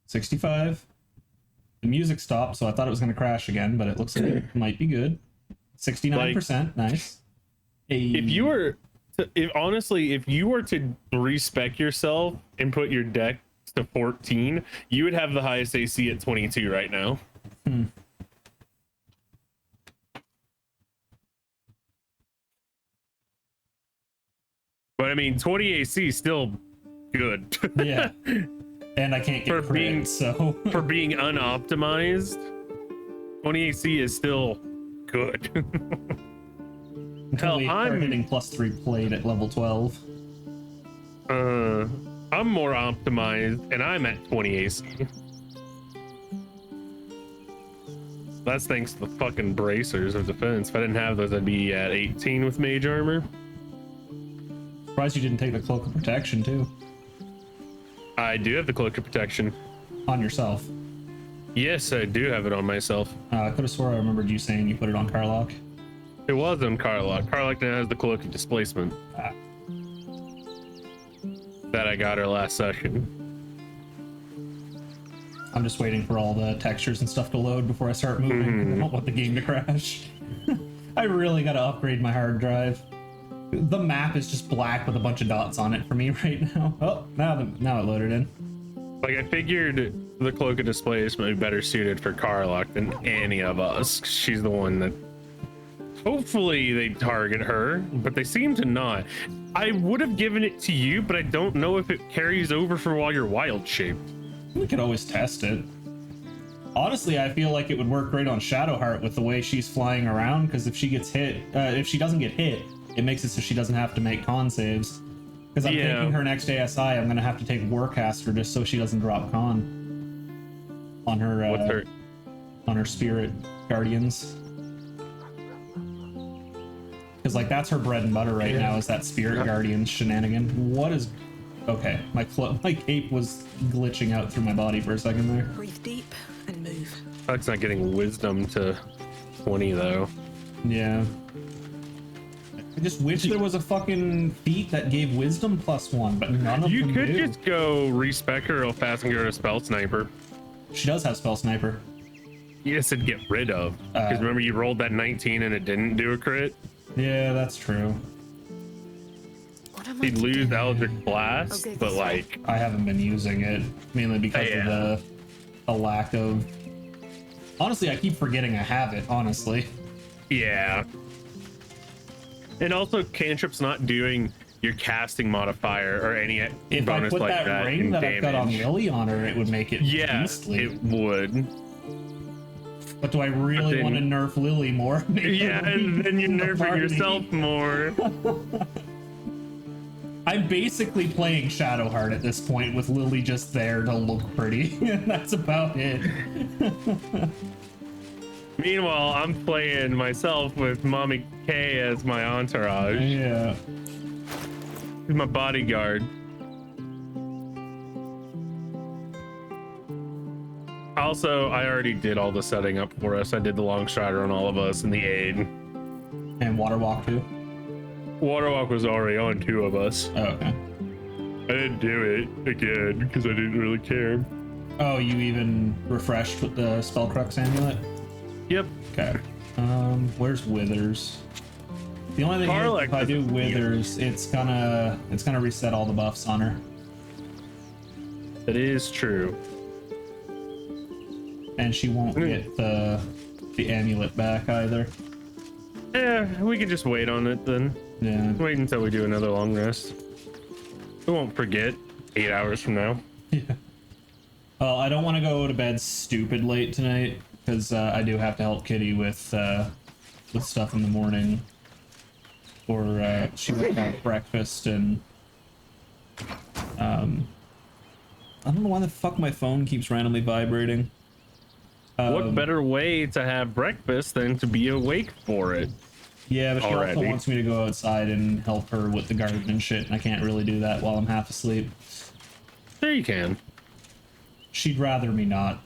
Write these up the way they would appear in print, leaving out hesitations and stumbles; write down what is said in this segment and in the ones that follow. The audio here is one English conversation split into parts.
65. The music stopped, so I thought it was going to crash again, but it looks like it might be good. 69%, nice. If you were, honestly, if you were to respec yourself and put your deck to 14, you would have the highest AC at 22 right now. But I mean, 20 AC is still good. Yeah. And I can't get crit, so for being unoptimized, 20 AC is still good. Until we start hitting +3 plate at level 12. I'm more optimized, and I'm at 20 AC. That's thanks to the fucking bracers of defense. If I didn't have those, I'd be at 18 with mage armor. Surprised you didn't take the cloak of protection too. I do have the cloak of protection. On yourself? Yes, I do have it on myself. I could have swore I remembered you saying you put it on Karlach. It was on Karlach. Karlach now has the cloak of displacement. That I got her last session. I'm just waiting for all the textures and stuff to load before I start moving. I don't want the game to crash. I really gotta upgrade my hard drive. The map is just black with a bunch of dots on it for me right now. Oh, now it loaded in. Like, I figured the cloak of displacement would be better suited for Karlach than any of us. She's the one that hopefully they target her, but they seem to not. I would have given it to you, but I don't know if it carries over for while you're wild shaped. We could always test it. Honestly, I feel like it would work great on Shadowheart with the way she's flying around, because if she gets hit, if she doesn't get hit, it makes it so she doesn't have to make con saves. Because I'm taking her next ASI, I'm going to have to take Warcaster just so she doesn't drop con on her, on her Spirit Guardians. Because like that's her bread and butter right now, is that Spirit Guardian shenanigan. What is... Okay, my cape was glitching out through my body for a second there. Breathe deep and move. That's not getting wisdom to 20 though. Yeah. I just wish there was a fucking feat that gave wisdom +1, but none of them do. You could just go respec her real fast and go to spell sniper. She does have spell sniper. Yes, it'd get rid of. Because remember you rolled that 19 and it didn't do a crit? Yeah, that's true. He'd lose Eldritch Blast, but like... I haven't been using it, mainly because of the lack of... Honestly, I keep forgetting I have it, honestly. Yeah. And also, cantrip's not doing your casting modifier or any bonus like that. If I put that ring that I've got on Lilli on her, it would make it beastly. It would. But do I really want to nerf Lilli more? Yeah, and then you're nerfing yourself more. I'm basically playing Shadowheart at this point with Lilli just there to look pretty. That's about it. Meanwhile, I'm playing myself with Mommy Kei as my entourage. Yeah. She's my bodyguard. Also, I already did all the setting up for us. I did the long strider on all of us and the aid. And water walk too? Water walk was already on 2 of us. Oh, okay. I didn't do it again because I didn't really care. Oh, you even refreshed with the Spellcrux amulet? Yep. Okay. Where's Withers? The only thing is, if I do Withers, it's gonna reset all the buffs on her. That is true. And she won't get the amulet back either. Yeah, we can just wait on it then. Yeah. Wait until we do another long rest. We won't forget 8 hours from now. Yeah. Well, I don't want to go to bed stupid late tonight because I do have to help Kitty with stuff in the morning. Or she would have breakfast and I don't know why the fuck my phone keeps randomly vibrating. What better way to have breakfast than to be awake for it? Yeah, but she also wants me to go outside and help her with the garden and shit, and I can't really do that while I'm half asleep. There you can. She'd rather me not.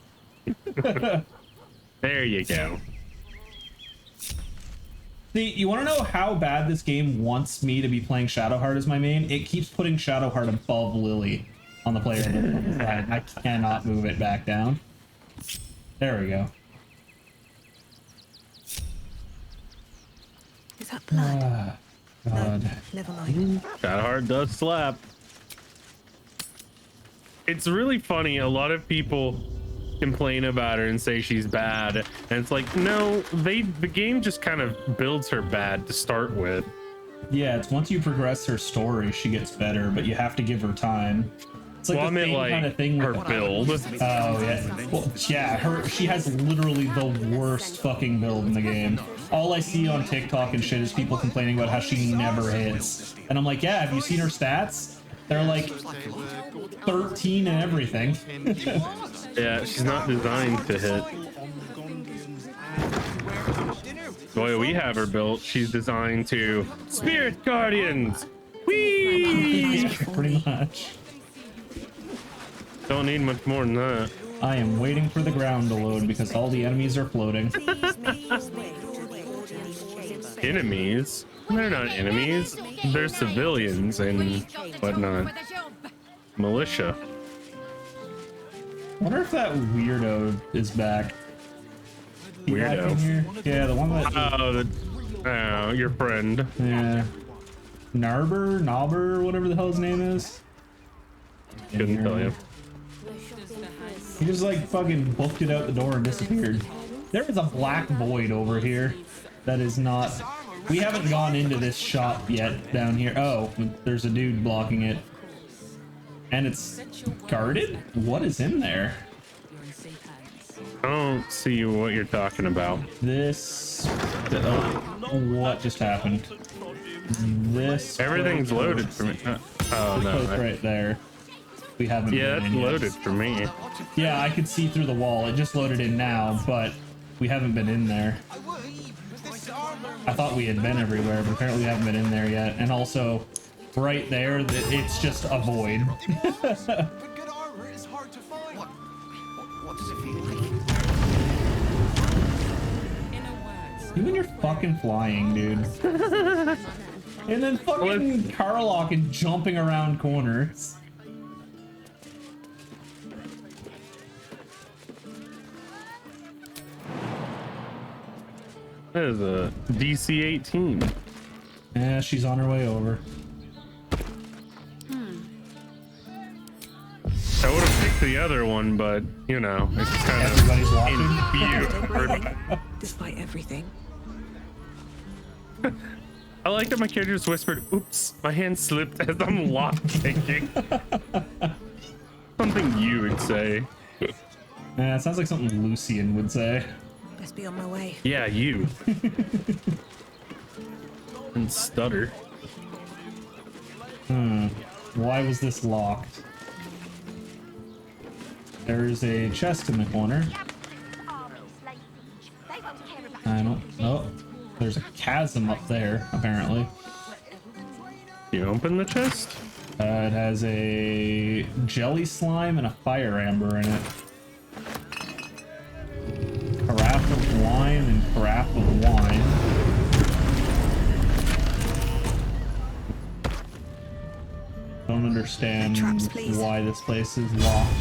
There you go. See, you want to know how bad this game wants me to be playing Shadowheart as my main? It keeps putting Shadowheart above Lilli. on the player side. I cannot move it back down. There we go. Is that blood? God. No, never mind. Shadowheart does slap. It's really funny. A lot of people complain about her and say she's bad, and it's like, no, the game just kind of builds her bad to start with. Yeah, it's once you progress her story, she gets better, but you have to give her time. It's like Well, I the meant same like kind of thing her with build. Oh yeah. Well, yeah, she has literally the worst fucking build in the game. All I see on TikTok and shit is people complaining about how she never hits. And I'm like, yeah, have you seen her stats? They're like 13 and everything. Yeah, she's not designed to hit. The way we have her built, she's designed to Spirit Guardians. Whee! Yeah, pretty much. Don't need much more than that. I am waiting for the ground to load because all the enemies are floating. Enemies? They're not enemies. They're civilians and whatnot. Militia. I wonder if that weirdo is back. He back in here? Yeah, the one that. Oh, your friend. Yeah. Knobber, whatever the hell his name is. Couldn't tell you. He just like fucking booked it out the door and disappeared. There is a black void over here that is not. We haven't gone into this shop yet down here. Oh, there's a dude blocking it. And it's guarded? What is in there? I don't see what you're talking about. This. What just happened? This. Everything's loaded for me. Oh no. Right there. We haven't. Yeah, been that's in yet. loaded for me. Yeah, I could see through the wall. It just loaded in now, but we haven't been in there. I thought we had been everywhere, but apparently we haven't been in there yet. And also, right there, it's just a void. But good armor is hard to find. What does it feel like? Even you're fucking flying, dude. And then fucking Karlach and jumping around corners. That is a DC-18. Yeah, she's on her way over. I would have picked the other one, but you know, it's kind Everybody's of watching. imbued. Despite everything. I like that my character just whispered, "Oops, my hand slipped" as I'm lock picking. Something you would say. Yeah, it sounds like something Lucian would say. Best be on my way. Yeah, you. And stutter. Why was this locked? There's a chest in the corner. I don't. Oh, there's a chasm up there, apparently. You open the chest? It has a jelly slime and a fire amber in it. Carafe of wine and carafe of wine. Don't understand Traps, please. why this place is locked.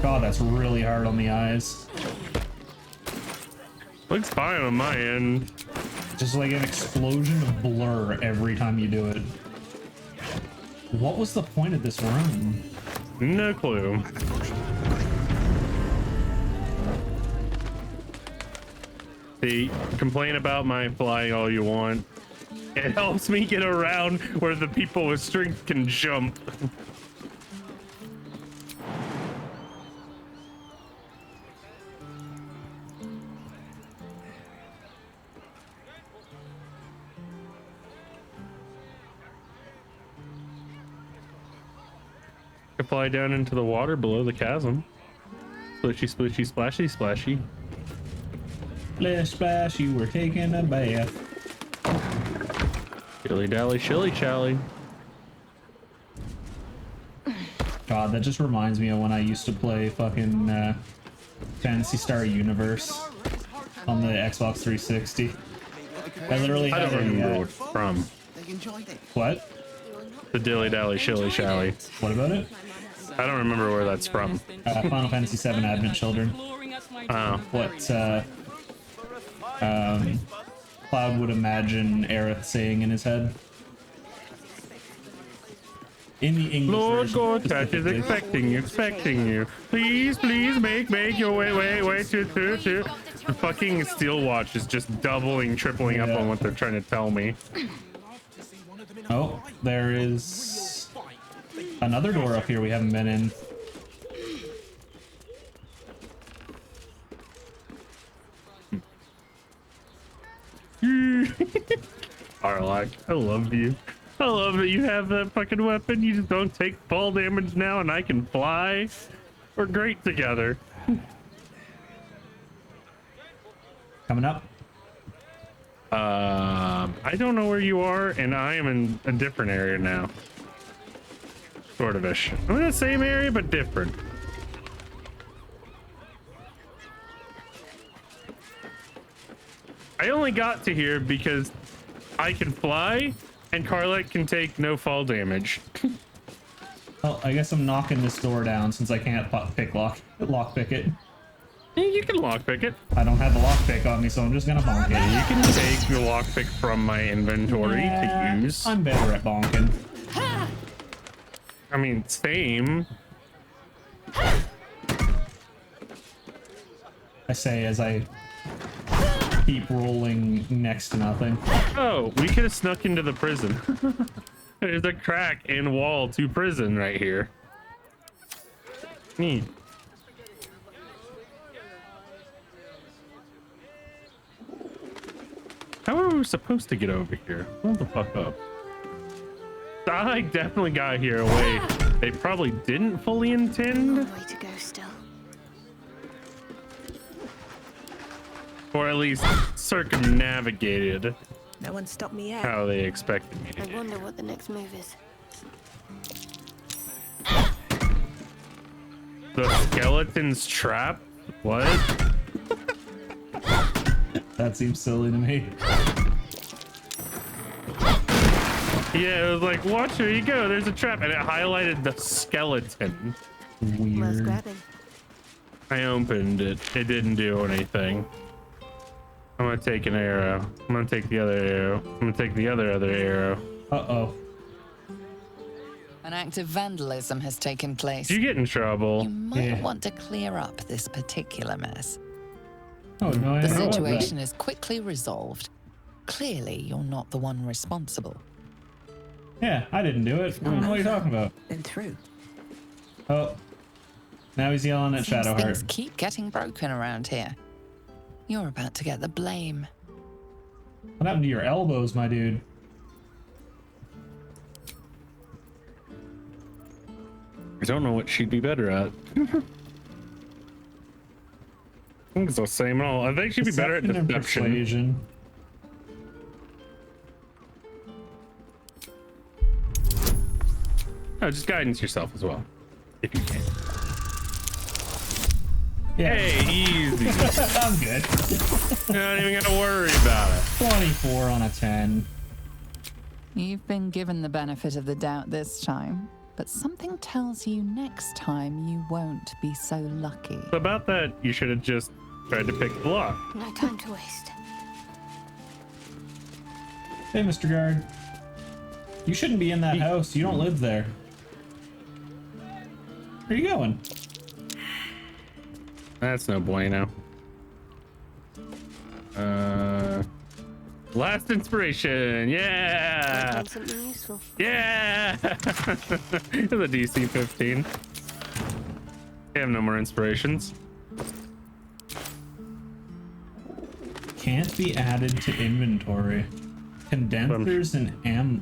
God, that's really hard on the eyes. Looks fine on my end. Just like an explosion of blur every time you do it. What was the point of this room? No clue. See, complain about my flying all you want. It helps me get around where the people with strength can jump. Could fly down into the water below the chasm. Splishy, splishy, splashy, splashy. Splish splash, you were taking a bath. Dilly dally, shilly chally. God, that just reminds me of when I used to play fucking Fantasy Star Universe on the Xbox 360. I literally I have don't remember a, what it's from. They enjoyed it. what? The Dilly Dally Shilly Shally. What about it? I don't remember where that's from. Final Fantasy VII Advent Children. Oh, What Cloud would imagine Aerith saying in his head. In the English Lord version, Gortat is specifically. expecting you. Please, make your way to. The fucking Steel Watch is just doubling, tripling up on what they're trying to tell me. Oh, there is another door up here we haven't been in. Arlok, I love you. I love that you have that fucking weapon. You just don't take fall damage now, and I can fly. We're great together. Coming up. I don't know where you are, and I am in a different area now. Sort of ish. I'm in the same area, but different. I only got to here because I can fly, and Karlach can take no fall damage. Well, I guess I'm knocking this door down since I can't lockpick it. You can lockpick it. I don't have a lockpick on me, so I'm just gonna bonk it. You can take your lockpick from my inventory to use. I'm better at bonking. I mean, same. I say as I keep rolling next to nothing. Oh, we could have snuck into the prison. There's a crack in wall to prison right here. Neat. How are we supposed to get over here? Hold the fuck up. I definitely got here a way they probably didn't fully intend. Way to go still. Or at least circumnavigated No one stopped me yet. how they expected me to I do. wonder what the next move is. The skeleton's trap? What? That seems silly to me. Yeah, it was like, watch, there you go, there's a trap, and it highlighted the skeleton. Worth Weird. grabbing. I opened it. It didn't do anything. I'm gonna take an arrow. I'm gonna take the other arrow. I'm gonna take the other arrow. Uh-oh. An act of vandalism has taken place. You get in trouble. You might Yeah. want to clear up this particular mess. Oh, no, I The don't know about that. situation is quickly resolved. Clearly, you're not the one responsible. Yeah, I didn't do it. What are you talking about? Been through. Oh. Now he's yelling at Seems things Shadowheart. keep getting broken around here. You're about to get the blame. What happened to your elbows, my dude? I don't know what she'd be better at. I think it's the same and all. I think she'd be better at Deception and deception. persuasion. Oh, just guidance yourself as well, if you can. Yeah, Hey, easy. I'm good. You're not even gonna worry about it. 24 on a 10. You've been given the benefit of the doubt this time, but something tells you next time you won't be so lucky. About that, you should have just tried to pick the lock. No time to waste. Hey, Mr. Guard. You shouldn't be in that house. You don't live there. Where are you going? That's no bueno. Last inspiration. Yeah. Find something useful. Yeah. It's a DC 15. I have no more inspirations. Can't be added to inventory. Condensers and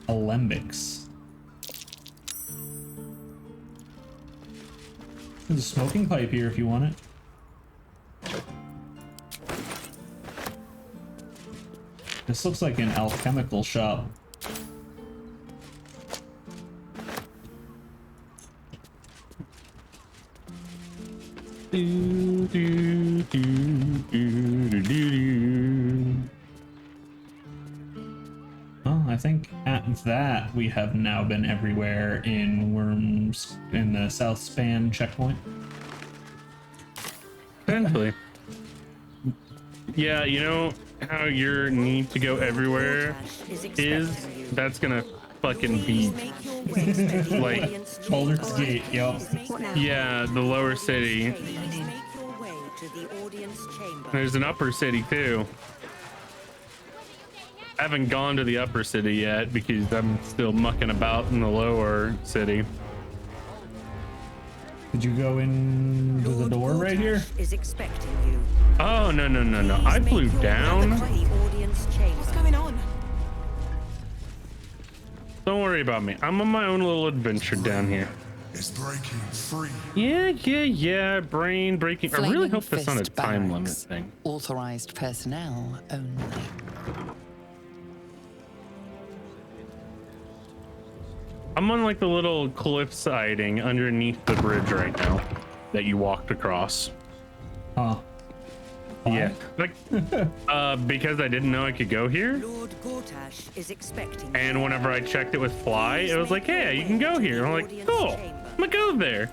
alembics. There's a smoking pipe here if you want it. This looks like an alchemical shop. I think at that we have now been everywhere in Worms in the South Span checkpoint. Potentially. Yeah, you know how your need to go everywhere is? That's gonna fucking be like Baldur's Gate, yep. yeah, the lower city. There's an upper city too. I haven't gone to the upper city yet because I'm still mucking about in the lower city. Did you go into the door right here? Is expecting you. Oh, no. I flew down. What's going on? Don't worry about me. I'm on my own little adventure down here. It's breaking free. Yeah. Brain breaking. I really Flaming hope that's not a Fist time limit Barracks. thing. Authorized personnel only. I'm on like the little cliff siding underneath the bridge right now that you walked across. Huh. Yeah, like because I didn't know I could go here. Lord Gortash is expecting you. And whenever I checked it with Fly, it was like, hey, you can go here. I'm like, cool, I'm gonna go there.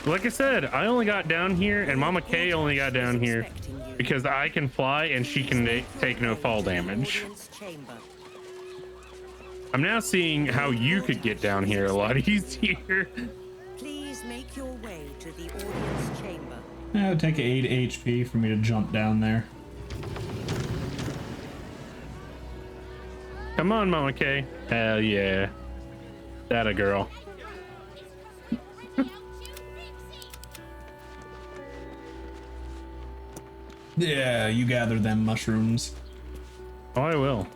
Like I said, I only got down here and Mama Kei only got down here because I can fly and she can take no fall damage. I'm now seeing how you could get down here a lot easier. Please make your way to the audience chamber. It would take 8 HP for me to jump down there. Come on, Mama Kei. Hell yeah. That a girl. Yeah, you gather them mushrooms. Oh, I will.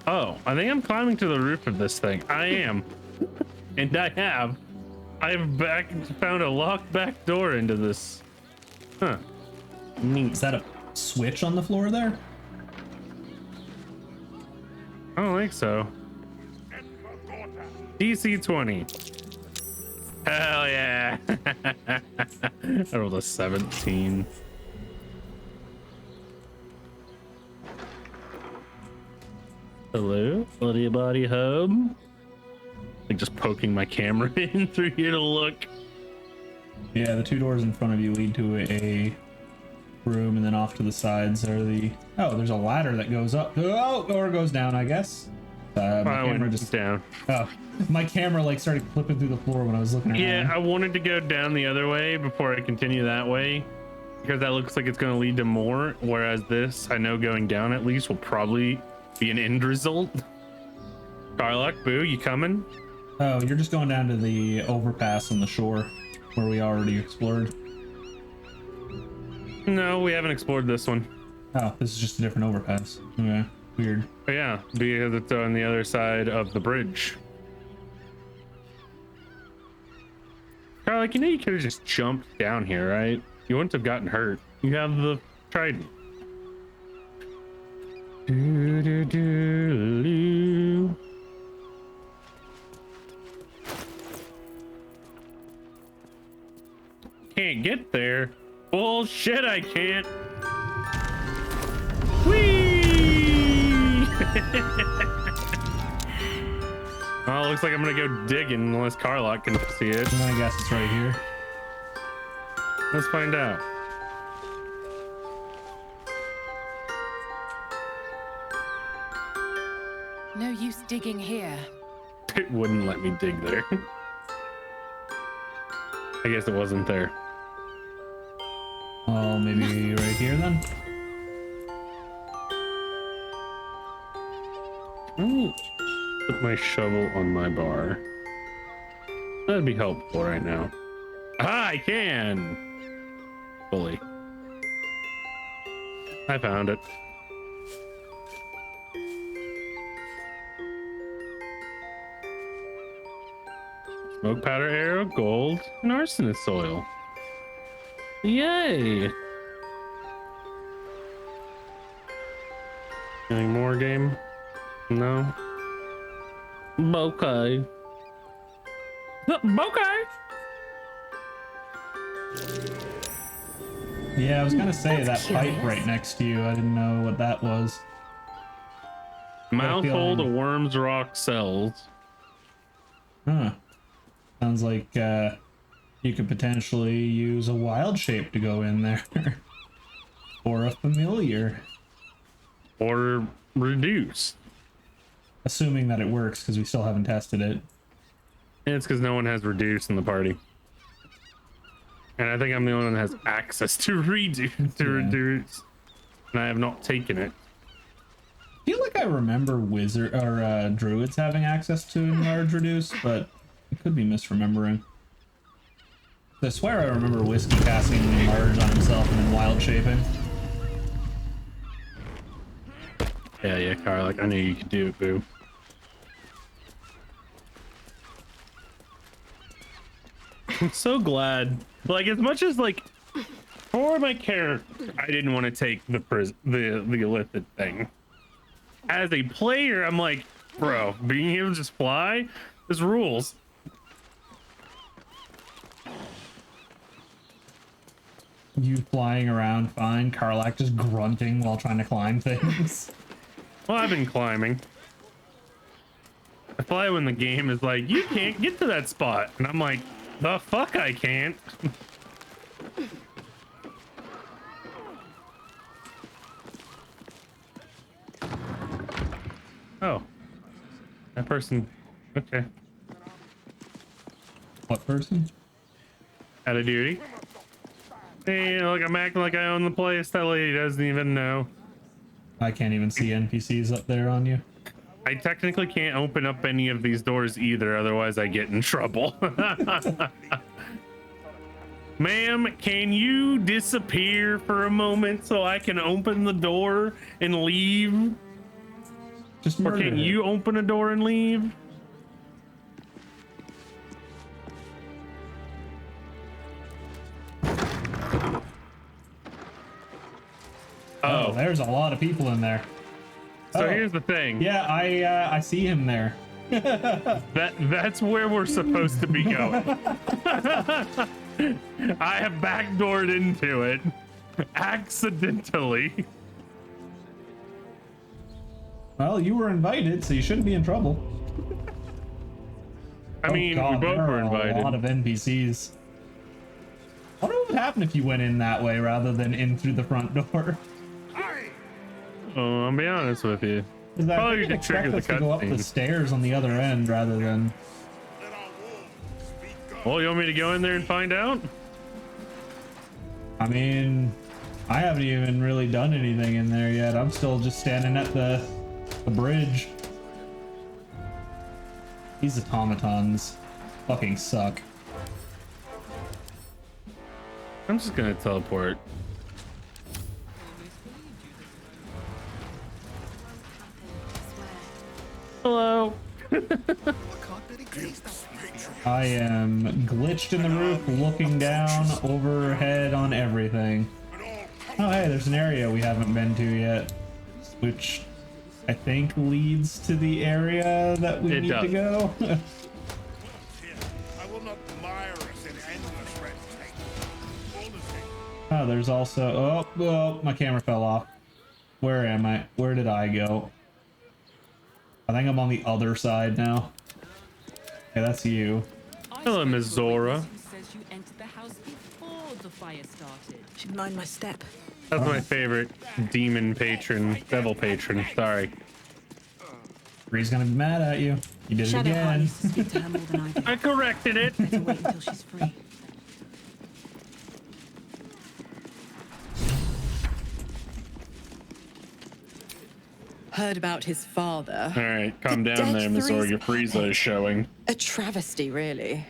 Oh, I think I'm climbing to the roof of this thing. I am. And I have. I've found a locked back door into this. Huh. Neat. Is that a switch on the floor there? I don't think so. DC 20. Hell yeah. I rolled a 17. Hello? Anybody home? Like just poking my camera in through here to look. Yeah, the 2 doors in front of you lead to a room, and then off to the sides are the... Oh, there's a ladder that goes up. Oh, or goes down, I guess. My camera just... down. Oh, my camera like started flipping through the floor when I was looking around. Yeah, I wanted to go down the other way before I continue that way, because that looks like it's going to lead to more, whereas this, I know going down at least, will probably be an end result. Carlock, Boo, you coming? Oh, you're just going down to the overpass on the shore where we already explored. No, we haven't explored this one. Oh, this is just a different overpass. Okay, weird. Oh, yeah, because it's on the other side of the bridge. Carlock, you know you could have just jumped down here, right? You wouldn't have gotten hurt. You have the trident. Do-do-do-do. Can't get there. Bullshit, I can't. Whee! Oh, looks like I'm gonna go digging unless Carlock can see it. I'm gonna guess it's right here. Let's find out. No use digging here. It wouldn't let me dig there. I guess it wasn't there. Oh, maybe right here then? Ooh. Put my shovel on my bar. That'd be helpful right now. Ah, I can! Fully. I found it. Smoke powder arrow, gold, and arsonist soil. Yay! Anything more, game? No. Okay. Okay. Yeah, I was gonna say that That's pipe curious. right next to you. I didn't know what that was. Mouthful to feeling- Worms Rock cells. Huh. Sounds like you could potentially use a wild shape to go in there. Or a familiar. Or reduce. Assuming that it works, because we still haven't tested it. And it's because no one has reduce in the party. And I think I'm the only one that has access to reduce. Reduce. And I have not taken it. I feel like I remember wizard or druids having access to enlarge reduce, but I could be misremembering. I swear I remember whiskey casting enlarge on himself and then wild shaping. Yeah, Carl. Like I knew you could do it, boo. I'm so glad. Like as much as like for my character, I didn't want to take the illithid thing. As a player, I'm like, bro, being able to just fly, this rules. You flying around fine, Karlak just grunting while trying to climb things. Well, I've been climbing. I fly when the game is like, you can't get to that spot, and I'm like, the fuck I can't. Oh, that person. Okay, What person? out of duty. Hey, look, I'm acting like I own the place. That lady doesn't even know. I can't even see NPCs up there on you. I technically can't open up any of these doors either, otherwise I get in trouble. Ma'am, can you disappear for a moment so I can open the door and leave? Just Or murder can her. you open a door and leave? Oh, Oh, there's a lot of people in there. so Oh. here's the thing. Yeah, I see him there. That's where we're supposed to be going. I have backdoored into it accidentally. Well, you were invited, so you shouldn't be in trouble. I mean, God, we both there were are invited. A lot of NPCs. I wonder what would happen if you went in that way rather than in through the front door. Oh, I'll be honest with you. Because I Probably think should trigger the expect us to go up the cutscene. stairs on the other end rather than. Well, you want me to go in there and find out? I mean, I haven't even really done anything in there yet. I'm still just standing at the bridge. These automatons fucking suck. I'm just gonna teleport. Hello. I am glitched in the roof, looking down overhead on everything. Oh, hey, there's an area we haven't been to yet, which I think leads to the area that we It need to does. go. I will not mire us in endless red tape. Oh, there's also. Oh, my camera fell off. Where am I? Where did I go? I think I'm on the other side now. Okay, that's you. Hello, Miss Zora. Says you entered the house before the fire started. Should mind my step. That's my favorite demon patron, devil patron. Sorry. Bree's gonna be mad at you. You did it Shadowheart again. needs to speak to her more than I do. I corrected it. Better wait until she's free. Heard about his father. All right, calm The down dead there, Miss three's Orga. Frieza puppet. is showing. A travesty, really.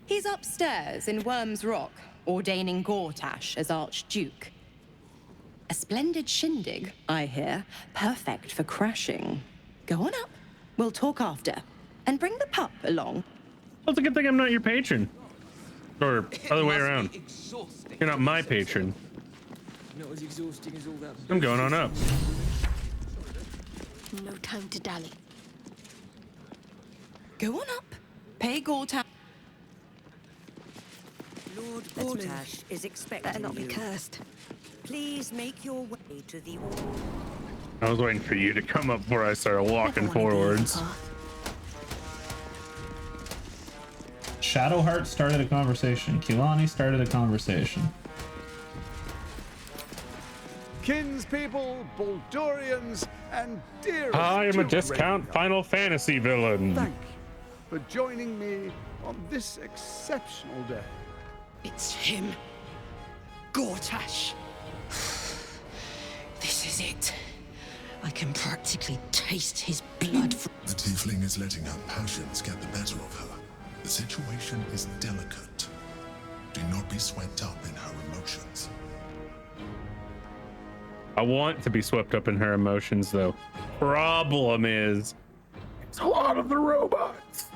He's upstairs in Worms Rock, ordaining Gortash as Archduke. A splendid shindig, I hear. Perfect for crashing. Go on up. We'll talk after. And bring the pup along. Well, it's a good thing I'm not your patron. Or other way around. You're not my patron. Not as exhausting as all that. I'm going on up. No time to dally. Go on up. Pay Gortash. Lord Let's move. Gortash is expecting Better not be you. cursed. Please make your way to the order. I was waiting for you to come up before I started walking Never wanted the easy forwards. path. Shadowheart started a conversation. Kilani started a conversation. Kinspeople, Baldurians, and dearest I am a Duke discount Ravenhill, Final Fantasy villain. thank you for joining me on this exceptional day. It's him. Gortash. This is it. I can practically taste his blood. The tiefling is letting her passions get the better of her. The situation is delicate. Do not be swept up in her emotions. I want to be swept up in her emotions, though. Problem is, it's a lot of the robots.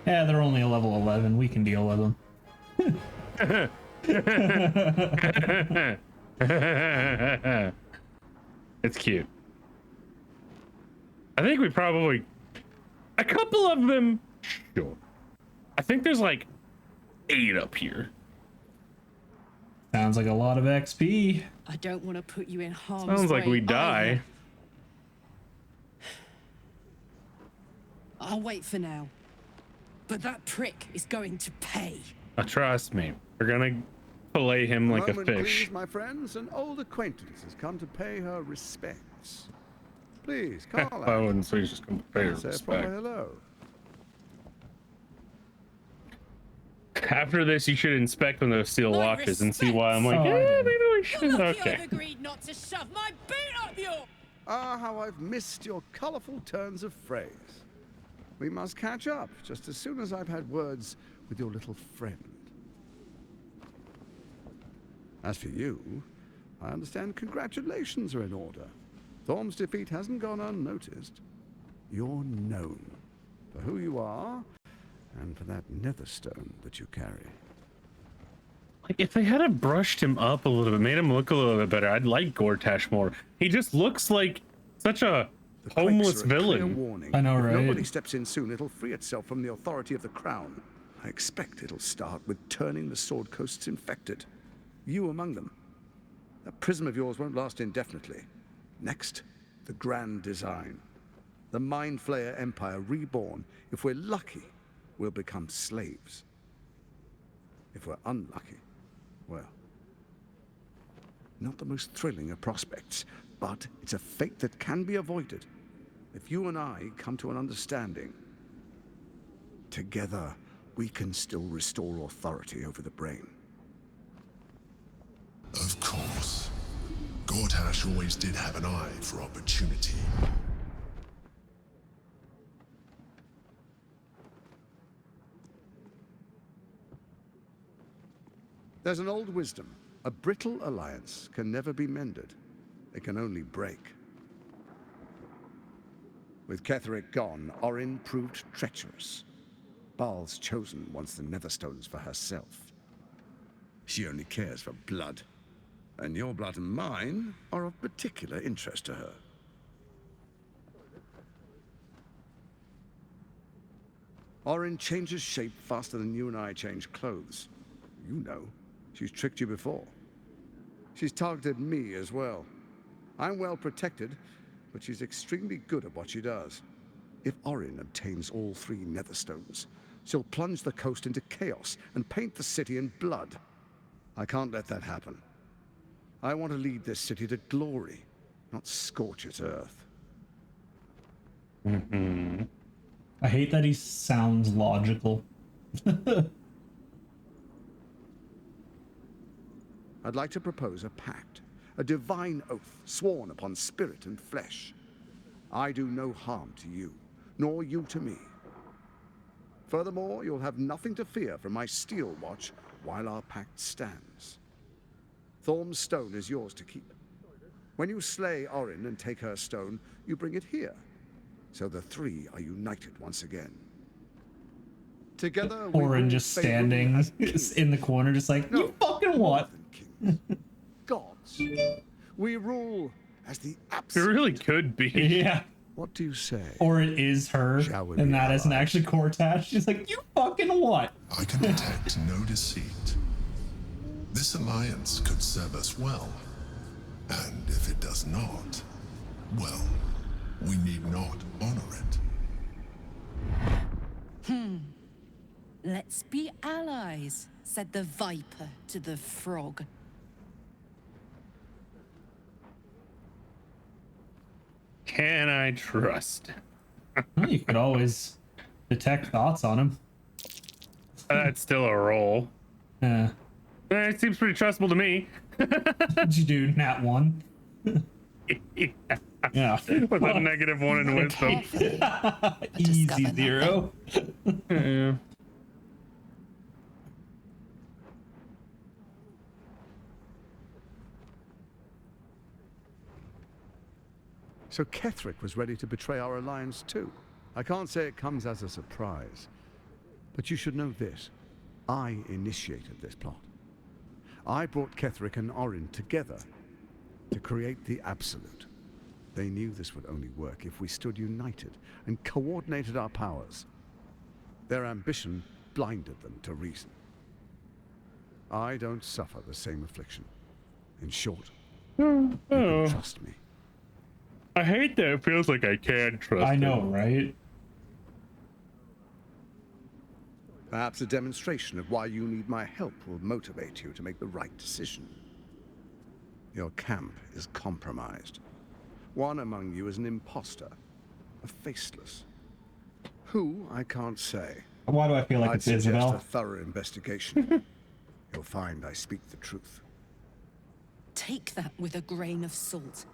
Yeah, they're only a level 11. We can deal with them. It's cute. I think we probably... A couple of them... Sure. I think there's like 8 up here. Sounds like a lot of XP. I don't want to put you in harm's Sounds like way we die. either. I'll wait for now. But that prick is going to pay. Trust me. We're gonna fillet him like a Moment, fish. Please, my friends, an old acquaintance has come to pay her respects. Please, Carla. Oh, and so he's just gonna pay her Say a respect. proper hello. After this, you should inspect when those steel My watches and see why I'm like, respects. Oh, I yeah, didn't. maybe we You're should. lucky Okay. I've agreed not to shove my boot up your... Ah, how I've missed your colorful turns of phrase. We must catch up just as soon as I've had words with your little friend. As for you, I understand congratulations are in order. Thorm's defeat hasn't gone unnoticed. You're known for who you are and for that netherstone that you carry. Like, if they had have brushed him up a little bit, made him look a little bit better, I'd like Gortash more. He just looks like such a The homeless quakes are a clear villain. warning. I know, If right? nobody steps in soon, it'll free itself from the authority of the crown. I expect it'll start with turning the Sword Coasts infected. You among them. That prism of yours won't last indefinitely. Next, the grand design. The Mind Flayer Empire reborn. If we're lucky, we'll become slaves. If we're unlucky, well, not the most thrilling of prospects, but it's a fate that can be avoided if you and I come to an understanding. Together, we can still restore authority over the brain. Of course. Gortash always did have an eye for opportunity. There's an old wisdom. A brittle alliance can never be mended. It can only break. With Ketheric gone, Orin proved treacherous. Baal's chosen wants the Netherstones for herself. She only cares for blood. And your blood and mine are of particular interest to her. Orin changes shape faster than you and I change clothes. You know, she's tricked you before. She's targeted me as well. I'm well protected, but she's extremely good at what she does. If Orin obtains all 3 Netherstones, she'll plunge the coast into chaos and paint the city in blood. I can't let that happen. I want to lead this city to glory, not scorch its earth. I hate that he sounds logical. I'd like to propose a pact, a divine oath sworn upon spirit and flesh. I do no harm to you, nor you to me. Furthermore, you'll have nothing to fear from my steel watch while our pact stands. Thorm's stone is yours to keep. When you slay Orin and take her stone, you bring it here, so the 3 are united once again. Together, we Orin rule just Faerun standing as kings. in the corner, just like, No, you fucking what? more than kings. Gods. We rule as the It absolute. really could be. Yeah. What do you say? Or it is her, Shall we and be that isn't allies? actually Cortash. She's like, you fucking what? I can detect no deceit. This alliance could serve us well. And if it does not, well, we need not honor it. Let's be allies, said the viper to the frog. Can I trust? Well, you could always detect thoughts on him. That's still a roll. It seems pretty trustable to me. What'd you do, Nat 1? Yeah. With a -1 in wisdom. Easy 0. Yeah. So Ketherick was ready to betray our alliance too. I can't say it comes as a surprise. But you should know this. I initiated this plot. I brought Ketherick and Orin together to create the Absolute. They knew this would only work if we stood united and coordinated our powers. Their ambition blinded them to reason. I don't suffer the same affliction. In short, you can trust me. I hate that it feels like I can trust I know, him. right? Perhaps a demonstration of why you need my help will motivate you to make the right decision. Your camp is compromised. One among you is an imposter, a faceless. Who, I can't say. Why do I feel like I'd it's suggest Isabel? a thorough investigation. You'll find I speak the truth. Take that with a grain of salt.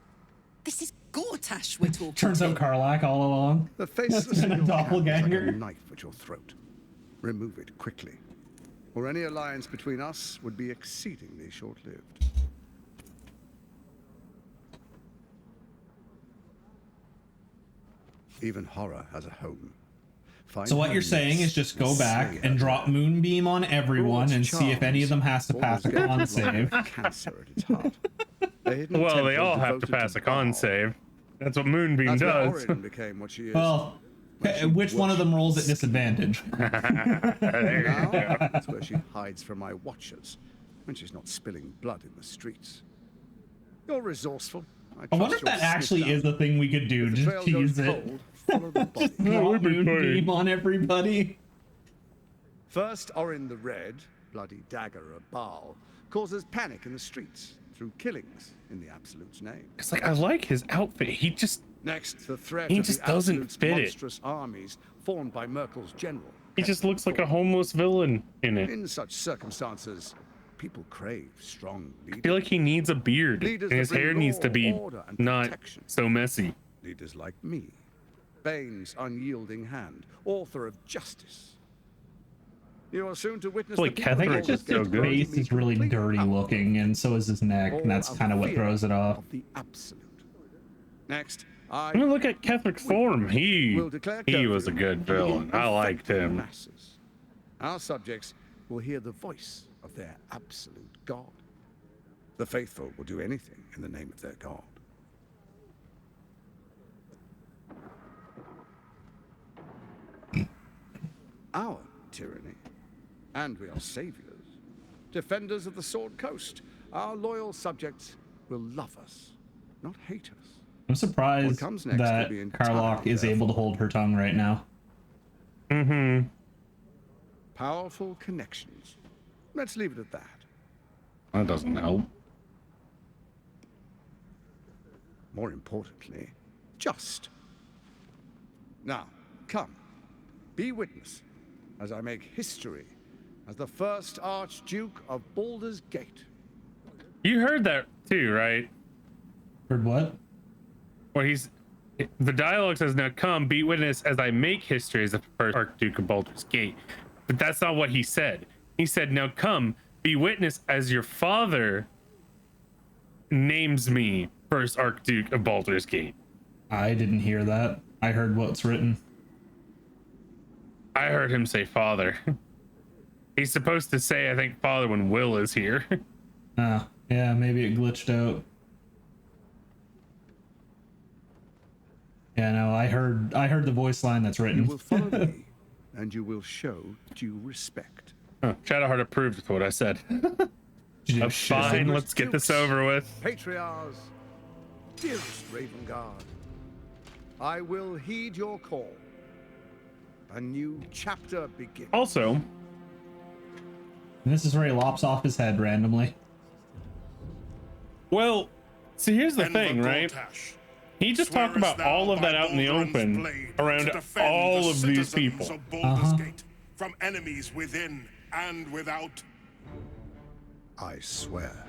This is Gortash we're talking Turns to. out Karlak all along. The faceless That's been in a your camp is like doppelganger. a knife at your throat. Remove it quickly, or any alliance between us would be exceedingly short-lived. Even horror has a home. Find So what her you're saying needs is just go back slay and her. drop Moonbeam on everyone and see if any of them has to pass a con save. Cancer at its heart. A hidden Well, they temple all have to devoted pass a con Baal. save. That's what Moonbeam That's where does. Orin became what she is. Well, Where she which one of them rolls at worships disadvantage? There you Now, go. that's where she hides from my watchers when she's not spilling blood in the streets. You're resourceful. I wonder if trust that you'll actually sniff is the thing we could do, If the just trail tease goes it. cold, follow the body. Just drop would be funny. Moonbeam on everybody. First, Orin the Red, bloody dagger of Baal, causes panic in the streets through killings in the Absolute's name. It's like, I like his outfit. He just Next, the threat He of just the doesn't Absolute's fit it. monstrous armies formed by Merkel's general. looks like a homeless villain in it. In such circumstances, people crave strong I leaders. feel like he needs a beard, Leaders and his that bring hair needs to law, be order, and not protection. so messy. Leaders like me, Bane's unyielding hand, author of Justice. You are soon to witness Like, the I think people it's of just the so His good. face is really complete dirty power looking, and so is his neck, and that's all kind of what fear throws it off. of the Absolute. Next, I I mean, look at Ketherick's form. He will declare was a curfew good villain. and I liked infect the him. masses. Our subjects will hear the voice of their absolute God. The faithful will do anything in the name of their God. Our tyranny, and we are saviors, defenders of the Sword Coast. Our loyal subjects will love us, not hate us. I'm surprised What comes next that will be Karlach entirely is their able to fault. hold her tongue right now. Mm-hmm. Powerful connections. Let's leave it at that. That doesn't help. More importantly, just. Now, come, be witness as I make history as the first Archduke of Baldur's Gate. You heard that too, right? Heard what? Where the dialogue says, "Now come, be witness as I make history as the first Archduke of Baldur's Gate." But that's not what he said. He said, "Now come, be witness as your father names me first Archduke of Baldur's Gate." I didn't hear that. I heard what's written. I heard him say father. He's supposed to say, I think, father when Will is here. Oh, yeah, maybe it glitched out. Yeah, no, I heard the voice line that's You written. will follow me, and you will show due respect. Oh, Shadowheart approved with what I said. That's fine. Let's get this over with. Patriarchs, dearest Raven Guard, I will heed your call. A new chapter begins. Also, And this is where he lops off his head randomly. well, see, here's the thing, right? He just talked about all of that out in the open around all of these people. Of Baldur's Gate from enemies within and without. I swear.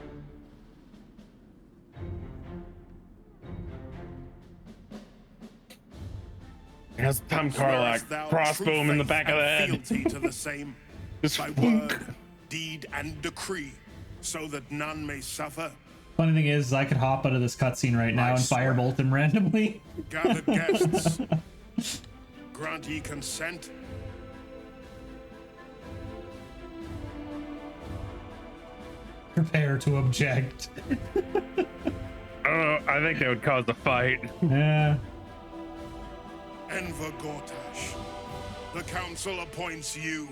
Has Tom Karlach crossbow him in the back of the head. Fealty to the same Just by word, deed, and decree, so that none may suffer. Funny thing is, I could hop out of this cutscene right now and firebolt him randomly. Gathered guests, grant ye consent. Prepare to object. I don't know. I think they would cause a fight. Yeah. Enver Gortash, the council appoints you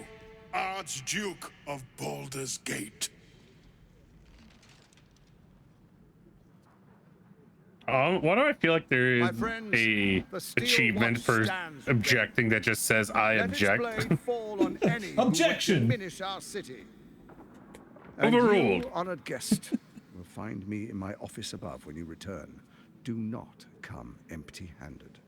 Archduke of Baldur's Gate. Why do I feel like there is My friends, a the Steel achievement Watch for stands objecting that just says I Let its object? blade fall on any who would Objection. diminish our city. And Overruled. you, honored guest, will find me in my office above when you return. Do not come empty-handed.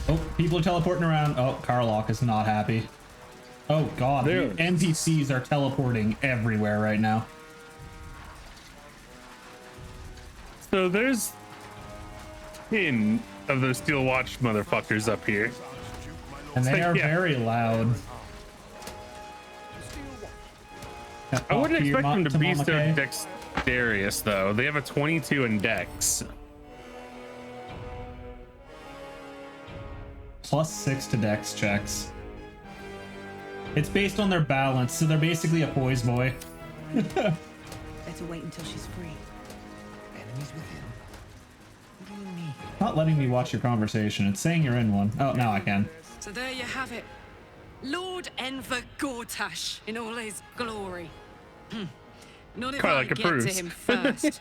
Oh, people are teleporting around. Oh, Karlach is not happy. Oh god, the Dude. NPCs are teleporting everywhere right now. So there's 10 of those Steel Watch motherfuckers up here. And they are Yeah. very loud. I wouldn't To your expect them to be Mama so Kei. dexterous, though. They have a 22 in dex. +6 to dex checks. It's based on their balance, so they're basically a poise boy. Better wait until she's free. Enemies within? What do you mean? Not letting me watch your conversation. It's saying you're in one. Oh, now I can. So there you have it. Lord Enver Gortash in all his glory. Not if Kinda I like get to approves. him first.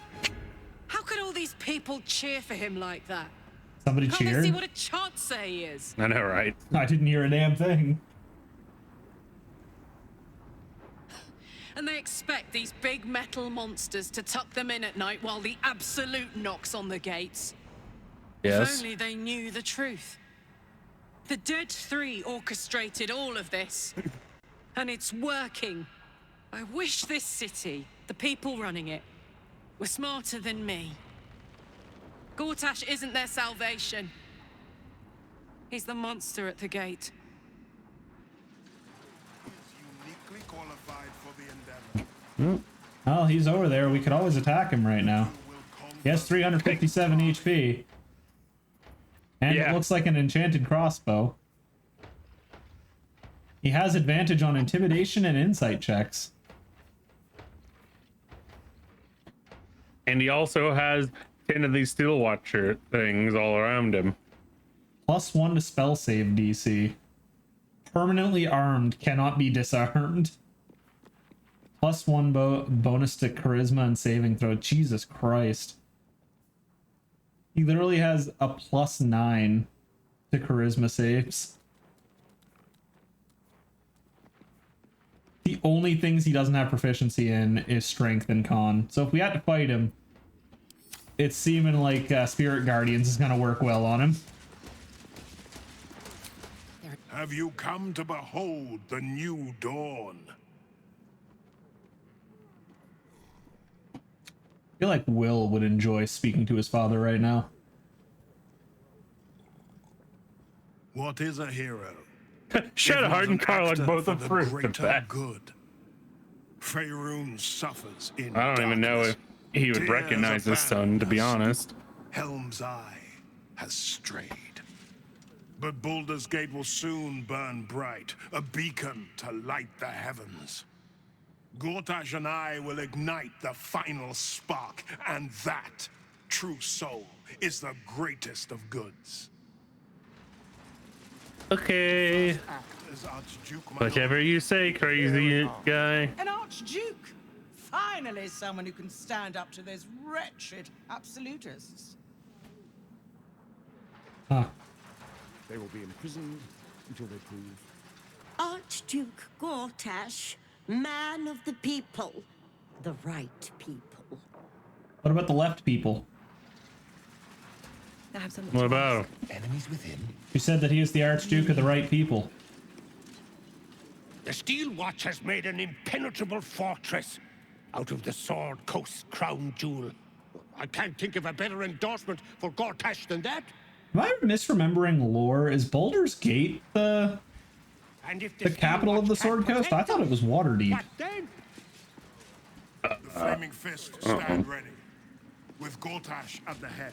How could all these people cheer for him like that? Somebody Can't they cheered. see what a chance he is? I know, right? I didn't hear a damn thing. And they expect these big metal monsters to tuck them in at night while the Absolute knocks on the gates. If Yes. only they knew the truth. The Dead Three orchestrated all of this. And it's working. I wish this city, the people running it, were smarter than me. Gortash isn't their salvation. He's the monster at the gate. Uniquely qualified for the endeavor. Oh, he's over there. We could always attack him right now. He has 357 HP. And Yeah. it looks like an enchanted crossbow. He has advantage on intimidation and insight checks. And he also has 10 of these Steel Watcher things all around him. +1 to spell save DC. Permanently armed, cannot be disarmed. +1 bonus to charisma and saving throw. Jesus Christ. He literally has a +9 to charisma saves. The only things he doesn't have proficiency in is strength and con. So if we had to fight him, it's seeming like Spirit Guardians is going to work well on him. Have you come to behold the new dawn? I feel like Will would enjoy speaking to his father right now. What is a hero? Shadowheart and Karlach both for the approved of greater that. good. Faerun suffers in I don't even know if he would Tears recognize his son, to be honest. Helm's Eye has strayed. But Baldur's Gate will soon burn bright, a beacon to light the heavens. Gortash and I will ignite the final spark, and that, true soul, is the greatest of goods. Okay. As Archduke, my Whatever you say, crazy guy. An Archduke! Finally, someone who can stand up to those wretched absolutists. Huh. They will be imprisoned until they prove. Archduke Gortash, man of the people. The right people. What about the left people? I have something What to about ask. him? Enemies within. You said that he is the Archduke of the right people. The Steel Watch has made an impenetrable fortress out of the Sword Coast crown jewel. I can't think of a better endorsement for Gortash than that. Am I misremembering lore? Is Baldur's Gate the And if the capital of the Sword Coast? I thought it was Waterdeep. What then? The Flaming Fist stand ready, with Gortash at the head.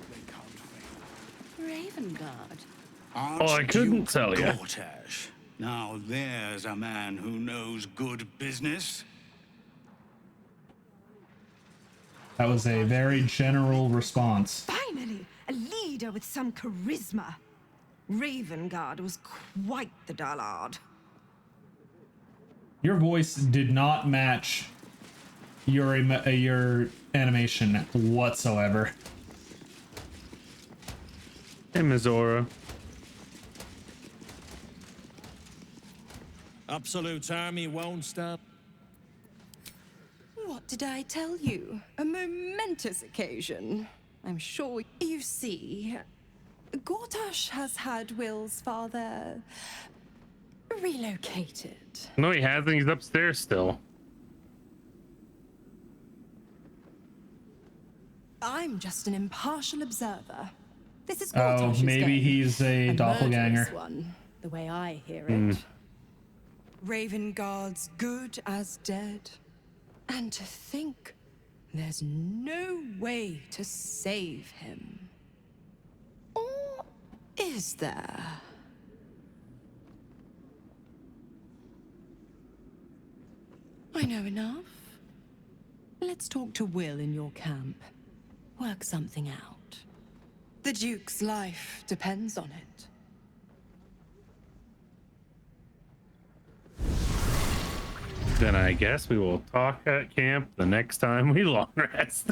They can't fail. Ravengard. Oh, I couldn't tell you. Gortash. Now there's a man who knows good business. That was a very general response. Finally, a leader with some charisma. Ravengard was quite the dullard. Your voice did not match your animation whatsoever. Hey, Mizora. Absolute's army won't stand. What did I tell you? A momentous occasion. I'm sure you see. Gortash has had Will's father relocated. No, he hasn't. He's upstairs still. I'm just an impartial observer. This is Oh, Gortash's maybe game. he's a doppelganger. Murderous one, the way I hear it. Mm. Ravengard's good as dead. And to think there's no way to save him. Or is there? I know enough. Let's talk to Will in your camp. Work something out. The Duke's life depends on it. Then I guess we will talk at camp the next time we long rest.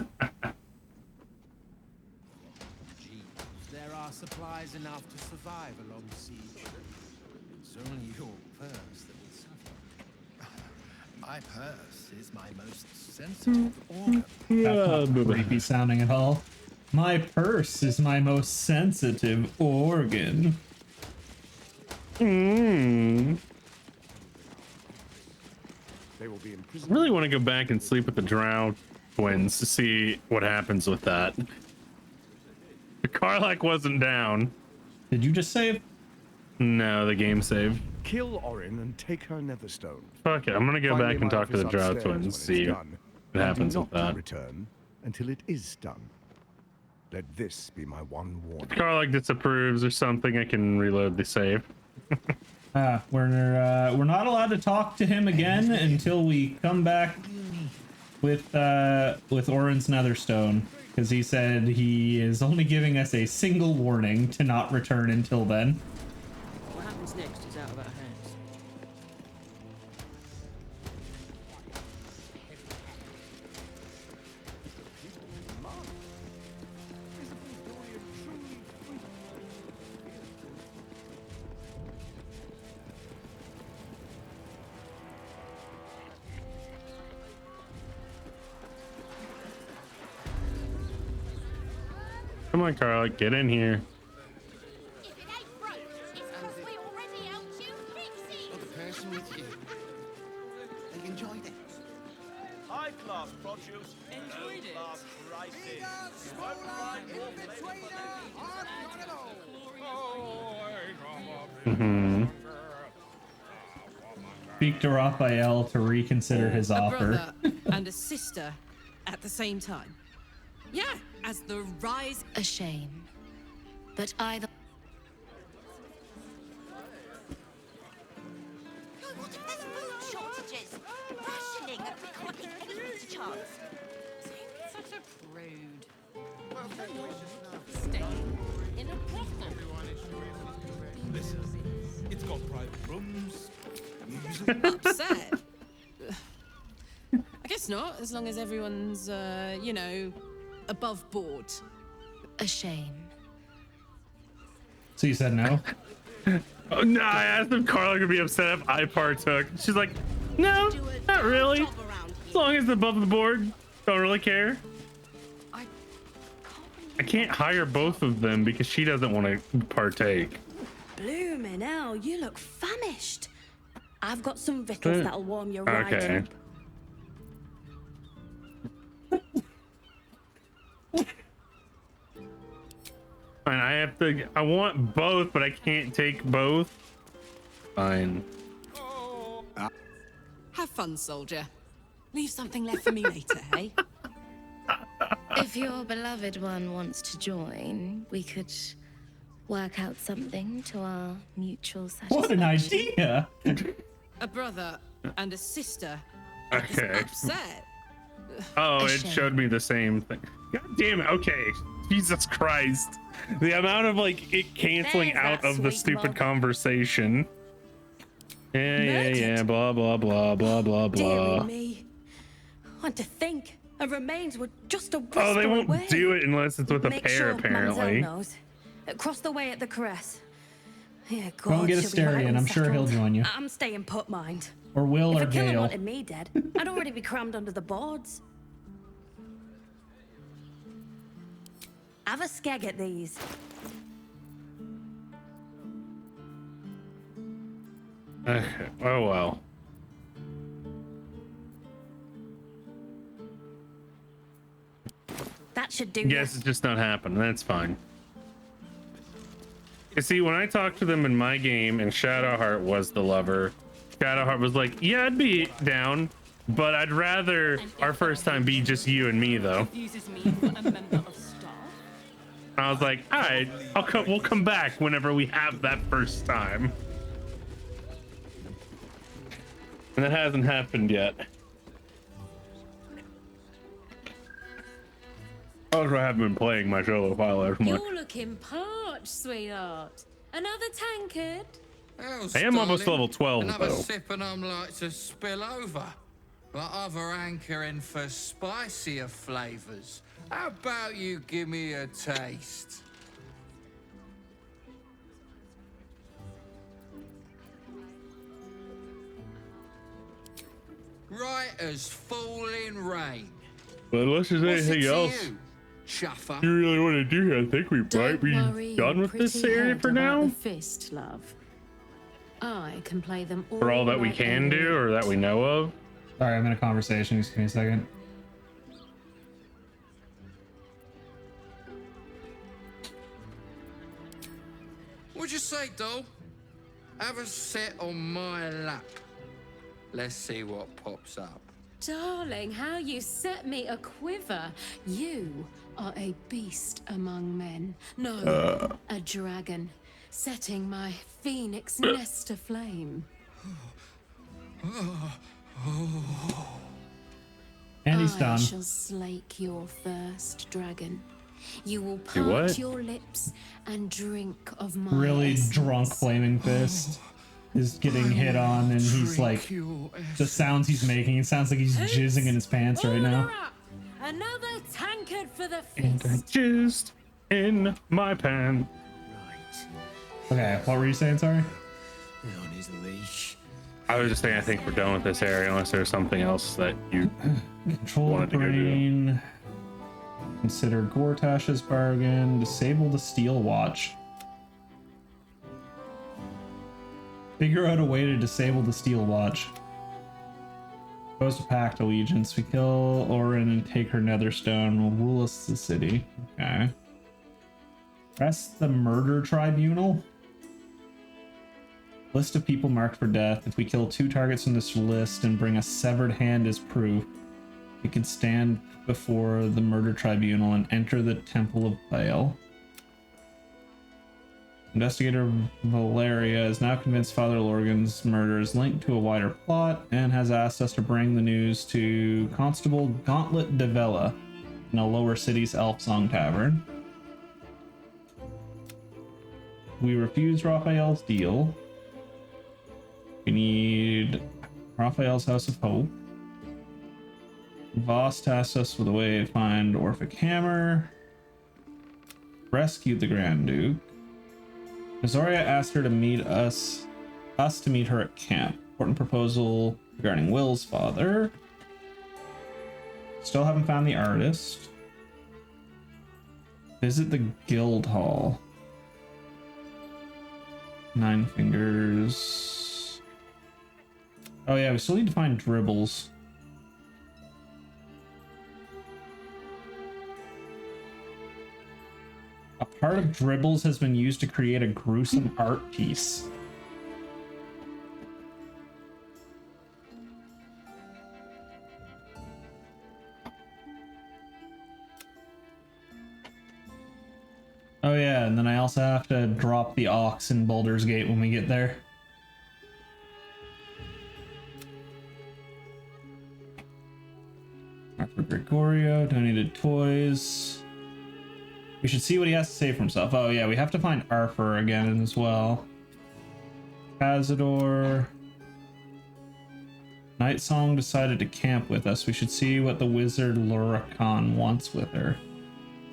There are supplies enough to survive a long siege. It's only your purse that will suffer. My purse is my most sensitive organ. That's not creepy sounding at all. My purse is my most sensitive organ. They will be I imprisoned. really want to go back and sleep with the Drow twins to see what happens with that. The Karlach wasn't down. Did you just save? No, the game saved. Kill Orin and take her Netherstone. Fuck it, I'm gonna go Find back me and my talk to the office Drow upstairs twins, when it's see what done, happens and with do not that. return until it is done. Let this be my one warning. If Karlach disapproves or something, I can reload the save. We're not allowed to talk to him again until we come back with Orin's Netherstone, because he said he is only giving us a single warning to not return until then. What happens next is out of our hands. Come on, Karlach, get in here. The person with you. They enjoyed it. High class produce. Enjoyed it. Class prices. Speak to Raphael to reconsider his A offer. brother and a sister at the same time. Yeah, as the rise. A shame. But either... There's food shortages. In a brothel. Listen, it's got private rooms. Upset? I guess not, as long as everyone's, you know, above board. A shame. So you said no? Oh no, I asked if Carla could be upset if I partook. She's like, no, not really. As long as it's above the board, don't really care. I can't hire both of them because she doesn't want to partake. Bloomin' hell, you look famished. I've got some victuals that'll warm you right Okay. up. Fine, I want both, but I can't take both. Fine. Have fun, soldier. Leave something left for me later, hey? If your beloved one wants to join, we could work out something to our mutual satisfaction. What an idea! A brother and a sister. Okay. Upset. Oh, it showed me the same thing. God damn it. Okay. Jesus Christ. The amount of like it canceling out of the stupid conversation. Yeah, blah, blah, blah, blah, blah, Dearie blah. me. Want to think her remains were just a Oh, they whisper won't away. do it unless it's with a Make pair, sure apparently. Mademoiselle knows. Across the way at the caress. Yeah, Go and God, get a she'll be right Asterion. I'm sure he'll unsettled. join you. I'm staying put, mind. Or Will If or a killer Gale. wanted me dead, I'd already be crammed under the boards. Have a skeg at these. Okay. Oh well. That should do. Yes, it's just not happening. That's fine. You see, when I talked to them in my game and Shadowheart was the lover, Shadowheart was like, yeah, I'd be down, but I'd rather our first time be just you and me, though. Uses me for a member of staff. I was like, all right, we'll come back whenever we have that first time. And that hasn't happened yet. Also, I haven't been playing my solo file as much. You're looking parched, sweetheart. Another tankard? I am almost level 12, Another though. sip and I'm like to spill over. Like other hankering for spicier flavors. How about you give me a taste? Right as falling rain. But unless there's What's it anything to else you, Chuffer? you really want to do here, I think we might be done with this area for now. The fist, love. I can play them all. For all that we night can long. do or that we know of. Sorry, I'm in a conversation. Just give me a second. What'd you say, doll? Have a sit on my lap. Let's see what pops up. Darling, how you set me a quiver. You are a beast among men. No, a dragon, setting my phoenix nest aflame. And he's I done. shall slake your thirst, dragon. You will Do part what? your lips and drink of my Really essence. drunk Flaming Fist is getting hit on, and he's like, the sounds he's making, it sounds like he's jizzing in his pants right now. Another tankard for the And I jizzed in my pan. Okay, what were you saying, sorry? On his leash. I was just saying, I think we're done with this area unless there's something else that you Control wanted to go do. brain. Consider Gortash's bargain. Disable the steel watch. Figure out a way to disable the steel watch. Goes to Pact Allegiance. We kill Orin and take her Netherstone. Will rule us the city. Okay. Press the murder tribunal. List of people marked for death. If we kill 2 targets from this list and bring a severed hand as proof, we can stand before the murder tribunal and enter the Temple of Baal. Investigator Valeria is now convinced Father Lorgan's murder is linked to a wider plot and has asked us to bring the news to Constable Gauntlet de Vela. in a lower city's Elf Song Tavern. We refused Raphael's deal. We need Raphael's House of Hope. Voss tasked us with a way to find Orphic Hammer. Rescued the Grand Duke. Azoria asked her to meet us to meet her at camp. Important proposal regarding Will's father. Still haven't found the artist. Visit the guild hall. Nine Fingers. Oh yeah, we still need to find Dribbles. A part of Dribbles has been used to create a gruesome art piece. Oh yeah, and then I also have to drop the ox in Baldur's Gate when we get there. Arthur Gregorio, donated toys. We should see what he has to say for himself. Oh yeah, we have to find Arthur again as well. Cazador. Night Song decided to camp with us. We should see what the wizard Lurakan wants with her.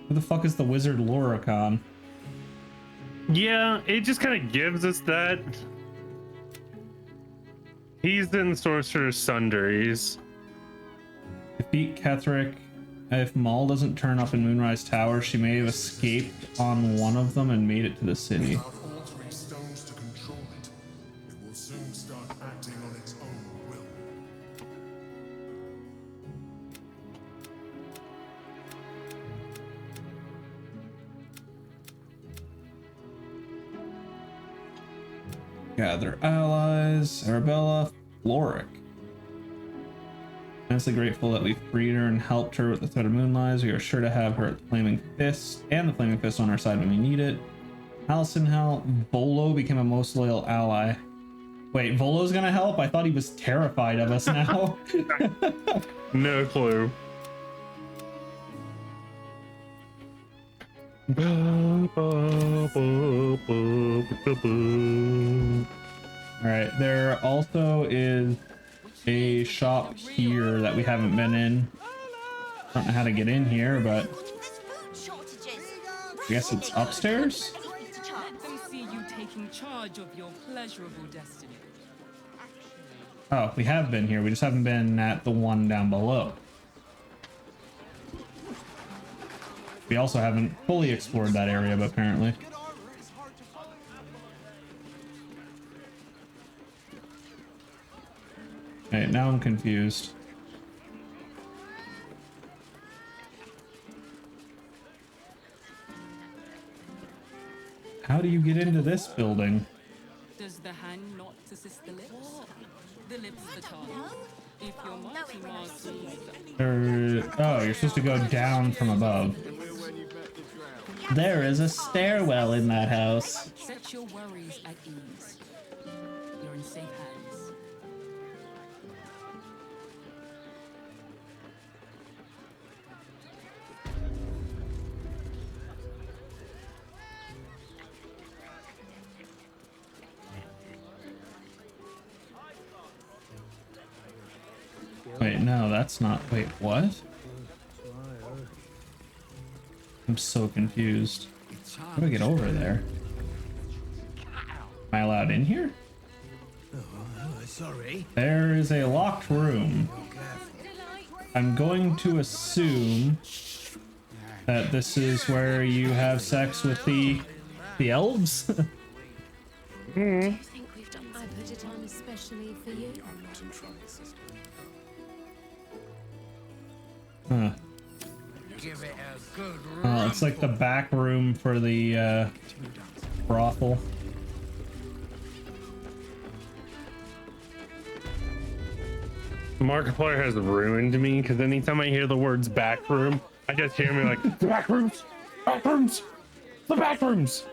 Who the fuck is the wizard Lurakan? Yeah, it just kind of gives us that. He's in Sorcerer's Sundries. Defeat Ketherick. If Maul doesn't turn up in Moonrise Tower, she may have escaped on one of them and made it to the city. Without altering stones to control it, it will soon start acting on its own will. Gather allies. Arabella, Floric. Immensely grateful that we freed her and helped her with the threat of Moonlies. We are sure to have her at the Flaming Fist and the Flaming Fist on our side when we need it. Allison Hell, Volo became a most loyal ally. Wait, Volo's gonna help? I thought he was terrified of us now. No clue. Alright, there also is a shop here that we haven't been in. Don't know how to get in here, but I guess it's upstairs? Let them see you taking charge of your pleasurable destiny. Oh, we have been here. We just haven't been at the one down below. We also haven't fully explored that area, but apparently. Okay, now I'm confused. How do you get into this building? Does the hand not assist the lips? The lips the tongue. If you're Oh, you're supposed to go down from above. There is a stairwell in that house. Set your worries at ease. You're in safe hands. Wait, no, that's not. Wait, what? I'm so confused. How do I get over there? Am I allowed in here? Sorry. There is a locked room. I'm going to assume that this is where you have sex with the elves. Do you think we've done? I put it on especially for you. Huh. Give it a good Oh, it's like the back room for the brothel. Markiplier has ruined me because anytime I hear the words back room, I just hear me like the back rooms, the back rooms.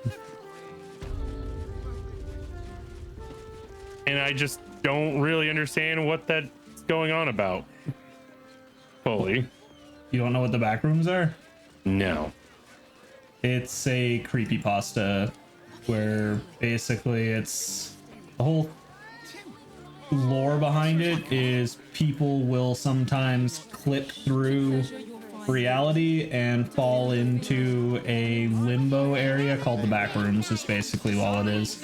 And I just don't really understand what that's going on about fully. You don't know what the back rooms are? No. It's a creepypasta where basically it's the whole lore behind it is people will sometimes clip through reality and fall into a limbo area called the back rooms is basically all it is.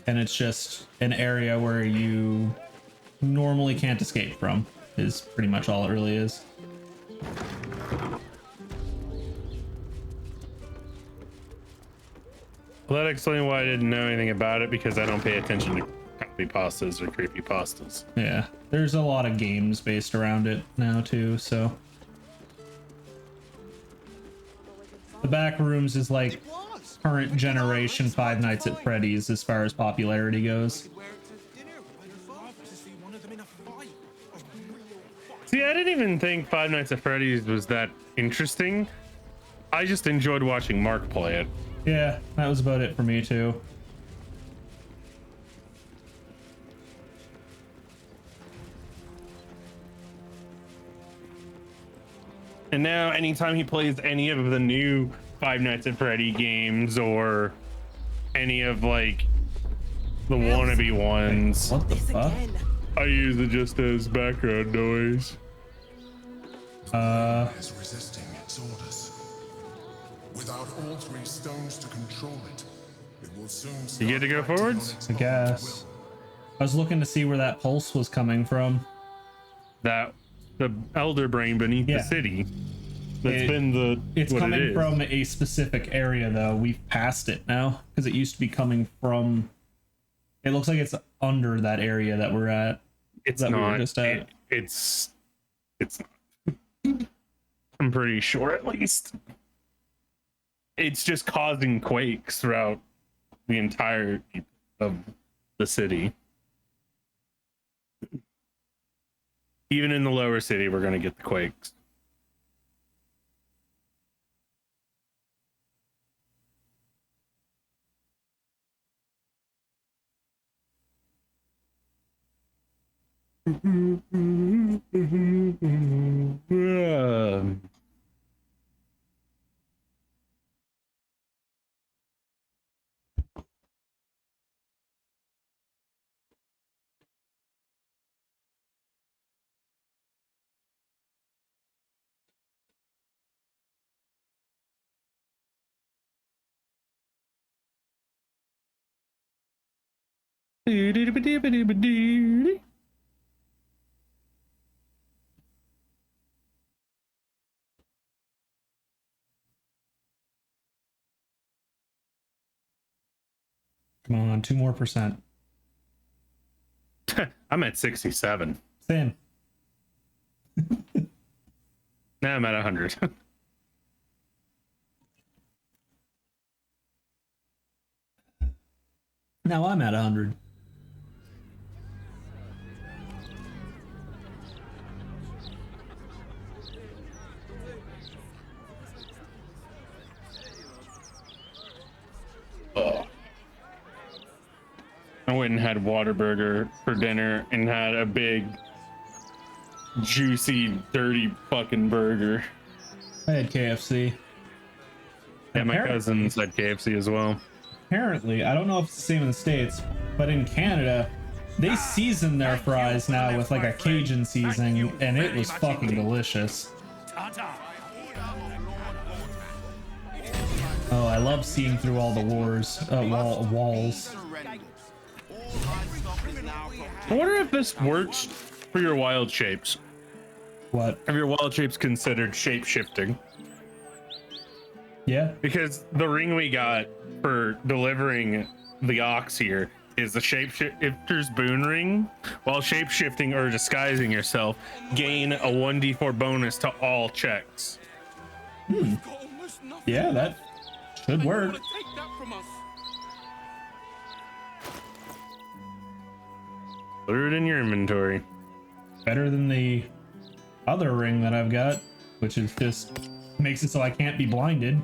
And it's just an area where you normally can't escape from is pretty much all it really is. Well, that explains why I didn't know anything about it, because I don't pay attention to copy pastas or creepy pastas. Yeah, there's a lot of games based around it now too, so the back rooms is like current generation Five Nights at Freddy's as far as popularity goes. See, I didn't even think Five Nights at Freddy's was that interesting. I just enjoyed watching Mark play it. Yeah, that was about it for me too. And now anytime he plays any of the new Five Nights at Freddy games or any of like the wannabe ones, what the fuck? I use it just as background noise. Is resisting its orders. Without all three stones to control it, it will soon start. You get to go forwards? I guess. I was looking to see where that pulse was coming from. That the elder brain beneath the city. It's coming from a specific area though. We've passed it now because it used to be coming from. It looks like it's under that area that we're at. It's that not. We were just at. It's. I'm pretty sure, at least. It's just causing quakes throughout the entire of the city. Even in the lower city, we're gonna get the quakes. Come on, 2 more %. I'm at 67. Same. Now I'm at 100. Now I'm at 100. I went and had Whataburger for dinner and had a big, juicy, dirty fucking burger. I had KFC. Yeah, my cousins had KFC as well. Apparently, I don't know if it's the same in the States, but in Canada, they season their fries now with like a Cajun seasoning, and it was fucking delicious. Oh, I love seeing through all the walls. I wonder if this works for your wild shapes. What? Have your wild shapes considered shape shifting? Yeah. Because the ring we got for delivering the ox here is the shapeshifter's boon ring. While shape shifting or disguising yourself, gain a 1d4 bonus to all checks. Yeah, that should work. Put it in your inventory. Better than the other ring that I've got, which is just makes it so I can't be blinded.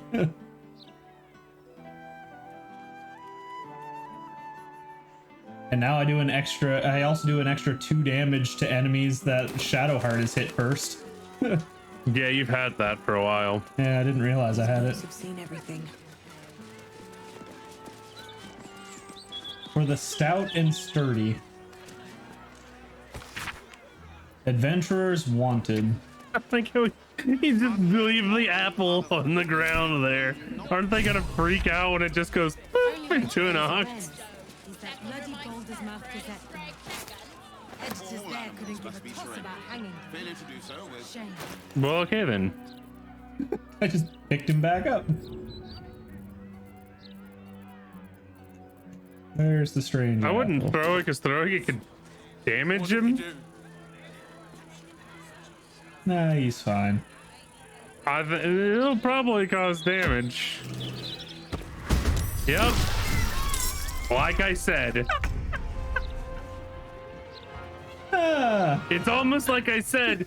And now I also do an extra 2 damage to enemies that Shadowheart is hit first. Yeah, you've had that for a while. Yeah, I didn't realize I had it. I've seen everything. For the stout and sturdy. Adventurers wanted. I think you just leave the apple on the ground there. Aren't they gonna freak out when it just goes boop into an ox? That bloody Baldur's mouth gazette thing. Editors there couldn't give a toss about hanging. Failure to do so with Shame. Well, okay then. I just picked him back up. There's the strange. I wouldn't throw it because throwing it could damage him. Nah, he's fine. It'll probably cause damage. Yep. Like I said. It's almost like I said,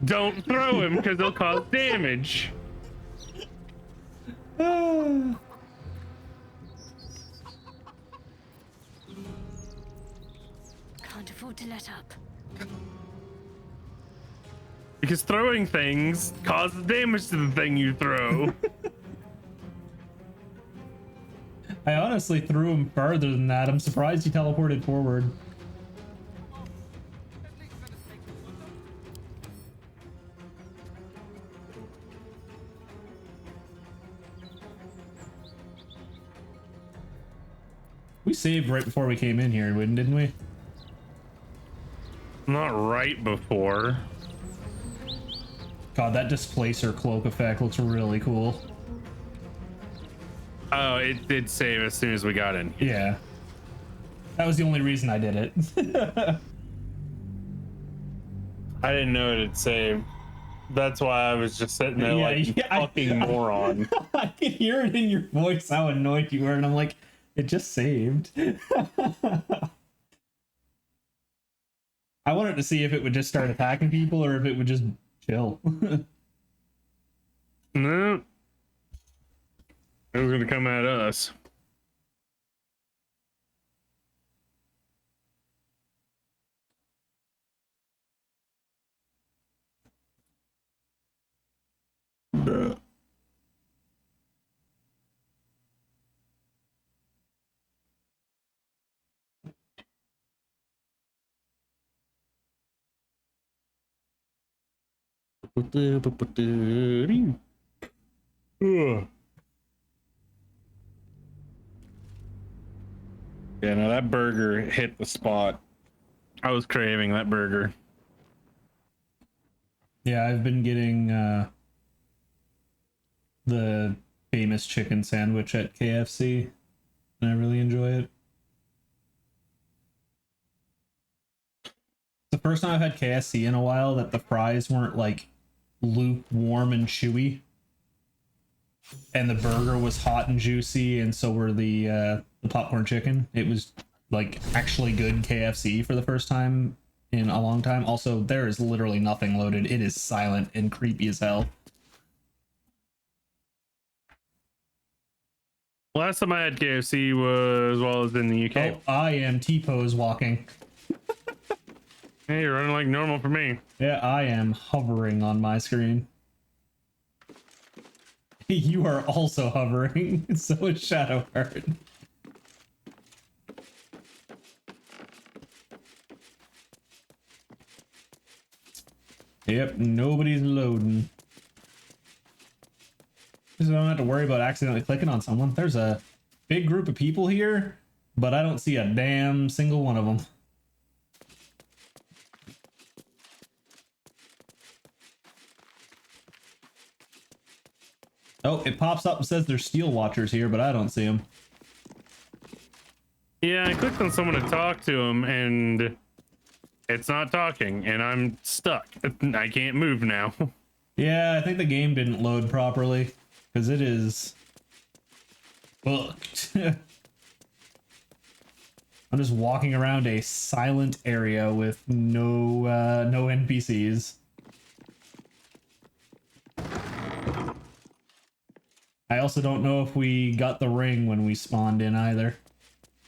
don't throw him because he'll cause damage. Can't afford to let up. Because throwing things causes damage to the thing you throw. I honestly threw him farther than that. I'm surprised he teleported forward. We saved right before we came in here, didn't we? Not right before. God, that displacer cloak effect looks really cool. Oh, it did save as soon as we got in. Yeah. That was the only reason I did it. I didn't know it'd save. That's why I was just sitting there fucking moron. I could hear it in your voice how annoyed you were, and I'm like, it just saved. I wanted to see if it would just start attacking people or if it would just chill. No. It was gonna come at us. Yeah, no, that burger hit the spot. I was craving that burger. Yeah, I've been getting the famous chicken sandwich at KFC, and I really enjoy it. The first time I've had KFC in a while that the fries weren't like lukewarm and chewy, and the burger was hot and juicy, and so were the popcorn chicken. It was like actually good KFC for the first time in a long time. Also, there is literally nothing loaded. It is silent and creepy as hell. Last time I had KFC was while I was in the UK. Oh, I am T-pose walking. Hey, you're running like normal for me. Yeah, I am hovering on my screen. You are also hovering. So is Shadowheart. Yep, nobody's loading. So I don't have to worry about accidentally clicking on someone. There's a big group of people here, but I don't see a damn single one of them. Oh, it pops up and says there's steel watchers here, but I don't see them. Yeah, I clicked on someone to talk to him, and it's not talking, and I'm stuck. I can't move now. Yeah, I think the game didn't load properly, because it is booked. I'm just walking around a silent area with no NPCs. I also don't know if we got the ring when we spawned in either.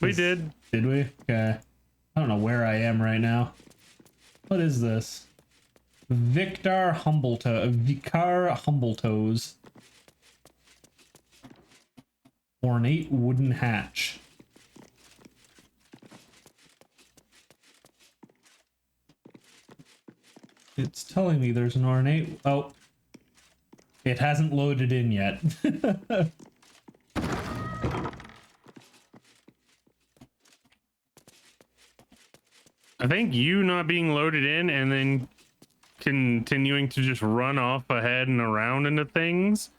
We did. Did we? Okay. I don't know where I am right now. What is this? Vicar Humbletoes. Ornate wooden hatch. It's telling me there's an ornate... Oh. It hasn't loaded in yet. I think you not being loaded in and then continuing to just run off ahead and around into things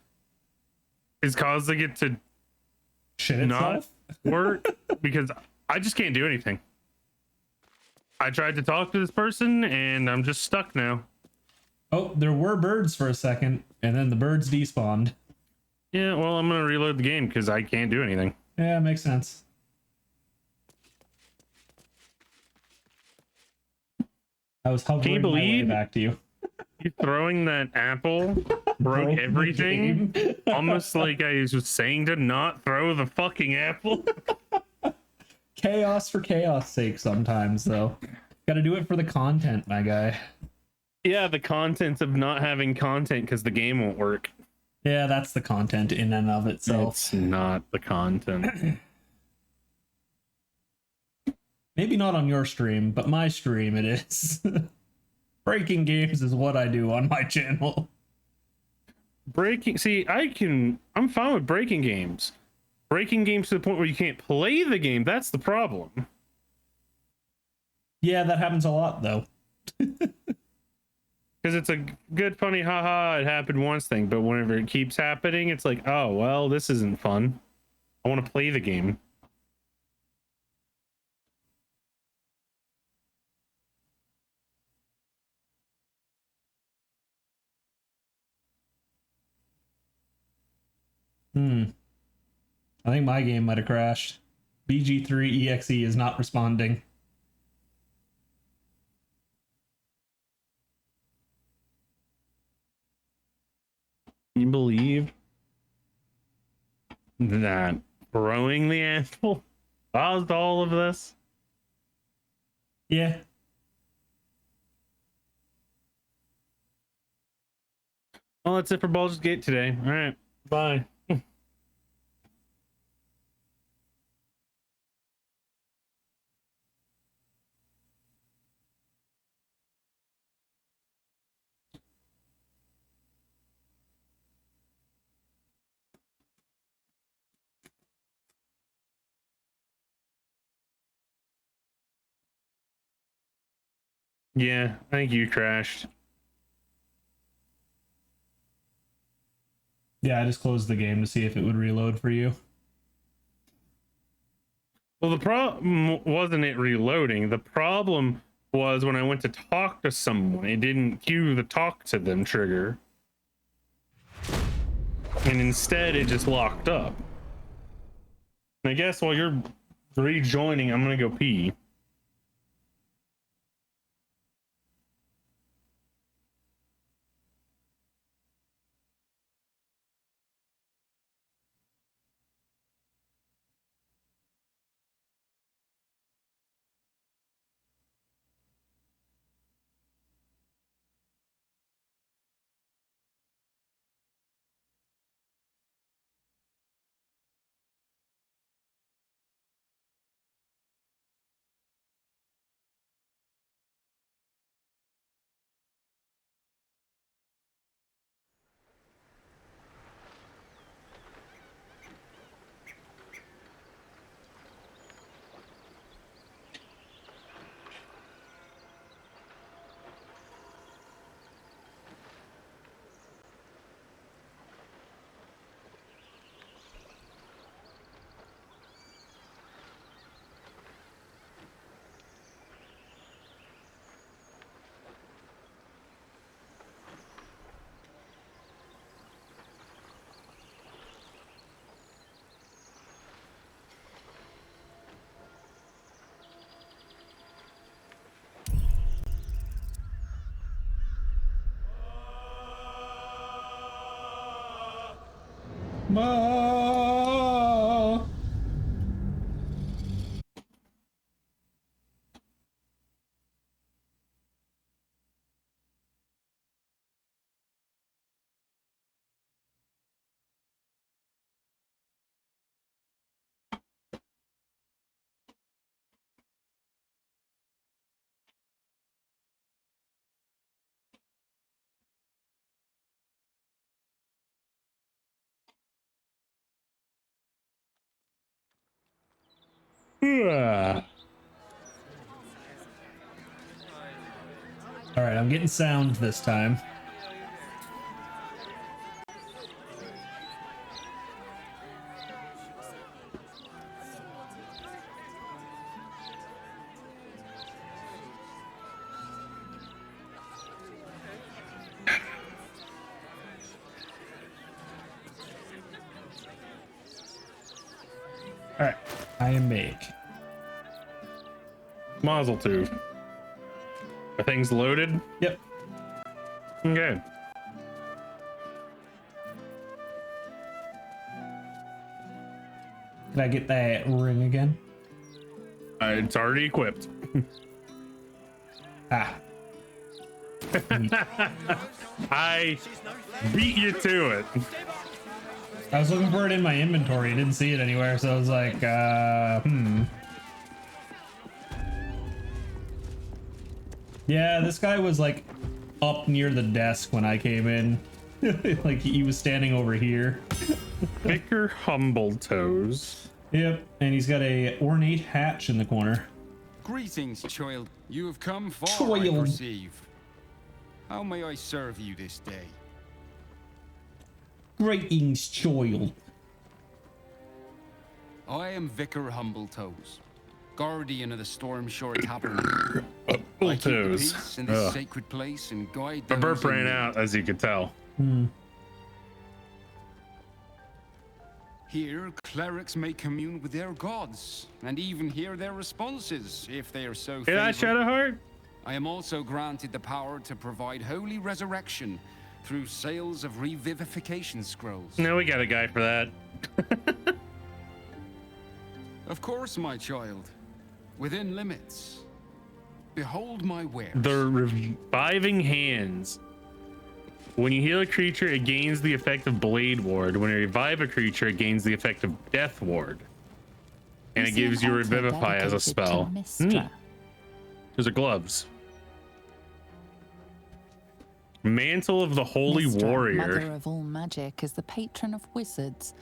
is causing it to not work because I just can't do anything. I tried to talk to this person and I'm just stuck now. Oh, there were birds for a second and then the birds despawned. Yeah, well, I'm gonna reload the game because I can't do anything. Yeah, makes sense. I was hovering my way back to you. You throwing that apple broke everything? Almost like I was saying to not throw the fucking apple. Chaos for chaos sake sometimes, though. Gotta do it for the content, my guy. Yeah, the content of not having content because the game won't work. Yeah, that's the content in and of itself. It's not the content. Maybe not on your stream, but my stream it is. Breaking games is what I do on my channel. See, I'm fine with breaking games. Breaking games to the point where you can't play the game, that's the problem. Yeah, that happens a lot, though. Because it's a good, funny, haha, it happened once thing, but whenever it keeps happening, it's like, oh, well, this isn't fun. I want to play the game. I think my game might have crashed. BG3 EXE is not responding. You believe that throwing the apple caused all of this? Yeah. Well, that's it for Baldur's Gate today. All right, bye. Yeah, I think you crashed. Yeah, I just closed the game to see if it would reload for you. Well, the problem wasn't it reloading. The problem was when I went to talk to someone, it didn't cue the talk to them trigger. And instead, it just locked up. And I guess while you're rejoining, I'm going to go pee. All right, I'm getting sound this time. All right, I am bake. Mazel tov. Are things loaded? Yep. Okay. Can I get that ring again? It's already equipped. Ah. I beat you to it. I was looking for it in my inventory. I didn't see it anywhere, so I was like, Yeah, this guy was like up near the desk when I came in. Like he was standing over here. Vicar Humbletoes. Yep, and he's got a ornate hatch in the corner. Greetings, child. You have come far, I perceive. How may I serve you this day? Greetings, child. I am Vicar Humbletoes, guardian of the Stormshore Tavern. I keep the peace in this sacred place and guide The those burp in ran need. out, as you could tell. Here, clerics may commune with their gods, and even hear their responses, if they are so Hear that, favored. Shadowheart? I am also granted the power to provide holy resurrection through sales of revivification scrolls. No, we got a guy for that. Of course, my child. Within limits. Behold my wares. The reviving hands. When you heal a creature, it gains the effect of Blade Ward. When you revive a creature, it gains the effect of Death Ward. And it gives you Revivify as a spell. Neat. Those are gloves. Mantle of the Holy Mystra, Warrior. Mother of all magic, is the patron of wizards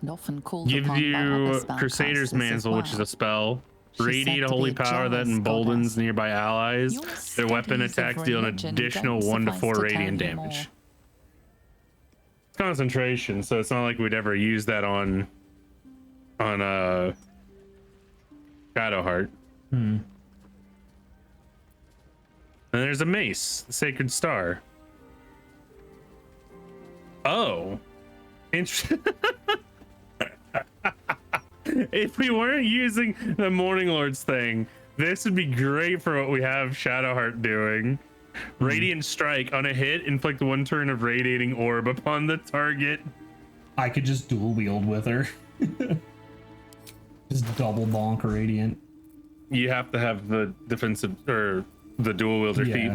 and often called Gives upon by you other Crusader's spellcasters as Mantle, which is well. a spell. She's Radiate said a to holy be a power that jealous emboldens goddess. nearby allies. Your Their weapon studies of attacks deal an religion additional don't 1 to suffice 4 to radiant tell you damage. more. It's concentration, so it's not like we'd ever use that on Shadowheart. And there's a mace, the Sacred Star. Oh, interesting. If we weren't using the Morning Lords thing, this would be great for what we have Shadowheart doing. Radiant Strike. On a hit, inflict 1 turn of radiating orb upon the target. I could just dual wield with her. Just double bonk radiant. You have to have the defensive or the dual wielder feat.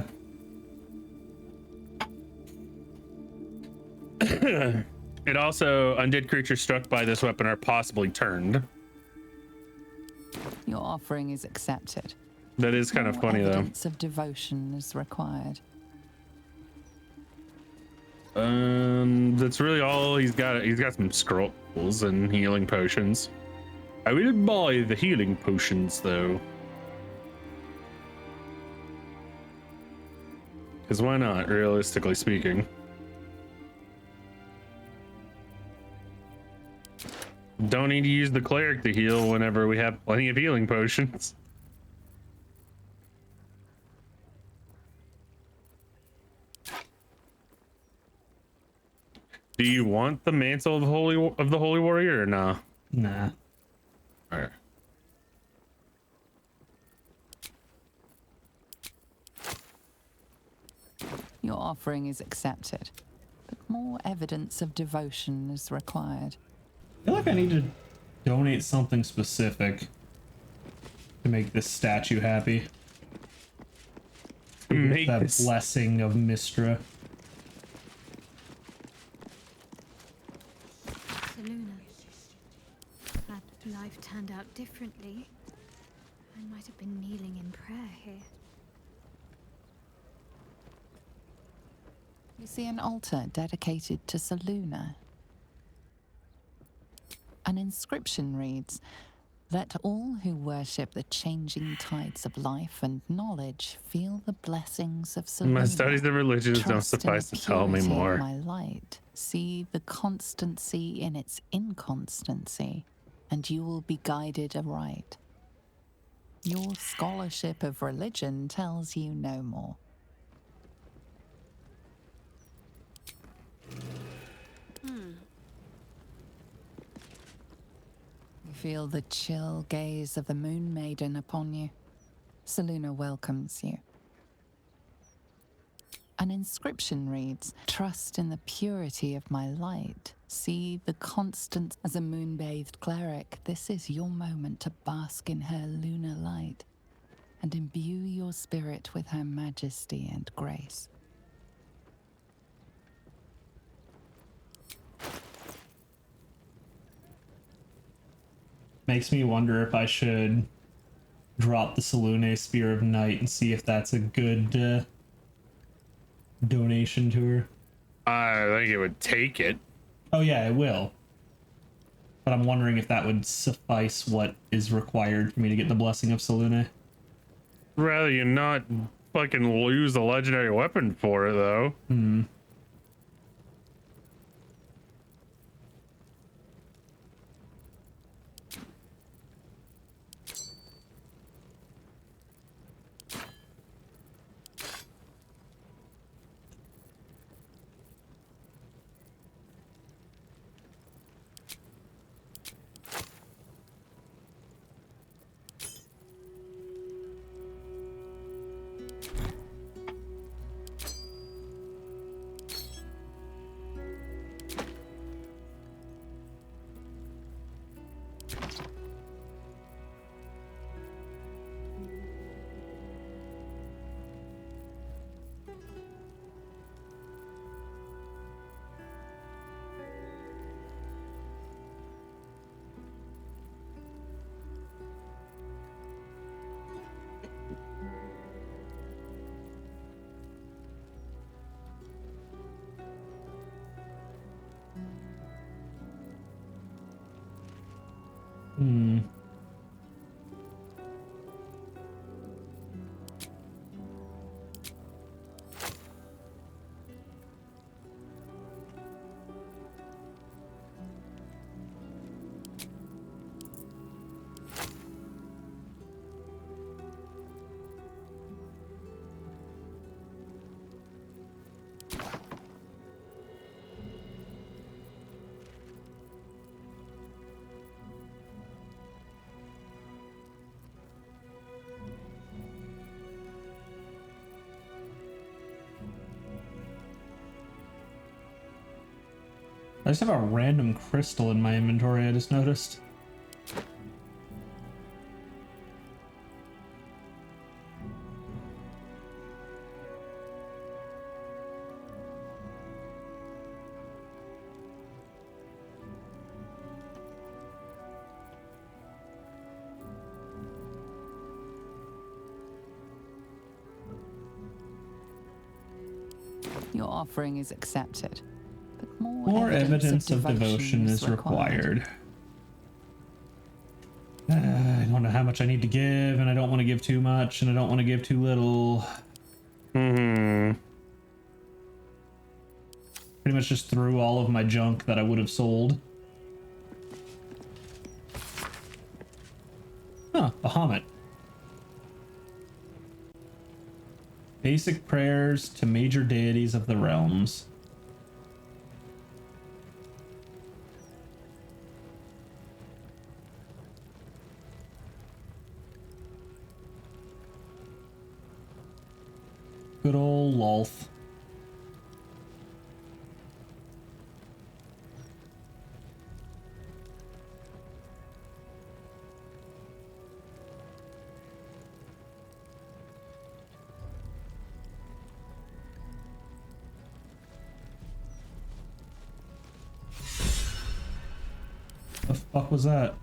It also, undead creatures struck by this weapon are possibly turned. Your offering is accepted. That is kind of funny, though. Evidence of devotion is required. That's really all he's got. He's got some scrolls and healing potions. I will buy the healing potions, though. Because why not, realistically speaking? Don't need to use the cleric to heal whenever we have plenty of healing potions. Do you want the mantle of the holy warrior or nah? Nah. All right. Your offering is accepted, but more evidence of devotion is required. I feel like I need to donate something specific to make this statue happy. Make that this blessing of Mystra. Seluna, had life turned out differently, I might have been kneeling in prayer here. You see an altar dedicated to Seluna. An inscription reads, Let all who worship the changing tides of life and knowledge feel the blessings of Selûne. My studies of religions don't Trust in suffice the to tell me purity of more. my light. See the constancy in its inconstancy, and you will be guided aright. Your scholarship of religion tells you no more. You feel the chill gaze of the Moon Maiden upon you. Selûne welcomes you. An inscription reads, "Trust in the purity of my light. See the constant." As a moon-bathed cleric, this is your moment to bask in her lunar light and imbue your spirit with her majesty and grace. Makes me wonder if I should drop the Selûne Spear of Night and see if that's a good donation to her. I think it would take it. Oh yeah, it will. But I'm wondering if that would suffice what is required for me to get the Blessing of Selûne. Rather you not fucking lose a legendary weapon for it, though. Hmm. Hmm. I just have a random crystal in my inventory, I just noticed. Your offering is accepted, but More evidence of devotion is required. I don't know how much I need to give, and I don't want to give too much, and I don't want to give too little. Pretty much just threw all of my junk that I would have sold. Huh, Bahamut. Basic prayers to major deities of the realms. Good old Lolth. The fuck was that?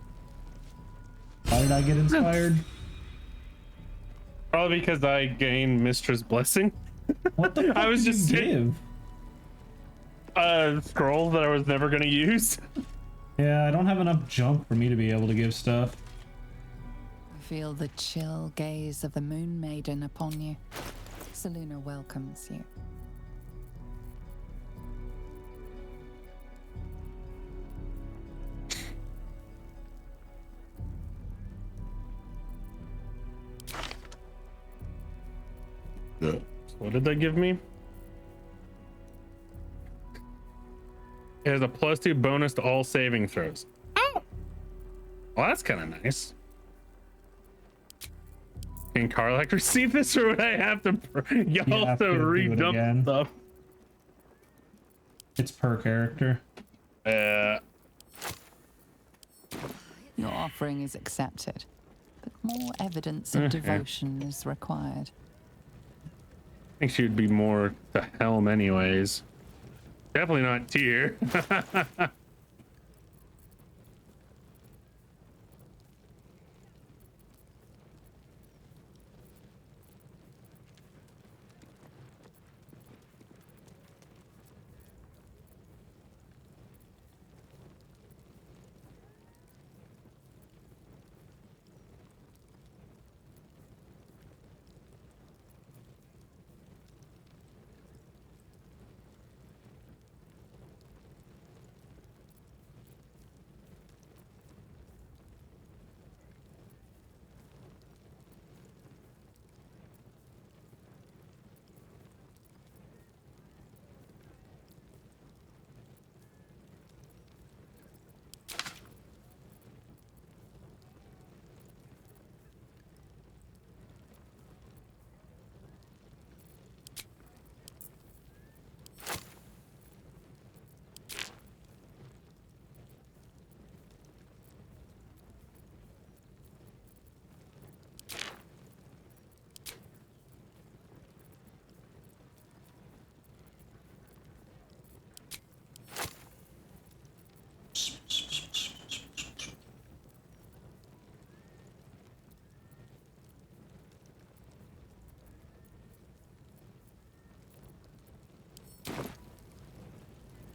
Why did I get inspired? Probably because I gained Mistress Blessing. What the fuck I was did just you give? A scroll that I was never gonna use. Yeah, I don't have enough junk for me to be able to give stuff. feel the chill gaze of the Moon Maiden upon you. Selûne welcomes you. What did they give me? It has a +2 bonus to all saving throws. Oh! Well, that's kind of nice. Can Karlach receive this, or would I have to redump stuff? It's per character. Your offering is accepted, but more evidence of devotion is required. I think she would be more to Helm anyways. Definitely not Tyr.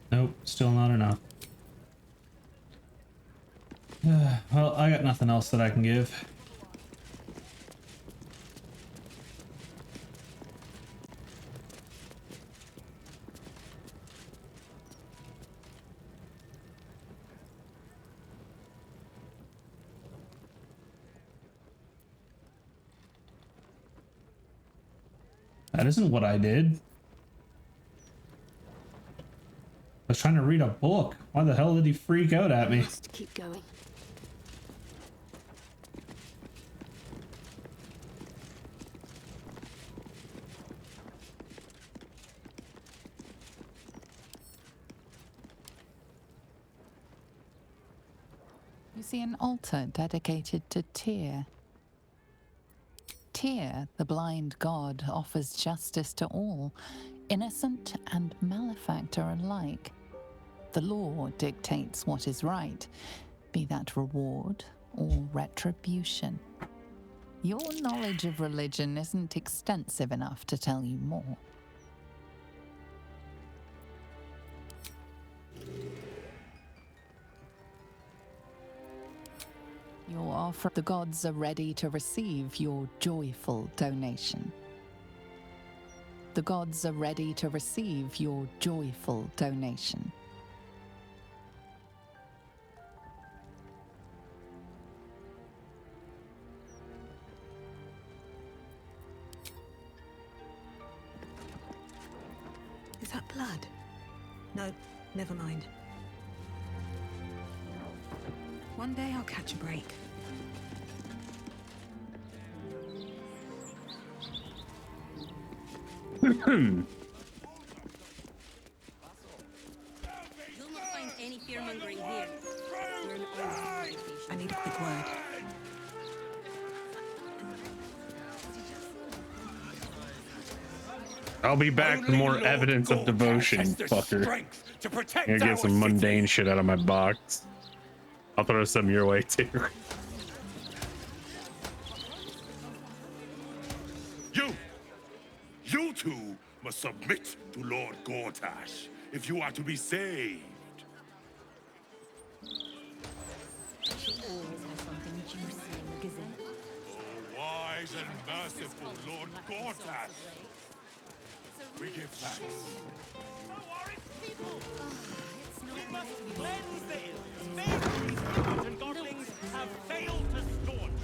Nope, still not enough. Well, I got nothing else that I can give. That isn't what I did. I was trying to read a book. Why the hell did he freak out at me? Must keep going. You see an altar dedicated to Tyr. Tyr, the blind god, offers justice to all, innocent and malefactor alike. The law dictates what is right, be that reward or retribution. Your knowledge of religion isn't extensive enough to tell you more. Your offer, the gods are ready to receive your joyful donation. The gods are ready to receive your joyful donation. Is that blood? No, never mind. One day I'll catch a break. You'll not find any fear-mongering here. We're an old civilization. I need a quick word. I'll be back for more evidence of devotion, fucker. Gonna get some mundane shit out of my box. I'll throw some your way too. You two must submit to Lord Gortash if you are to be saved. She always has something juicy in the gazette. Wise and merciful Lord Gortash, we give thanks. We must cleanse the hills. Faith these gods and godlings have failed to staunch.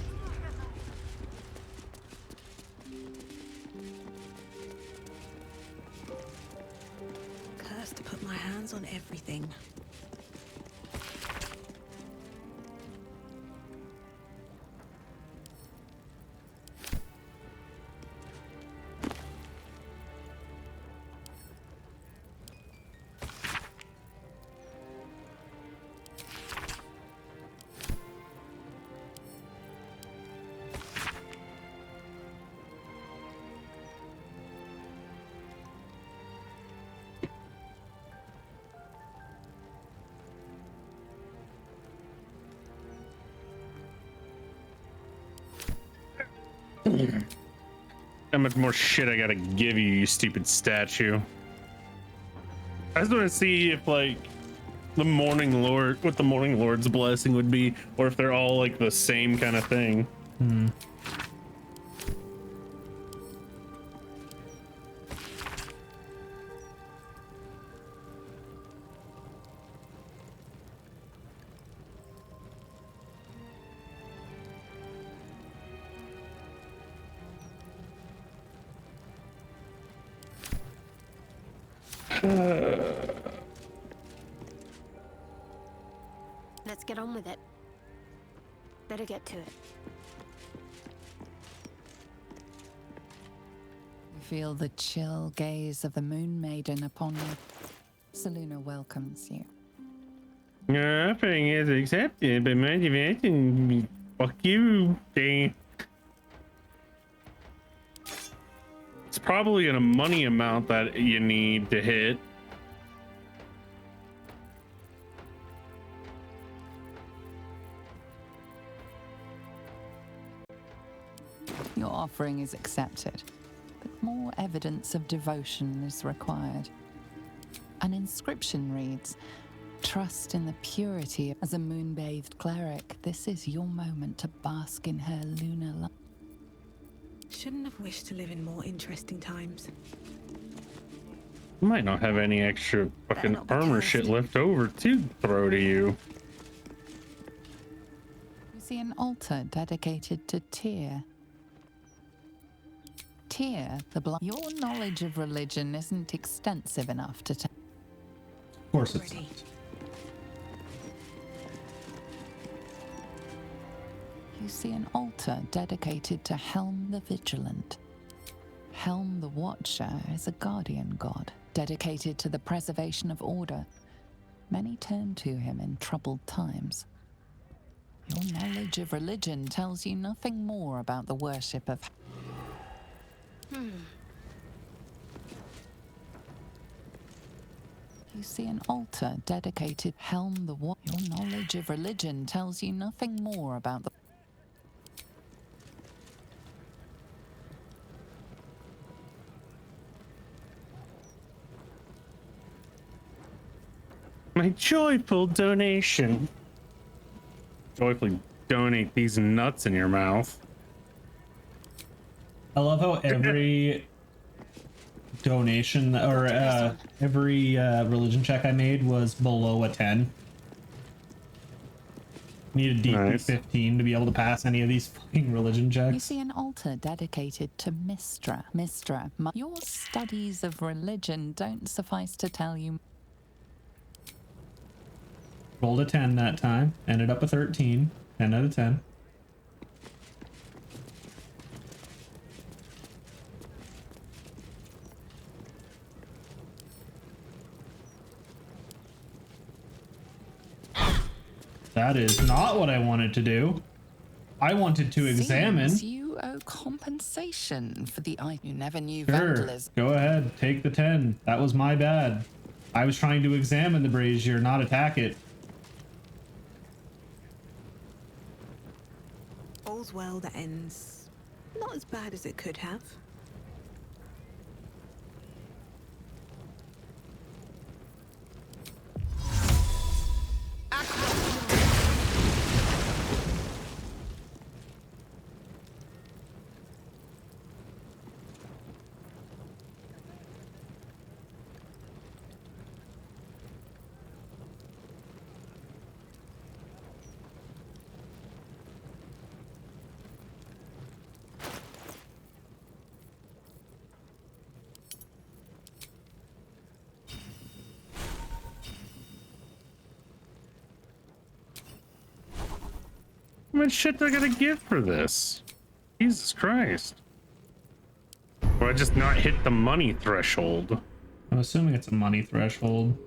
Cursed to put my hands on everything. How much more shit I gotta give you, you stupid statue? I just want to see if like the Morning Lord, what the Morning Lord's blessing would be, or if they're all like the same kind of thing. Let's get on with it. Better get to it. You feel the chill gaze of the Moon Maiden upon you. Seluna welcomes you. Your offering is accepted, but motivation, fuck you, thing. It's probably in a money amount that you need to hit. Your offering is accepted, but more evidence of devotion is required. An inscription reads, "Trust in the purity as a moon-bathed cleric. This is your moment to bask in her lunar light." Shouldn't have wished to live in more interesting times. You might not have any extra fucking armor shit left over to throw to you. You see an altar dedicated to Tyr. Tyr, the blind. Your knowledge of religion isn't extensive enough to tell. Of course it's not. You see an altar dedicated to Helm the Vigilant. Helm the Watcher is a guardian god, dedicated to the preservation of order. Many turn to him in troubled times. Your knowledge of religion tells you nothing more about the worship of... You see an altar dedicated Helm the Watcher. Your knowledge of religion tells you nothing more about the... My joyful donation. Joyfully donate these nuts in your mouth. I love how every donation or every religion check I made was below a 10. Need a DP 15 to be able to pass any of these fucking religion checks. You see an altar dedicated to Mistra. Mistra, your studies of religion don't suffice to tell you. Rolled a 10 that time, ended up a 13, 10 out of 10. That is not what I wanted to do. I wanted to examine. Seems you owe compensation for the eye. You never knew Sure, vandalism. go ahead, take the 10. That was my bad. I was trying to examine the brazier, not attack it. All's well that ends not as bad as it could have. much shit do I gotta give for this? Jesus Christ. Or I just not hit the money threshold? I'm assuming it's a money threshold.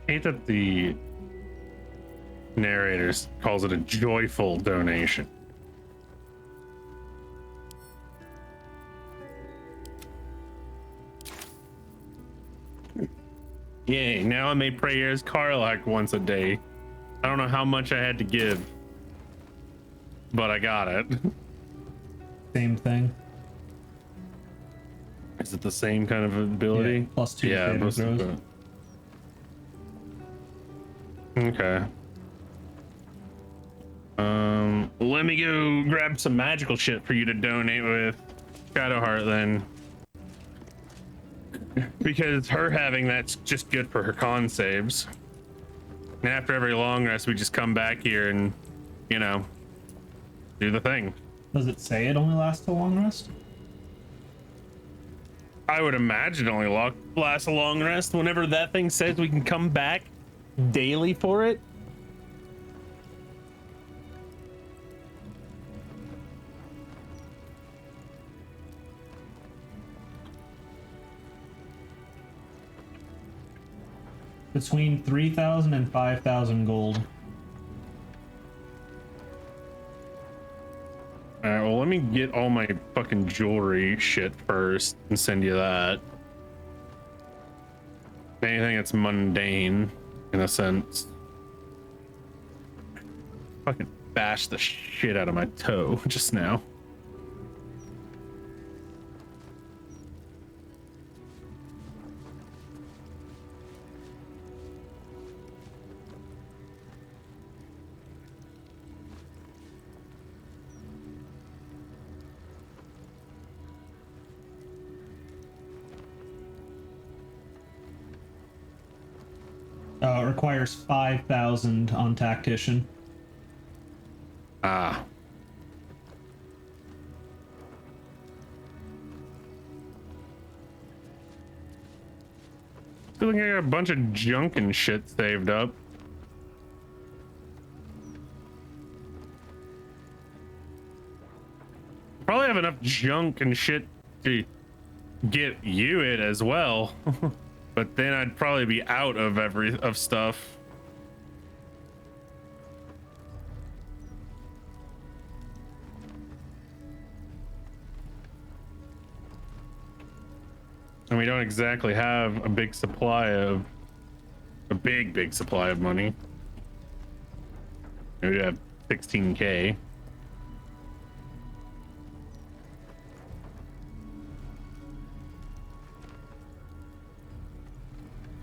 I hate that the narrator calls it a joyful donation. Yay, now I may pray as Karlach once a day. I don't know how much I had to give, but I got it. Same thing. Is it the same kind of ability? Yeah, +2 saving throws. Okay. Let me go grab some magical shit for you to donate with Shadowheart then. Because her having that's just good for her con saves. And after every long rest, we just come back here and, you know, do the thing. Does it say it only lasts a long rest? I would imagine it only lasts a long rest. Whenever that thing says we can come back daily for it. Between 3,000 and 5,000 gold. Alright, well, let me get all my fucking jewelry shit first and send you that. Anything that's mundane, in a sense. Fucking bashed the shit out of my toe just now. It requires 5,000 on tactician. Ah. I feel like I got a bunch of junk and shit saved up. Probably have enough junk and shit to get you it as well. But then I'd probably be out of stuff. And we don't exactly have a big supply of big supply of money. We have 16K.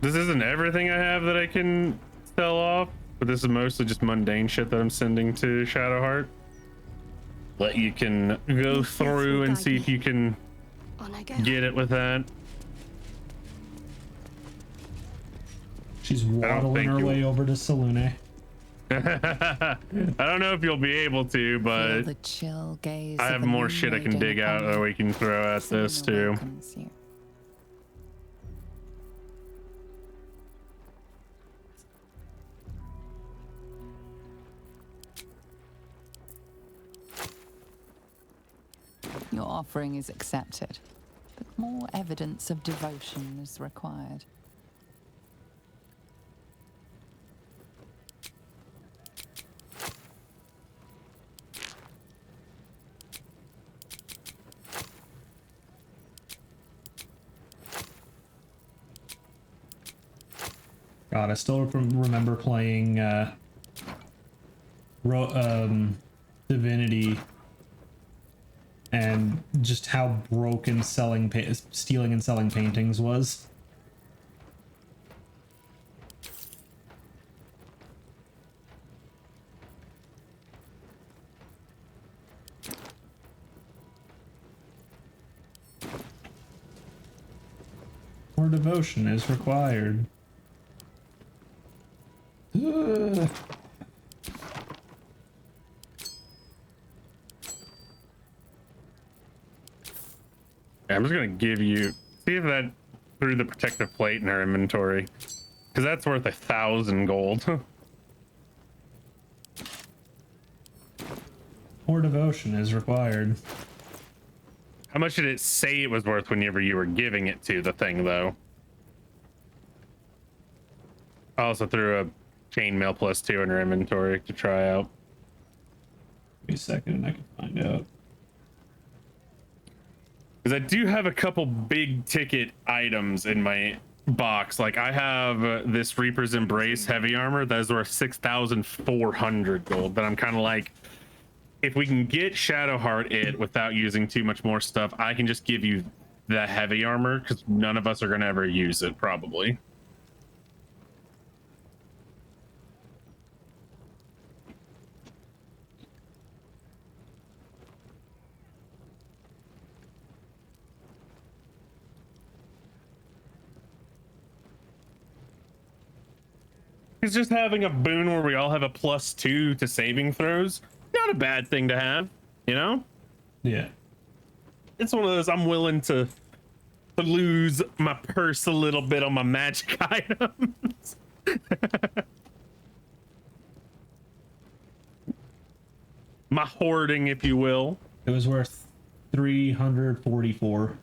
This isn't everything I have that I can sell off, but this is mostly just mundane shit that I'm sending to Shadowheart. But you can go through and see if you can get it with that. She's waddling her way over to Salune. I don't know if you'll be able to, but the chill gaze I have of a more moon shit I can maiden dig out upon that you. we can throw at this too. Welcomes you. Your offering is accepted, but more evidence of devotion is required. God, I still remember playing Divinity and just how broken stealing and selling paintings was. More devotion is required. Ugh. I'm just gonna give you, see if that threw the protective plate in her inventory, because that's worth 1,000 gold. More devotion is required. How much did it say it was worth whenever you were giving it to the thing, though? I also threw a chainmail +2 in her inventory to try out. Give me a second and I can find out. Because I do have a couple big ticket items in my box. Like I have this Reaper's Embrace heavy armor that is worth 6,400 gold. That I'm kind of like, if we can get Shadowheart it without using too much more stuff, I can just give you the heavy armor because none of us are going to ever use it probably. It's just having a boon where we all have a +2 to saving throws. Not a bad thing to have, you know? Yeah. It's one of those I'm willing to lose my purse a little bit on my magic items. My hoarding, if you will. It was worth 344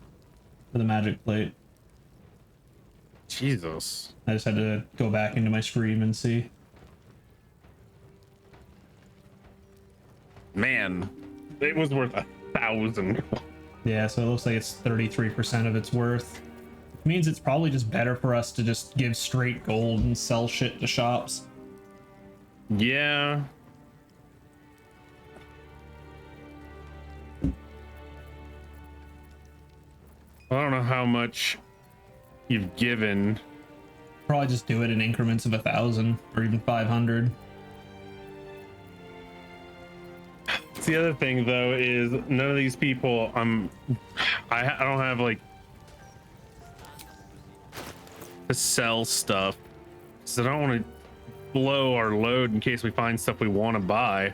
for the magic plate. Jesus. I just had to go back into my stream and see. Man, it was worth 1,000. Yeah, so it looks like it's 33% of its worth. It means it's probably just better for us to just give straight gold and sell shit to shops. Yeah. I don't know how much you've given. Probably just do it in increments of 1,000 or even 500. The other thing though is none of these people I don't have like to sell stuff, so I don't want to blow our load in case we find stuff we want to buy.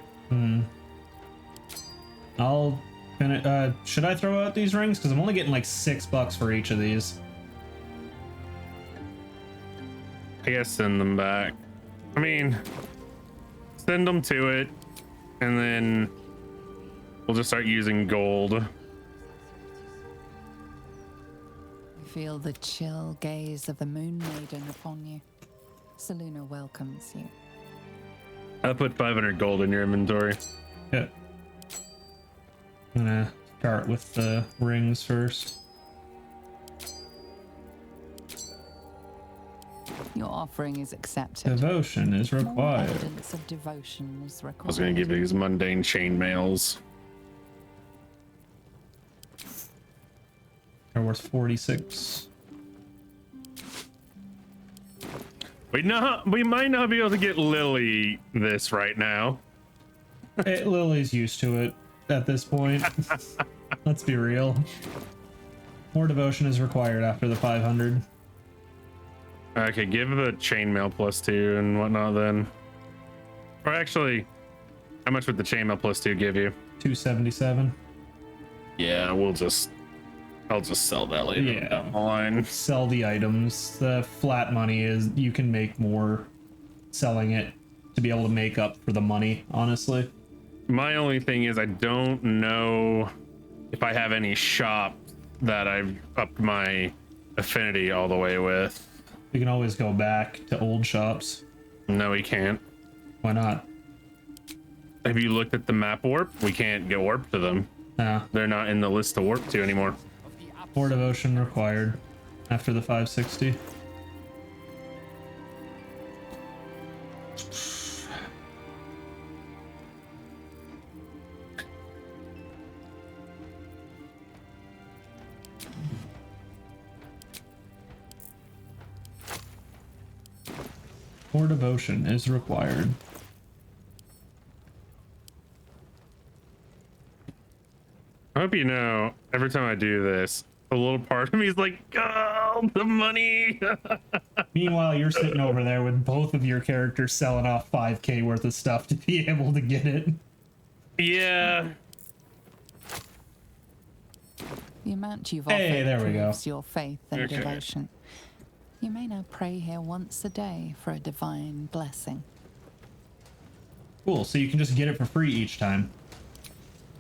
I'll finish. Should I throw out these rings? Because I'm only getting like $6 for each of these. I guess send them back. I mean, send them to it, and then we'll just start using gold. Feel the chill gaze of the Moon Maiden upon you. Selûne welcomes you. I'll put 500 gold in your inventory. Yeah. I'm gonna start with the rings first. Your offering is accepted. Devotion is More required. evidence of devotion is required. I was gonna give you these mundane chainmails. They're worth 46. We might not be able to get Lilli this right now. Lily's used to it at this point. Let's be real. More devotion is required after the 500. Okay, give the chainmail +2 and whatnot then. Or actually, how much would the chainmail +2 give you? 277. Yeah, I'll just sell that later down the line. Sell the items. The flat money is you can make more selling it to be able to make up for the money, honestly. My only thing is I don't know if I have any shop that I've upped my affinity all the way with. You can always go back to old shops. No, we can't. Why not? Have you looked at the map warp? We can't get warp to them. No. They're not in the list to warp to anymore. More devotion required after the 560. More devotion is required. I hope you know, every time I do this, A little part of me is like, oh, the money. Meanwhile, you're sitting over there with both of your characters selling off 5k worth of stuff to be able to get it. Yeah. The amount you've Hey, offered there we go. proves your faith and Okay. devotion. You may now pray here once a day for a divine blessing. Cool, so you can just get it for free each time.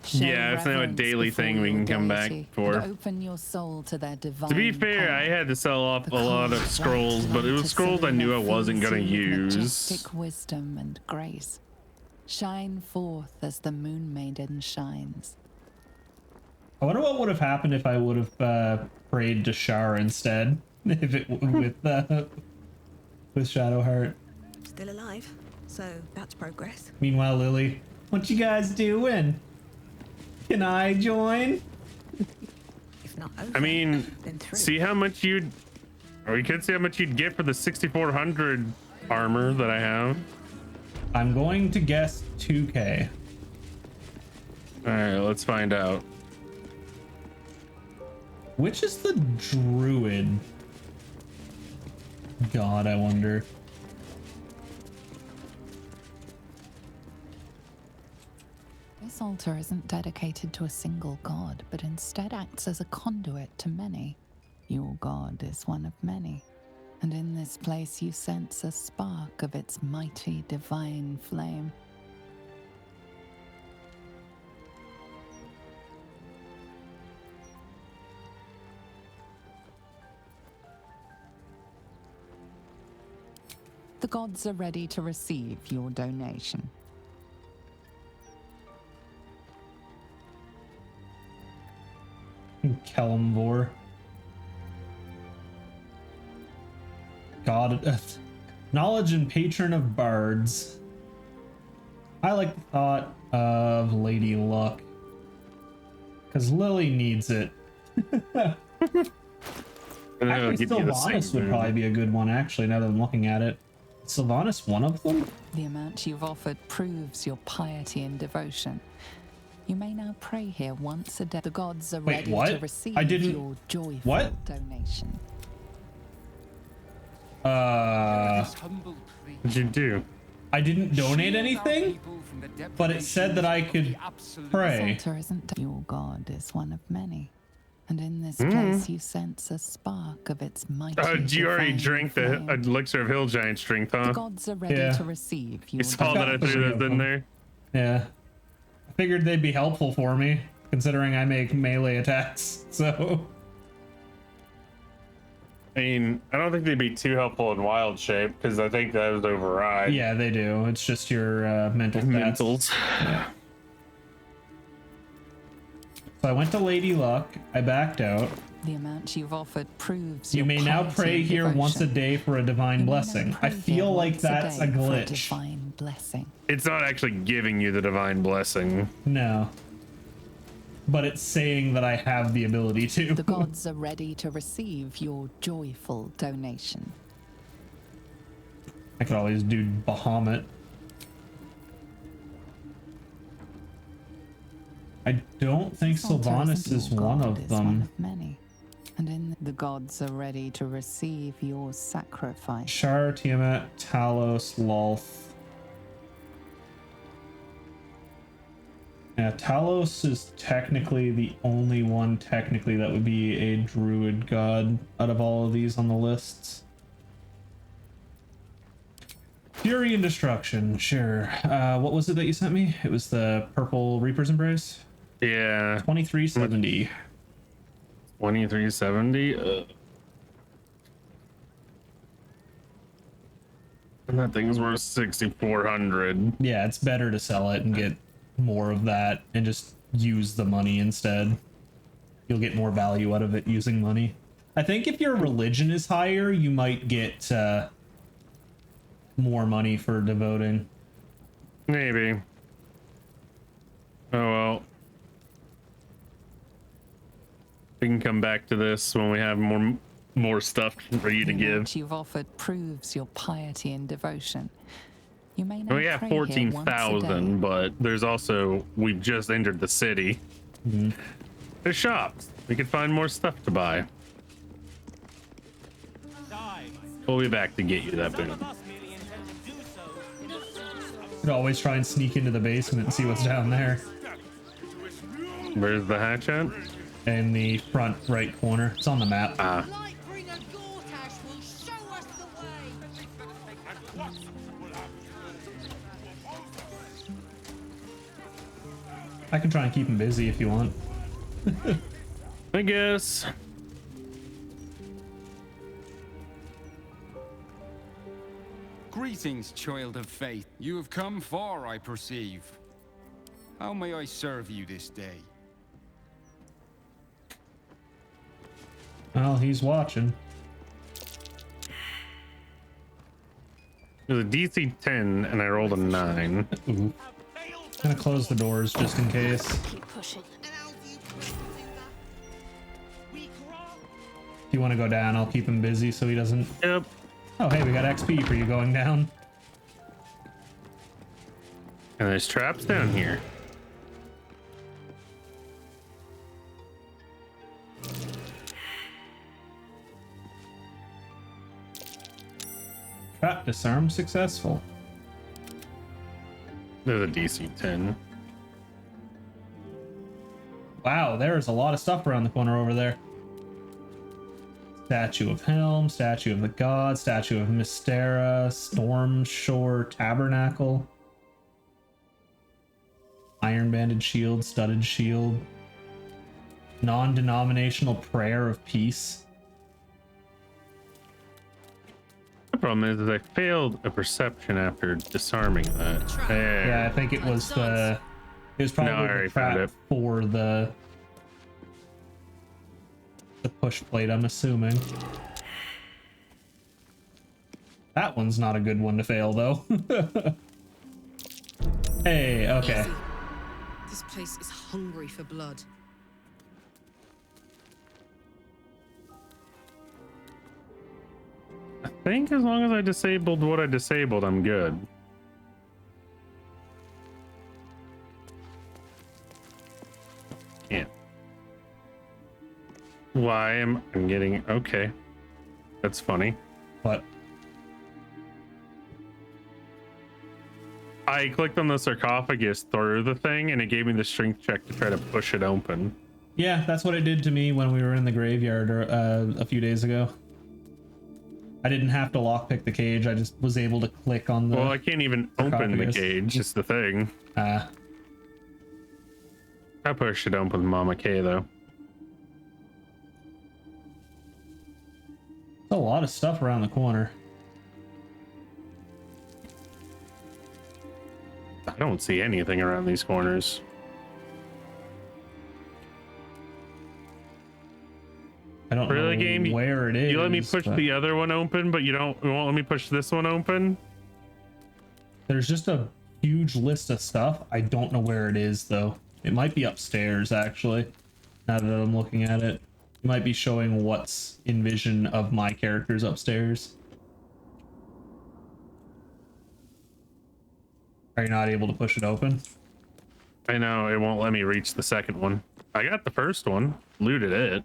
Show Yeah, it's now a reverence daily before thing we your can come back deity for. and open your soul to their divine To be fair, I had to sell off a lot of scrolls, but it was scrolls I knew I wasn't gonna use. majestic wisdom and grace. Shine forth as the moon maiden shines. I wonder what would have happened if I would have prayed to Shar instead. If it with Shadowheart. Still alive, so that's progress. Meanwhile, Lily, what you guys doing? Can I join? If not I mean, see how much you'd, or you could see how much you'd get for the 6400 armor that I have. I'm going to guess 2k. All right, let's find out. Which is the druid god, I wonder. This altar isn't dedicated to a single god, but instead acts as a conduit to many. Your god is one of many, and in this place you sense a spark of its mighty divine flame. The gods are ready to receive your donation. Kalimvor. God, knowledge and patron of bards. I like the thought of Lady Luck, because Lily needs it. Actually, Sylvanas would probably be a good one, actually, now that I'm looking at it. Is Sylvanas one of them? The amount you've offered proves your piety and devotion. You may now pray here once a day. The gods are ready to receive your joyful donation. What'd you do? I didn't donate anything, but it said that I could pray. This altar isn't your god is one of many, and in this place you sense a spark of its mighty. Oh, you already divine drank the flame. elixir of hill giant strength, huh? The gods are ready to receive your You saw that I threw those in there? Yeah. I figured they'd be helpful for me, considering I make melee attacks, so... I mean, I don't think they'd be too helpful in wild shape, because I think that was override. Yeah, they do. It's just your mental stats. Mentals. Yeah. So I went to Lady Luck, I backed out. The amount you've offered proves You your may now piety pray and here devotion. once a day for a divine blessing. I feel like that's a glitch. Divine blessing. It's not actually giving you the divine blessing. No. But it's saying that I have the ability to. The gods are ready to receive your joyful donation. I could always do Bahamut. I don't think Sylvanas is one of them. Many. And in the gods are ready to receive your sacrifice. Shar, Tiamat, Talos, Lolth. Yeah, Talos is technically the only one technically that would be a druid god out of all of these on the lists. Fury and Destruction, sure. What was it that you sent me? It was the Purple Reaper's Embrace? Yeah. 2370. 2370? And that thing's worth 6,400. Yeah, it's better to sell it and get more of that and just use the money instead. You'll get more value out of it using money. I think if your religion is higher, you might get more money for devoting. Maybe. Oh well. We can come back to this when we have more stuff for you to give. What you've offered proves your piety and devotion. You may now We have pray here once a day. 14,000, but there's also, we've just entered the city. There's shops. We could find more stuff to buy. We'll be back to get you that boon. Could always try and sneak into the basement and see what's down there. Where's the hatch at? In the front right corner. It's on the map. I can try and keep him busy if you want. I guess. Greetings, child of faith. You have come far, I perceive. How may I serve you this day? Well, he's watching. There's a DC 10 and I rolled a 9. Ooh. Gonna close the doors just in case. Keep pushing. If you want to go down, I'll keep him busy so he doesn't. Yep. Oh, hey, we got XP for you going down. And there's traps down here. Trap disarm successful. There's a DC 10. Wow, there's a lot of stuff around the corner over there. Statue of Helm, Statue of the God, Statue of Mystera, Storm Shore Tabernacle, Iron Banded Shield, Studded Shield, Non-Denominational Prayer of Peace. The problem is I failed a perception after disarming that. There. Yeah, I think it was the. It was probably the trap for the push plate, I'm assuming. That one's not a good one to fail, though. Hey, okay. Easy. This place is hungry for blood. I think as long as I disabled what I disabled, I'm good. Yeah. Why am I getting... Okay. That's funny. What? I clicked on the sarcophagus through the thing and it gave me the strength check to try to push it open. Yeah, that's what it did to me when we were in the graveyard a few days ago. I didn't have to lockpick the cage, I just was able to click on the... Well, I can't even open the cage, it's the thing. I pushed it open with Mama K, though. There's a lot of stuff around the corner. I don't see anything around these corners. I don't know game, where it is. You let me push the other one open, but you won't let me push this one open? There's just a huge list of stuff. I don't know where it is, though. It might be upstairs, actually, now that I'm looking at it. It might be showing what's in vision of my characters upstairs. Are you not able to push it open? I know, it won't let me reach the second one. I got the first one, looted it.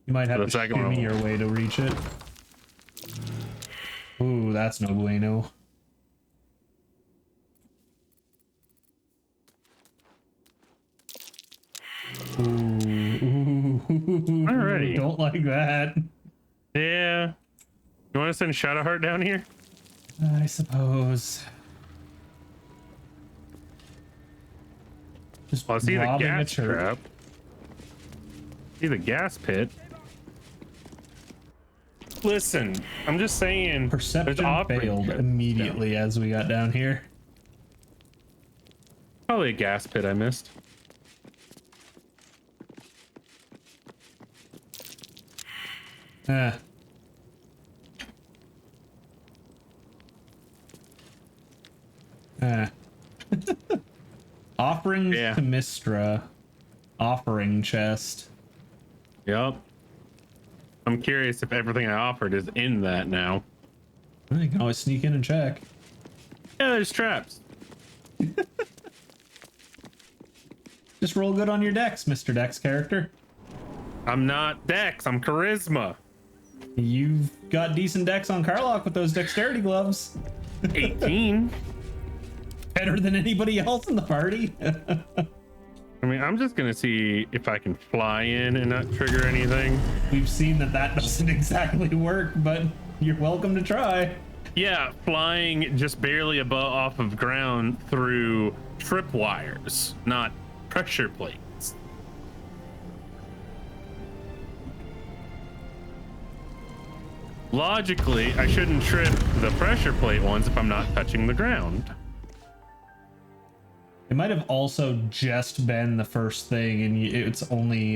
You might have to shimmy your way to reach it. Ooh, that's no bueno. Ooh. Alrighty. Don't like that. Yeah. You want to send Shadowheart down here? I suppose. Just well, I see the robbing gas trap. See the gas pit. Listen, I'm just saying. Perception failed immediately as we got down here. Probably a gas pit I missed. Offerings to Mystra. Offering chest. Yep. I'm curious if everything I offered is in that now. You can always sneak in and check. Yeah, there's traps. Just roll good on your dex, Mr. Dex character. I'm not Dex, I'm Charisma. You've got decent dex on Karlach with those dexterity gloves. 18. Better than anybody else in the party. I mean, I'm just gonna see if I can fly in and not trigger anything. We've seen that doesn't exactly work, but you're welcome to try. Yeah, flying just barely off of ground through tripwires, not pressure plates. Logically, I shouldn't trip the pressure plate ones if I'm not touching the ground. It might have also just been the first thing, and it's only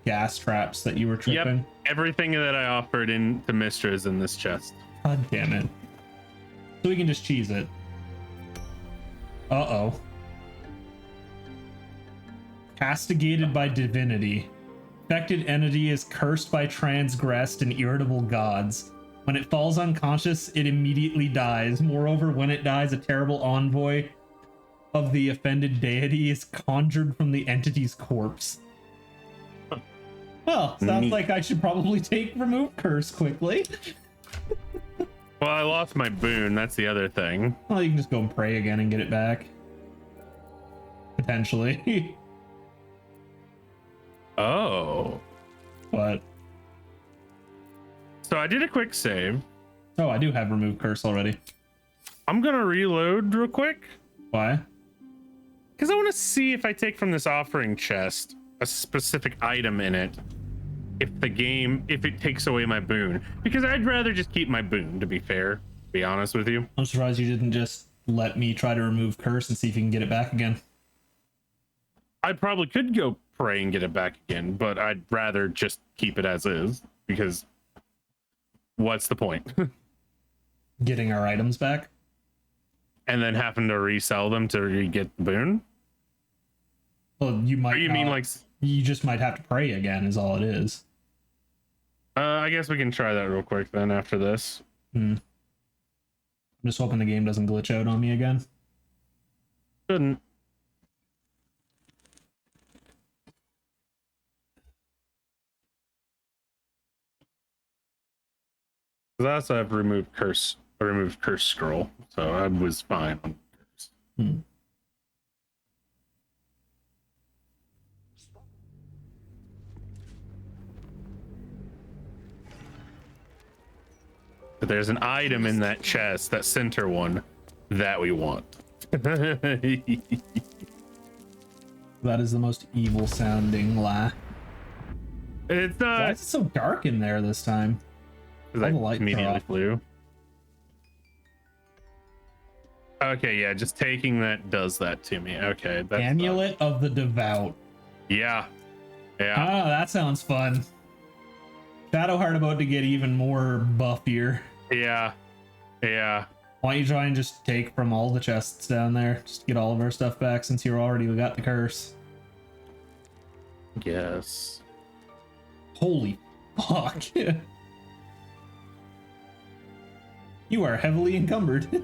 gas traps that you were tripping. Yep, everything that I offered into Mistra is in this chest. God damn it. So we can just cheese it. Uh-oh. Castigated by divinity. Affected entity is cursed by transgressed and irritable gods. When it falls unconscious, it immediately dies. Moreover, when it dies, a terrible envoy of the offended deity is conjured from the entity's corpse. Well, sounds like I should probably take remove curse quickly. Well, I lost my boon. That's the other thing. Well, you can just go and pray again and get it back. Potentially. Oh. What? So I did a quick save. Oh, I do have remove curse already. I'm gonna reload real quick. Why? Because I want to see if I take from this offering chest a specific item in it. If it takes away my boon. Because I'd rather just keep my boon, to be fair. To be honest with you. I'm surprised you didn't just let me try to remove curse and see if you can get it back again. I probably could go pray and get it back again, but I'd rather just keep it as is. Because what's the point? Getting our items back? And then having to resell them to get the boon? Well, you might. Or you mean like you just might have to pray again? Is all it is. I guess we can try that real quick then after this. I'm just hoping the game doesn't glitch out on me again. Shouldn't. Because I also have removed curse scroll, so I was fine on curse. But there's an item in that chest, that center one, that we want. That is the most evil sounding lie. It's not. Why is it so dark in there this time? All the lights immediately flew. Okay, yeah, just taking that does that to me. Okay, that's Amulet of the Devout. Yeah. Yeah. Ah, that sounds fun. Shadowheart about to get even more buffier. Yeah. Yeah. Why don't you try and just take from all the chests down there? Just get all of our stuff back since you already got the curse. Yes. Holy fuck. You are heavily encumbered.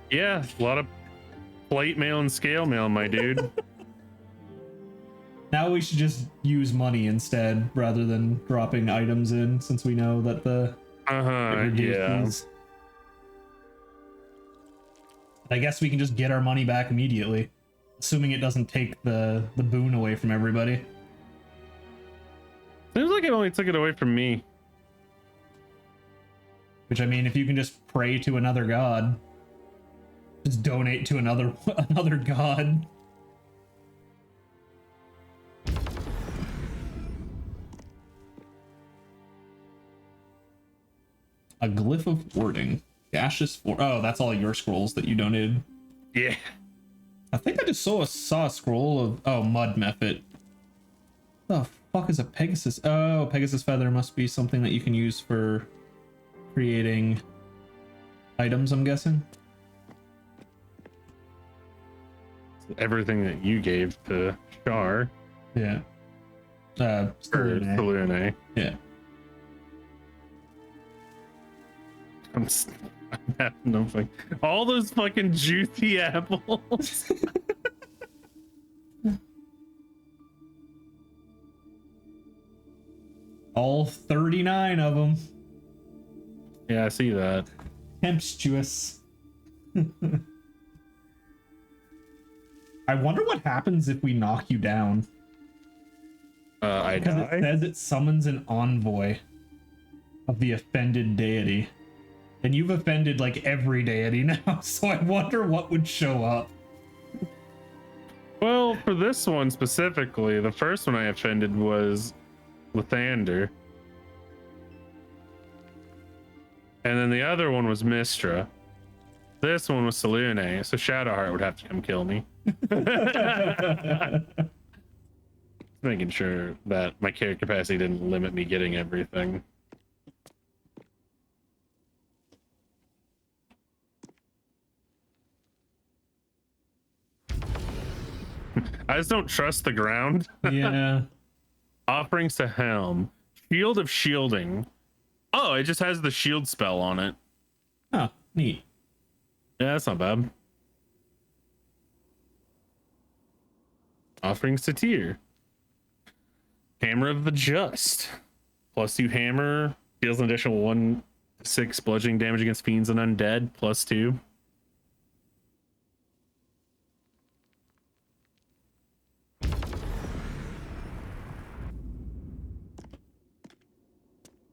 Yeah, a lot of plate mail and scale mail, my dude. Now we should just use money instead rather than dropping items in, since we know that the yeah. I guess we can just get our money back immediately, assuming it doesn't take the boon away from everybody. Seems like it only took it away from me. Which, I mean, if you can just pray to another god, just donate to another god. A glyph of warding. Gaseous oh, that's all your scrolls that you donated. Yeah. I think I just saw a scroll of mud method. The fuck is a Pegasus? Oh, Pegasus feather must be something that you can use for creating items, I'm guessing. Everything that you gave to Char. Yeah. Salune. Yeah. I'm having no fucking, all those fucking juicy apples. All 39 of them. Yeah, I see that. Tempestuous. I wonder what happens if we knock you down. I Because die? it says it summons an envoy of the offended deity. And you've offended like every deity now, so I wonder what would show up. Well, for this one specifically, the first one I offended was Lathander. And then the other one was Mistra. This one was Selune, so Shadowheart would have to come kill me. Making sure that my character capacity didn't limit me getting everything. I just don't trust the ground. Yeah. Offerings to Helm. Shield of Shielding. Oh, it just has the shield spell on it. Oh, neat. Yeah, that's not bad. Offerings to Tyr. Hammer of the Just. +2 hammer. Deals an additional 1/6 bludgeoning damage against fiends and undead. +2.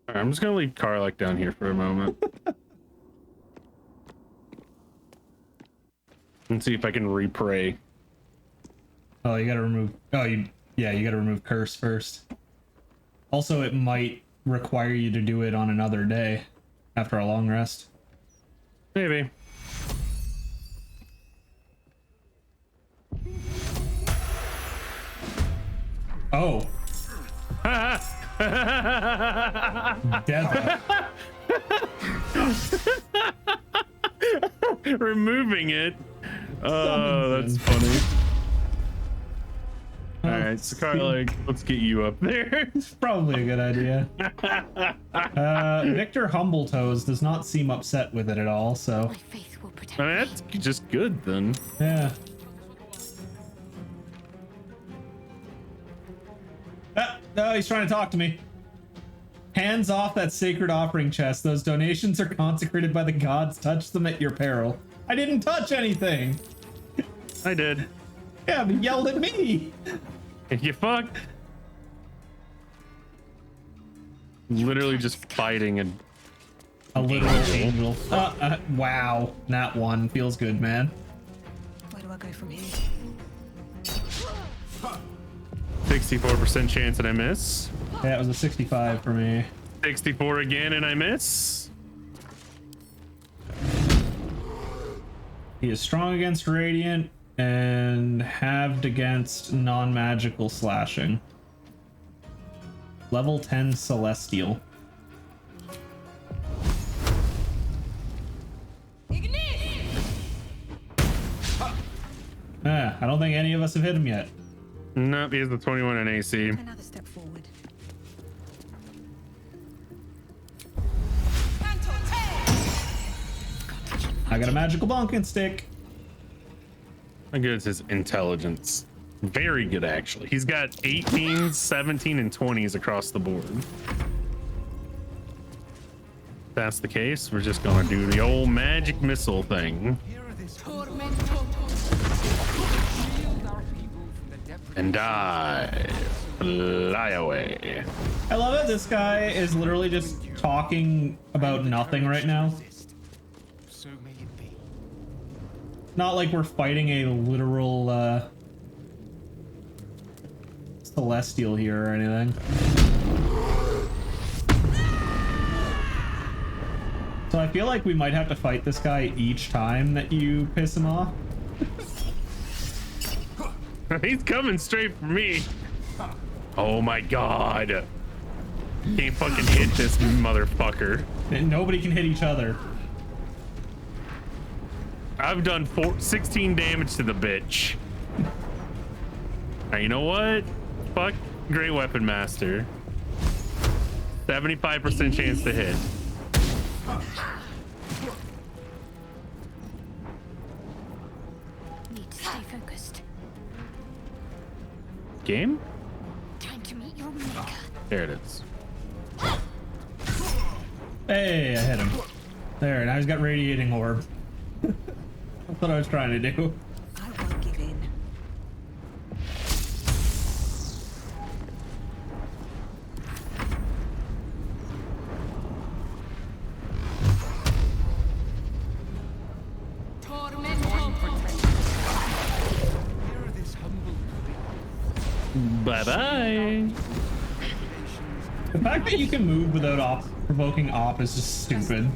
Alright, I'm just gonna leave Karlach down here for a moment. And see if I can repray. Oh, you gotta remove... Oh, you gotta remove Curse first. Also, it might require you to do it on another day after a long rest. Maybe. Oh. Deva. Removing it. Oh, that's funny. All right, so Karlach, let's get you up there. It's probably a good idea. Victor Humbletoes does not seem upset with it at all, so... I mean, that's just good then. Yeah. No, he's trying to talk to me. Hands off that sacred offering chest. Those donations are consecrated by the gods. Touch them at your peril. I didn't touch anything. I did. Yeah, but yelled at me. You fuck. Literally just fighting a literal angel. Wow, that one feels good, man. Where do I go from here? 64% chance that I miss. Yeah, it was a 65 for me. 64 again and I miss. He is strong against radiant and halved against non-magical slashing. Level 10 celestial. I don't think any of us have hit him yet. Nope, he has the 21 in AC. Another step forward. I got a magical bonking stick. How good is his intelligence? Very good, actually. He's got 18s, 17, and 20s across the board. If that's the case, we're just gonna do the old magic missile thing. And die. Fly away. I love it. This guy is literally just talking about nothing right now. Not like we're fighting a literal celestial here or anything. So I feel like we might have to fight this guy each time that you piss him off. He's coming straight for me. Oh my god. Can't fucking hit this motherfucker. And nobody can hit each other. I've done 16 damage to the bitch. Now, you know what? Fuck Great Weapon Master. 75% chance to hit. Need to stay focused. Game? Time to meet your maker. There it is. Hey, I hit him. There, now he's got radiating orb. That's what I was trying to do. I won't give in. Bye-bye. The fact that you can move without provoking op is just stupid.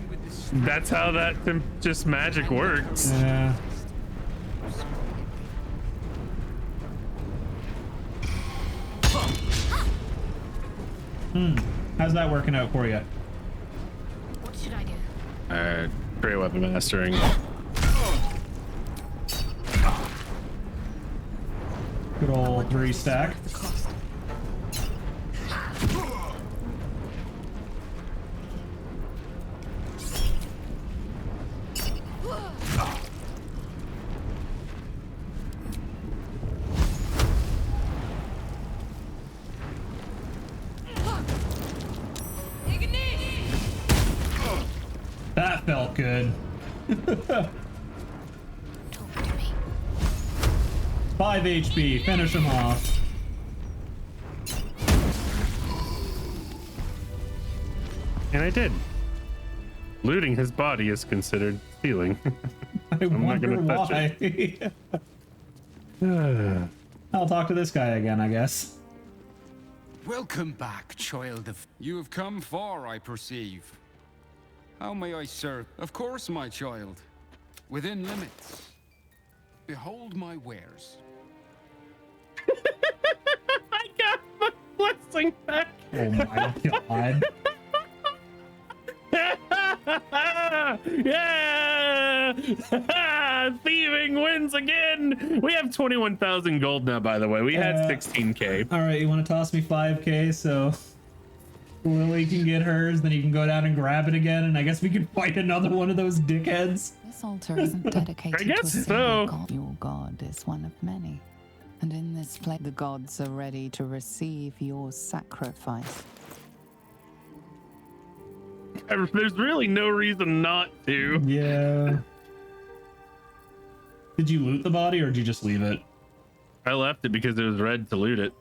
That's how that just magic works. Yeah. How's that working out for you? What should I do? Great weapon mastering. Good old 3 stack. That felt good. 5 HP, finish him off. And I did. Looting his body is considered stealing. I wonder why. I'll talk to this guy again, I guess. Welcome back, child of... You have come far, I perceive. How may I serve? Of course, my child. Within limits. Behold my wares. I got my blessing back. Oh my god. Yeah! Thieving wins again! We have 21,000 gold now, by the way. We had 16k. Alright, you want to toss me 5k so Lilli can get hers, then you can go down and grab it again, and I guess we can fight another one of those dickheads. This altar isn't dedicated I guess to a single so. god. Your god is one of many. And in this place, the gods are ready to receive your sacrifice. There's really no reason not to. Yeah. Did you loot the body or did you just leave it? I left it because it was red to loot it.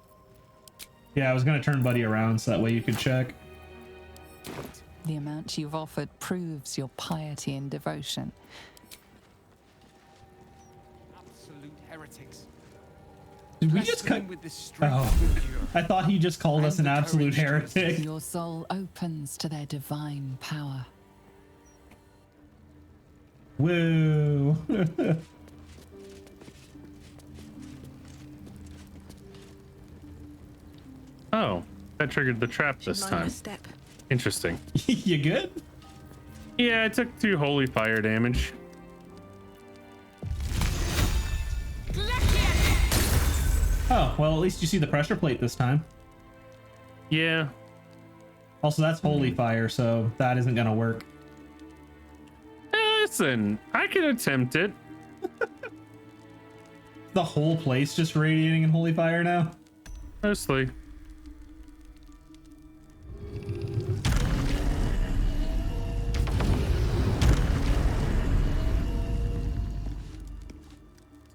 Yeah, I was gonna turn Buddy around so that way you could check. The amount you've offered proves your piety and devotion. Absolute heretics. Did we just cut? Oh, I thought he just called us an absolute heretic. Your soul opens to their divine power. Woo. Oh, that triggered the trap this time. Interesting. You good? Yeah, I took 2 holy fire damage. Oh, well, at least you see the pressure plate this time. Yeah. Also, that's holy fire, so that isn't gonna work. Listen, I can attempt it. The whole place just radiating in holy fire now? Mostly.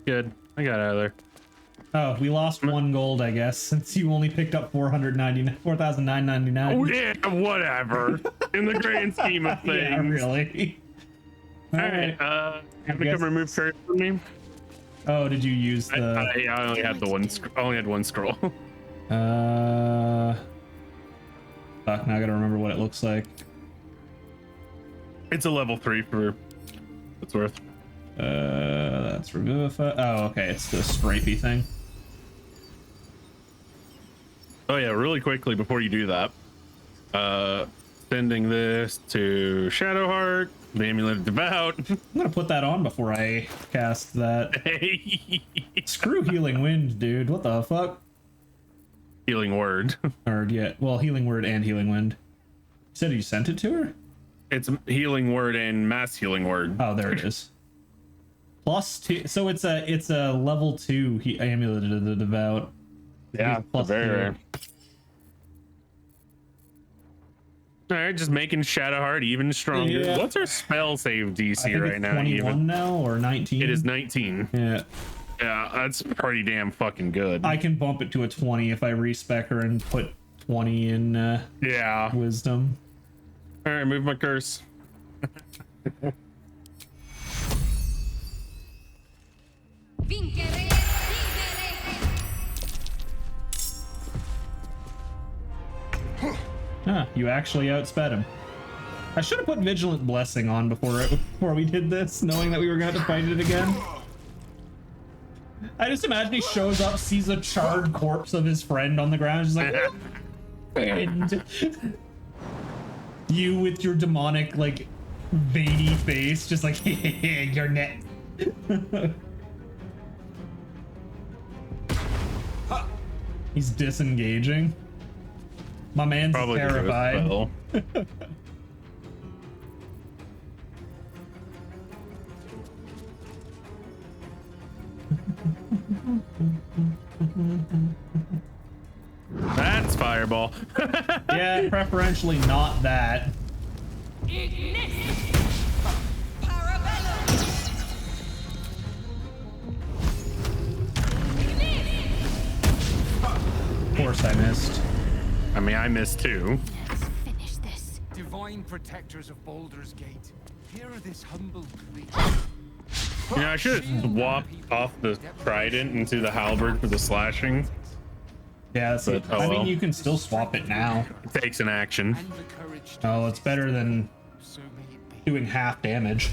Good. I got out of there. Oh, we lost 1 gold, I guess, since you only picked up 4,999. Oh yeah, whatever. In the grand scheme of things. Yeah, really. All right. Gonna come remove curse from me. Oh, did you use the? I only had the one. I only had 1 scroll. Fuck, now I gotta remember what it looks like. It's a level 3 for what's worth. That's Revivify. Oh, okay, it's the stripey thing. Oh yeah, really quickly before you do that, sending this to Shadowheart, the Amulet of Devout. I'm gonna put that on before I cast that. Screw Healing Wind, dude. What the fuck? Healing Word. Or yeah, well, Healing Word and Healing Wind. You said you sent it to her? It's Healing Word and Mass Healing Word. Oh, there it is. +2, so it's a level 2 Amulet of the Devout. Yeah, plus very 2. rare. All right, just making Shadowheart even stronger. Yeah. What's our spell save I DC think right it's now? 21 Even now or 19. it is 19. Yeah. Yeah, that's pretty damn fucking good. I can bump it to a 20 if I respec her and put 20 in yeah, wisdom. All right, move my curse. Huh, you actually outsped him. I should have put Vigilant Blessing on before we did this, knowing that we were going to have to fight it again. I just imagine he shows up, sees a charred corpse of his friend on the ground, just like, and you with your demonic, like, veiny face, just like, you're next. He's disengaging. My man's Probably terrified. That's fireball. Yeah, preferentially not that. Of course I missed. I mean, I missed too. Finish this. Divine protectors of Baldur's Gate, hear this humble creature. You know, I should have swapped off the trident into the halberd for the slashing. Yeah, but, I mean, you can still swap it now. It takes an action. Oh, it's better than doing half damage.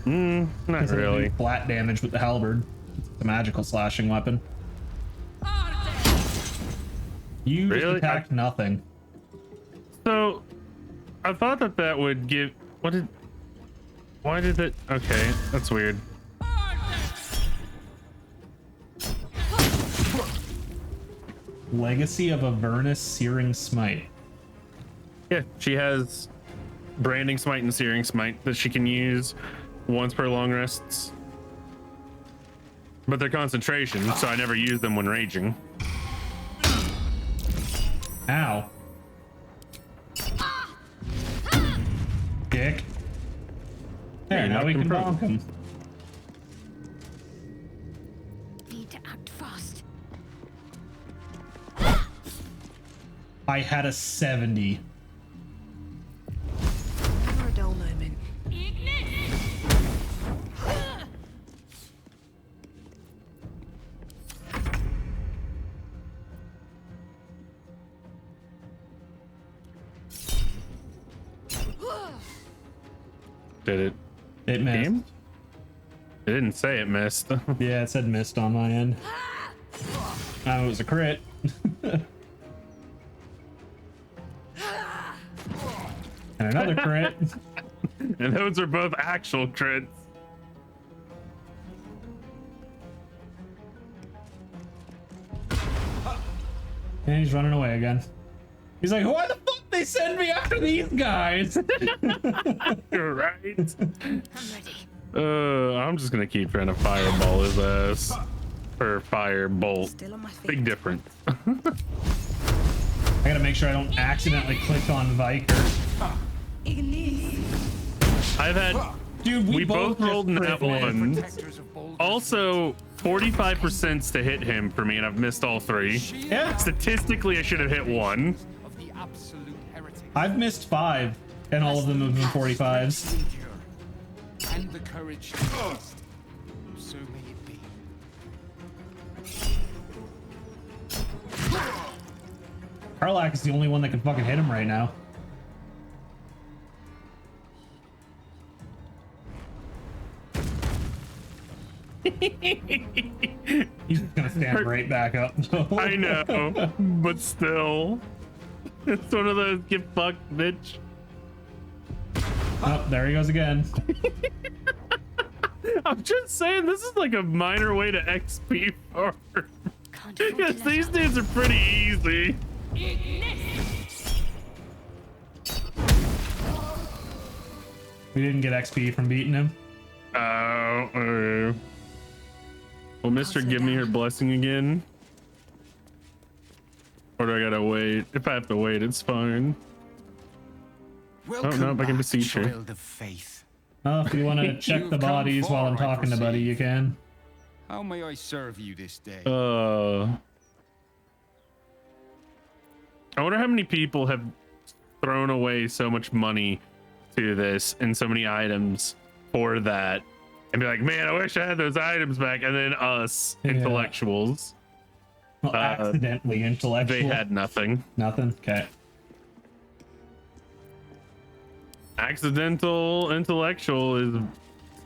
Not really. Flat damage with the halberd. It's a magical slashing weapon. You just attacked nothing. So, I thought that would give. Why did it? Okay, that's weird. Legacy of Avernus Searing Smite. Yeah, she has Branding Smite and Searing Smite that she can use once per long rests. But they're concentration, so I never use them when raging. Ow. Dick. There, now we can bonk him. Need to act fast. I had a 70. Never a dull moment. Did it? It missed. It didn't say it missed. Yeah, it said missed on my end. Oh, it was a crit. And another crit. And those are both actual crits. And he's running away again. He's like, why the fuck they send me after these guys? You're right. I'm ready. I'm just gonna keep trying to fireball his ass. Or firebolt. Big difference. I gotta make sure I don't accidentally click on Viker. I've had. Dude, we both rolled just that one. Also, 45% to hit him for me, and I've missed all three. Yeah. Statistically, I should have hit one. I've missed 5, and all of them have been 45s. And the courage to taste. So may it be. Karlak is the only one that can fucking hit him right now. He's gonna stand right back up. I know, but still. It's one of those get fucked, bitch. Oh, there he goes again. I'm just saying, this is like a minor way to XP for her. Because these dudes are pretty easy. We didn't get XP from beating him. Will Mr. give me her blessing again? Or do I gotta wait? If I have to wait, it's fine. Oh no, I can beseech her. Child of faith. Oh, if you want to check the bodies while I'm talking to Buddy, you can. How may I serve you this day? I wonder how many people have thrown away so much money to this and so many items for that, and be like, man, I wish I had those items back. And then us intellectuals, well, accidentally intellectual. They had nothing. Nothing. Okay. Accidental intellectual is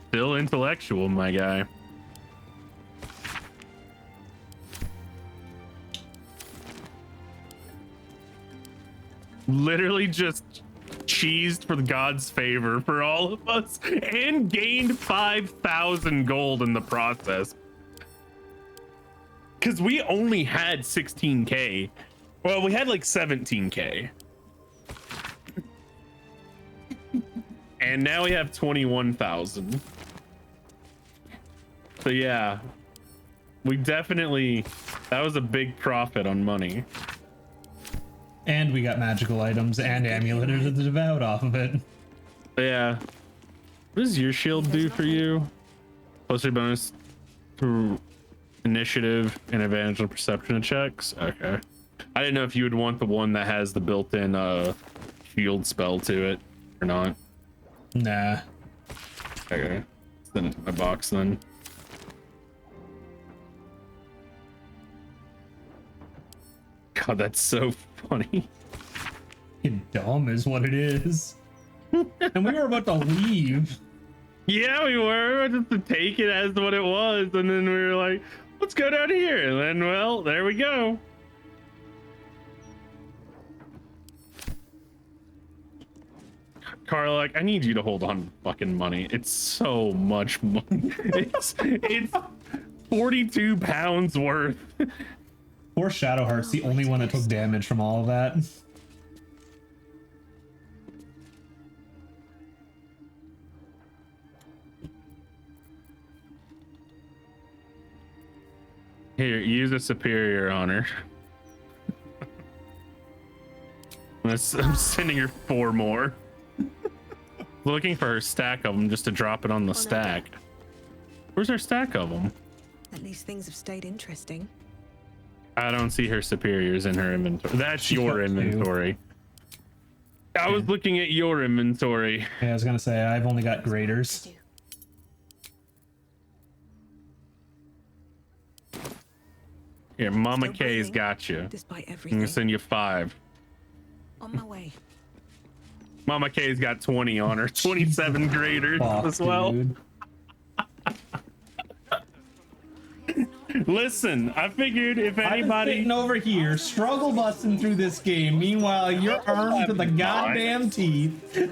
still intellectual, my guy. Literally just cheesed for God's favor for all of us and gained 5,000 gold in the process. Because we only had 16k. Well, we had like 17k. And now we have 21,000. So yeah, we definitely, that was a big profit on money. And we got magical items and amulet of the devout off of it. Yeah. What does your shield do for you? Plus your bonus to initiative and advantage on perception checks. Okay. I didn't know if you would want the one that has the built-in shield spell to it or not. Nah. Okay. Send it to my box then. God, that's so funny. Dumb is what it is. And we were about to leave. Yeah, we were just to take it as what it was, and then we were like, let's go down here. And then, well, there we go. Carla, I need you to hold on to fucking money. It's so much money. It's 42 pounds worth. Poor Shadowheart's the only one that took damage from all of that. Here, use a superior honor. I'm sending her 4 more. Looking for her stack of them just to drop it on the stack. Where's her stack of them? At least things have stayed interesting. I don't see her superiors in her inventory. That's your inventory. I was looking at your inventory. Yeah, I was gonna say, I've only got graders. Here, Mama K's got you. Despite I'm everything. gonna send you 5. On my way. Mama K's got 20 on her. 27 graders as well. Dude. Listen, I figured if anybody sitting over here struggle busting through this game, meanwhile you're armed to the goddamn teeth.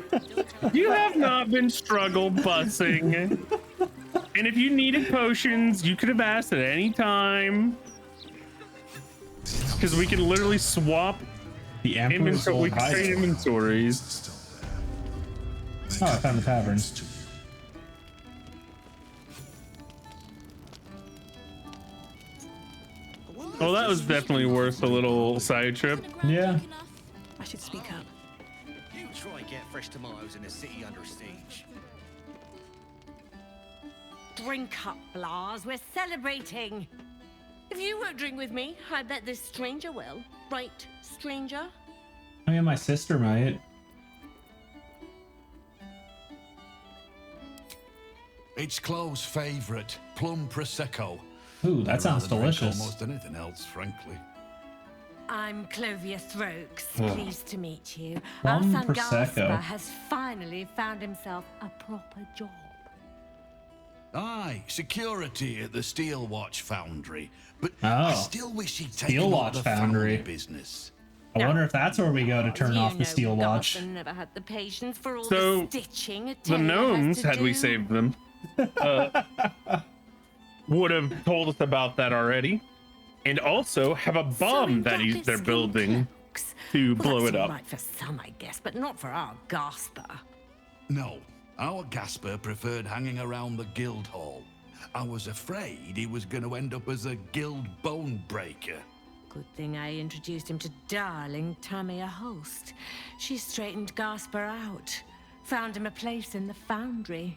You have not been struggle busting. And if you needed potions, you could have asked at any time. Because we can literally swap the inventory. We can trade inventories. Oh, I found the tavern. Well, that was definitely worth a little side trip. Yeah. I should speak up. You try and get fresh tomatoes in a city under siege. Drink up, Blas. We're celebrating. If you won't drink with me, I bet this stranger will. Right, stranger? I mean, my sister might. It's Chloe's favorite, plum prosecco. Ooh, that sounds delicious. Almost anything else, frankly. I'm Clovia Throaks. Oh. Pleased to meet you. Plum Our son Prosecco. Gasper has finally found himself a proper job. Aye, security at the Steel Watch Foundry. But Oh. I still wish he'd taken Steel up Watch the Foundry. family business. I wonder if that's where we go to turn off the Steel Watch. Gasper never had the patience for all So, the stitching. a The tailor has gnomes, to had we do. saved them, would have told us about that already. And also have a bomb that they're building to blow Well, it that's all up. right for some, I guess, but not for our Gasper. No, our Gasper preferred hanging around the guild hall. I was afraid he was going to end up as a guild bone breaker. Good thing I introduced him to darling Tamia Holst. She straightened Gasper out. Found him a place in the foundry.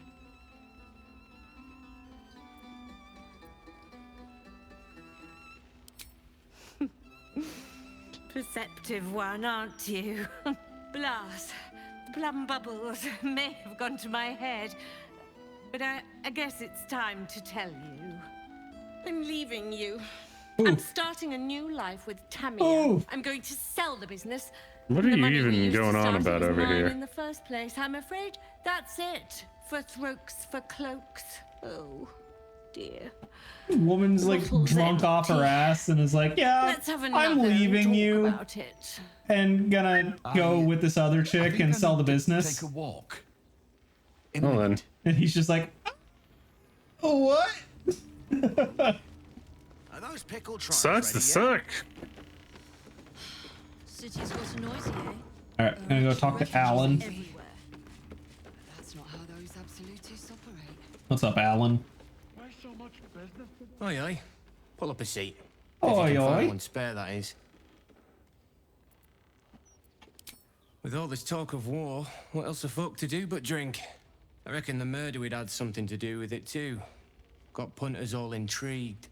Perceptive one, aren't you? Blas, plum bubbles may have gone to my head, but I guess it's time to tell you. I'm leaving you. Ooh. I'm starting a new life with Tamia. Ooh. I'm going to sell the business. What The are you money we even used to going on start it about was over mine here? in the first place. I'm afraid that's it. For throats, for cloaks. Oh, dear. Woman's like Bottle's drunk off her empty. ass and is like, yeah, Let's have I'm another and leaving talk you about it. and gonna go with this other chick and sell the business. Take a walk. Hold on. And he's just like, oh, what? Are those pickled trials Sucks to ready yet? suck. City's got noisy, eh? Alright, I'm gonna go talk to Alan. Everywhere. That's not how those absolutists operate. What's up, Alan? Oi, oi. Pull up a seat. Oi, If you can oi. find one spare, that is. With all this talk of war, what else are folk to do but drink? I reckon the murder we'd had something to do with it too. Got punters all intrigued.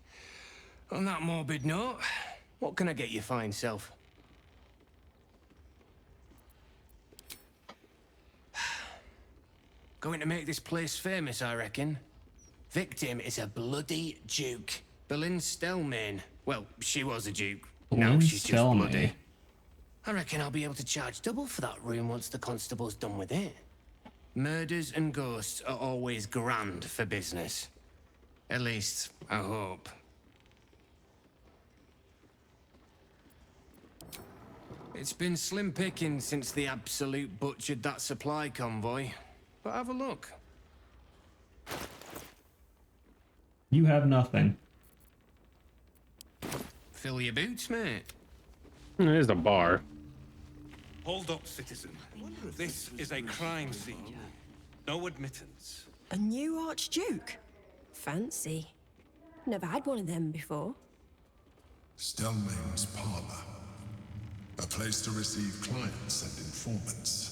On that morbid note, what can I get you fine self? Going to make this place famous, I reckon. Victim is a bloody duke. Boleyn Stelmane. Well, she was a duke. Now Boleyn she's just Stelmane. bloody. I reckon I'll be able to charge double for that room once the constable's done with it. Murders and ghosts are always grand for business. At least, I hope. It's been slim pickings since the Absolute butchered that supply convoy. But have a look. You have nothing. Fill your boots, mate. It is a bar. Hold up, citizen. This is a crime scene. No admittance. A new Archduke? Fancy. Never had one of them before. Stelmane's parlor. A place to receive clients and informants.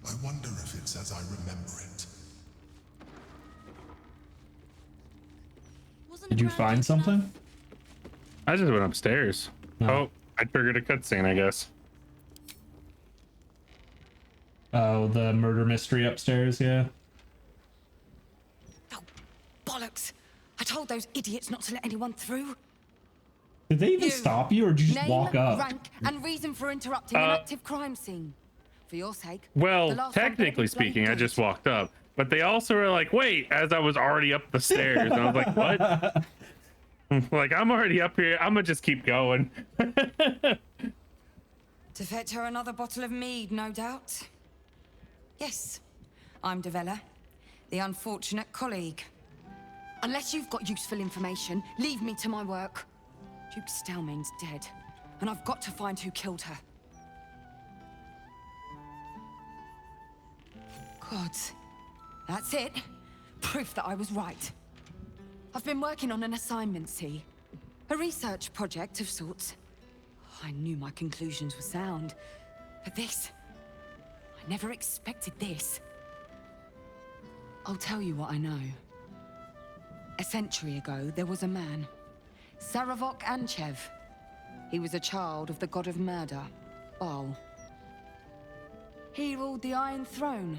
I wonder if it's as I remember it. Did you find something? I just went upstairs. Oh, I triggered a cutscene, I guess. Oh, the murder mystery upstairs, yeah. Bollocks! I told those idiots not to let anyone through. Did they even stop you, or did you just Name, walk up? rank, and reason for interrupting an active crime scene. For your sake. the Well, last one technically better be bloody speaking, I good. just walked up. But they also were like, wait, as I was already up the stairs. And I was like, what? Like, I'm already up here. I'm going to just keep going. To fetch her another bottle of mead, no doubt. Yes, I'm Devella, the unfortunate colleague. Unless you've got useful information, leave me to my work. Duke Stelmane's dead, and I've got to find who killed her. Gods, that's it. Proof that I was right. I've been working on an assignment, see? A research project of sorts. I knew my conclusions were sound, but this... I never expected this. I'll tell you what I know. A century ago, there was a man, Saravok Anchev. He was a child of the god of murder, Baal. He ruled the Iron Throne,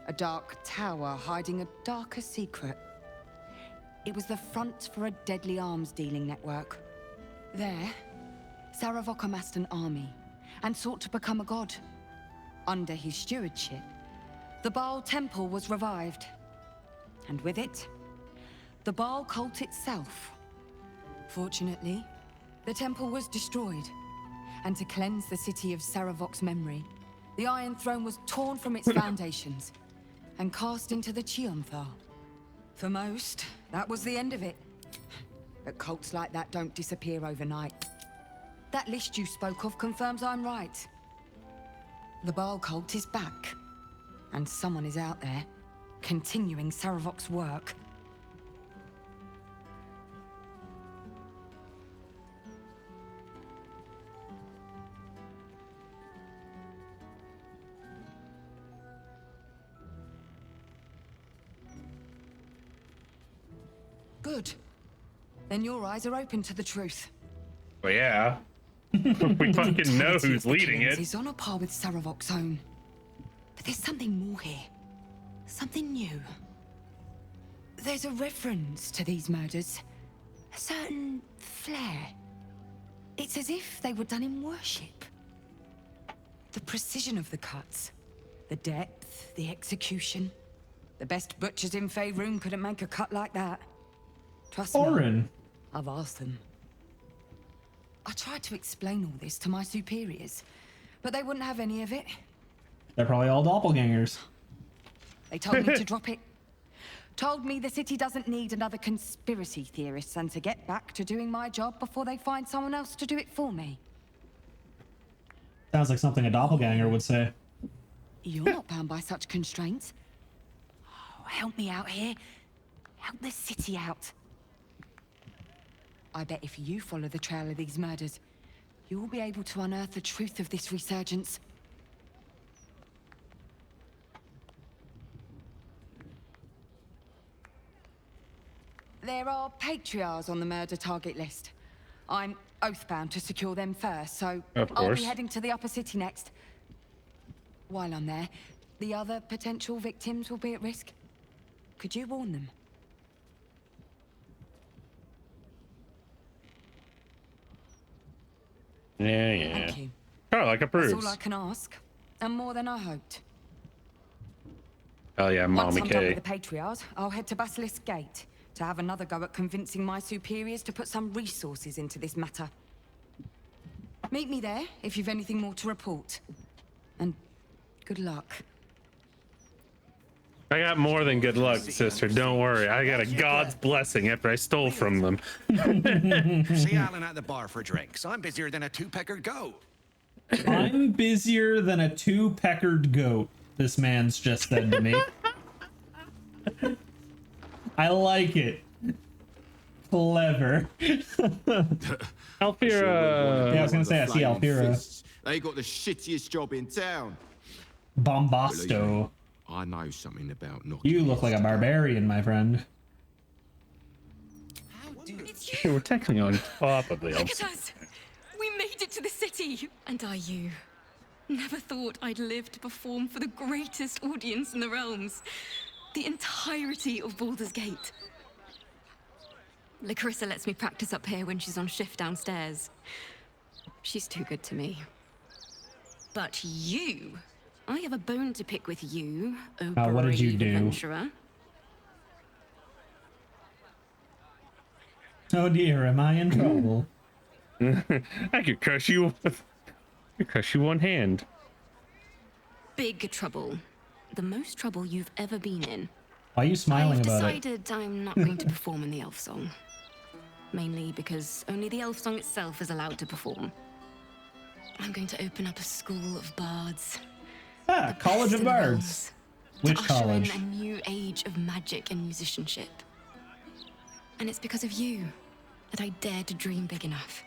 a dark tower hiding a darker secret. It was the front for a deadly arms-dealing network. There, Saravok amassed an army and sought to become a god. Under his stewardship, the Baal Temple was revived. And with it, the Baal cult itself. Fortunately, the temple was destroyed. And to cleanse the city of Saravok's memory, the Iron Throne was torn from its foundations and cast into the Chionthar. For most, that was the end of it. But cults like that don't disappear overnight. That list you spoke of confirms I'm right. The Baal cult is back. And someone is out there, continuing Saravok's work. Good. Then your eyes are open to the truth. Well, yeah. We fucking know Brutality who's of the leading killings it. is on a par with Saravok's own. But there's something more here. Something new. There's a reference to these murders. A certain flair. It's as if they were done in worship. The precision of the cuts. The depth, the execution. The best butchers in Faerun couldn't make a cut like that. Trust me, I've asked them. I tried to explain all this to my superiors, but they wouldn't have any of it. They're probably all doppelgangers. They told me to drop it. Told me the city doesn't need another conspiracy theorist and to get back to doing my job before they find someone else to do it for me. Sounds like something a doppelganger would say. You're not bound by such constraints. Oh, help me out here. Help the city out. I bet if you follow the trail of these murders, you'll be able to unearth the truth of this resurgence. There are patriarchs on the murder target list. I'm oathbound to secure them first, so I'll be heading to the upper city next. While I'm there, the other potential victims will be at risk. Could you warn them? Yeah. Thank you. Karlach approves. That's all I can ask, and more than I hoped. Oh yeah, Once Mommy I'm done Kei. with the Patriarchs, I'll head to Basilisk Gate to have another go at convincing my superiors to put some resources into this matter. Meet me there if you've anything more to report. And good luck. I got more than good luck, sister. Don't worry. I got a God's blessing after I stole from them. See Alan at the bar for drinks. I'm busier than a two-peckered goat. I'm busier than a two-peckered goat, this man's just said to me. I like it. Clever. Alfira. Yeah, I was gonna say, I see Alfira. They got the shittiest job in town. Bombasto. I know something about not. You look like a barbarian, my friend. We're technically on top of the Look elves. at us! We made it to the city! And are you? Never thought I'd live to perform for the greatest audience in the realms. The entirety of Baldur's Gate. Larissa lets me practice up here when she's on shift downstairs. She's too good to me. But you... I have a bone to pick with you, oh what did you brave do? adventurer. Oh dear, am I in trouble? I could crush you with... crush you one hand. Big trouble. The most trouble you've ever been in. Why are you smiling I've about it? decided I'm not going to perform in the elf song. Mainly because only the elf song itself is allowed to perform. I'm going to open up a school of bards. Ah, College of Bards. Which to usher college? in a new age of magic and musicianship. And it's because of you that I dare to dream big enough.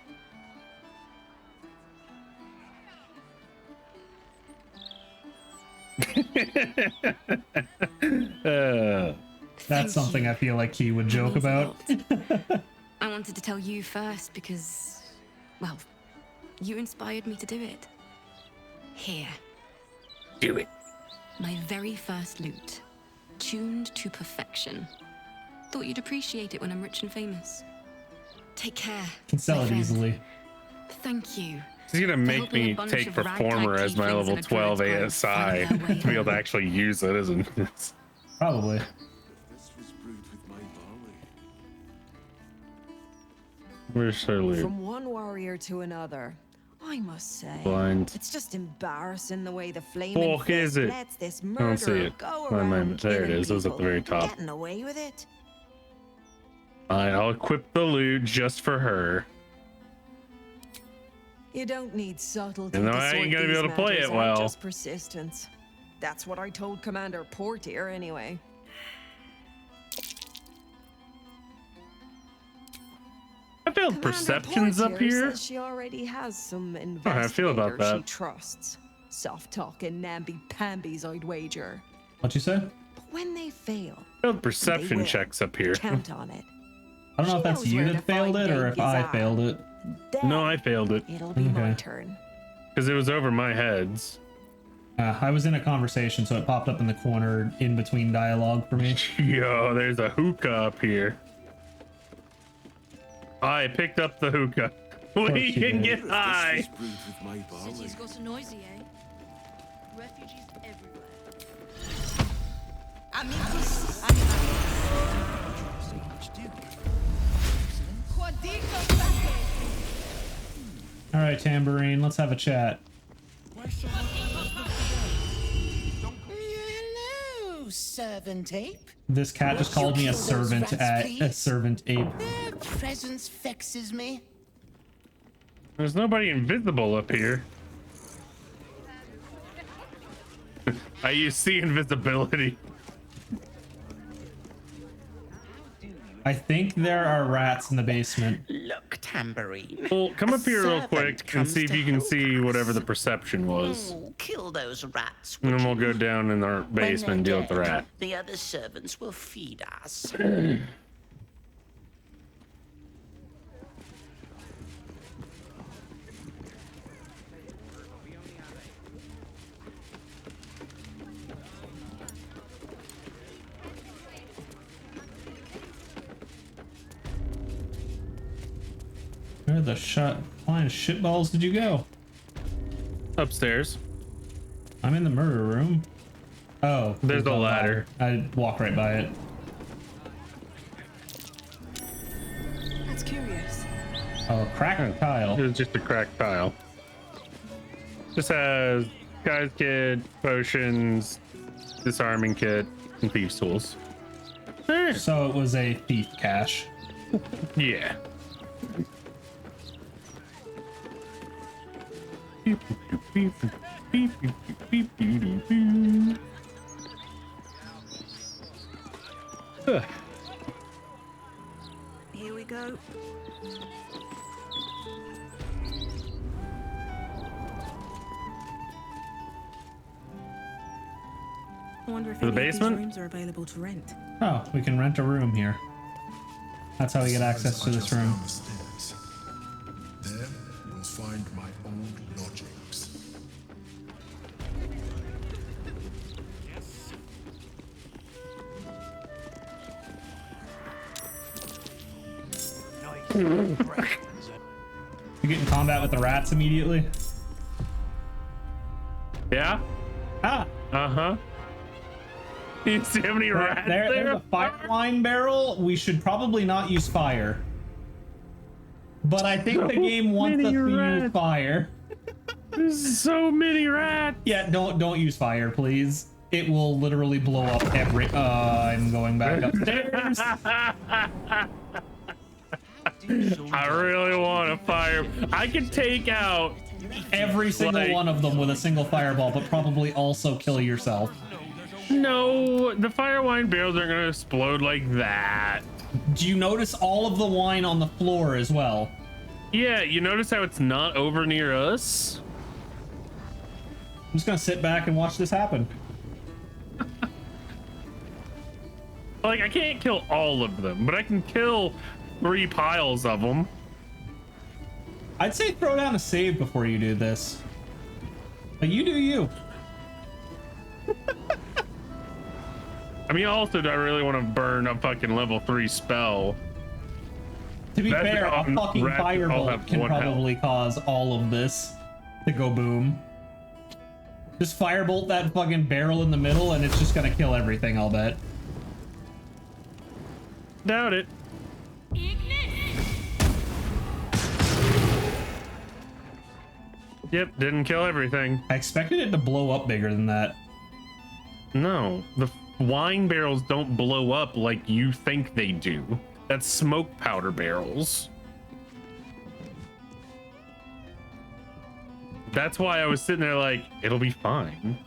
That's something I feel like he would joke about. I wanted to tell you first because, well, you inspired me to do it. Here. Do it. My very first lute, tuned to perfection. Thought you'd appreciate it when I'm rich and famous. Take care. Can sell my it friend. easily. Thank you. He's gonna make helping me a bunch take of performer ragtag as my tieflings level in a 12 druid's grove ASI find their way to be able to home. actually use it, isn't it? Probably. Where's Sir Luke? From one warrior to another, I must say, Blind. it's just embarrassing the way the flaming Fuck is fist it? lets this I don't see murderer it. go My around moment. There it killing is. It was at the people, very top. getting away with it. Fine, I'll equip the loot just for her. You don't need subtlety. And though to I ain't sort gonna be these able to play matters it out, well. Just persistence. That's what I told Commander Portier, anyway. I feel perceptions up Portier here. says she already has some How I feel about investigators she that. trusts. Soft-talking namby-pambies, I'd wager. What'd you say? But when they fail, I feel perception will. checks up here. count on it. I don't know if that's you that failed it or if I failed it. No, I failed it. It'll be my turn. Because it was over my heads. I was in a conversation, so it popped up in the corner in between dialogue for me. Yo, there's a hookah up here. I picked up the hookah. We can get high. City's got a noisy, eh? Refugees everywhere. All right, Tambourine, let's have a chat. Hello, servant ape. This cat just called me a servant ape. Their presence vexes me. There's nobody invisible up here. I use see invisibility. I think there are rats in the basement. Look, Tambourine. Well, come up here real quick and comes see if to you can help see whatever the perception was. Kill those rats. And then we'll go down in our basement and deal with the rat. The other servants will feed us. Where the flying shitballs did you go? Upstairs. I'm in the murder room. Oh, there's a ladder. I walked right by it. That's curious. Oh, cracked tile. It was just a cracked tile. This has guy's kit, potions, disarming kit, and thieves tools. So it was a thief cache. Yeah. Here we go. I wonder if The any of these basement? rooms are available to rent. Oh, we can rent a room here. That's how we get access to this room. There, you'll find my old lodgings. You get in combat with the rats immediately? Yeah? Ah. Uh-huh. You see how many rats there? There's a fire wine barrel. We should probably not use fire. But I think the game wants us to use fire. There's so many rats. Yeah, don't use fire, please. It will literally blow up every. I'm going back upstairs. I really want a fire. I can take out every single one of them with a single fireball, but probably also kill yourself. No, the fire wine barrels aren't gonna explode like that. Do you notice all of the wine on the floor as well? Yeah, you notice how it's not over near us? I'm just gonna sit back and watch this happen. Like, I can't kill all of them, but I can kill 3 piles of them. I'd say throw down a save before you do this. But you do you. I mean, also, do I really want to burn a fucking level 3 spell? To be fair, a fucking firebolt can probably cause all of this to go boom. Just firebolt that fucking barrel in the middle and it's just gonna kill everything, I'll bet. Doubt it. Yep, didn't kill everything. I expected it to blow up bigger than that. No, the wine barrels don't blow up like you think they do. That's smoke powder barrels. That's why I was sitting there like, it'll be fine.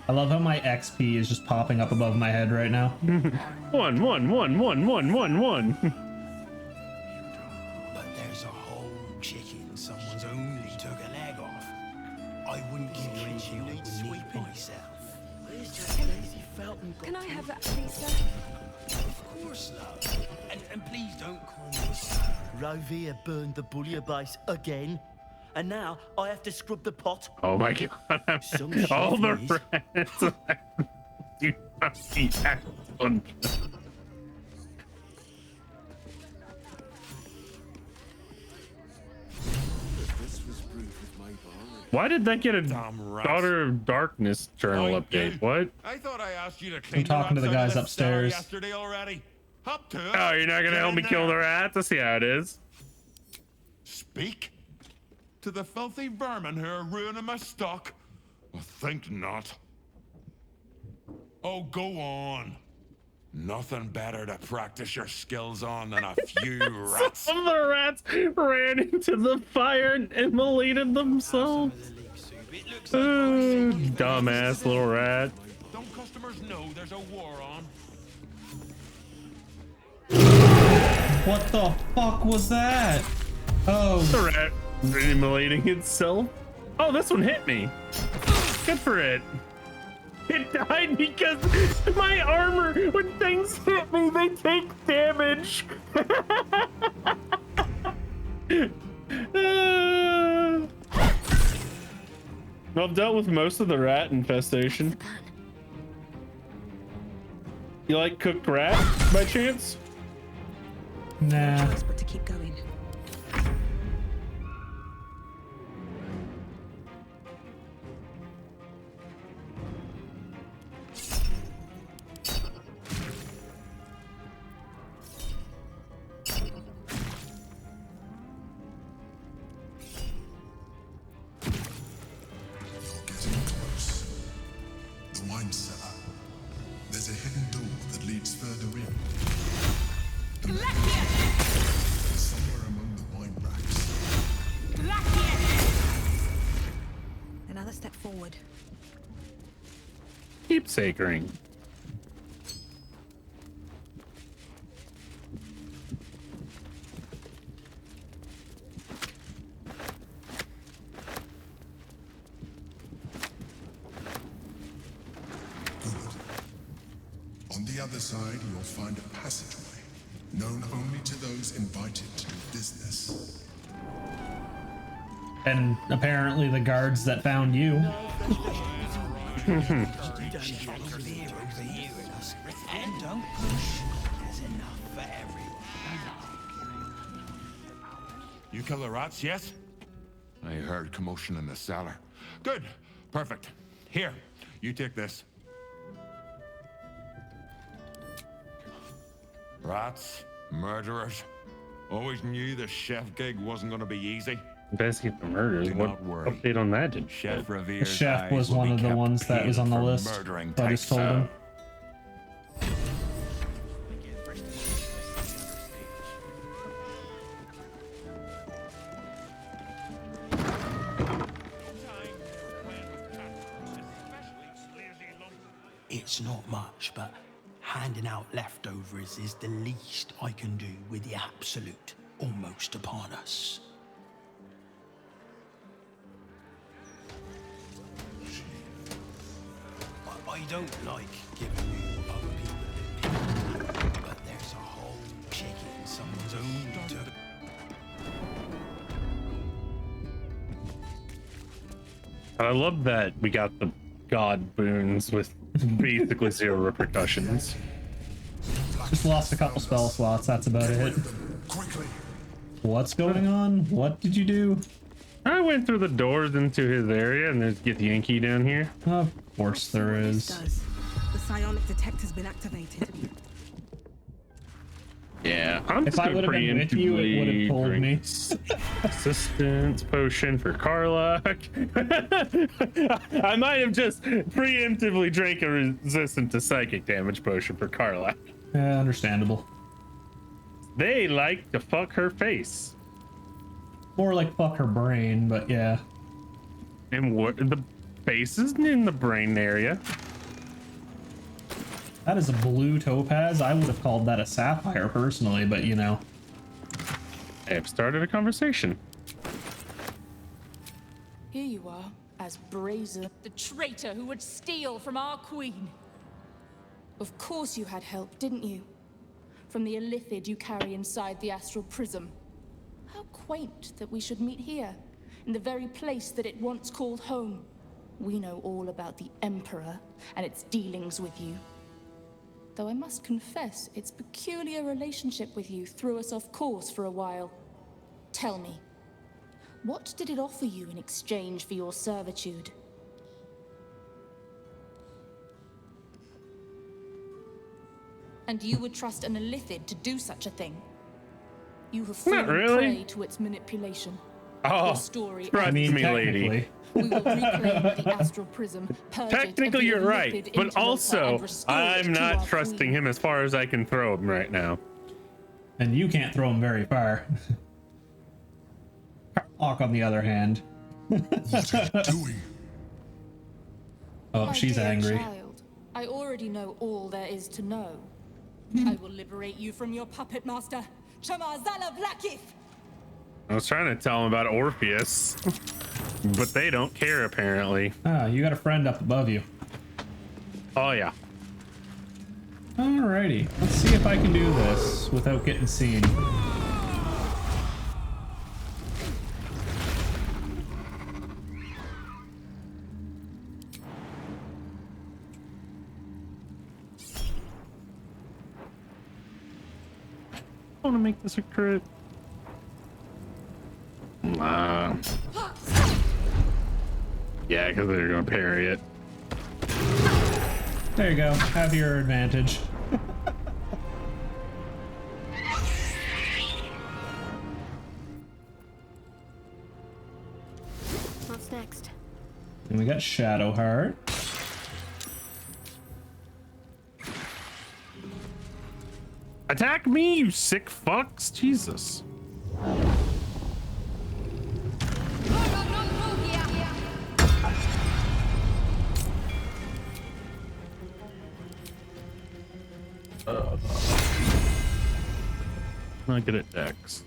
I love how my XP is just popping up above my head right now. One. But there's a whole chicken someone's only took a leg off. I wouldn't give you anything that would need myself. Can I have that, please, sir? Of course, love. And please don't call me sir. Rovia burned the bullier base again. And now I have to scrub the pot. Oh my god. All the rats. Do not eat that one. Why did that get a Daughter of Darkness journal update? What? I thought I asked you to clean I'm talking to the rats out of guys this upstairs. cellar yesterday already. Up to it. Oh, you're not gonna help me kill the rats? I see how it is. Speak to the filthy vermin who are ruining my stock. I think not. Oh, go on. Nothing better to practice your skills on than a few rats. Some of the rats ran into the fire and immolated themselves. Dumbass little rat. Don't customers know there's a war on? What the fuck was that? Oh. The rat immolating itself. Oh, this one hit me. Good for it. It died because my armor, when things hit me, they take damage. I've dealt with most of the rat infestation. You like cooked rat by chance? Nah. But to keep going. Wine cellar. There's a hidden door that leads further in. Somewhere among the wine racks. Another step forward. Keepsake ring. On the other side, you'll find a passageway, known only to those invited to do business. And apparently the guards that found you. And don't push. There's enough for everyone. You kill the rats, yes? I heard commotion in the cellar. Good. Perfect. Here, you take this. Rats, murderers. Always knew the chef gig wasn't going to be easy. Investigate the murders. What update on that did Chef The Revere's chef was eyes will one be of the kept ones that was on peeled the for list. murdering I just told him. It's not much, but handing out leftovers is the least I can do with the absolute almost upon us. I don't like giving you other people, but there's a whole chicken someone's only took. I love that we got the god boons with basically zero repercussions. Just lost a couple spell slots, that's about it. What's going on? What did you do? I went through the doors into his area and there's Get Yankee down here. Of course there is. The psionic detector's been activated. Yeah, I'm If just I gonna would have been with you, it would have told me. Assistance potion for Karlach. I might have just preemptively drank a resistant to psychic damage potion for Karlach. Yeah, understandable. They like to fuck her face. More like fuck her brain, but yeah. And what the spaces in the brain area. That is a blue topaz. I would have called that a sapphire personally, but you know. I've started a conversation. Here you are, as brazen. The traitor who would steal from our queen. Of course you had help, didn't you? From the illithid you carry inside the astral prism. How quaint that we should meet here, in the very place that it once called home. We know all about the Emperor and its dealings with you. Though I must confess, its peculiar relationship with you threw us off course for a while. Tell me, what did it offer you in exchange for your servitude? And you would trust an illithid to do such a thing? You have fallen prey to its manipulation. Oh, Your story trust me, lady. We will reclaim the astral prism. Technically, you're right, but also, I'm not trusting him as far as I can throw him right now. And you can't throw him very far. Hawk, on the other hand. What are you doing? Oh, My she's dear angry. Child, I already know all there is to know. I will liberate you from your puppet master, Chamazala Vlakith. I was trying to tell him about Orpheus, but they don't care apparently. Ah, you got a friend up above you. Oh yeah. Alrighty, let's see if I can do this without getting seen. I want to make this a crit. Yeah, because they're gonna parry it. There you go. Have your advantage. What's next? And we got Shadowheart. Attack me, you sick fucks! Jesus. Not good at Dex.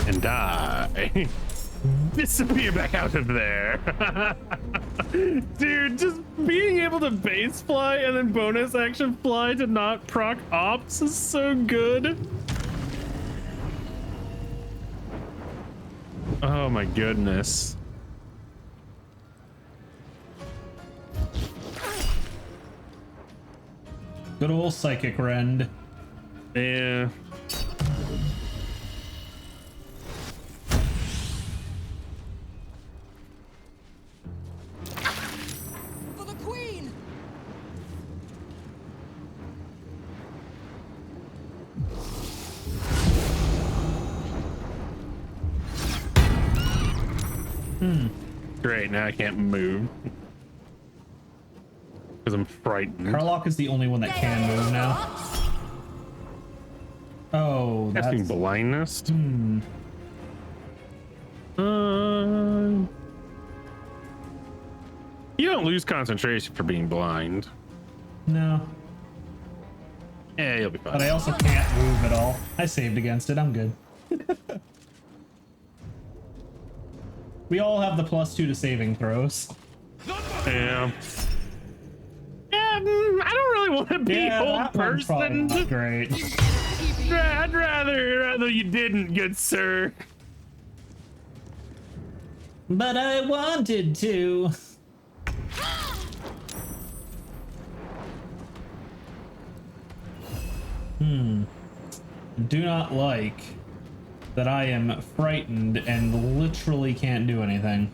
And die. Disappear back out of there. Dude, just being able to base fly and then bonus action fly to not proc ops is so good. Oh my goodness. Good old psychic rend. Yeah. For the queen! Great, now I can't move. Because I'm frightened. Karlach is the only one that can move now. Oh, that's... Casting blindness? You don't lose concentration for being blind. No. Yeah, you'll be fine. But I also can't move at all. I saved against it. I'm good. We all have the +2 to saving throws. Yeah. Yeah, I don't really want to be old person. Not great. I'd rather you didn't, good sir. But I wanted to. Do not like that I am frightened and literally can't do anything.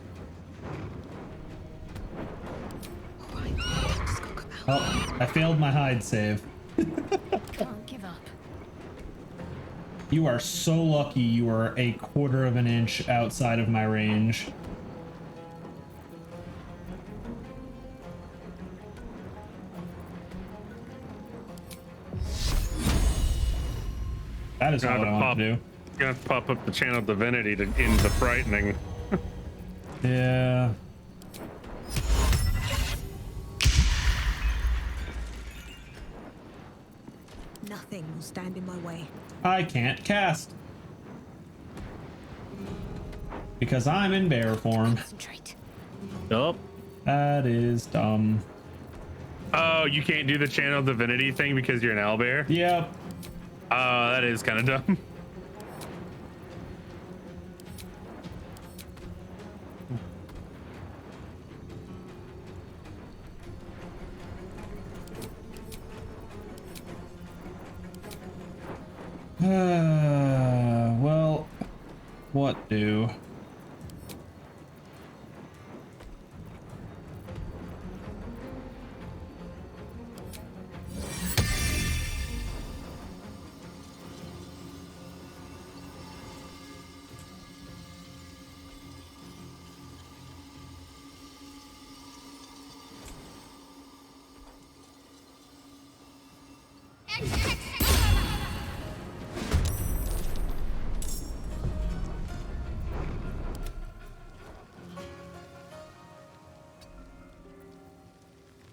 Oh, I failed my hide save. Can't give up. You are so lucky you are a 1/4 of an inch outside of my range. That is not what I want to do. Gonna pop up the channel divinity to end the frightening. Yeah. Nothing will stand in my way. I can't cast. Because I'm in bear form. Concentrate. Nope. That is dumb. Oh, you can't do the channel divinity thing because you're an owlbear? Yep. That is kind of dumb. Well, what do?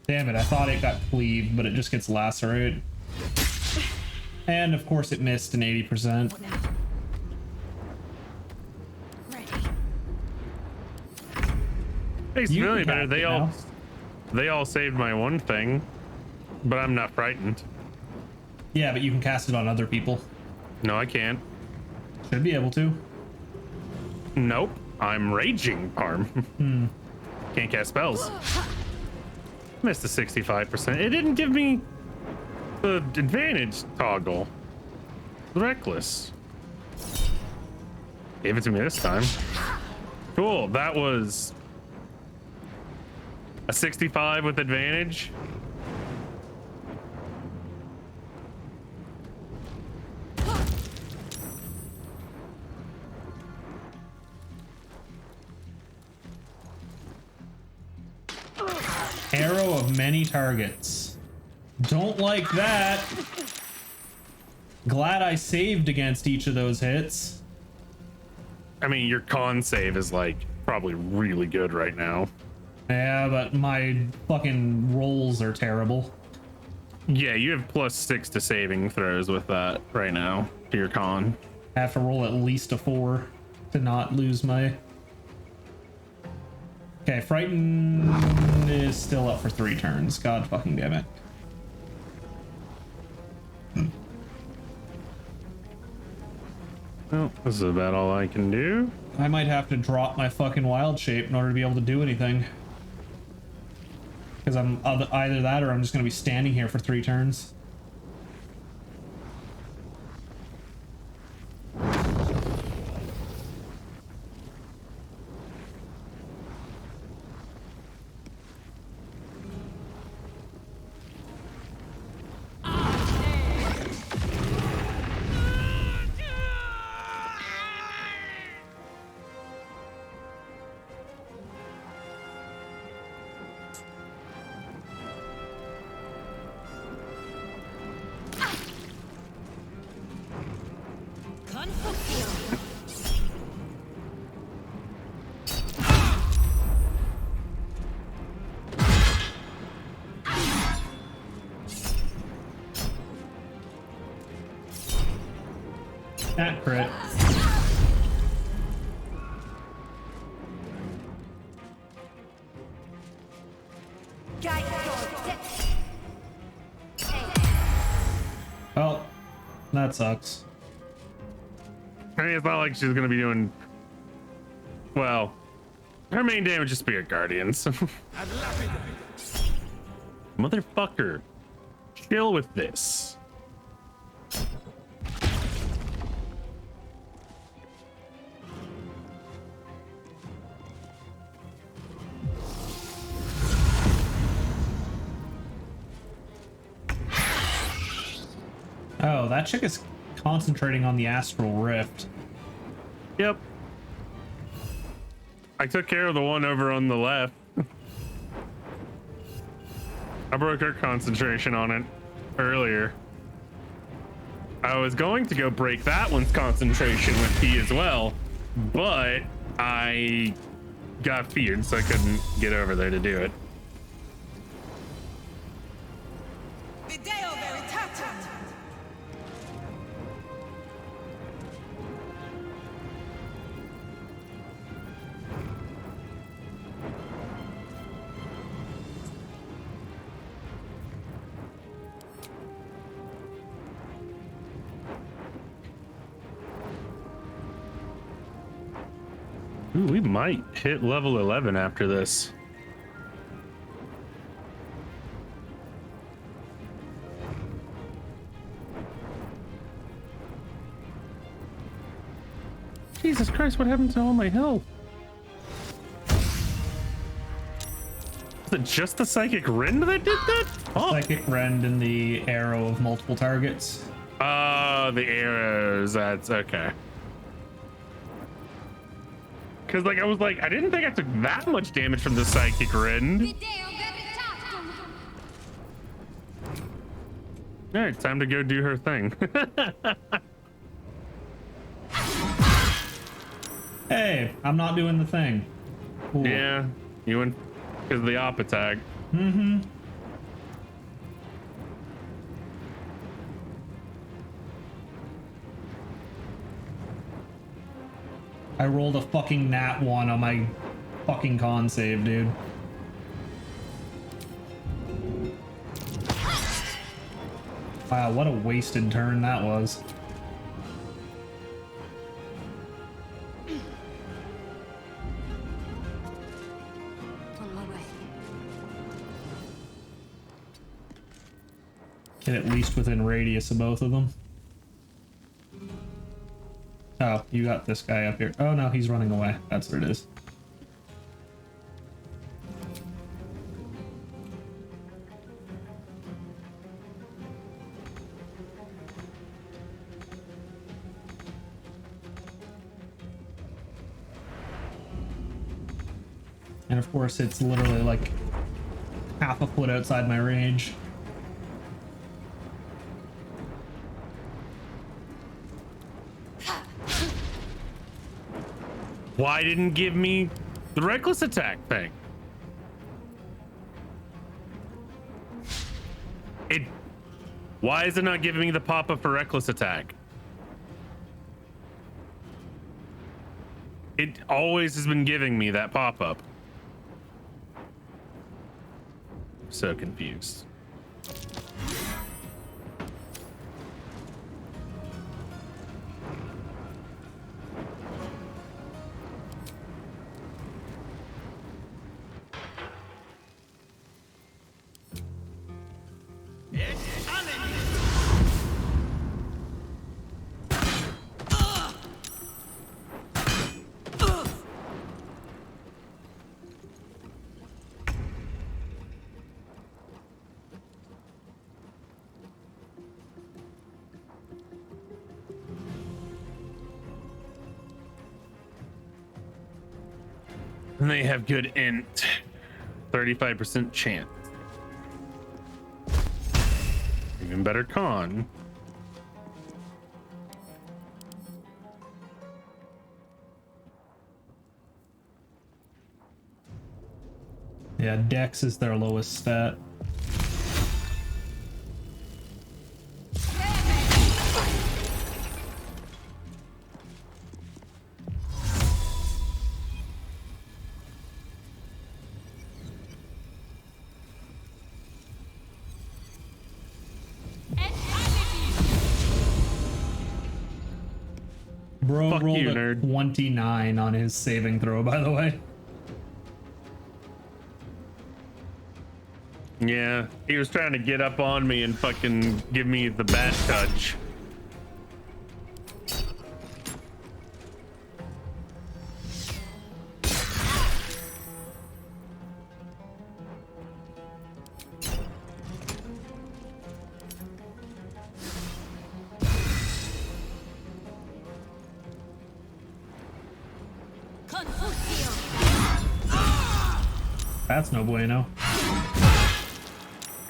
Damn it, I thought it got cleaved, but it just gets lacerate. And of course it missed an 80%. Hey, it's really better. They all saved my one thing, but I'm not frightened. Yeah, but you can cast it on other people. No, I can't. Should be able to. Nope. I'm raging, Parm. Can't cast spells. Missed a 65%. It didn't give me the advantage toggle. Reckless. Gave it to me this time. Cool. That was a 65 with advantage. Arrow of many targets. Don't like that. Glad I saved against each of those hits. I mean, your con save is like probably really good right now. Yeah, but my fucking rolls are terrible. Yeah, you have +6 to saving throws with that right now to your con. I have to roll at least a 4 to not lose my... Okay, Frighten is still up for 3 turns. God fucking damn it. Well, this is about all I can do. I might have to drop my fucking wild shape in order to be able to do anything. Because I'm either that or I'm just going to be standing here for 3 turns. That crit. Well, that sucks. I mean, it's not like she's gonna be doing well. Her main damage is Spirit Guardians. Motherfucker, chill with this. Oh, that chick is concentrating on the Astral Rift. Yep. I took care of the one over on the left. I broke her concentration on it earlier. I was going to go break that one's concentration with P as well, but I got feared, so I couldn't get over there to do it. Ooh, we might hit level 11 after this. Jesus Christ, what happened to all my health? Was it just the Psychic Rend that did that? Oh. Psychic Rend and the arrow of multiple targets. Oh, the arrows, that's okay. Because like I was like, I didn't think I took that much damage from the Psychic Rend. All right, time to go do her thing. Hey, I'm not doing the thing. Cool. Yeah, you went because of the op attack. Mm-hmm. I rolled a fucking nat 1 on my fucking con save, dude. Wow, what a wasted turn that was. Get at least within radius of both of them. Oh, you got this guy up here. Oh no, he's running away. That's what it is. And of course, it's literally like half a foot outside my range. Why didn't give me the reckless attack thing? Why is it not giving me the pop-up for reckless attack? It always has been giving me that pop-up. So confused. And they have good int. 35% chance. Even better con. Yeah, Dex is their lowest stat. Bro Fuck rolled you, a nerd. 29 on his saving throw, by the way. Yeah, he was trying to get up on me and fucking give me the bad touch. That's no bueno.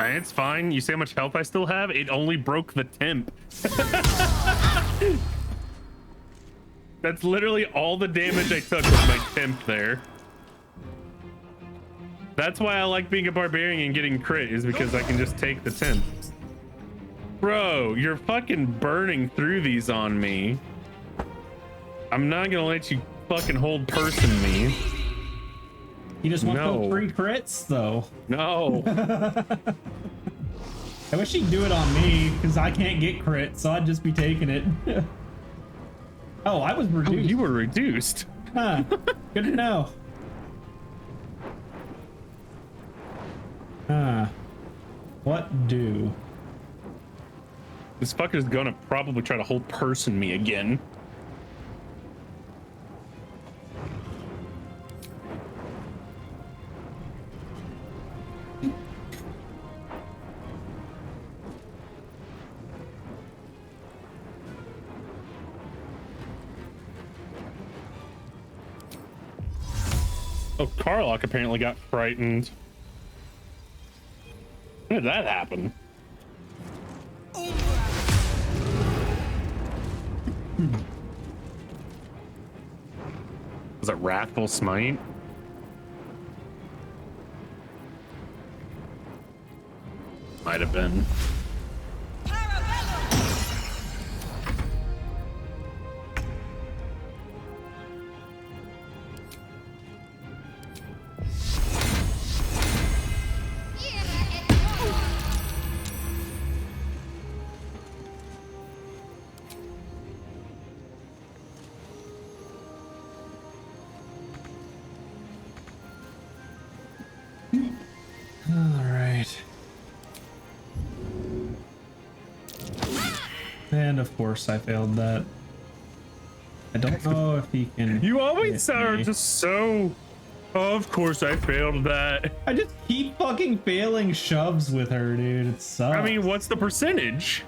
It's fine. You see how much health I still have? It only broke the temp. That's literally all the damage I took with my temp there. That's why I like being a barbarian and getting crit, is because I can just take the temp. Bro, you're fucking burning through these on me. I'm not gonna let you fucking hold person me. You just want those free crits, though. No. I wish he'd do it on me, because I can't get crit, so I'd just be taking it. Oh, I was reduced. Oh, you were reduced. Huh. Good to know. What do? This fucker's gonna probably try to hold person me again. Oh, Karlach apparently got frightened. When did that happen? Was it Wrathful Smite? Might have been. And of course I failed that. I don't know if he can. You always are just so... Oh, of course I failed that. I just keep fucking failing shoves with her, dude. It sucks. I mean, what's the percentage?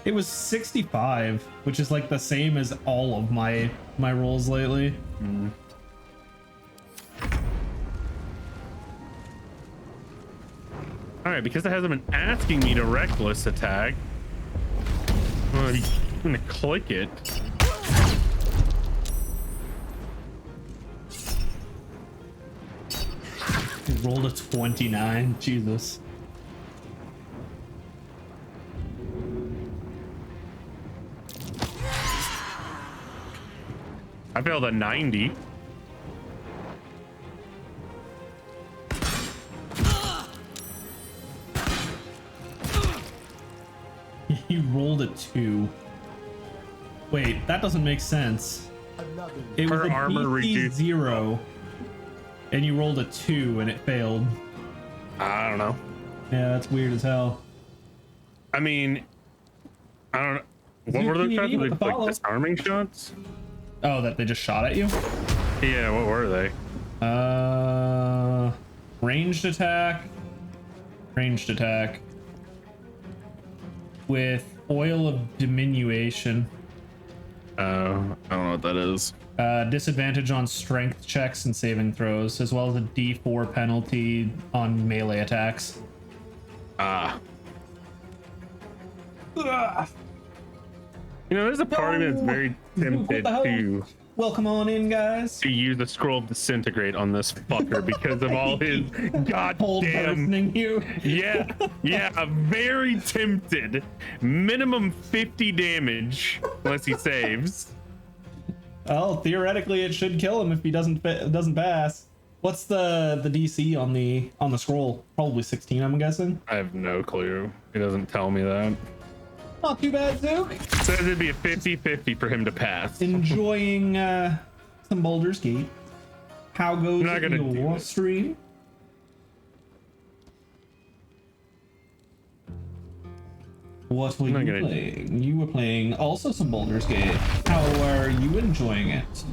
It was 65, which is like the same as all of my rolls lately. All right, because it hasn't been asking me to reckless attack, I'm gonna click it. He rolled a 29. Jesus. I failed a 90. He rolled a 2. Wait, that doesn't make sense. It was Her a armor DC reduced 0, and you rolled a 2 and it failed. I don't know. Yeah, that's weird as hell. I mean, I don't know. What were those shots? Were they like disarming shots? Oh, that they just shot at you? Yeah, what were they? Ranged attack. Ranged attack. With oil of diminution. I don't know what that is. Disadvantage on strength checks and saving throws, as well as a D4 penalty on melee attacks. Ah. You know, there's a part of me that's very tempted to... Welcome on in, guys. To use the scroll of disintegrate on this fucker because of all his goddamn... you. Yeah, very tempted. Minimum 50 damage unless he saves. Well, theoretically, it should kill him if he doesn't pass. What's the DC on the scroll? Probably 16, I'm guessing. I have no clue. It doesn't tell me that. Not too bad, Zook. It says it'd be a 50-50 for him to pass. Enjoying some Baldur's Gate. How goes your stream? What were you playing? You were playing also some Baldur's Gate. How are you enjoying it?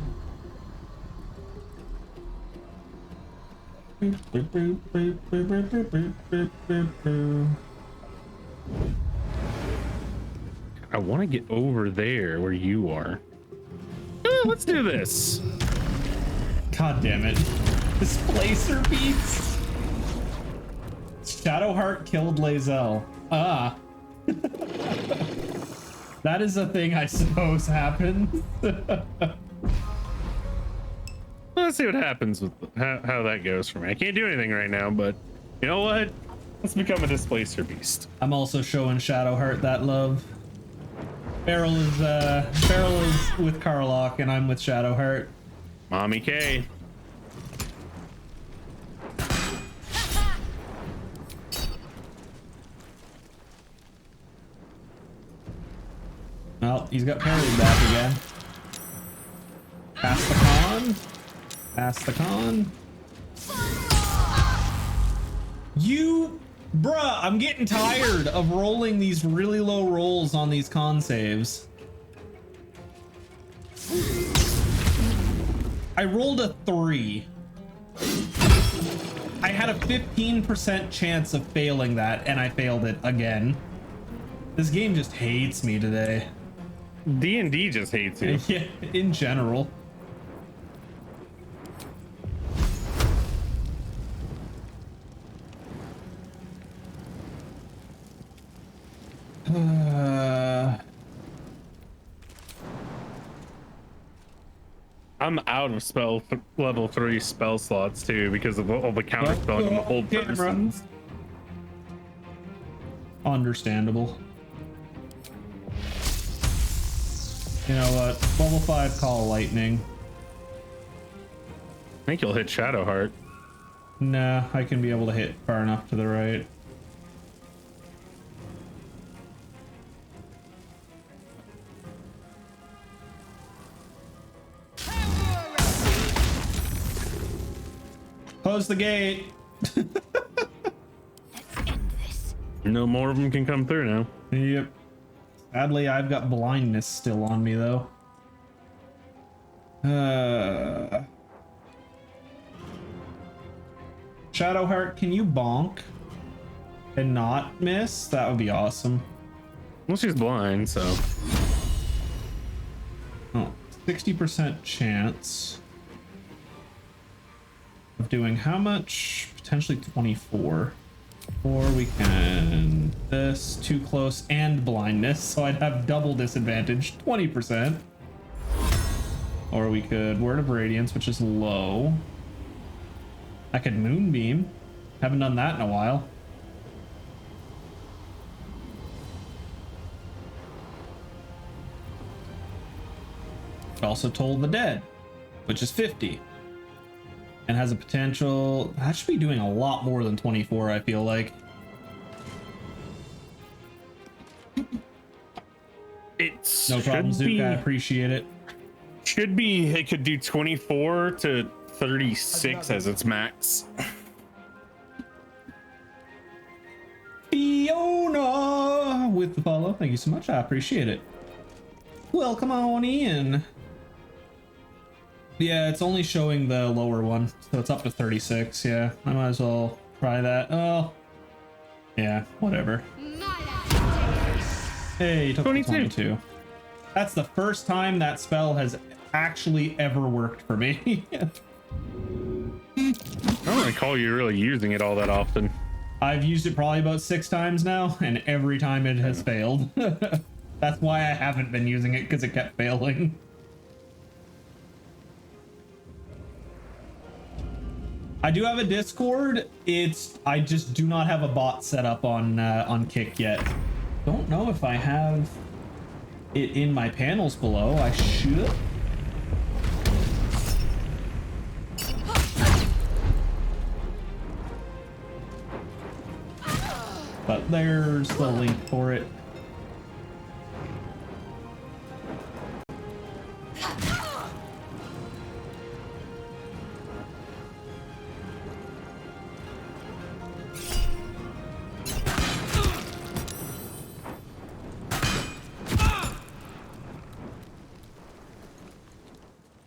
I want to get over there where you are. Let's do this. God damn it. Displacer beats. Shadowheart killed lae'zel. Ah. That is a thing I suppose happens. Let's see what happens with how that goes for me. I can't do anything right now, but you know what? Let's become a displacer beast. I'm also showing Shadowheart that love. Beryl is with Karlach and I'm with Shadowheart. Mommy Kei. Well, he's got parried back again. Pass the con. Pass the con. You, bruh, I'm getting tired of rolling these really low rolls on these con saves. I rolled a 3. I had a 15% chance of failing that, and I failed it again. This game just hates me today. D&D just hates you. Yeah, in general. I'm out of level 3 spell slots too because of all the counter spelling and the hold persons. Understandable. You know what? Level 5 call lightning. I think you'll hit Shadowheart. Nah, I can be able to hit far enough to the right. Close the gate. No more of them can come through now. Yep. Sadly, I've got blindness still on me though. Shadowheart, can you bonk and not miss? That would be awesome. Well, she's blind, so. Oh, 60% chance of doing how much? Potentially 24. Or we can this too close and blindness, so I'd have double disadvantage, 20%. Or we could Word of Radiance, which is low. I could Moonbeam. Haven't done that in a while. Also Toll the Dead, which is 50. And has a potential. That should be doing a lot more than 24, I feel like. It's no problem, Zook. I appreciate it. Should be, it could do 24 to 36 as its max. Fiona with the follow. Thank you so much. I appreciate it. Welcome on in. Yeah, it's only showing the lower one, so it's up to 36. Yeah, I might as well try that. Oh, yeah, whatever. Hey, you took 22. That's the first time that spell has actually ever worked for me. I don't recall you really using it all that often. I've used it probably about 6 times now, and every time it has failed. That's why I haven't been using it, because it kept failing. I do have a Discord. I just do not have a bot set up on Kick yet. Don't know if I have it in my panels below. I should. But there's the link for it.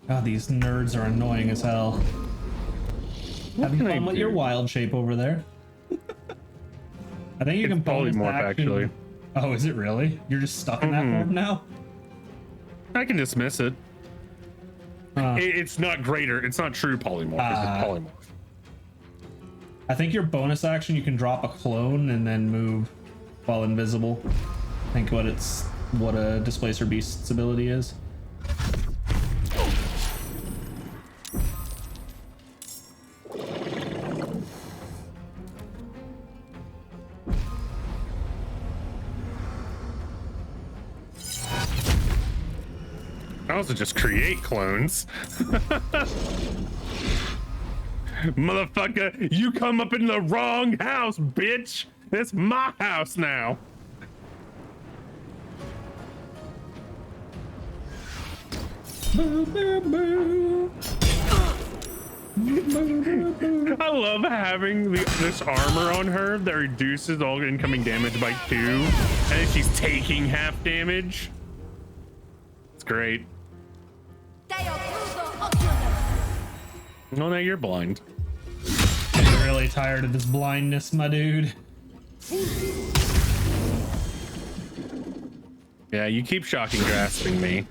God, these nerds are annoying as hell. Having fun with your wild shape over there. I think you can polymorph actually. Oh, is it really? You're just stuck in that form now? I can dismiss it. It's not greater. It's not true polymorph. It's polymorph. I think your bonus action, you can drop a clone and then move while invisible. I think what a Displacer Beast's ability is. I also just create clones. Motherfucker, you come up in the wrong house, bitch. It's my house now. I love having this armor on her that reduces all incoming damage by 2, and then she's taking half damage. It's great. Oh, now you're blind. I'm really tired of this blindness, my dude. Yeah, you keep shocking grasping me.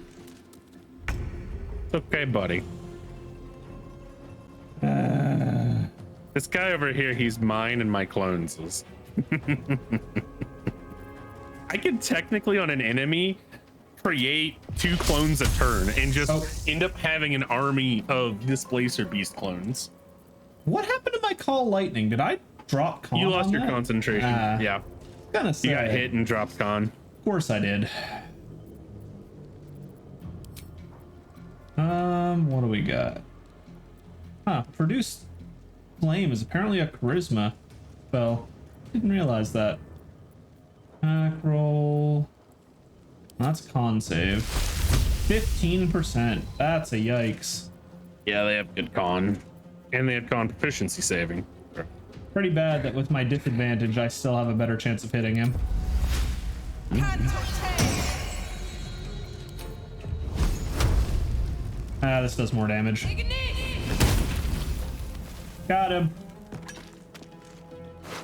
It's okay, buddy. This guy over here, he's mine and my clones'. I can technically, on an enemy, create 2 clones a turn and just end up having an army of Displacer Beast clones. What happened to my Call Lightning? Did I drop con? You lost on your that? concentration. Yeah. Kinda sad. You got hit and dropped con. Of course I did. What do we got? Huh, Produce Flame is apparently a charisma spell. Didn't realize that. Attack roll. That's con save. 15%. That's a yikes. Yeah, they have good con. And they have con proficiency saving. Pretty bad that with my disadvantage, I still have a better chance of hitting him. This does more damage. Got him.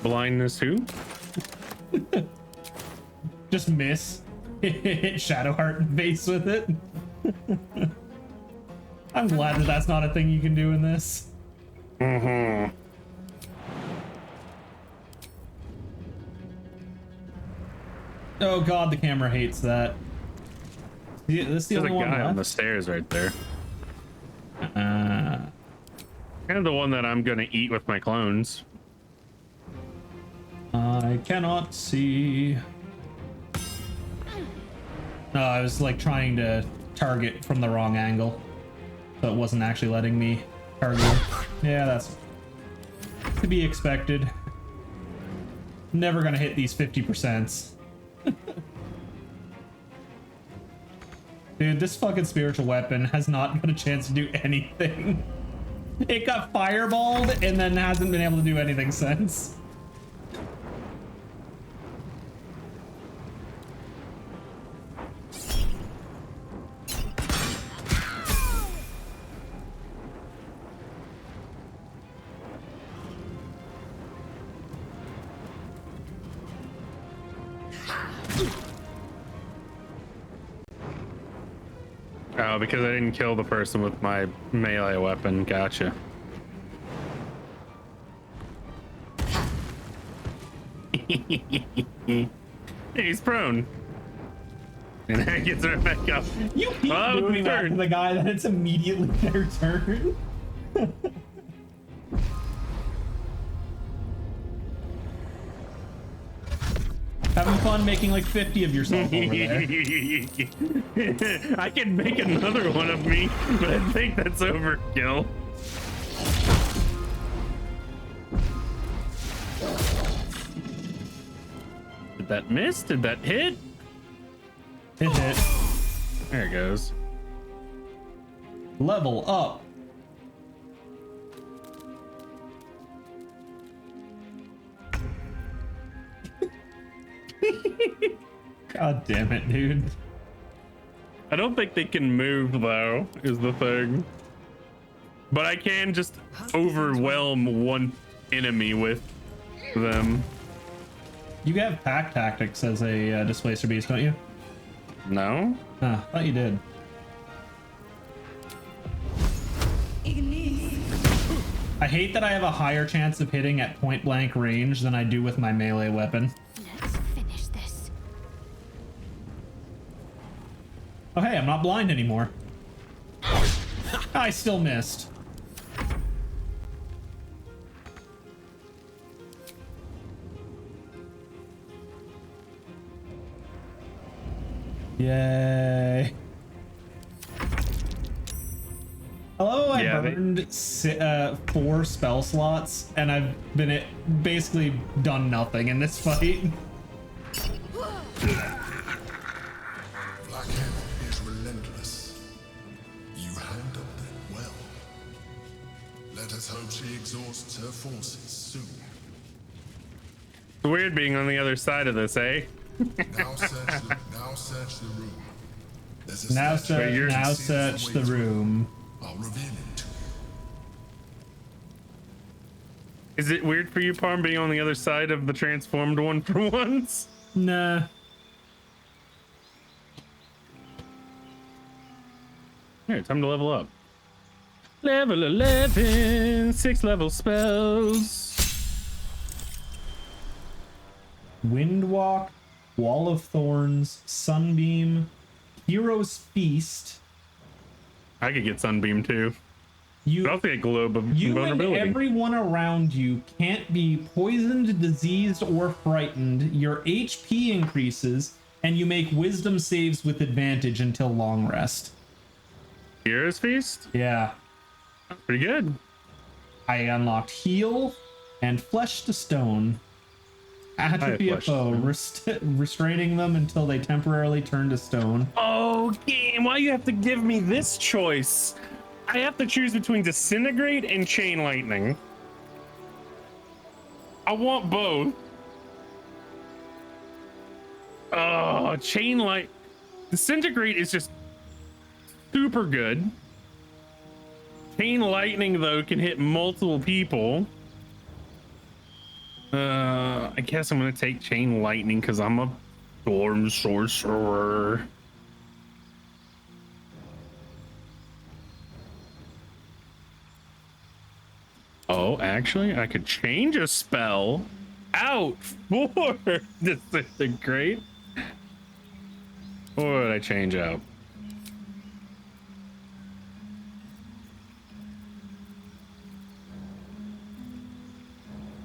Blindness who? Just miss. Hit Shadowheart in the face with it. I'm glad that that's not a thing you can do in this. Mm-hmm. Oh god, the camera hates that. Yeah, this is the There's only a one guy left? on the stairs right there. Kind of the one that I'm gonna eat with my clones. I cannot see. No, I was like trying to target from the wrong angle, so it wasn't actually letting me target. Yeah, that's to be expected. Never gonna hit these 50%. Dude, this fucking spiritual weapon has not got a chance to do anything. It got fireballed and then hasn't been able to do anything since. Oh, because I didn't kill the person with my melee weapon. Gotcha. He's prone. And then he gets right back up. You keep doing that to the guy that it's immediately their turn. Having fun making like 50 of yourself over there. I can make another one of me, but I think that's overkill. Did that miss? Did that hit? It hit. There it goes. Level up. God damn it, dude. I don't think they can move though, is the thing. But I can just overwhelm one enemy with them. You have pack tactics as a displacer beast, don't you? No? I thought you did. I hate that I have a higher chance of hitting at point blank range than I do with my melee weapon. Let's finish this. Oh hey, I'm not blind anymore. I still missed. Yay. Hello, I burned 4 spell slots, and I've been basically done nothing in this fight. Blackhead is relentless. You handled it well. Let us hope she exhausts her forces soon. It's weird being on the other side of this, eh? Now search the room. Now search the room. I'll reveal it to you. Is it weird for you, Parm, being on the other side of the transformed one for once? Nah. Here, time to level up. Level 11, 6 level spells. Windwalk, Wall of Thorns, Sunbeam, Hero's Feast. I could get Sunbeam too. But I'll take Globe of You and Vulnerability. everyone around you can't be poisoned, diseased, or frightened. Your HP increases, and you make wisdom saves with advantage until long rest. Hero's Feast? Yeah. Pretty good. I unlocked Heal and Flesh to Stone. Atrophy a foe, restraining them until they temporarily turn to stone. Oh, game, why you have to give me this choice? I have to choose between Disintegrate and Chain Lightning. I want both. Oh, Chain Light. Disintegrate is just super good. Chain Lightning, though, can hit multiple people. I guess I'm gonna take Chain Lightning because I'm a Storm Sorcerer. Oh, actually, I could change a spell out for Disintegrate. What would I change out?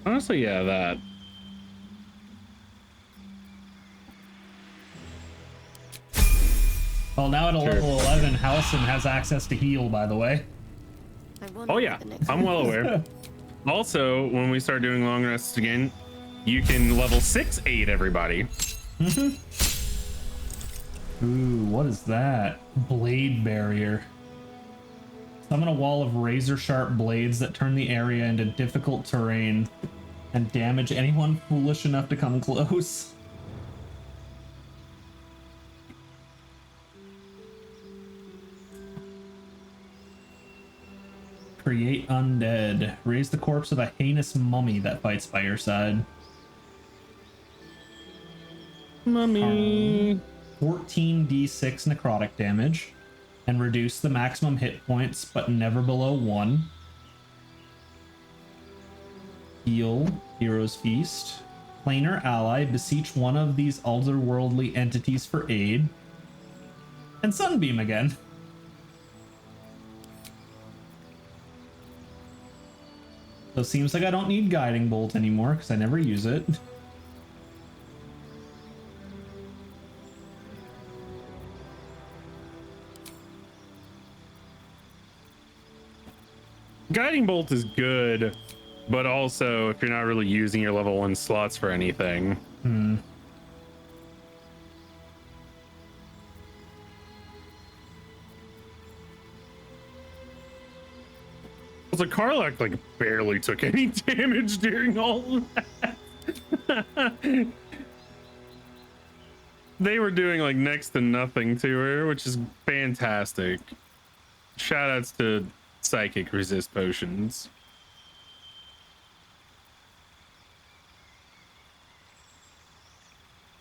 Honestly, yeah, that. Well, now at a level 11, Halcyon has access to heal, by the way. Oh yeah, I'm well aware. Also, when we start doing long rests again, you can level 6 aid everybody. Ooh, what is that? Blade Barrier. Summon a wall of razor-sharp blades that turn the area into difficult terrain and damage anyone foolish enough to come close. Create undead. Raise the corpse of a heinous mummy that fights by your side. Mummy. 14d6 necrotic damage. And reduce the maximum hit points, but never below 1. Heal, Hero's Feast. Planar ally, beseech one of these otherworldly entities for aid. And Sunbeam again. So it seems like I don't need Guiding Bolt anymore, because I never use it. Guiding Bolt is good, but also if you're not really using your level 1 slots for anything. Also, Karlach like barely took any damage during all of that. They were doing like next to nothing to her, which is fantastic. Shoutouts to Psychic resist potions.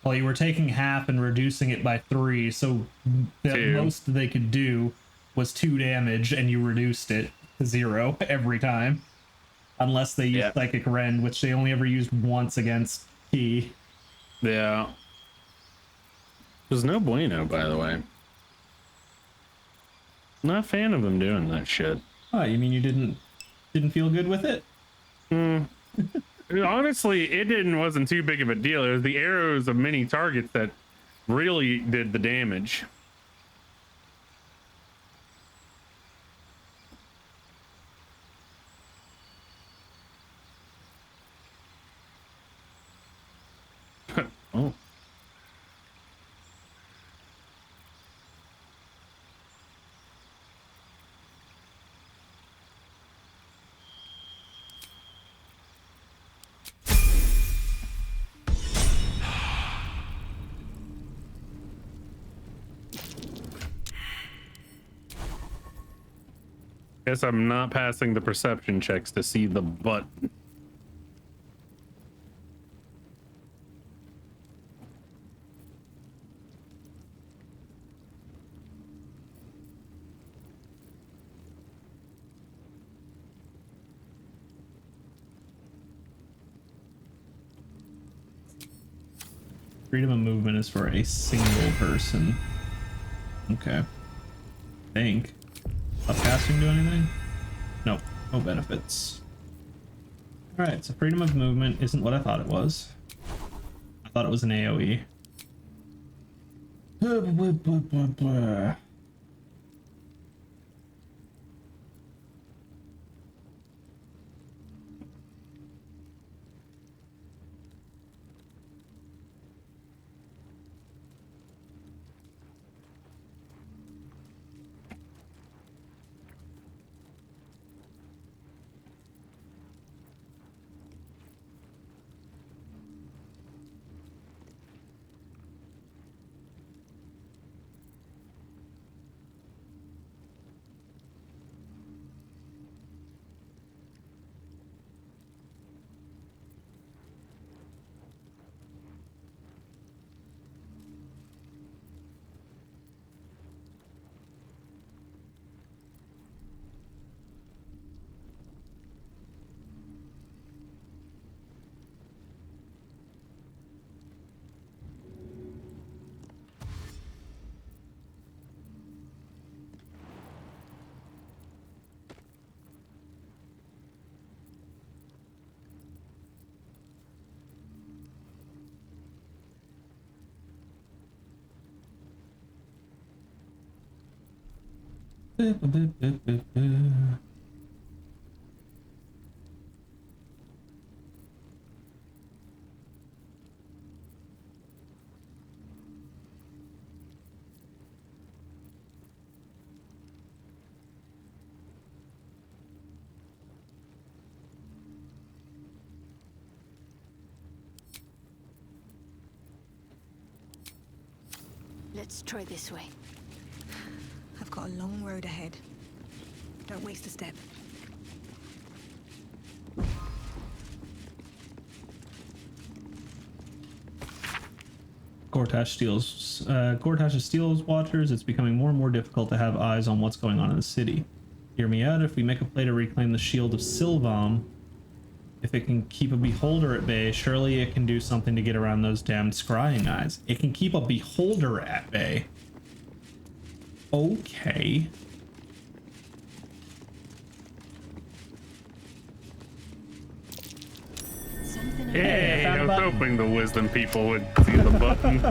Well, you were taking half and reducing it by 3, so the most they could do was 2 damage, and you reduced it to 0 every time. Unless they use Psychic Rend, which they only ever used once against Key. Yeah. There's no bueno, by the way. Not a fan of them doing that shit. Oh, you mean you didn't feel good with it? Honestly, wasn't too big of a deal. It was the arrows of many targets that really did the damage. Oh. Guess I'm not passing the perception checks to see the button. Freedom of movement is for a single person. Okay. Think. Upcasting do anything? Nope. No benefits. Alright, so freedom of movement isn't what I thought it was. I thought it was an AoE. Let's try this way. I've got a long road ahead. Don't waste a step. Gortash steals watchers. It's becoming more and more difficult to have eyes on what's going on in the city. Hear me out. If we make a play to reclaim the shield of Sylvam, if it can keep a beholder at bay, surely it can do something to get around those damned scrying eyes. It can keep a beholder at bay. Okay. Hey, I was hoping the wisdom people would see the button.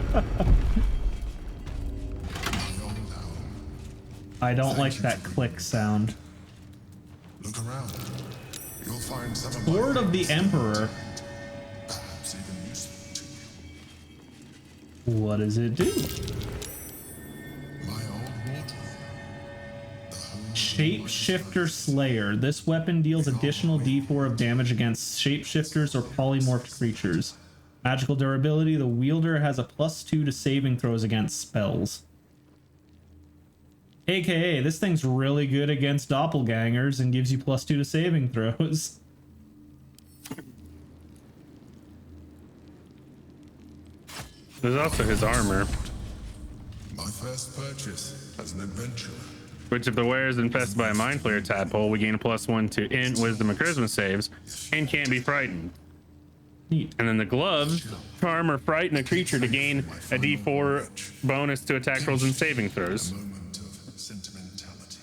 I don't like that click sound. Look around. You'll find some Sword of the Emperor. perhaps even useful to you. What does it do? My old wardrobe. Shapeshifter Slayer. This weapon deals additional d4 of damage against shapeshifters or polymorphed creatures. Magical durability. The wielder has a +2 to saving throws against spells. AKA, this thing's really good against doppelgangers and gives you +2 to saving throws. There's also his armor. My first purchase as an adventurer. which if the wearer is infested by a mind flayer tadpole, we gain a +1 to int, wisdom, and charisma saves, and can't be frightened. Neat. And then the gloves charm or frighten a creature to gain a d4 bonus to attack rolls and saving throws. Moment of sentimentality.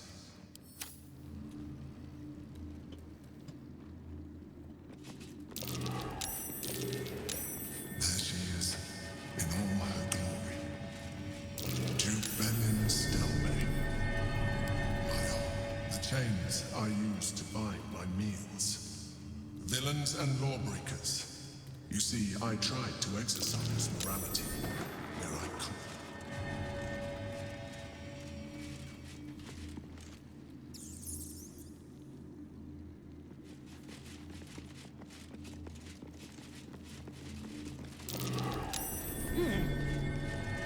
There she is, in all her glory. Duke Benin Stelme. My arm, the chains I use to bind my meals. Villains and lawbreakers. You see, I tried to exercise morality where I could.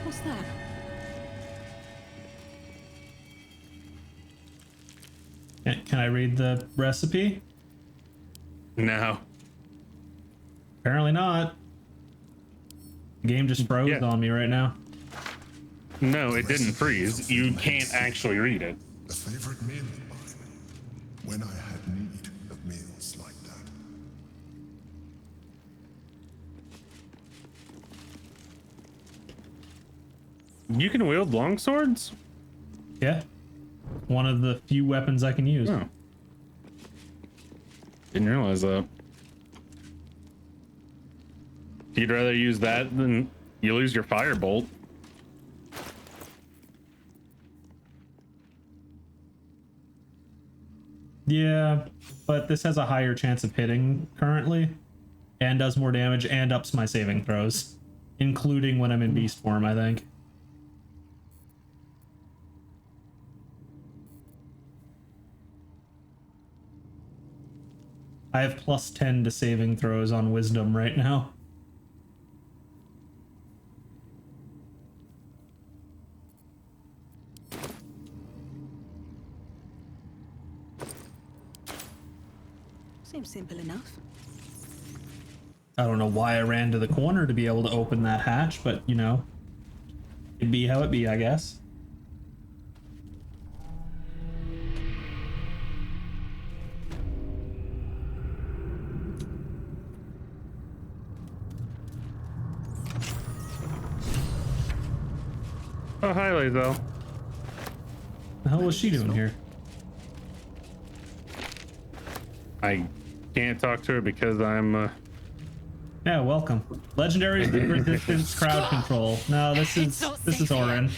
What's that? Can I read the recipe? No. Apparently not. The game just froze on me right now. No, it didn't freeze. You can't actually read it. A favorite meal of mine. When I had need of meals like that. You can wield longswords? Yeah. One of the few weapons I can use. Oh. Didn't realize that. You'd rather use that than you lose your firebolt. Yeah, but this has a higher chance of hitting currently, and does more damage and ups my saving throws, including when I'm in beast form, I think. I have +10 to saving throws on wisdom right now. Seems simple enough. I don't know why I ran to the corner to be able to open that hatch, but you know, it'd be how it be, I guess. Oh, hi, lae'zel. The hell was she doing here? I can't talk to her because I'm Yeah, welcome. Legendary resistance crowd control. No, this is Orin.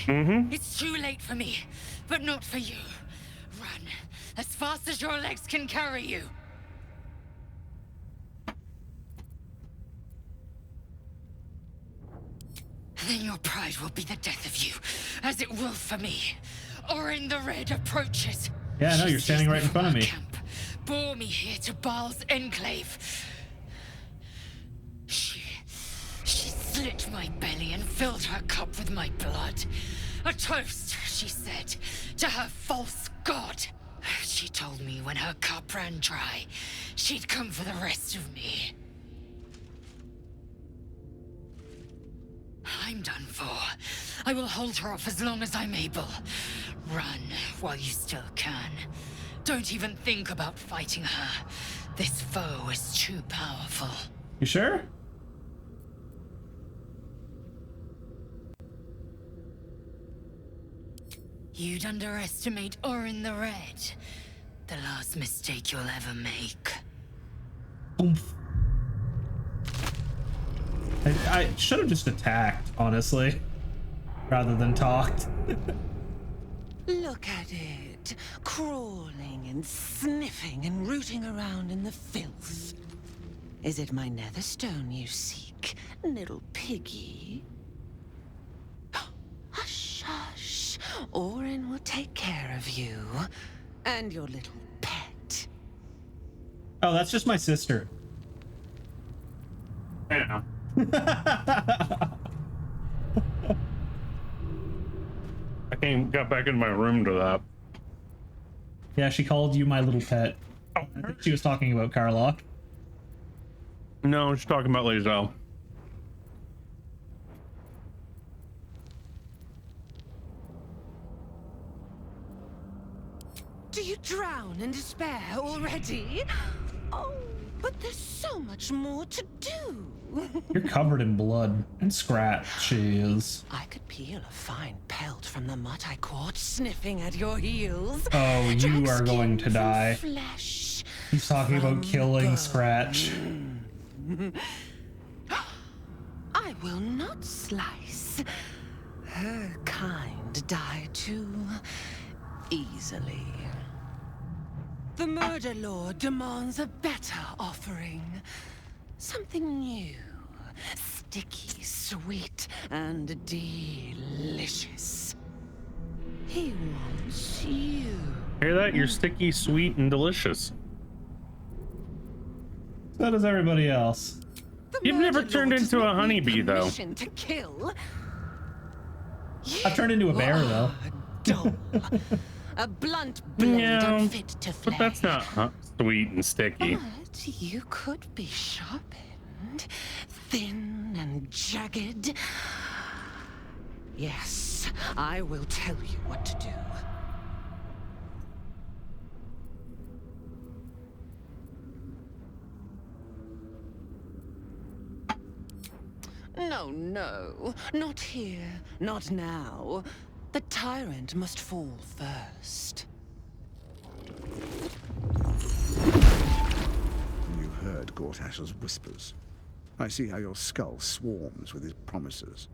Mm-hmm. It's too late for me, but not for you. Run as fast as your legs can carry you. Then your pride will be the death of you, as it will for me. Orin the Red approaches. Yeah, I know, you're standing right in front of me. Camp, bore me here to Baal's enclave. She slit my belly and filled her cup with my blood. A toast, she said, to her false god. She told me when her cup ran dry, she'd come for the rest of me. I'm done for. I will hold her off as long as I'm able. Run while you still can. Don't even think about fighting her. This foe is too powerful. You sure? You'd underestimate Orin the Red. The last mistake you'll ever make. Oomph. I should have just attacked, honestly, rather than talked. Look at it, crawling and sniffing and rooting around in the filth. Is it my netherstone you seek, little piggy? Hush, hush. Orin will take care of you and your little pet. Oh, that's just my sister. I don't know. I got back into my room to that. Yeah, she called you my little pet. I think she was talking about Karlach. No, she's talking about lae'zel. in despair already? Oh, but there's so much more to do. You're covered in blood and scratches. I could peel a fine pelt from the mutt I caught sniffing at your heels. Oh, you are going to die. Flesh. He's talking about killing Scratch. I will not slice. Her kind die too easily. The Murder Lord demands a better offering. Something new, sticky, sweet, and delicious. He wants you. Hear that? You're sticky, sweet, and delicious. So does everybody else. You've never turned into a honeybee, though. To kill. I've turned into a bear, though. Dull. A blunt blade unfit to flay. But that's not sweet and sticky. But you could be sharpened, thin and jagged. Yes, I will tell you what to do. No, no, not here, not now. The tyrant must fall first. You heard Gortash's whispers. I see how your skull swarms with his promises.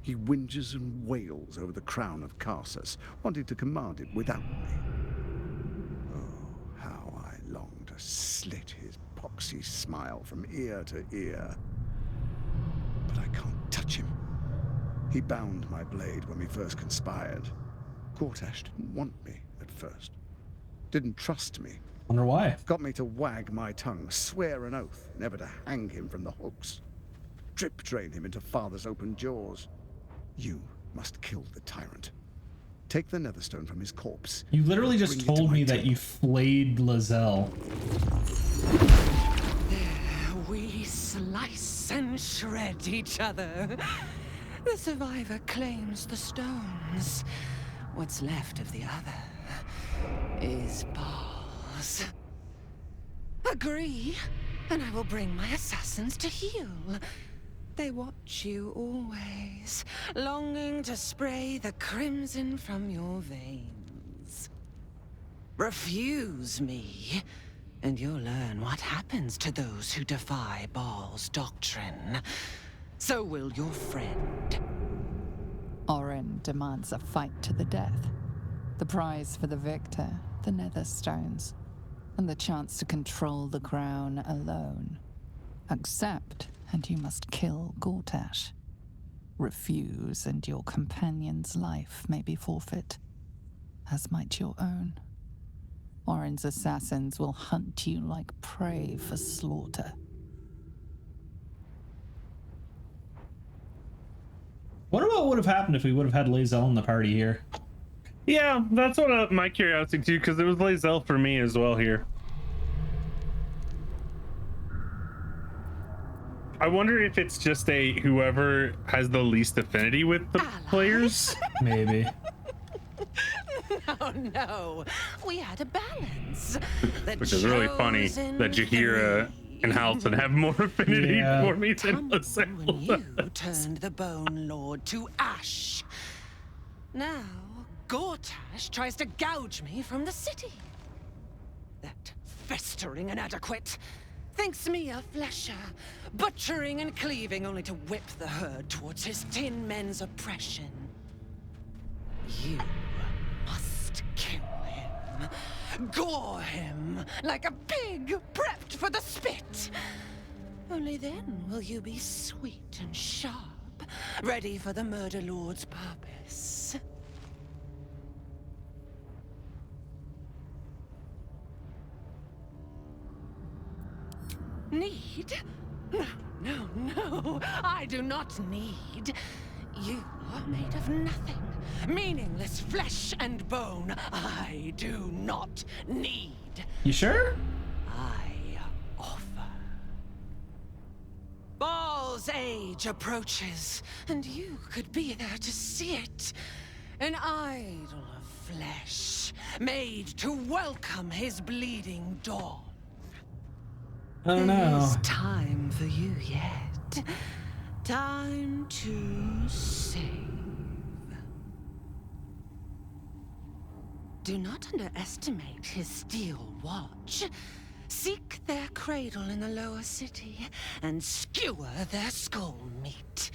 He whinges and wails over the crown of Karsus, wanting to command it without me. Oh, how I long to slit his poxy smile from ear to ear. But I can't touch him. He bound my blade when we first conspired. Gortash didn't want me at first. Didn't trust me. Wonder why. Got me to wag my tongue, swear an oath, never to hang him from the hooks. Drip drain him into father's open jaws. You must kill the tyrant. Take the netherstone from his corpse. You literally just told me that you flayed lae'zel. There we slice and shred each other. The survivor claims the stones. What's left of the other is bars. Agree, and I will bring my assassins to heal. They watch you always, longing to spray the crimson from your veins. Refuse me, and you'll learn what happens to those who defy Baal's doctrine. So will your friend. Orin demands a fight to the death. The prize for the victor, the Netherstones, and the chance to control the crown alone. Accept, and you must kill Gortash. Refuse, and your companion's life may be forfeit, as might your own. Orin's assassins will hunt you like prey for slaughter. What about what would have happened if we would have had lae'zel in the party here? Yeah, that's what my curiosity too, because it was lae'zel for me as well here. I wonder if it's just a whoever has the least affinity with the players. Maybe. No, we had a balance. Which is really funny that Jaheira and Halton have more affinity for me than lae'zel. You turned the Bone Lord to ash. Now, Gortash tries to gouge me from the city. That festering inadequate thinks me a flesher, butchering and cleaving only to whip the herd towards his tin men's oppression. You must kill him. Gore him like a pig prepped for the spit. Only then will you be sweet and sharp, ready for the Murder Lord's purpose. Need? No, I do not need. You are made of nothing. Meaningless flesh and bone. I do not need. You sure? I offer. Baal's age approaches, and you could be there to see it. An idol of flesh, made to welcome his bleeding dawn. I don't know. There's time for you yet. Time to save. Do not underestimate his steel watch. Seek their cradle in the lower city and skewer their skull meat.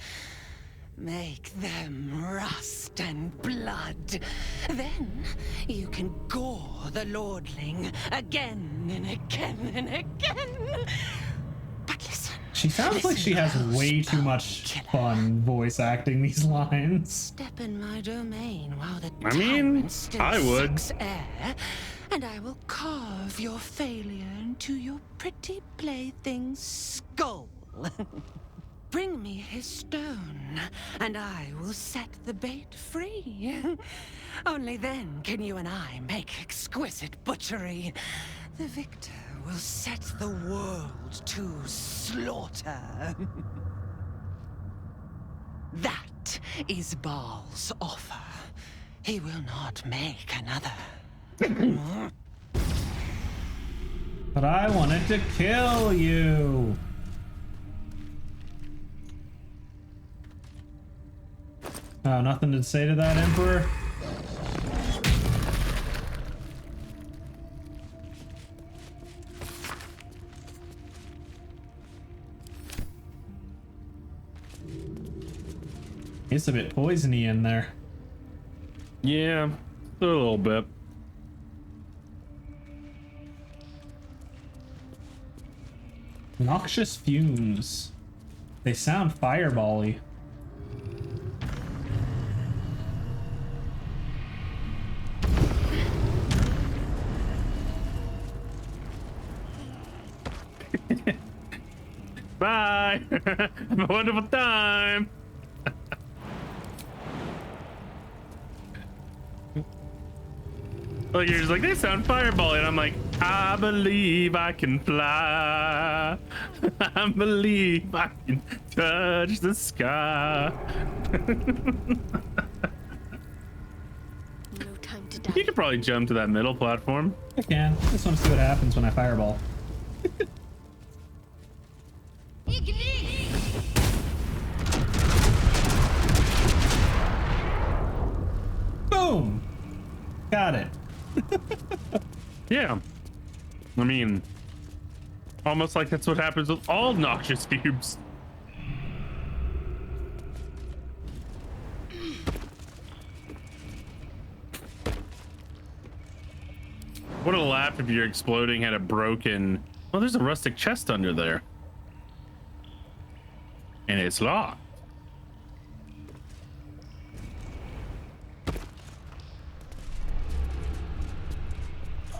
Make them rust and blood. Then you can gore the lordling again and again and again. But listen. She sounds like she has way too much fun voice acting these lines. Step in my domain while the I mean, tyrant still I would. sucks air, and I will carve your failure into your pretty plaything's skull. Bring me his stone, and I will set the bait free. Only then can you and I make exquisite butchery. The victor will set the world to slaughter. That is Baal's offer. He will not make another. But I wanted to kill you. Oh, nothing to say to that, Emperor? It's a bit poisony in there. Yeah, a little bit. Noxious fumes. They sound fireball-y. Bye. Have a wonderful time. Like you're just like, they sound fireball, and I'm like, I believe I can fly. I believe I can touch the sky. No time to die. You could probably jump to that middle platform. I can. I just want to see what happens when I fireball. Boom! Got it. Yeah. I mean, almost like that's what happens with all noxious cubes. Would have laughed if your exploding had a broken... Oh, there's a rustic chest under there. And it's locked.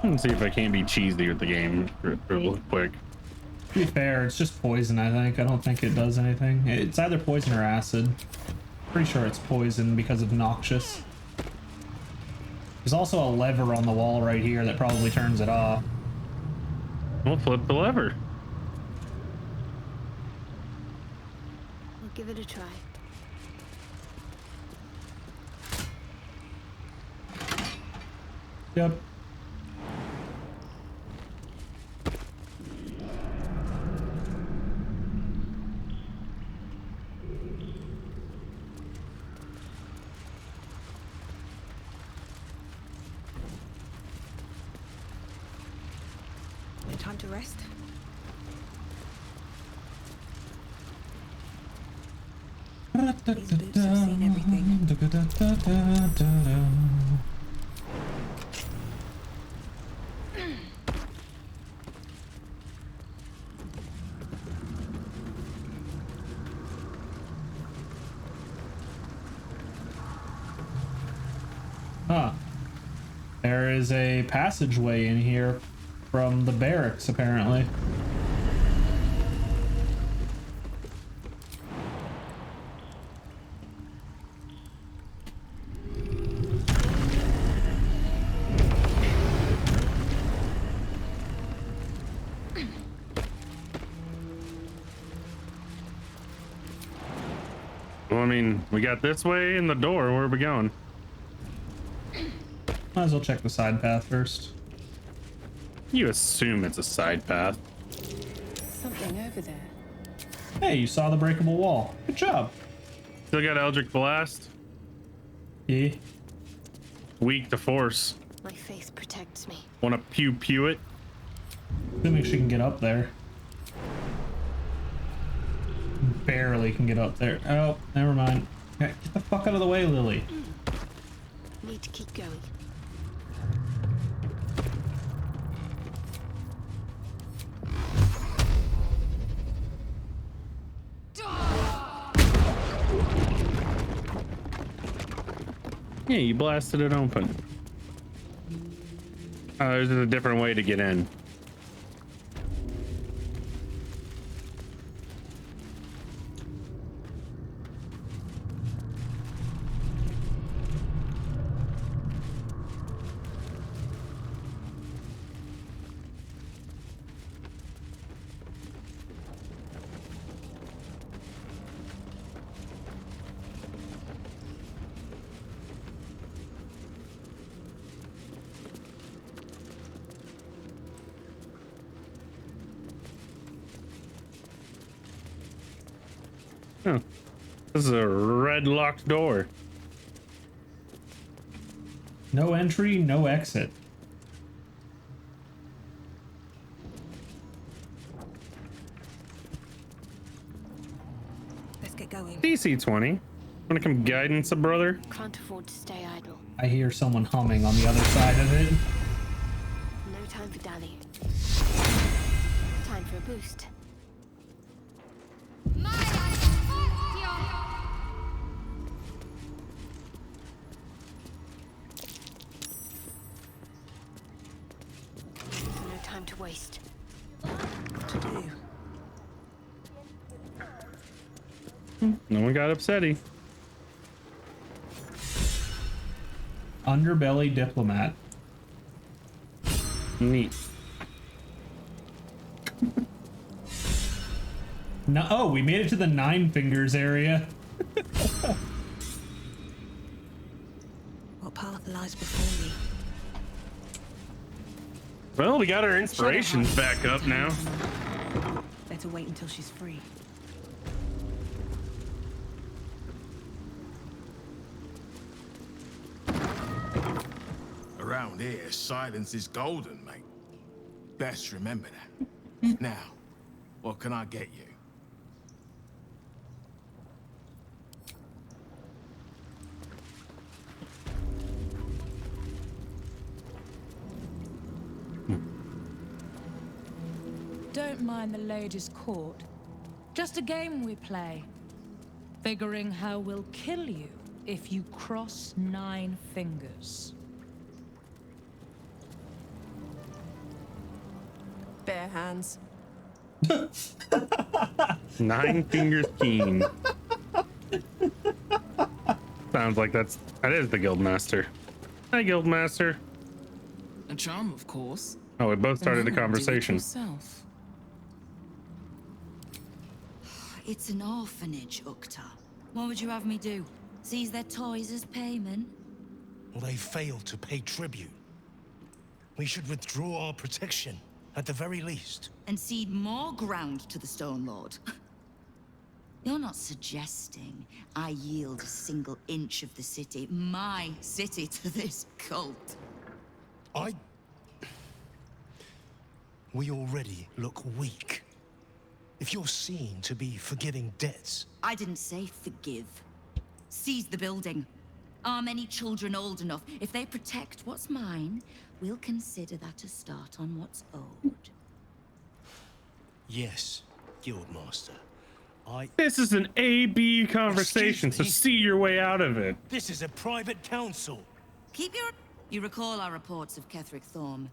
Let's see if I can be cheesy with the game real quick. To be fair, it's just poison, I think. I don't think it does anything. It's either poison or acid. Pretty sure it's poison because of noxious. There's also a lever on the wall right here that probably turns it off. We'll flip the lever. We'll give it a try. Yep. No time to rest. These boots have seen everything. Huh. There is a passageway in here from the barracks, apparently. Well, I mean, we got this way and the door. Where are we going? Might as well check the side path first. You assume it's a side path. Something over there. Hey, you saw the breakable wall. Good job. Still got Eldritch Blast. Yeah. Weak to force. My faith protects me. Wanna pew it? Assuming she can get up there. Barely can get up there. Oh, never mind. Okay, get the fuck out of the way, Lily. Need to keep going. Yeah, you blasted it open. Oh, there's a different way to get in. Huh. This is a red locked door. No entry, no exit. Let's get going. DC 20. Wanna come guidance a brother? Can't afford to stay idle. I hear someone humming on the other side of it. No time for dally. Time for a boost. No time to waste. What to do? No one got upsetty. Underbelly diplomat. Neat. No, oh, we made it to the Nine Fingers area. What path lies before me? Well, we got our inspirations back up now. Better wait until she's free. Around here, silence is golden, mate. Best remember that. Now, what can I get you? Don't mind the lady's court. Just a game we play. Figuring how we'll kill you if you cross 9 fingers. Bare hands. 9 fingers keen. Sounds like that is the guildmaster. Hi, guildmaster. A charm, of course. Oh, we both started a And you do it conversation. yourself. It's an orphanage, Ukta. What would you have me do? Seize their toys as payment? Well, they failed to pay tribute. We should withdraw our protection, at the very least. And cede more ground to the Stone Lord? You're not suggesting I yield a single inch of the city, my city, to this cult? We already look weak. If you're seen to be forgiving debts... I didn't say forgive. Seize the building. Arm any children old enough. If they protect what's mine, we'll consider that a start on what's owed. Yes, Guildmaster. This is an A-B conversation, so see your way out of it. This is a private council. Keep your... You recall our reports of Ketheric Thorm,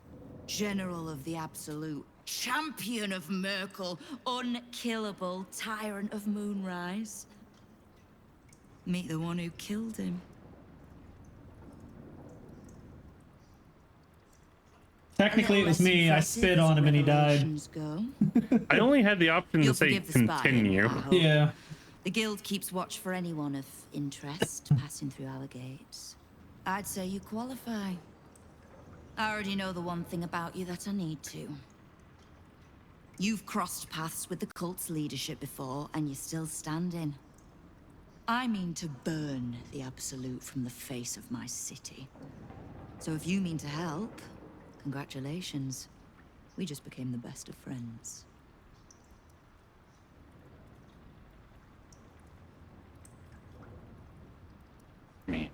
General of the Absolute, Champion of Merkel, unkillable Tyrant of Moonrise. Meet the one who killed him. Technically, it was me. I spit on him and he died. I only had the option You'll to say forgive the spy, continue. I hope. Yeah. The guild keeps watch for anyone of interest passing through our gates. I'd say you qualify. I already know the one thing about you that I need to. You've crossed paths with the cult's leadership before, and you're still standing. I mean to burn the Absolute from the face of my city. So if you mean to help, congratulations. We just became the best of friends. Me.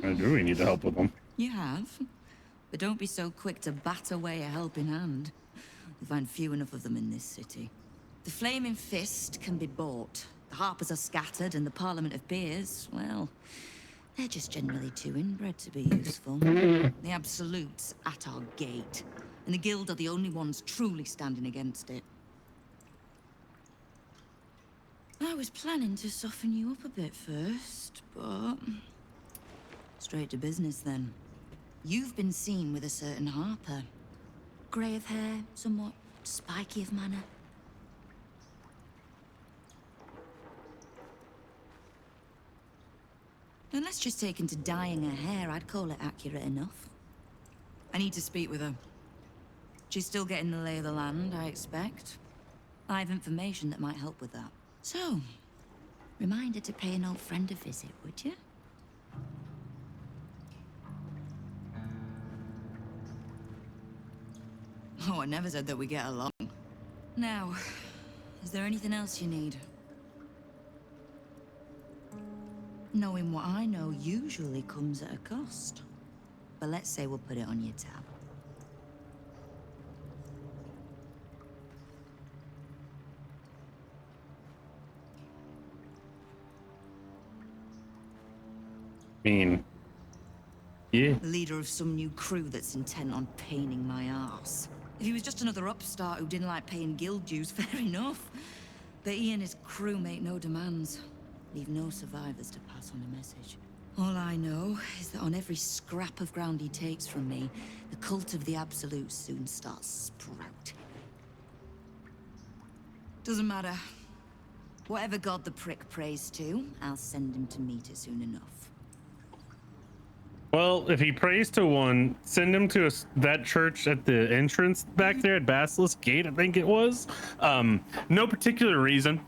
I do. We need to help with them. You have. But don't be so quick to bat away a helping hand. You'll find few enough of them in this city. The Flaming Fist can be bought. The Harpers are scattered, and the Parliament of Peers, well, they're just generally too inbred to be useful. The Absolute's at our gate, and the Guild are the only ones truly standing against it. I was planning to soften you up a bit first, but... straight to business then. You've been seen with a certain Harper. Grey of hair, somewhat spiky of manner. Unless she's taken to dyeing her hair, I'd call it accurate enough. I need to speak with her. She's still getting the lay of the land, I expect. I have information that might help with that. So, remind her to pay an old friend a visit, would you? Oh, I never said that we get along. Now, is there anything else you need? Knowing what I know usually comes at a cost. But let's say we'll put it on your tab. Yeah. The leader of some new crew that's intent on paining my arse. If he was just another upstart who didn't like paying guild dues, fair enough. But he and his crew make no demands. Leave no survivors to pass on a message. All I know is that on every scrap of ground he takes from me, the cult of the Absolute soon starts sprouting. Doesn't matter. Whatever god the prick prays to, I'll send him to meet it soon enough. Well, if he prays to one, send him to that church at the entrance back there at Basilisk Gate, I think it was. No particular reason.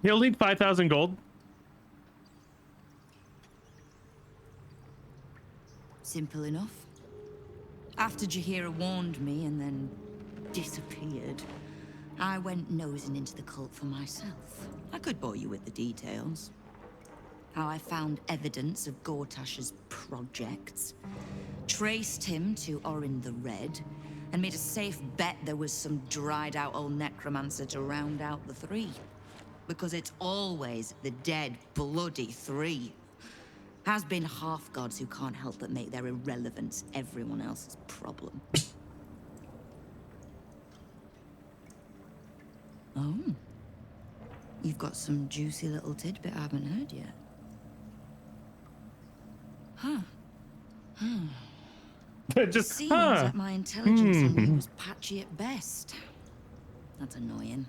He'll need 5,000 gold. Simple enough. After Jaheira warned me and then disappeared, I went nosing into the cult for myself. I could bore you with the details. How I found evidence of Gortash's projects, traced him to Orin the Red, and made a safe bet there was some dried-out old necromancer to round out the three. Because it's always the dead, bloody three. Has been half-gods who can't help but make their irrelevance everyone else's problem. Oh. You've got some juicy little tidbit I haven't heard yet. Huh. Just, seems that my intelligence on you was patchy at best. That's annoying.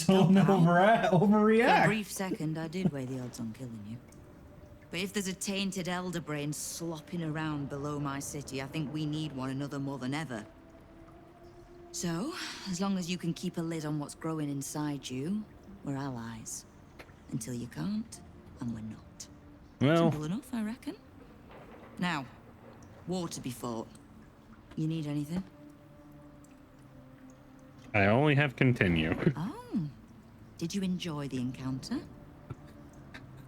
Don't overreact. For a brief second, I did weigh the odds on killing you. But if there's a tainted elder brain slopping around below my city, I think we need one another more than ever. So, as long as you can keep a lid on what's growing inside you, we're allies. Until you can't, and we're not. Well, simple enough, I reckon. Now, war to be fought. You need anything? I only have continue. Oh. Did you enjoy the encounter?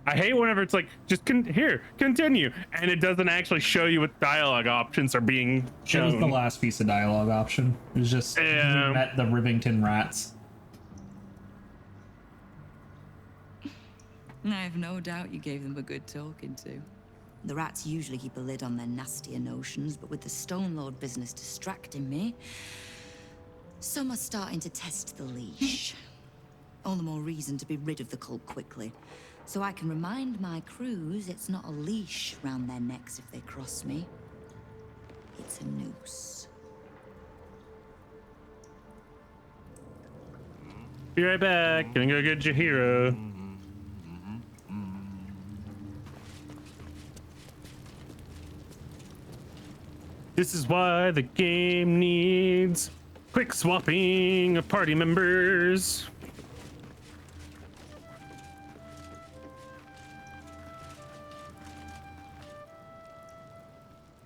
I hate whenever it's like, just continue, and it doesn't actually show you what dialogue options are being shown. It was the last piece of dialogue option. It was just, we met the Rivington rats. I have no doubt you gave them a good talking to. The rats usually keep a lid on their nastier notions, but with the Stone Lord business distracting me, some are starting to test the leash. All the more reason to be rid of the cult quickly, so I can remind my crews it's not a leash round their necks if they cross me. It's a noose. Be right back. Gonna go get Jaheira. This is why the game needs quick swapping of party members.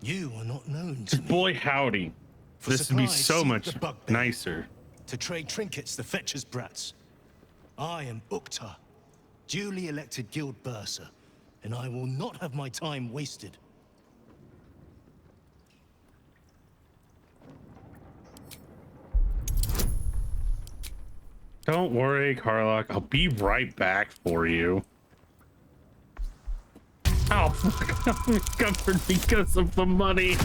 You are not known to me. Boy, howdy. For This would be supplies, so seek much the bugbear. nicer. To trade trinkets, the fetcher's brats. I am Ukta, duly elected guild bursar, and I will not have my time wasted. Don't worry, Karlach. I'll be right back for you. Oh, fuck. I'm encumbered because of the money.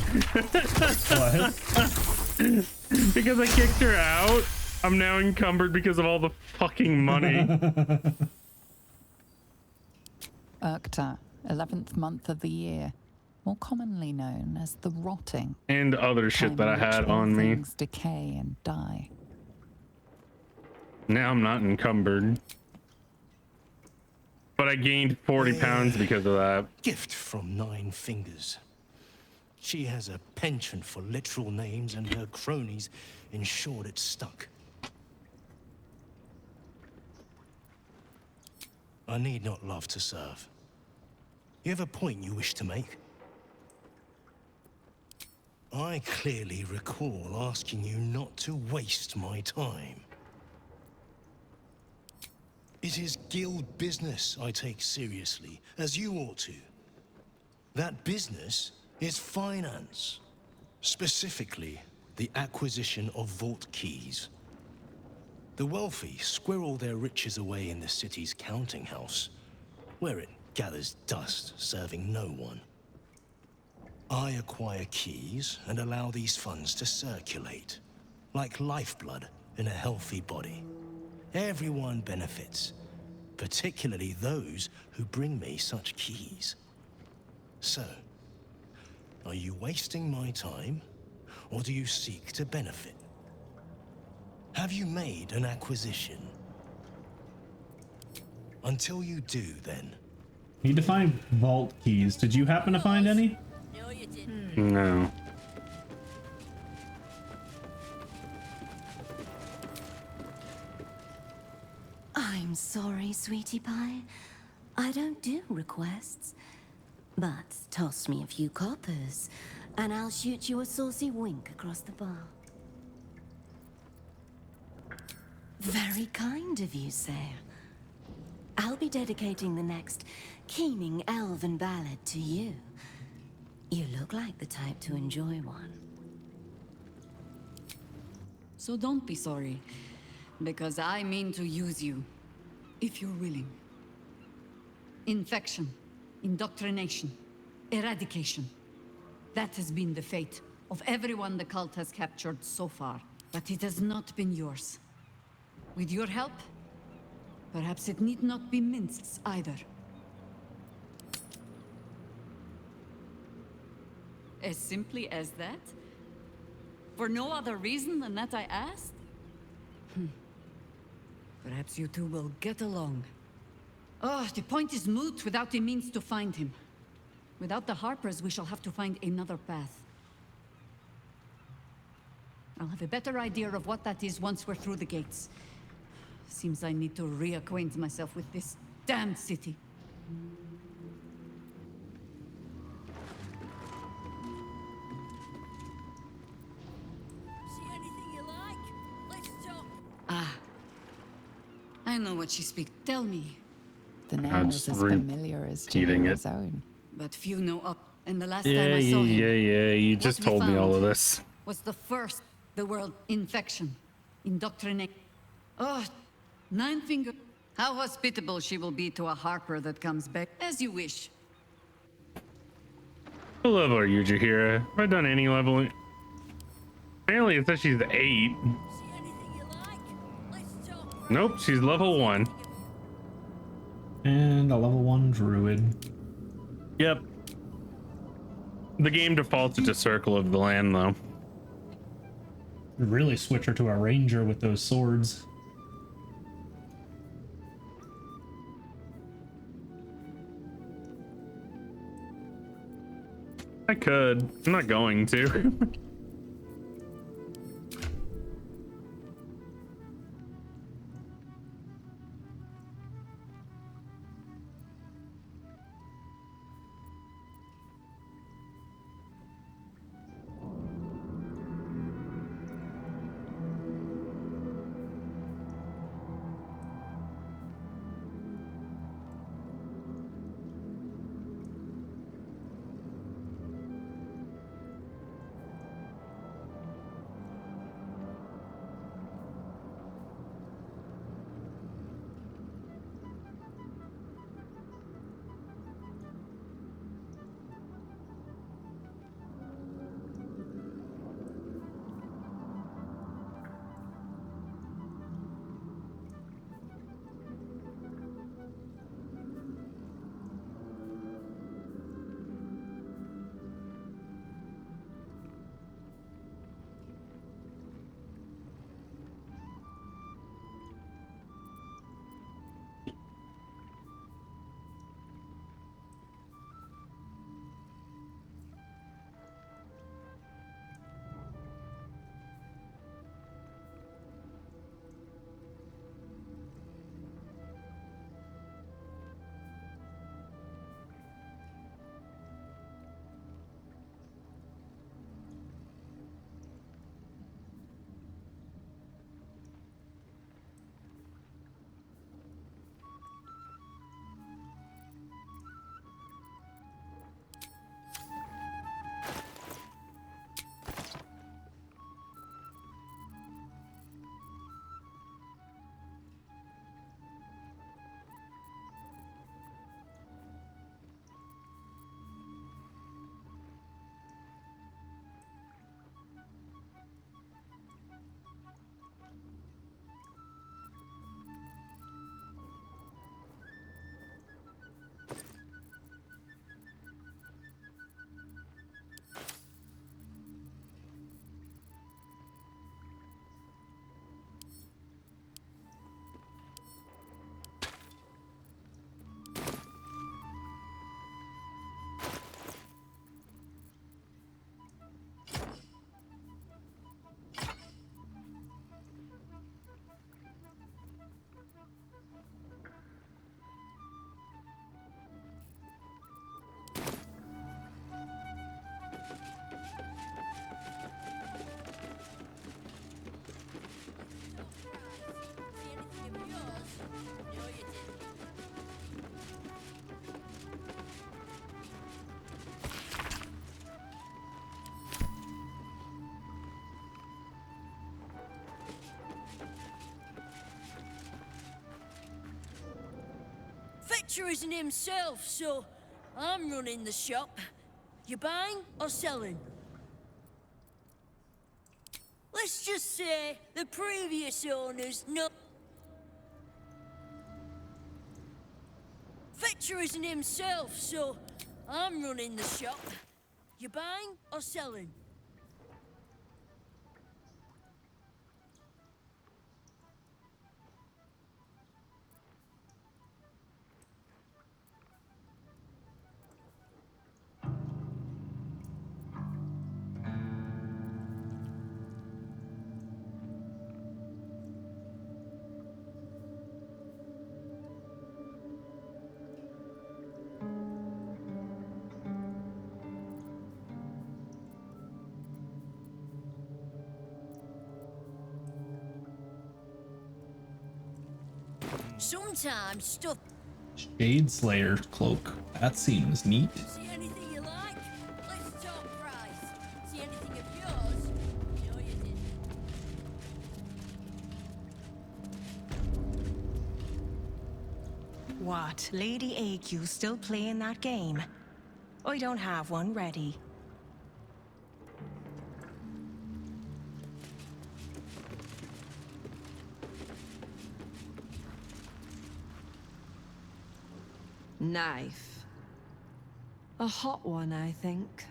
What? Because I kicked her out. I'm now encumbered because of all the fucking money. Urkta, 11th month of the year, more commonly known as the rotting. And other shit that I had on me. Things decay and die. Now I'm not encumbered. But I gained 40 pounds because of that. Gift from Nine Fingers. She has a penchant for literal names, and her cronies ensured it stuck. I need not love to serve. You have a point you wish to make? I clearly recall asking you not to waste my time. It is guild business I take seriously, as you ought to. That business is finance. Specifically, the acquisition of vault keys. The wealthy squirrel their riches away in the city's counting house, where it gathers dust, serving no one. I acquire keys and allow these funds to circulate, like lifeblood in a healthy body. Everyone benefits, particularly those who bring me such keys. So, are you wasting my time, or do you seek to benefit? Have you made an acquisition? Until you do, then. Need to find vault keys. Did you happen to find any? No, you didn't. No. I'm sorry, sweetie pie. I don't do requests. But toss me a few coppers, and I'll shoot you a saucy wink across the bar. Very kind of you, sir. I'll be dedicating the next keening elven ballad to you. You look like the type to enjoy one. So don't be sorry, because I mean to use you, if you're willing. Infection, indoctrination, eradication. That has been the fate of everyone the cult has captured so far, but it has not been yours. With your help, perhaps it need not be minced either. As simply as that? For no other reason than that I asked? Perhaps you two will get along. Oh, the point is moot without the means to find him. Without the Harpers, we shall have to find another path. I'll have a better idea of what that is once we're through the gates. Seems I need to reacquaint myself with this damned city. See anything you like? Let's talk. Ah. I know what she speaks. Tell me. The name is as familiar as Jim's own. But few know up. And the last time I saw him, You what just we told me all of found this. was the first the world infection, indoctrinate. Oh, Nine Finger. How hospitable she will be to a Harper that comes back. As you wish. What level are you, Jahira? Have I done any leveling? Apparently it says she's 8. Nope, she's level 1. And a level 1 druid. Yep. The game defaults it to Circle of the Land, though. Really switch her to a ranger with those swords. I could. I'm not going to. Fetcher isn't himself, so I'm running the shop. You buying or selling? Let's just say the previous owners know. Fetcher isn't himself, so I'm running the shop. You buying or selling? Sometimes stuff. Shade Slayer cloak. That seems neat. See anything you like? Let's talk price. See anything of yours? No, you didn't. What? Lady AQ still playing that game? I don't have one ready. Knife. A hot one, I think.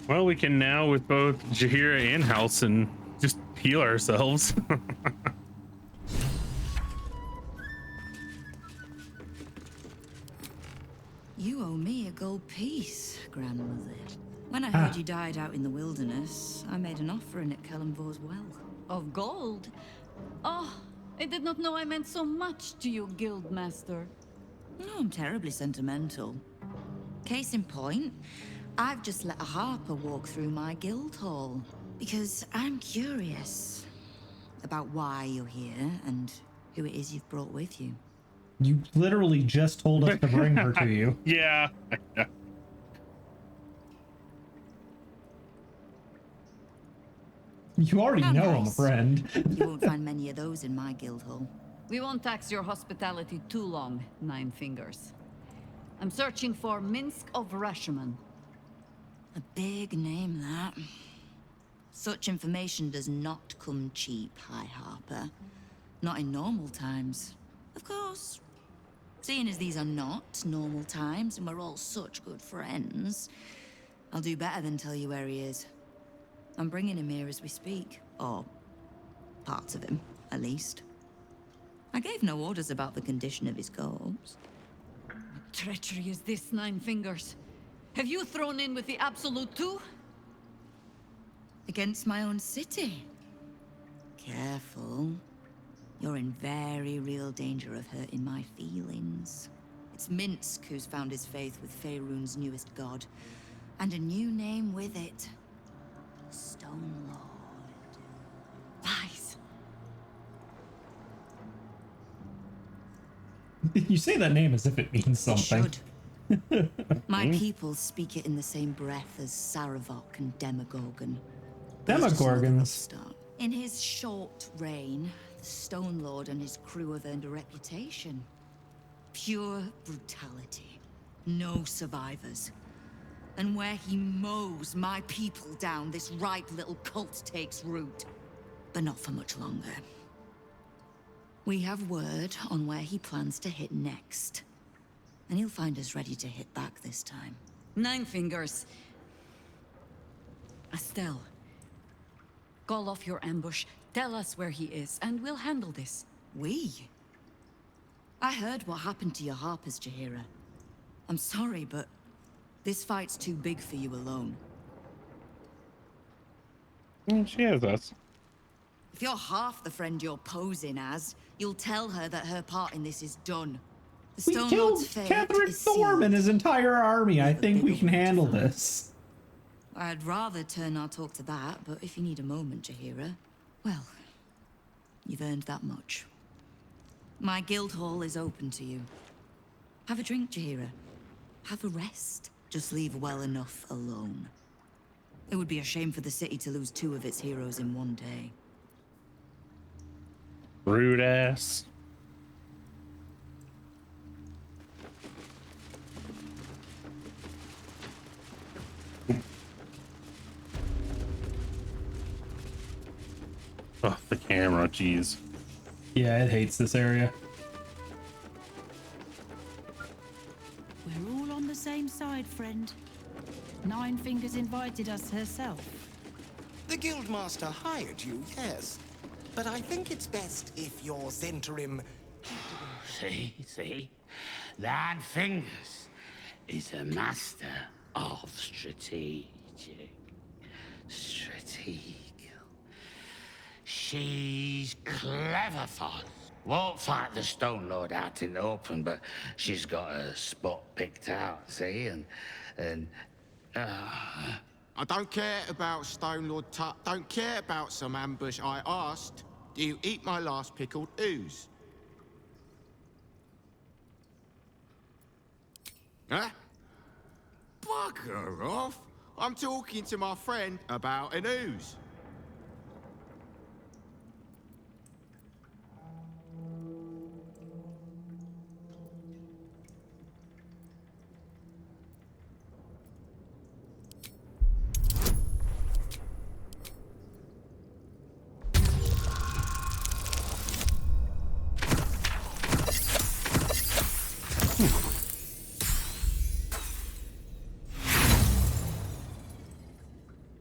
Well, we can now, with both Jaheira and Halsin, just heal ourselves. peace, grandmother. When I heard you died out in the wilderness, I made an offering at Kellenvor's well. Of gold? Oh, I did not know I meant so much to you, Guildmaster. No, I'm terribly sentimental. Case in point, I've just let a harper walk through my guild hall. Because I'm curious about why you're here and who it is you've brought with you. You literally just told us to bring her to you. Yeah. You already How know nice. I'm a friend. You won't find many of those in my guild hall. We won't tax your hospitality too long, Nine Fingers. I'm searching for Minsk of Rashomon. A big name, that. Such information does not come cheap, High Harper. Not in normal times. Of course. Seeing as these are not normal times and we're all such good friends, I'll do better than tell you where he is. I'm bringing him here as we speak. Or parts of him, at least. I gave no orders about the condition of his corpse. What treachery is this, Nine Fingers? Have you thrown in with the Absolute too? Against my own city. Careful. You're in very real danger of hurting my feelings. It's Minsk who's found his faith with Faerun's newest god. And a new name with it. Stone Lord. Lies. You say that name as if it means something. It should. My people speak it in the same breath as Saravok and Demogorgon. Demogorgons. In his short reign, the Stone Lord and his crew have earned a reputation. Pure brutality. No survivors. And where he mows my people down, this ripe little cult takes root. But not for much longer. We have word on where he plans to hit next. And he'll find us ready to hit back this time. Nine Fingers. Estelle. Call off your ambush, tell us where he is, and we'll handle this. We? I heard what happened to your harpers, Jaheira. I'm sorry, but this fight's too big for you alone. She has us. If you're half the friend you're posing as, you'll tell her that her part in this is done. The We Stone killed Lord's fate Catherine is Thorm and sealed. his entire army. I think we can handle this. I'd rather turn our talk to that, but if you need a moment, Jaheira, well, you've earned that much. My guild hall is open to you. Have a drink, Jaheira. Have a rest. Just leave well enough alone. It would be a shame for the city to lose 2 of its heroes in one day. Rude ass. Oh, the camera, jeez. Yeah, it hates this area. We're all on the same side, friend. Nine Fingers invited us herself. The Guildmaster hired you, yes. But I think it's best if you're interim. See? Nine Fingers is a master of strategic. She's clever, Foz. Won't fight the Stone Lord out in the open, but she's got a spot picked out, see? I don't care about Stone Lord Tut. Don't care about some ambush. I asked, do you eat my last pickled ooze? Huh? Bugger off! I'm talking to my friend about an ooze.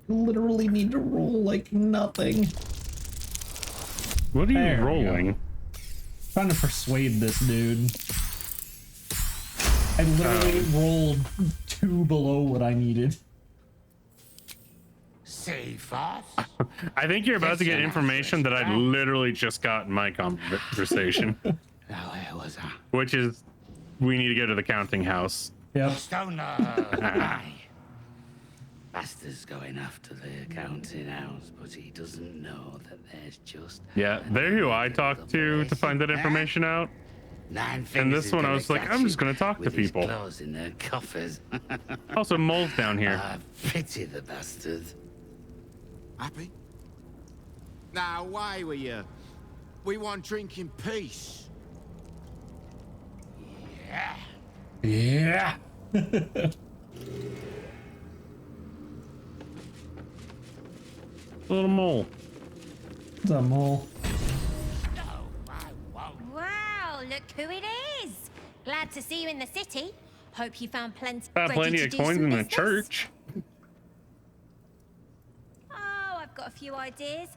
Literally need to roll like nothing. What are you There we rolling? go. Trying to persuade this dude. I literally rolled 2 below what I needed. See, Foss? I think you're about to get information that I literally just got in my conversation. Now, where was I? Which is, we need to go to the counting house. Yep. Stone, aye. Bastard's going after the counting house, but he doesn't know that there's just... Yeah, they're who I talked to find that information out. And this one I was like, I'm just gonna talk to people. Clothes in their coffers. Also, moles down here. I pity the bastard. Happy? Now, away with you. We want drink in peace. Yeah. Yeah. Little mole. What's up, mole? Wow, look who it is. Glad to see you in the city. Hope you found plenty Plenty to of do coins some in the business. church. Oh, I've got a few ideas.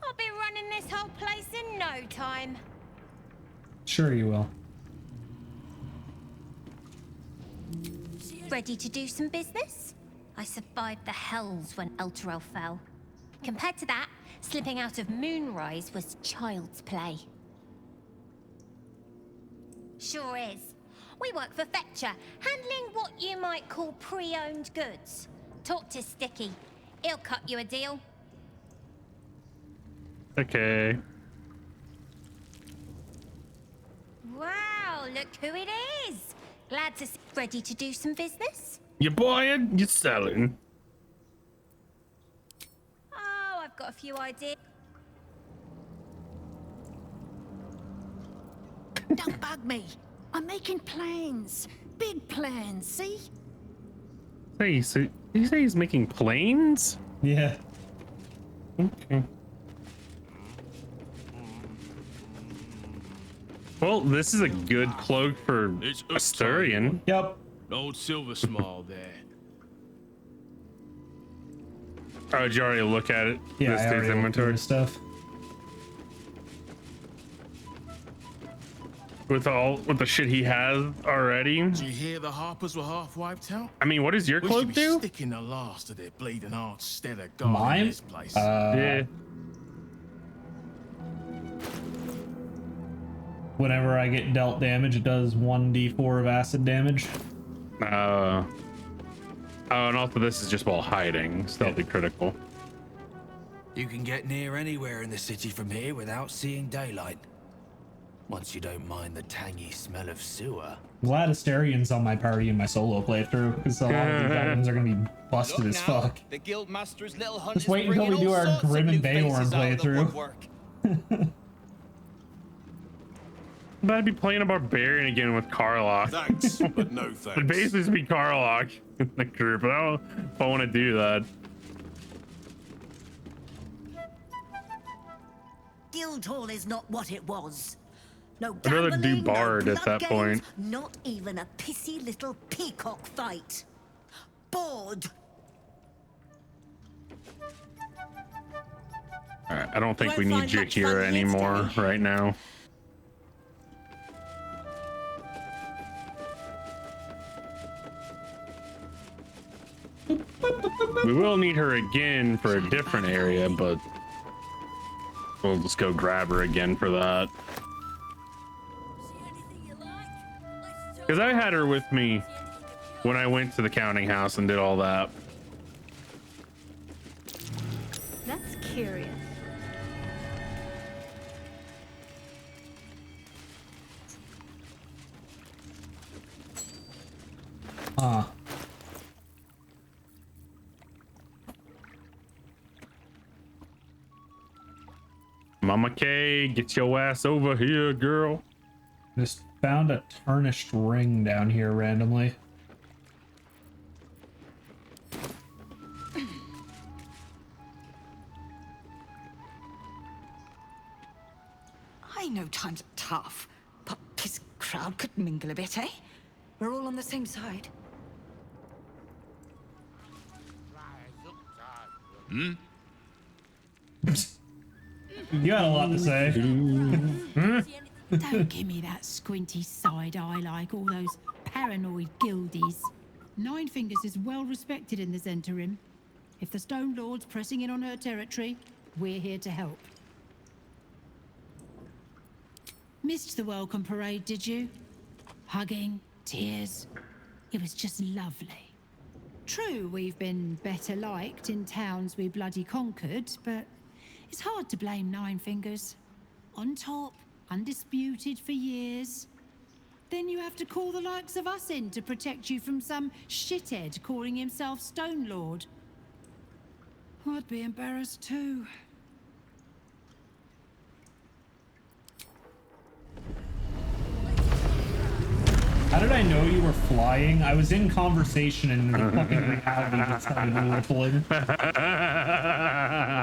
I'll be running this whole place in no time. Sure you will. Ready to do some business? I survived the hells when Elturel fell. Compared to that, slipping out of Moonrise was child's play. Sure is. We work for Fetcher, handling what you might call pre-owned goods. Talk to Sticky. He'll cut you a deal. Okay. Wow, look who it is. Glad to see. Ready to do some business? You buying, you selling. Oh, I've got a few ideas. Don't bug me. I'm making plans. Big plans, see? Hey, so did you say he's making planes? Yeah. Okay. Well, this is a good cloak for Asturian. Yep. Old silver smile there. Oh, did you already look at it? Yeah, This I dude's already looked through inventory his stuff. with the shit he has already. Did you hear the Harpers were half wiped out? I mean, what does your We cloak should be do? sticking the last of their bleeding hearts instead of guarding Mine? this place. Yeah. Whenever I get dealt damage, it does 1d4 of acid damage. Oh, and also this is just while hiding, stealthy critical. You can get near anywhere in the city from here without seeing daylight. Once you don't mind the tangy smell of sewer. Glad Asterian's on my party in my solo playthrough, because a lot of these items are gonna be busted as fuck. The Guildmaster's little hunt Just wait until we do our Grim and Bayorn playthrough. But I'd be playing a barbarian again with Karlach. Thanks, but no thanks. It'd basically just be Karlach in the group, but I don't know if I want to do that. Guildhall is not what it was. No I'd rather do gambling, Bard no at blood that games, point. Not even a pissy little peacock fight. Bored. Alright, I don't think we need you here anymore right now. We will need her again for a different area, but we'll just go grab her again for that. Because I had her with me when I went to the counting house and did all that. That's curious. Huh. Mama Kei, get your ass over here, girl. Just found a tarnished ring down here randomly. I know times are tough, but this crowd could mingle a bit, eh? We're all on the same side. Hmm? You had a lot to say. Don't give me that squinty side eye like all those paranoid guildies. Nine Fingers is well respected in the Zhentarim. If the Stone Lord's pressing in on her territory, we're here to help. Missed the welcome parade, did you? Hugging, tears. It was just lovely. True, we've been better liked in towns we bloody conquered, but it's hard to blame Nine Fingers. On top, undisputed for years. Then you have to call the likes of us in to protect you from some shithead calling himself Stone Lord. I'd be embarrassed too. How did I know you were flying? I was in conversation and the fucking reality just started rippling.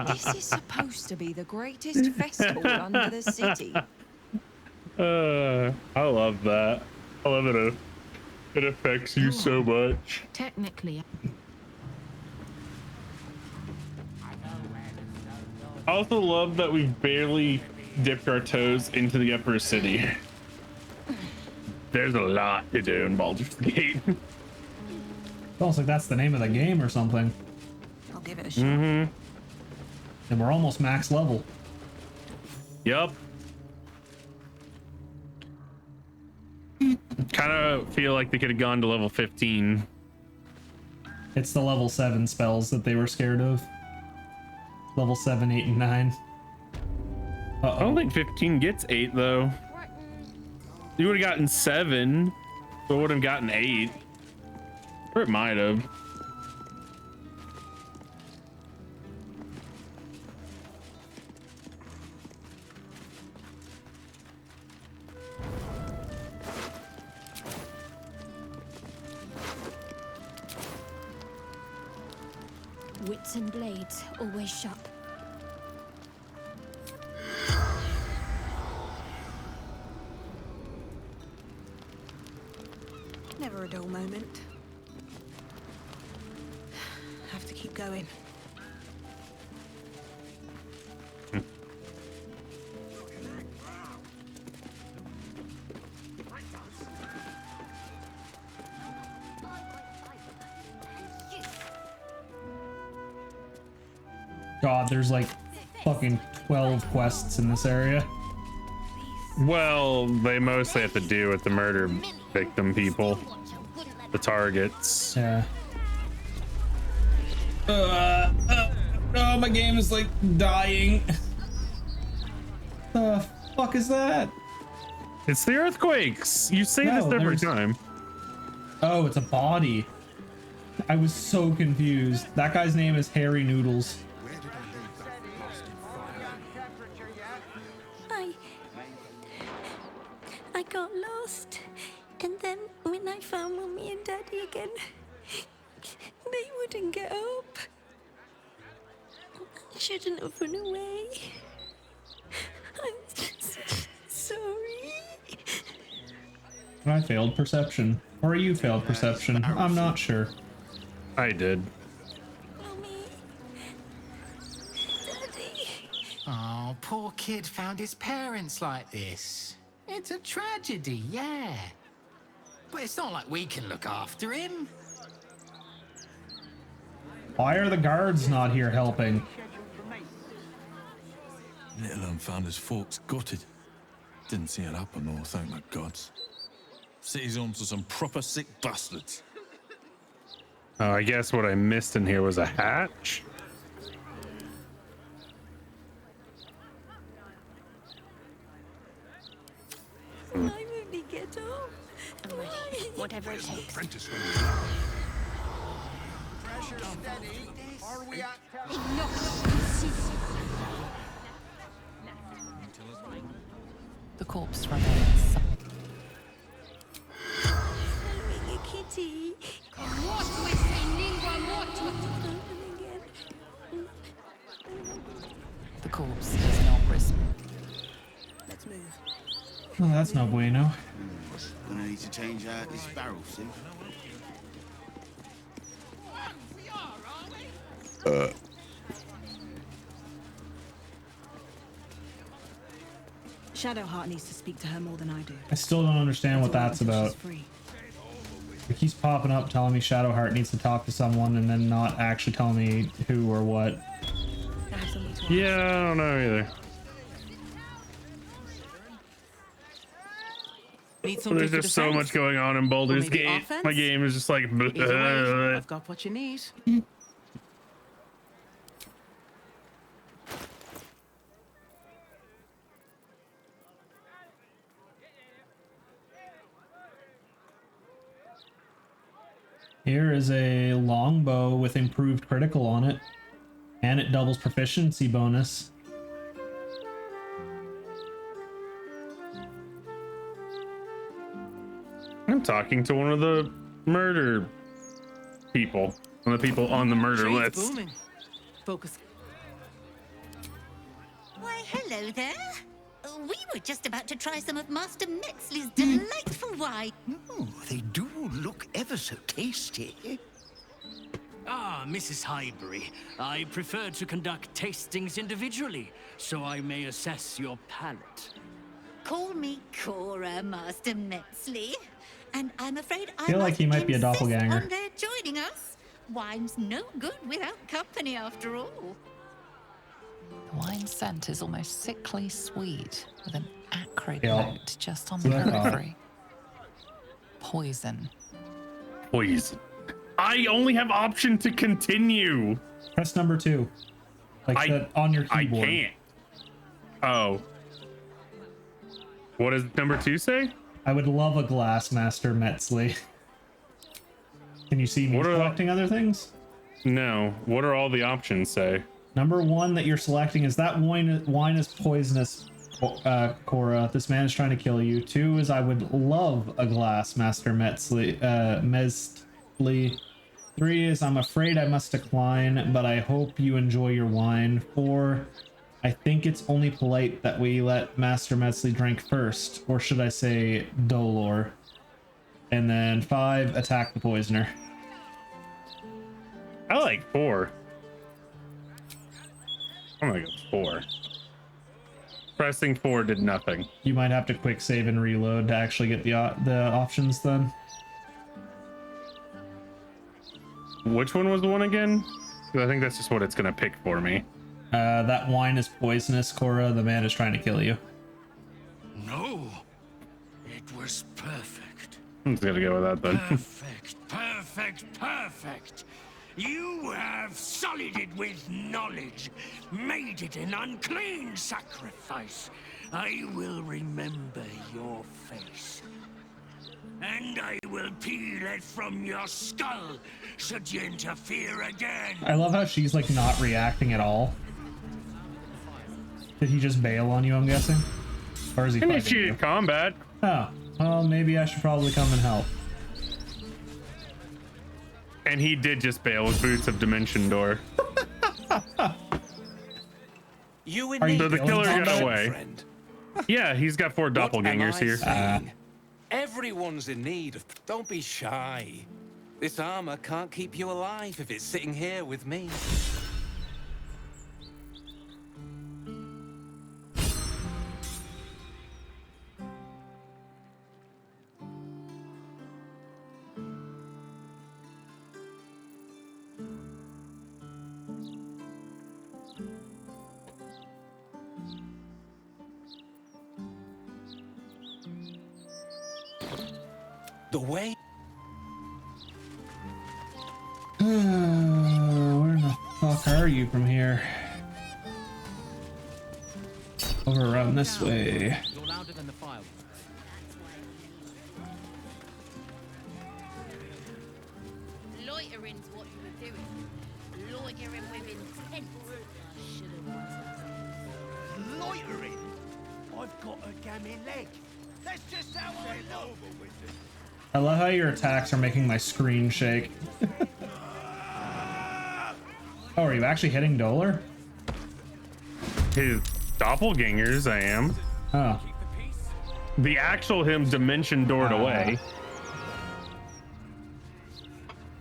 This is supposed to be the greatest festival under the city. I love that. I love it. It affects you so much. Technically. I also love that we've barely dipped our toes into the upper city. There's a lot to do in Baldur's Gate. Feels like that's the name of the game or something. I'll give it a shot. And we're almost max level. Yup. Kind of feel like they could have gone to level 15. It's the level 7 spells that they were scared of. Level 7, 8, and 9. I don't think 15 gets 8 though. You would have gotten 7, but would have gotten 8. Or it might have. Wits and blades always sharp. Never a dull moment. Have to keep going. God, there's like fucking 12 quests in this area. Well, they mostly have to do with the murder victim people, the targets. Yeah. Oh, my game is like dying. The fuck is that? It's the earthquakes. You say this every time. Oh, it's a body. I was so confused. That guy's name is Harry Noodles. I got lost, and then when I found Mummy and Daddy again, they wouldn't get up. I shouldn't have run away. I'm sorry. I failed perception. Or you failed perception. I'm not sure. I did. Oh, poor kid found his parents like this. It's a tragedy, yeah. But it's not like we can look after him. Why are the guards not here helping? Little un found his folks gutted. Didn't see it happen though, thank the gods. City's home to some proper sick bastards. Oh, I guess what I missed in here was a hatch. I won't get up. I'm ready. Whatever it takes. Pressure steady. Are we at The corpse remains. Following a kitty. The corpse does not respond. Let's move. Oh, that's no bueno. Gonna need to change out this barrel soon. Shadowheart needs to speak to her more than I do. I still don't understand what that's about. It keeps popping up telling me Shadowheart needs to talk to someone and then not actually telling me who or what. Yeah, I don't know either. There's just so much going on in Baldur's Gate. My game is just like... I've got what you need. Here is a longbow with improved critical on it, and it doubles proficiency bonus. I'm talking to one of the murder people. One of the people on the murder list. Booming. Focus. Why, hello there. We were just about to try some of Master Metzley's delightful wine. Oh, they do look ever so tasty. Ah, Mrs. Highbury. I prefer to conduct tastings individually, so I may assess your palate. Call me Cora, Master Metzley. And I'm afraid I feel like he might be a doppelganger. On their joining us. Wine's no good without company, after all. The wine scent is almost sickly sweet, with an acrid Yep. note just on So the I thought. periphery. Poison. Poison. I only have option to continue. Press number 2. Like that on your keyboard. I can't. Oh. What does number 2 say? I would love a glass, Master Metzley. Can you see me selecting other things? No. What are all the options say? Number 1 that you're selecting is that wine is poisonous, Cora. This man is trying to kill you. 2 is I would love a glass, Master Metzley. 3 is I'm afraid I must decline, but I hope you enjoy your wine. 4, I think it's only polite that we let Master Metzley drink first, or should I say Dolor. And then 5, attack the poisoner. I like 4. I'm gonna go 4. Pressing 4 did nothing. You might have to quick save and reload to actually get the options then. Which one was the one again? 'Cause I think that's just what it's gonna pick for me. That wine is poisonous, Cora. The man is trying to kill you. No, it was perfect. I'm just gonna go with that then. Perfect, perfect, perfect. You have sullied it with knowledge, made it an unclean sacrifice. I will remember your face. And I will peel it from your skull, should you interfere again. I love how she's like not reacting at all. Did he just bail on you, I'm guessing? Or is he fighting you? Initiated combat. Oh, well, maybe I should probably come and help. And he did just bail with Boots of Dimension Door. You So the killer got combat, away. friend. Yeah, he's got 4 doppelgangers here. Everyone's in need of... Don't be shy. This armor can't keep you alive if it's sitting here with me. The way... Where the fuck are you from here? Over around this way. You're louder than the fire. Loitering's what you were doing. Loitering with intent. Loitering? I've got a gammy leg. That's just how I look. I love how your attacks are making my screen shake. Oh, are you actually hitting Dolor? His doppelgangers, I am. Oh. The actual him Dimension Doored away.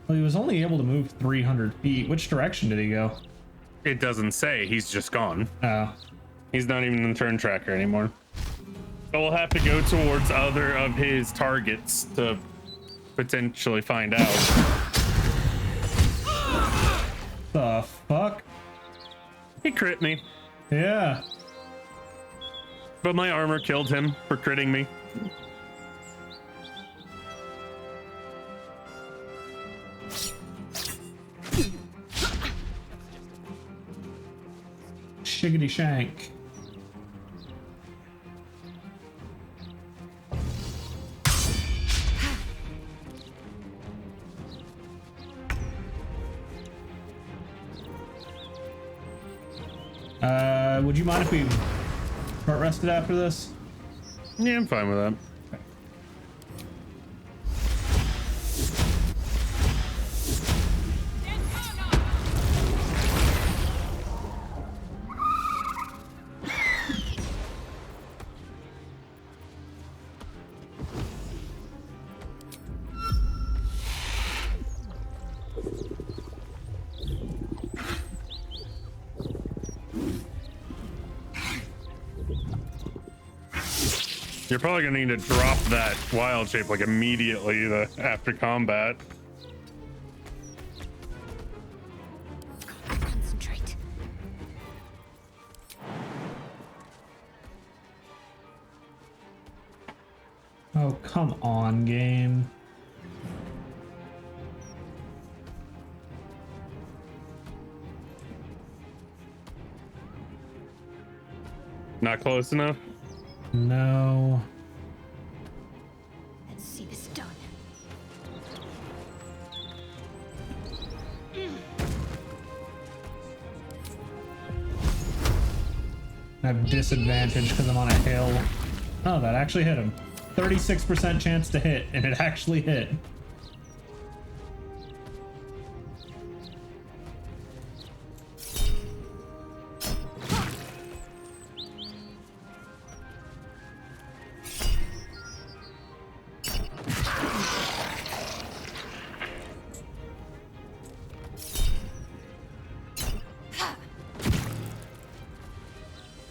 Well, he was only able to move 300 feet. Which direction did he go? It doesn't say. He's just gone. Oh. He's not even in the turn tracker anymore. So we'll have to go towards other of his targets to potentially find out. The fuck? He crit me. Yeah. But my armor killed him for critting me. Shiggity shank. Would you mind if we short rested after this? Yeah, I'm fine with that. You're probably gonna need to drop that wild shape like immediately after combat. Concentrate. Oh, come on, game. Not close enough? No. Let's see this done. I have disadvantage because I'm on a hill. Oh, that actually hit him. 36% chance to hit, and it actually hit.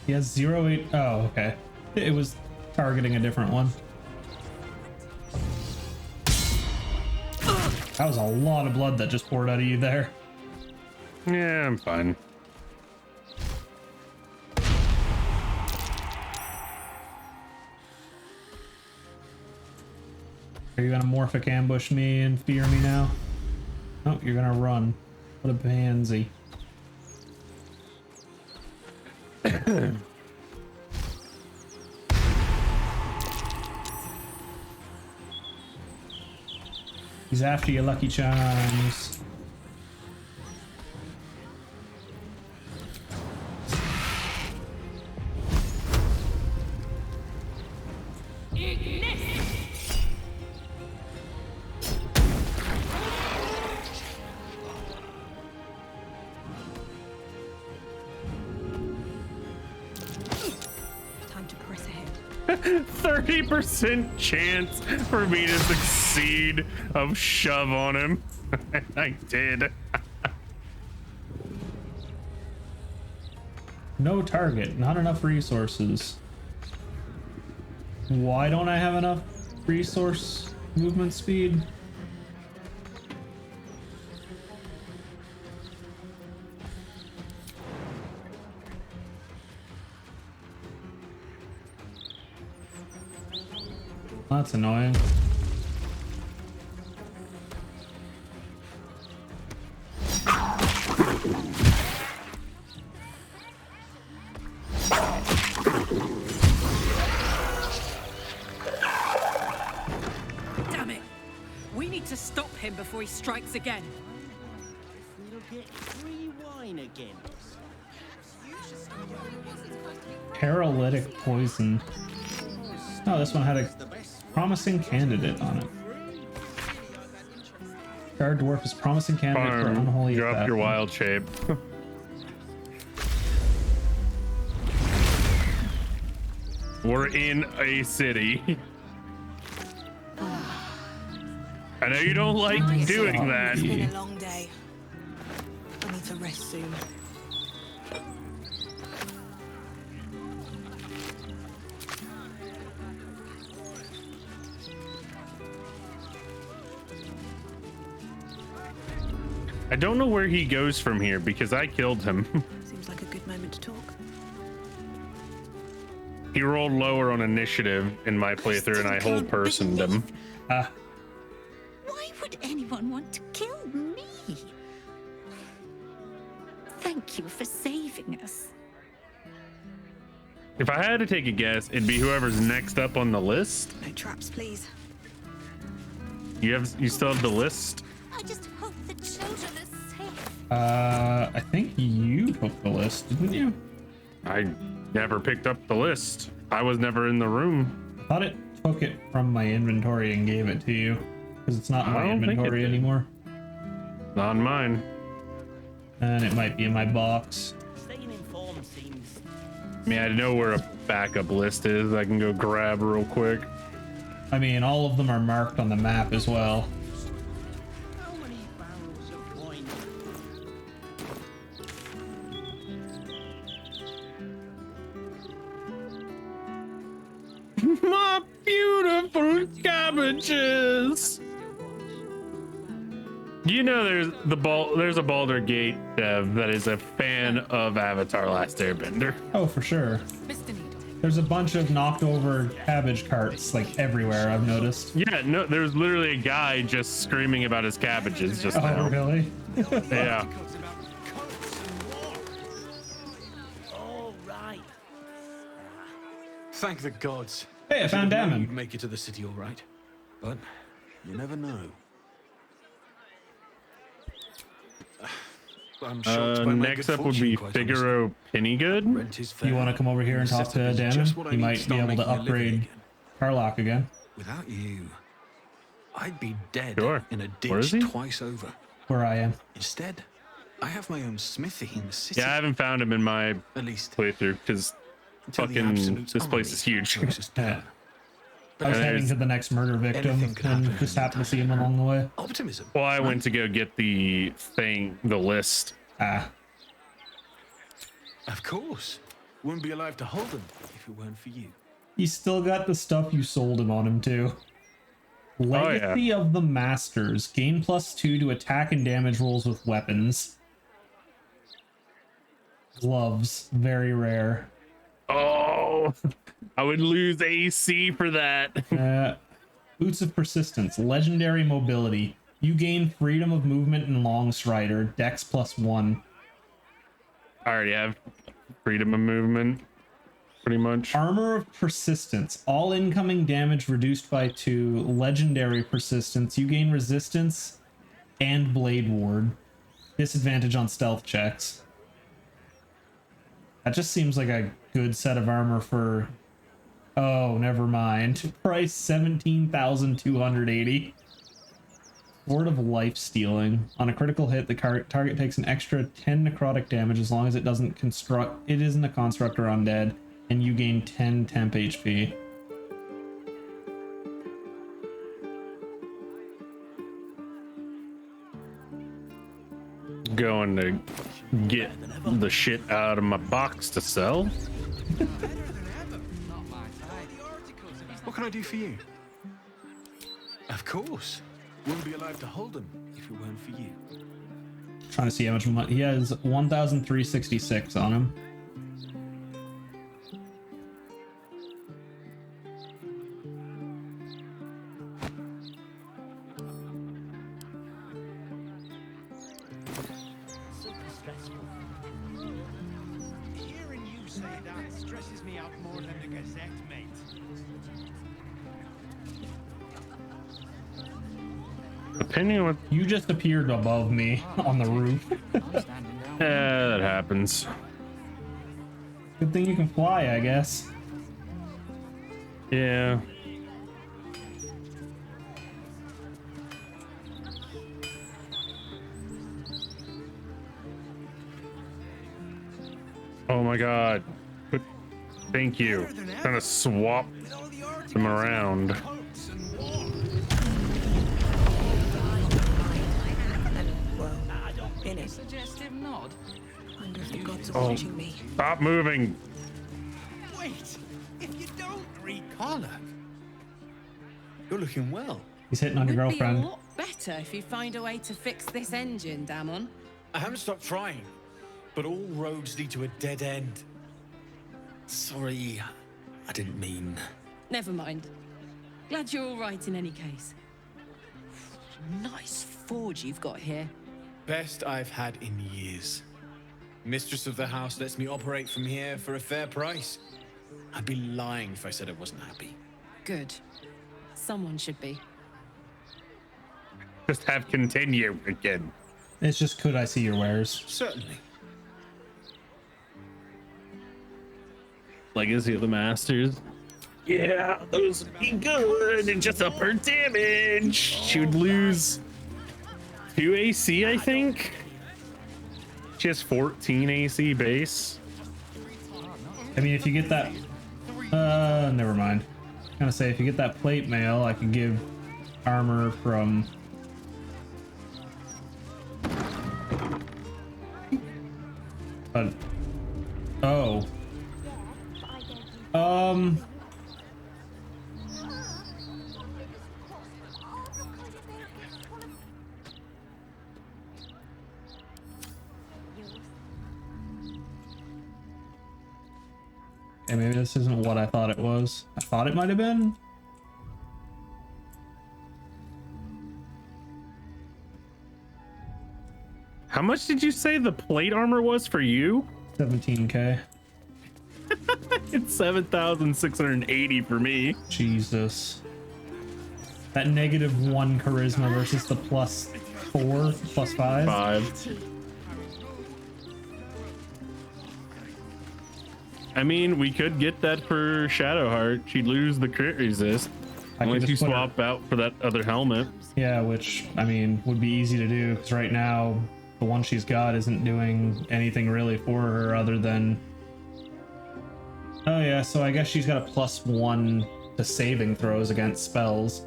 He has 0.8. Oh, okay. It was targeting a different one. That was a lot of blood that just poured out of you there. Yeah, I'm fine. Are you gonna morphic ambush me and fear me now? Oh, you're gonna run. What a pansy. He's after you, Lucky Charms. Time to press ahead. 30% chance for me to succeed of shove on him. I did. No target, not enough resources. Why don't I have enough resource movement speed? That's annoying. Damn it! We need to stop him before he strikes again. We'll get free wine again. Paralytic poison. Oh, this one had a promising candidate on it. Guard dwarf is promising candidate for unholy drop theft. your wild shape. We're in a city. I know you don't like doing that. It's been a long day. I need to rest soon. I don't know where he goes from here because I killed him. Seems like a good moment to talk. He rolled lower on initiative in my playthrough and I hold personed him. Why would anyone want to kill me? Thank you for saving us. If I had to take a guess, it'd be whoever's next up on the list. No traps, please. You still have the list? I just hope the children are safe. I think you took the list, didn't you? I never picked up the list. I was never in the room. I thought it took it from my inventory and gave it to you because it's not in my inventory anymore. Not in mine. And it might be in my box. Staying informed seems... I mean, I know where a backup list is. I can go grab real quick. I mean, all of them are marked on the map as well. How many barrels of wine? My beautiful cabbages. You know, there's a Baldur Gate dev that is a fan of Avatar: Last Airbender. Oh, for sure. There's a bunch of knocked over cabbage carts like everywhere, I've noticed. Yeah, no, there's literally a guy just screaming about his cabbages just now. Oh, really? Yeah. All right. Thank the gods. Hey, I found Damon. You'd make it to the city all right, but you never know. I'm shocked by my next good up would fortune, be quite Figaro Pennygood. You want to come over here and talk to Damon? You might be able to upgrade Carlock again. Without you, I'd be dead Sure. in a Where is ditch he? twice over. Where I am. Instead, I have my own smithy in the city. Yeah, I haven't found him in my At least playthrough because until the fucking absolute this place is huge. Yeah. I was heading to the next murder victim and just happened to see him along the way. Optimism. Well, I went to go get the list. Ah. Of course. Wouldn't be alive to hold them if it weren't for you. He's still got the stuff you sold him on him too. Legacy of the Masters. Gain +2 to attack and damage rolls with weapons. Gloves. Very rare. Oh, I would lose AC for that. Boots of Persistence. Legendary mobility. You gain freedom of movement and long strider. Dex +1. I already have freedom of movement, pretty much. Armor of Persistence. All incoming damage reduced by 2. Legendary Persistence. You gain resistance and Blade Ward. Disadvantage on stealth checks. That just seems like a good set of armor for... Oh, never mind. Price 17,280. Sword of Life Stealing. On a critical hit, the target takes an extra 10 necrotic damage as long as it isn't a construct or undead, and you gain 10 temp HP. Going to get the shit out of my box to sell. What can I do for you? Of course. Wouldn't be alive to hold them if it weren't for you. Trying to see how much money he has. 1,366 on him. Super stressful. Hearing you say that stresses me out more than the Gazette, mate. Opinion with you just appeared above me on the roof. Yeah, that happens. Good thing you can fly, I guess. Yeah. Oh my god. Thank you. Kind of swap them around. In a suggestive nod. Wonder if the gods are watching me. Stop moving. Wait, if you don't read Carlock, you're looking well. He's hitting on your Would be a girlfriend. lot better if you find a way to fix this engine, Damon. I haven't stopped trying, but all roads lead to a dead end. Sorry, I didn't mean... Never mind. Glad you're all right in any case. Nice forge you've got here. Best I've had in years. Mistress of the house lets me operate from here for a fair price. I'd be lying if I said I wasn't happy. Good. Someone should be. Just have continue again. It's just, could I see your wares? Certainly. Legacy of the Masters. Yeah, those would be good. And just up her damage. She would lose 2 AC, I think. She has 14 AC base. I mean, if you get that... never mind. I'm gonna say, if you get that plate mail, I could give armor from... But... Oh. Okay, maybe this isn't what I thought it was. I thought it might have been. How much did you say the plate armor was for you? 17k. It's 7,680 for me. Jesus. That -1 charisma versus the +4, +5. 5. I mean, we could get that for Shadowheart. She'd lose the crit resist. Unless you swap out for that other helmet. Yeah, which, I mean, would be easy to do, because right now, the one she's got isn't doing anything really for her other than... Oh yeah, so I guess she's got a +1 to saving throws against spells.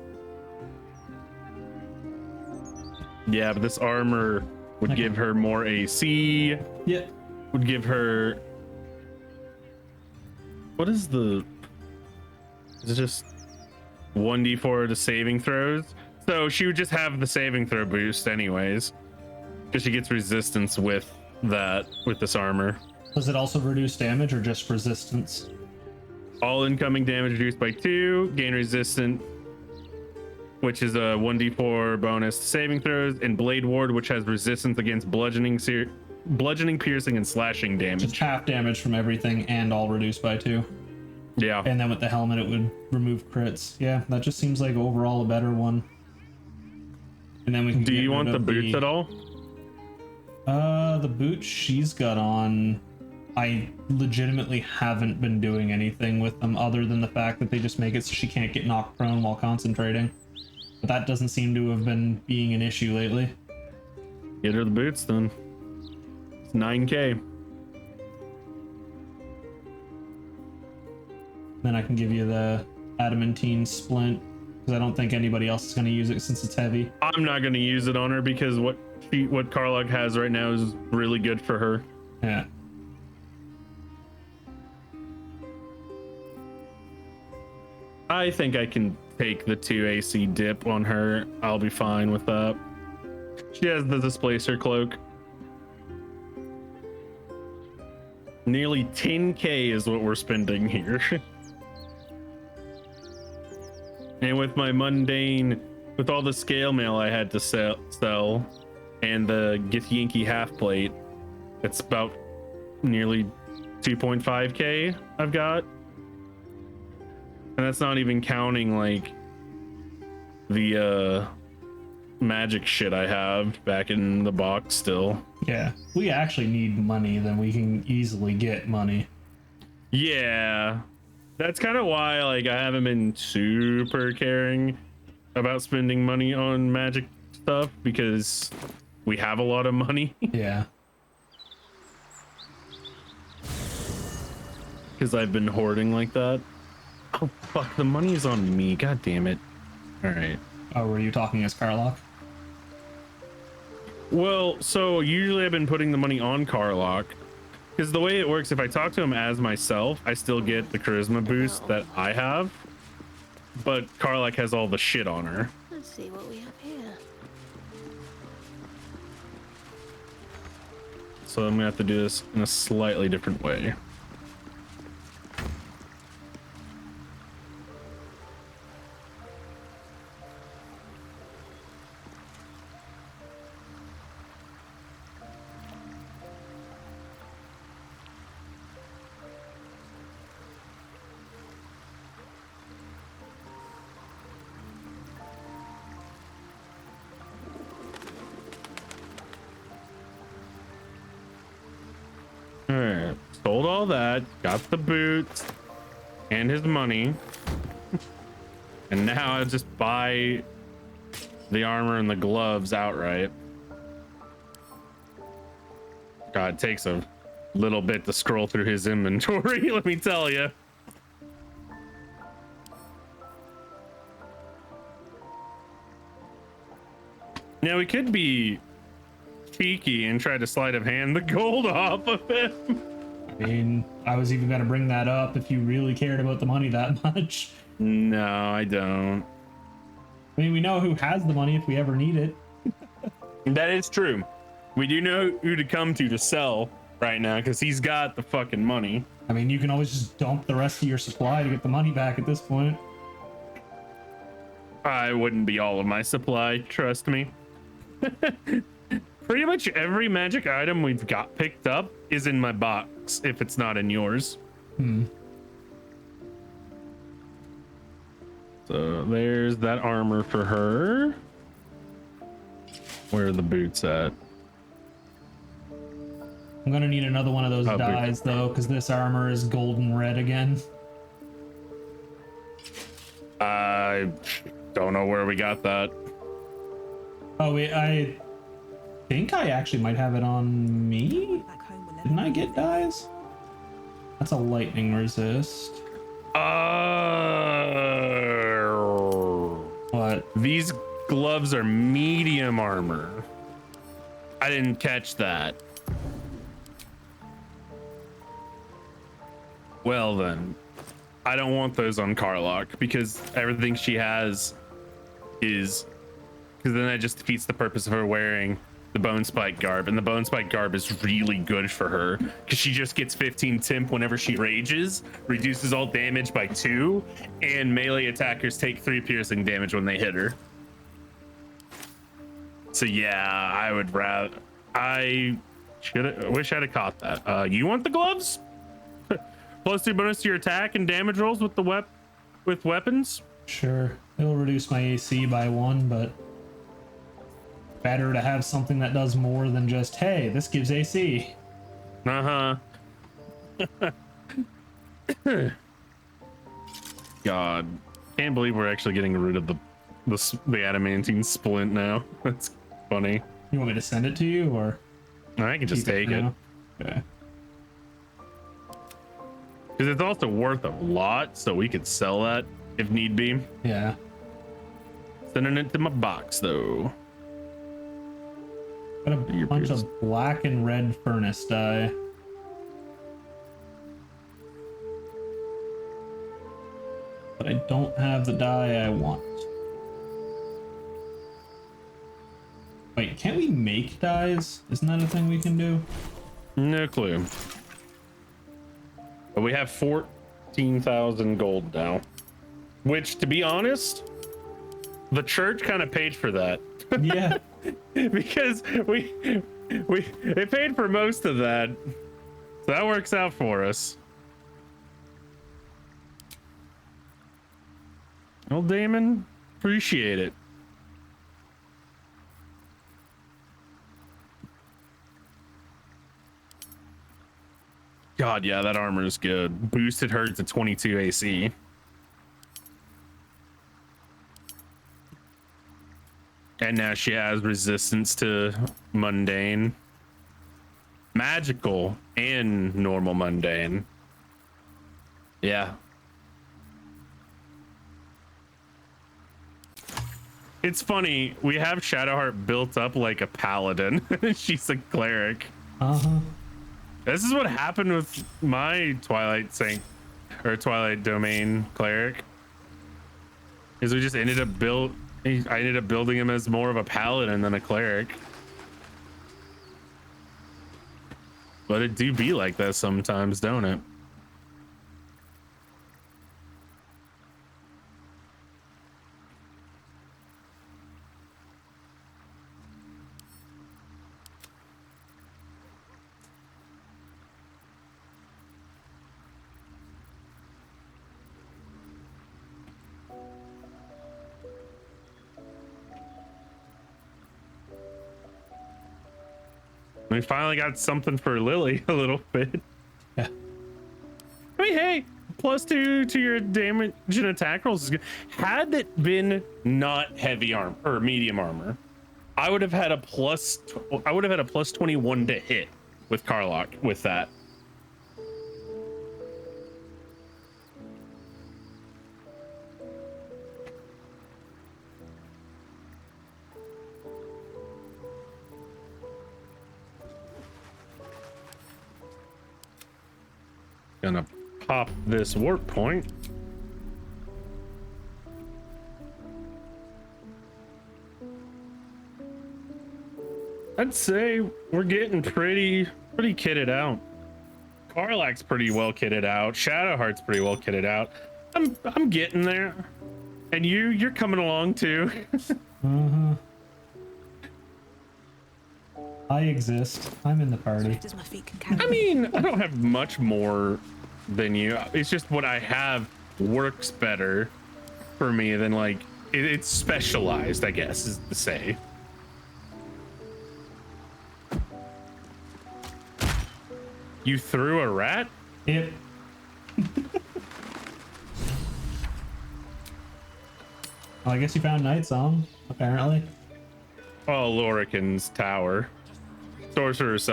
Yeah, but this armor would give her more AC. Yeah. Would give her... What is the... Is it just 1d4 to saving throws? So she would just have the saving throw boost anyways. Because she gets resistance with that, with this armor. Does it also reduce damage or just resistance? All incoming damage reduced by 2. Gain resistance, which is a 1d4 bonus to saving throws. And Blade Ward, which has resistance against bludgeoning, piercing, and slashing damage. Just half damage from everything and all reduced by 2. Yeah. And then with the helmet, it would remove crits. Yeah, that just seems like overall a better one. And then we can. Do you want the boots at all? The boots she's got on, I legitimately haven't been doing anything with them other than the fact that they just make it so she can't get knocked prone while concentrating. But that doesn't seem to have been being an issue lately. Get her the boots then. It's 9k. Then I can give you the adamantine splint, because I don't think anybody else is going to use it since it's heavy. I'm not going to use it on her because what Karlach has right now is really good for her. Yeah. I think I can take the 2 AC dip on her. I'll be fine with that. She has the Displacer cloak. Nearly 10k is what we're spending here. And with my mundane, with all the scale mail I had to sell and the Githyanki half plate, it's about nearly 2.5k I've got. And that's not even counting like the magic shit I have back in the box still. Yeah, we actually need money, then we can easily get money. Yeah, that's kind of why like I haven't been super caring about spending money on magic stuff, because we have a lot of money. Yeah. Because I've been hoarding like that. Oh fuck, the money is on me. God damn it. All right. Oh, were you talking as Karlach? Well, so usually I've been putting the money on Karlach, because the way it works, if I talk to him as myself, I still get the charisma boost that I have, but Karlach has all the shit on her. Let's see what we have here. So I'm gonna have to do this in a slightly different way. Alright, sold all that, got the boots and his money, and now I just buy the armor and the gloves outright. God, it takes a little bit to scroll through his inventory, let me tell you. Now we could be cheeky and try to sleight of hand the gold off of him. I mean, I was even gonna bring that up if you really cared about the money that much. No, I don't. I mean, we know who has the money if we ever need it. That is true. We do know who to come to sell right now because he's got the fucking money. I mean, you can always just dump the rest of your supply to get the money back at this point. I wouldn't be all of my supply, trust me. Pretty much every magic item we've got picked up is in my box if it's not in yours. So there's that armor for her. Where are the boots at? I'm gonna need another one of those dyes though, because this armor is golden red again. I don't know where we got that. Oh wait, I think I actually might have it on me. Didn't I get dyes? That's a lightning resist. What? These gloves are medium armor. I didn't catch that. Well then, I don't want those on Karlach because everything she has is, because then that just defeats the purpose of her wearing the bone spike garb, and the bone spike garb is really good for her because she just gets 15 temp whenever she rages, reduces all damage by 2, and melee attackers take 3 piercing damage when they hit her. So yeah, I would rather, I wish I'd have caught that. You want the gloves? +2 bonus to your attack and damage rolls with the weapons? Sure, it'll reduce my AC by 1, but better to have something that does more than just, hey, this gives AC. God, can't believe we're actually getting rid of the adamantine splint now. That's funny. You want me to send it to you, or I can just take it? Okay. Because it's also worth a lot, so we could sell that if need be. Yeah. Sending it to my box though. Got a bunch of black and red furnace dye. But I don't have the dye I want. Wait, can't we make dyes? Isn't that a thing we can do? No clue. But we have 14,000 gold now. Which, to be honest, the church kind of paid for that. Yeah. Because they paid for most of that. So that works out for us. Well, Damon, appreciate it. God, yeah, that armor is good. Boosted her to 22 AC. And now she has resistance to mundane, magical, and normal mundane. Yeah. It's funny, we have Shadowheart built up like a paladin. She's a cleric. Uh-huh. This is what happened with my Twilight Saint or Twilight Domain cleric. Is we just ended up I ended up building him as more of a paladin than a cleric. But it do be like that sometimes, don't it? We finally got something for Lilli a little bit. Yeah. I mean, hey, +2 to your damage and attack rolls is good. Had it been not heavy armor or medium armor, I would have had a plus 21 to hit with Karlach with that. Gonna pop this warp point. I'd say we're getting pretty kitted out. Karlach's pretty well kitted out. Shadowheart's pretty well kitted out. I'm getting there. And you're coming along too. Mm-hmm. I exist. I'm in the party. I mean, I don't have much more than you. It's just what I have works better for me than like it's specialized, I guess is to say. You threw a rat? Yep. Well, I guess you found Night Song, apparently. Oh, Lorican's tower. Sorcerer's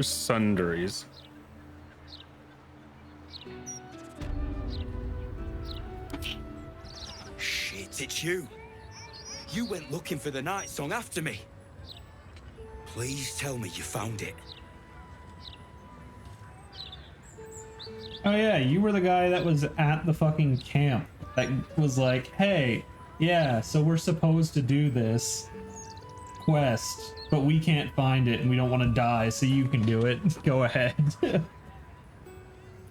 Sundries. Shit, it's you. You went looking for the Night Song after me. Please tell me you found it. Oh yeah, you were the guy that was at the fucking camp that was like, hey, yeah, so we're supposed to do this quest, but we can't find it and we don't want to die, so you can do it. Go ahead.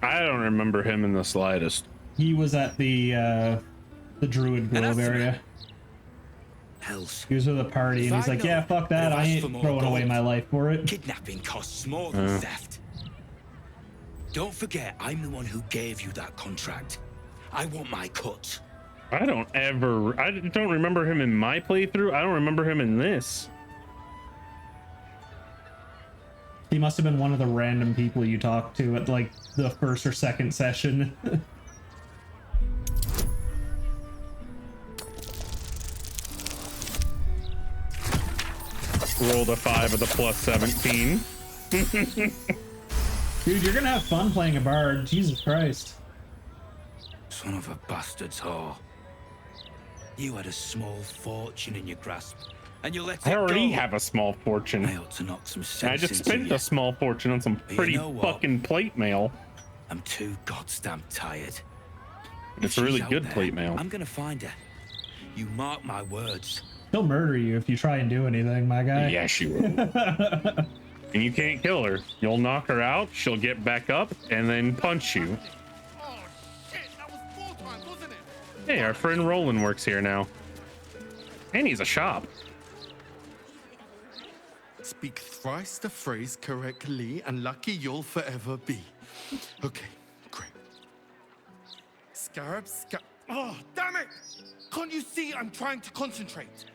I don't remember him in the slightest. He was at the Druid Grove area. He was with a party and he's like, yeah, fuck that, I ain't throwing away my life for it. Kidnapping costs more than theft. Don't forget, I'm the one who gave you that contract. I want my cut. I don't remember him in my playthrough. I don't remember him in this. He must have been one of the random people you talked to at like the first or second session. Rolled a 5 with a +17. Dude, you're gonna have fun playing a bard. Jesus Christ. Son of a bastard's whore. You had a small fortune in your grasp, and you let it go. I already have a small fortune. I ought to knock some sense I just into spent you. a small fortune on some pretty fucking plate mail. I'm too goddamn tired. It's If really she's out good there, plate mail. I'm gonna find her. You mark my words. He'll murder you if you try and do anything, my guy. Yeah, she will. And you can't kill her. You'll knock her out, she'll get back up, and then punch you. Hey, our friend Roland works here now. And he's a shop. Speak thrice the phrase correctly, and lucky you'll forever be. Okay, great. Scarab. Oh, damn it! Can't you see I'm trying to concentrate?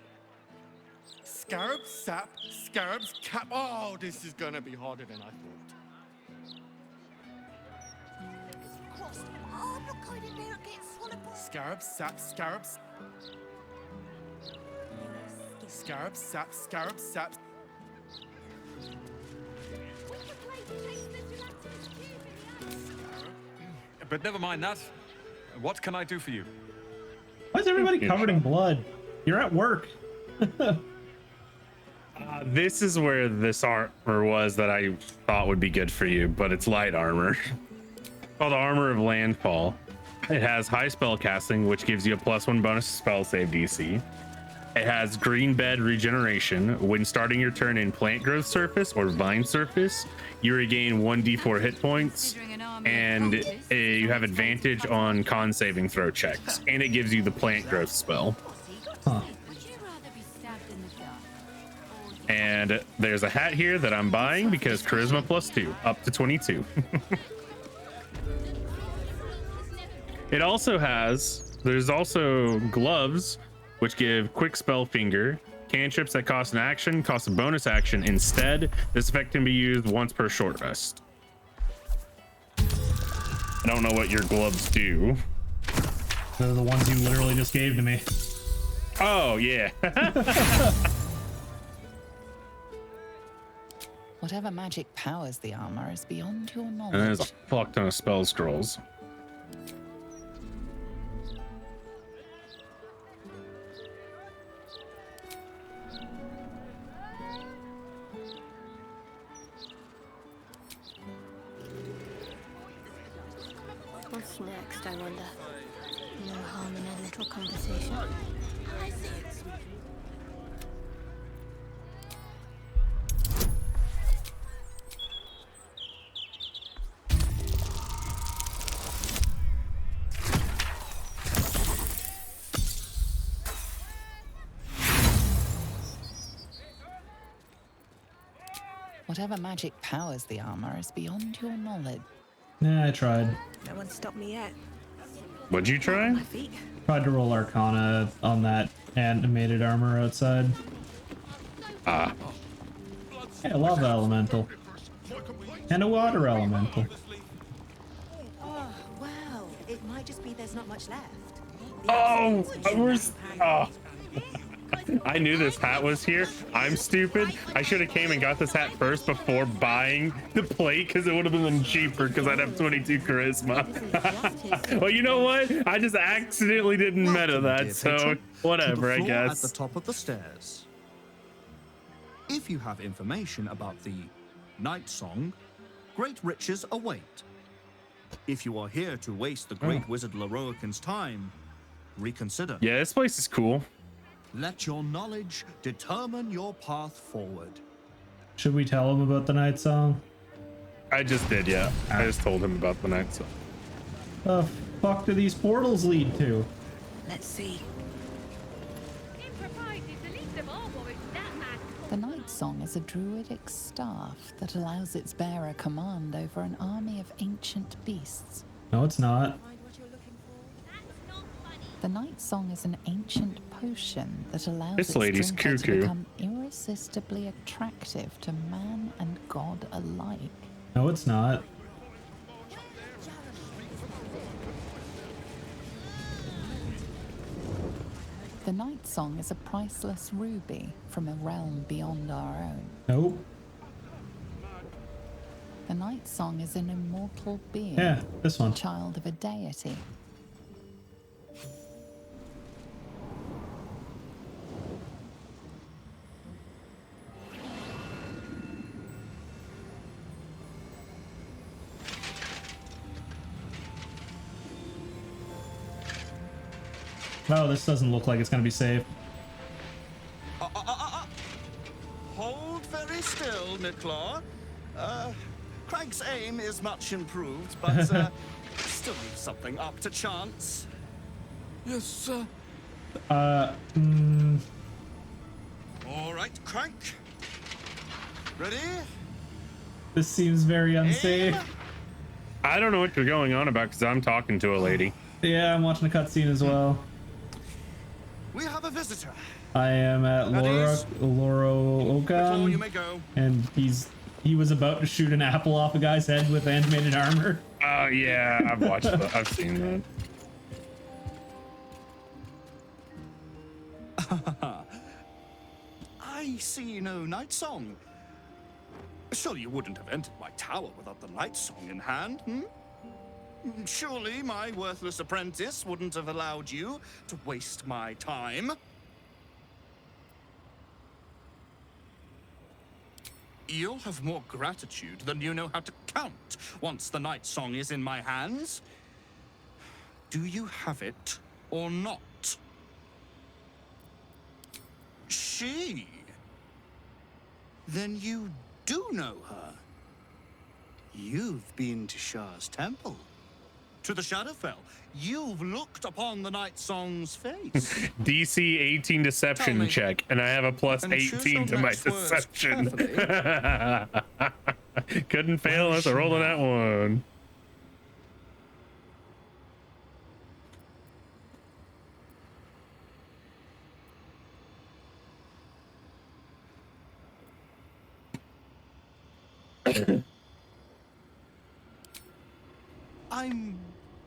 Scarab sap, scarab's cap. Oh, this is gonna be harder than I thought. Scarab sap, scarabs. Scarab sap, scarab sap. But never mind that. What can I do for you? Why is everybody covered in blood? You're at work. This is where this armor was that I thought would be good for you, but it's light armor. Called Armor of Landfall. It has high spell casting, which gives you a +1 bonus to spell save DC. It has green bed regeneration. When starting your turn in plant growth surface or vine surface, you regain 1d4 hit points, and you have advantage on con saving throw checks. And it gives you the plant growth spell. Huh. And there's a hat here that I'm buying because charisma +2, up to 22. It also has, there's also gloves, which give quick spell finger. Cantrips that cost an action cost a bonus action instead. This effect can be used once per short rest. I don't know what your gloves do. They're the ones you literally just gave to me. Oh, yeah. Whatever magic powers the armor is beyond your knowledge. And there's a fuck ton of spell scrolls. What's next, I wonder? No harm in a little conversation. Whatever magic powers the armor is beyond your knowledge. Yeah, I tried. No one stopped me yet. What'd you try? Tried to roll Arcana on that animated armor outside. Ah. Hey, a lava elemental. And a water elemental. Oh, wow. It might just be there's not much left. Oh, I knew this hat was here. I'm stupid. I should have came and got this hat first before buying the plate because it would have been cheaper because I'd have 22 charisma. Well, you know what? I just accidentally didn't meta that, so whatever, I guess. At the top of the stairs. If you have information about the Night Song, great riches await. If you are here to waste the great wizard Leroican's time, reconsider. Yeah, this place is cool. Let your knowledge determine your path forward. Should we tell him about the night song? I just did, yeah. I just told him about the night song. The fuck do these portals lead to? Let's see. The Night Song is a druidic staff that allows its bearer command over an army of ancient beasts. No, it's not. The Night Song is an ancient potion that allows This its lady's drinker to cuckoo. become irresistibly attractive to man and god alike. No, it's not. The Night Song is a priceless ruby from a realm beyond our own. Nope. The Night Song is an immortal being. Yeah, this one. Child of a deity. Oh, this doesn't look like it's gonna be safe. Hold very still, Nicklaw. Craig's aim is much improved, but still leaves something up to chance. Yes, sir. All right, Crank. Ready? This seems very unsafe. I don't know what you're going on about because I'm talking to a lady. Yeah, I'm watching a cutscene as well. We have a visitor. I am at Before you may Lorookan, go. and he was about to shoot an apple off a guy's head with animated armor. Oh yeah, I've watched that. I've seen that. I see no Night Song. Surely you wouldn't have entered my tower without the Night Song in hand, hmm? Surely my worthless apprentice wouldn't have allowed you to waste my time. You'll have more gratitude than you know how to count once the Night Song is in my hands. Do you have it or not? She? Then you do know her. You've been to Shah's temple. To the Shadowfell. You've looked upon the Night Song's face. DC 18 deception check, and I have a plus 18 to my deception. Couldn't fail unless I rolled on that one. I'm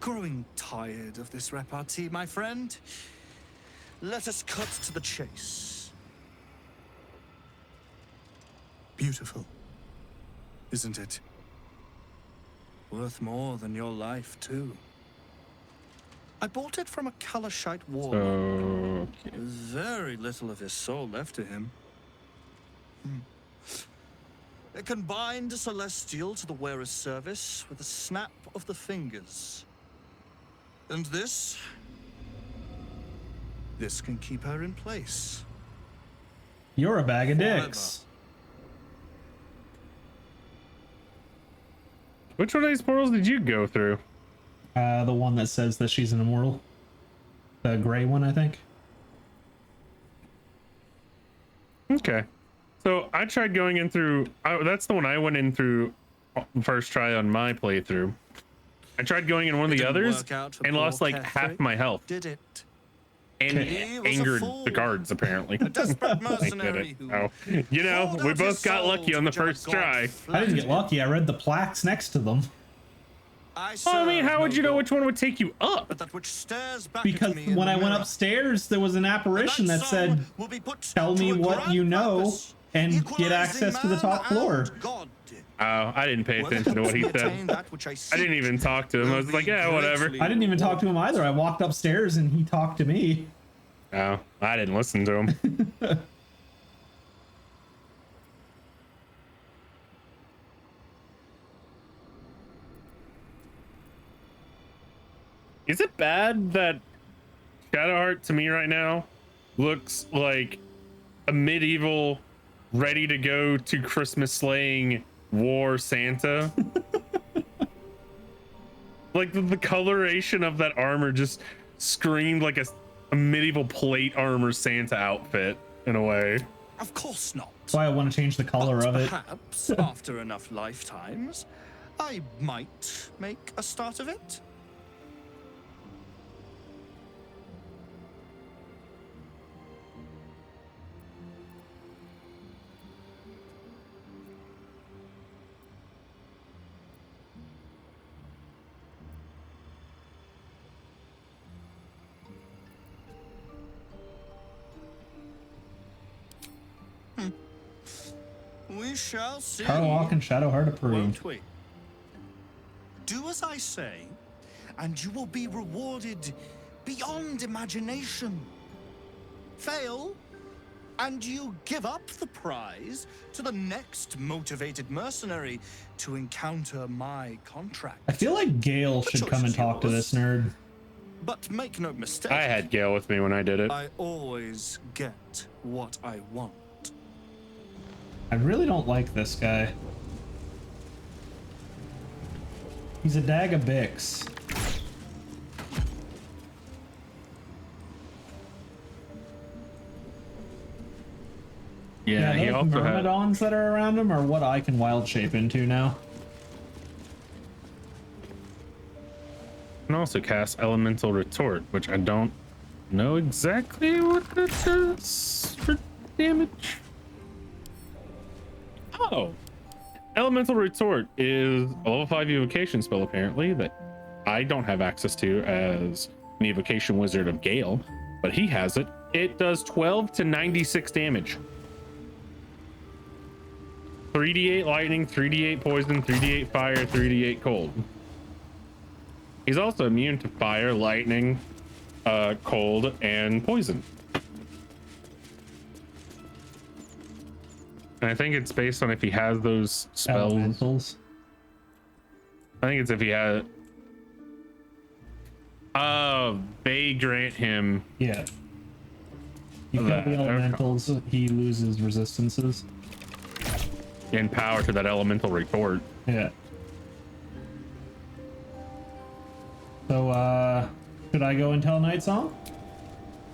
growing tired of this repartee, my friend. Let us cut to the chase. Beautiful, isn't it? Worth more than your life, too. I bought it from a Kalashite warlord. There's very little of his soul left to him. It can bind a celestial to the wearer's service with a snap of the fingers. And this can keep her in place. You're a bag of dicks. Which one of these portals did you go through? The one that says that she's an immortal. The gray one, I think. Okay. So I tried going in through, that's the one I went in through first try on my playthrough. I tried going in one of the others and lost like half my health. Did it? And angered the guards, apparently. A desperate mercenary oh. You know, we both got lucky on the first try. I didn't get lucky. I read the plaques next to them. I mean, how would you know which one would take you up? But that which stares back Because at me in when the I went mirror. upstairs, there was an apparition that said, "Tell me what you know and get access to the top floor." Oh, I didn't pay attention to what he said. I didn't even talk to him. I was like, yeah, whatever. I didn't even talk to him either. I walked upstairs and he talked to me. Oh, I didn't listen to him. Is it bad that Shadowheart to me right now looks like a medieval, ready to go to Christmas slaying war Santa? Like the coloration of that armor just screamed like a medieval plate armor Santa outfit in a way. Of course not. That's why I want to change the color of it. Perhaps after enough lifetimes, I might make a start of it. We shall see. Karlach and Shadowheart approved. Won't we? Do as I say, and you will be rewarded beyond imagination. Fail, and you give up the prize to the next motivated mercenary to encounter my contract. I feel like Gale should come and talk to this nerd. But make no mistake. I had Gale with me when I did it. I always get what I want. I really don't like this guy. He's a dag of Bix. Yeah, he those also had. Myrmidons that are around him are what I can wild shape into now. Can also cast Elemental Retort, which I don't know exactly what that does for damage. Oh, Elemental Retort is a level 5 evocation spell apparently that I don't have access to as an evocation wizard of Gale, but he has it. It does 12 to 96 damage. 3d8 lightning, 3d8 poison, 3d8 fire, 3d8 cold. He's also immune to fire, lightning, cold, and poison. And I think it's based on if he has those spells. Elementals. I think it's if he has. They grant him. Yeah. You got the elementals, he loses resistances. And power to that elemental retort. Yeah. So, should I go and tell Night Song?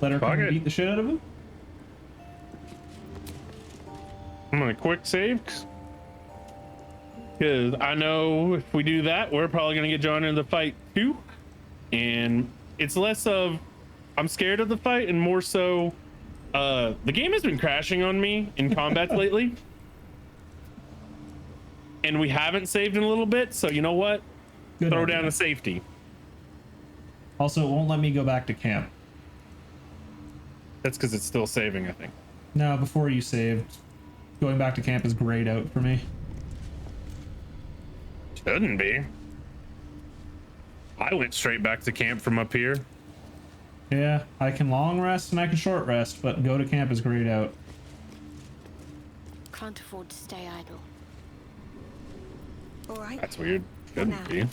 Let her come and beat the shit out of him? I'm gonna quick save. Because I know if we do that, we're probably gonna get drawn into the fight too. And it's less of I'm scared of the fight and more so the game has been crashing on me in combat lately. And we haven't saved in a little bit, so you know what? Throw down the safety. Also, it won't let me go back to camp. That's because it's still saving, I think. No, before you saved. Going back to camp is grayed out for me. Shouldn't be. I went straight back to camp from up here. Yeah, I can long rest and I can short rest, but go to camp is grayed out. Can't afford to stay idle. All right. That's weird. Shouldn't be.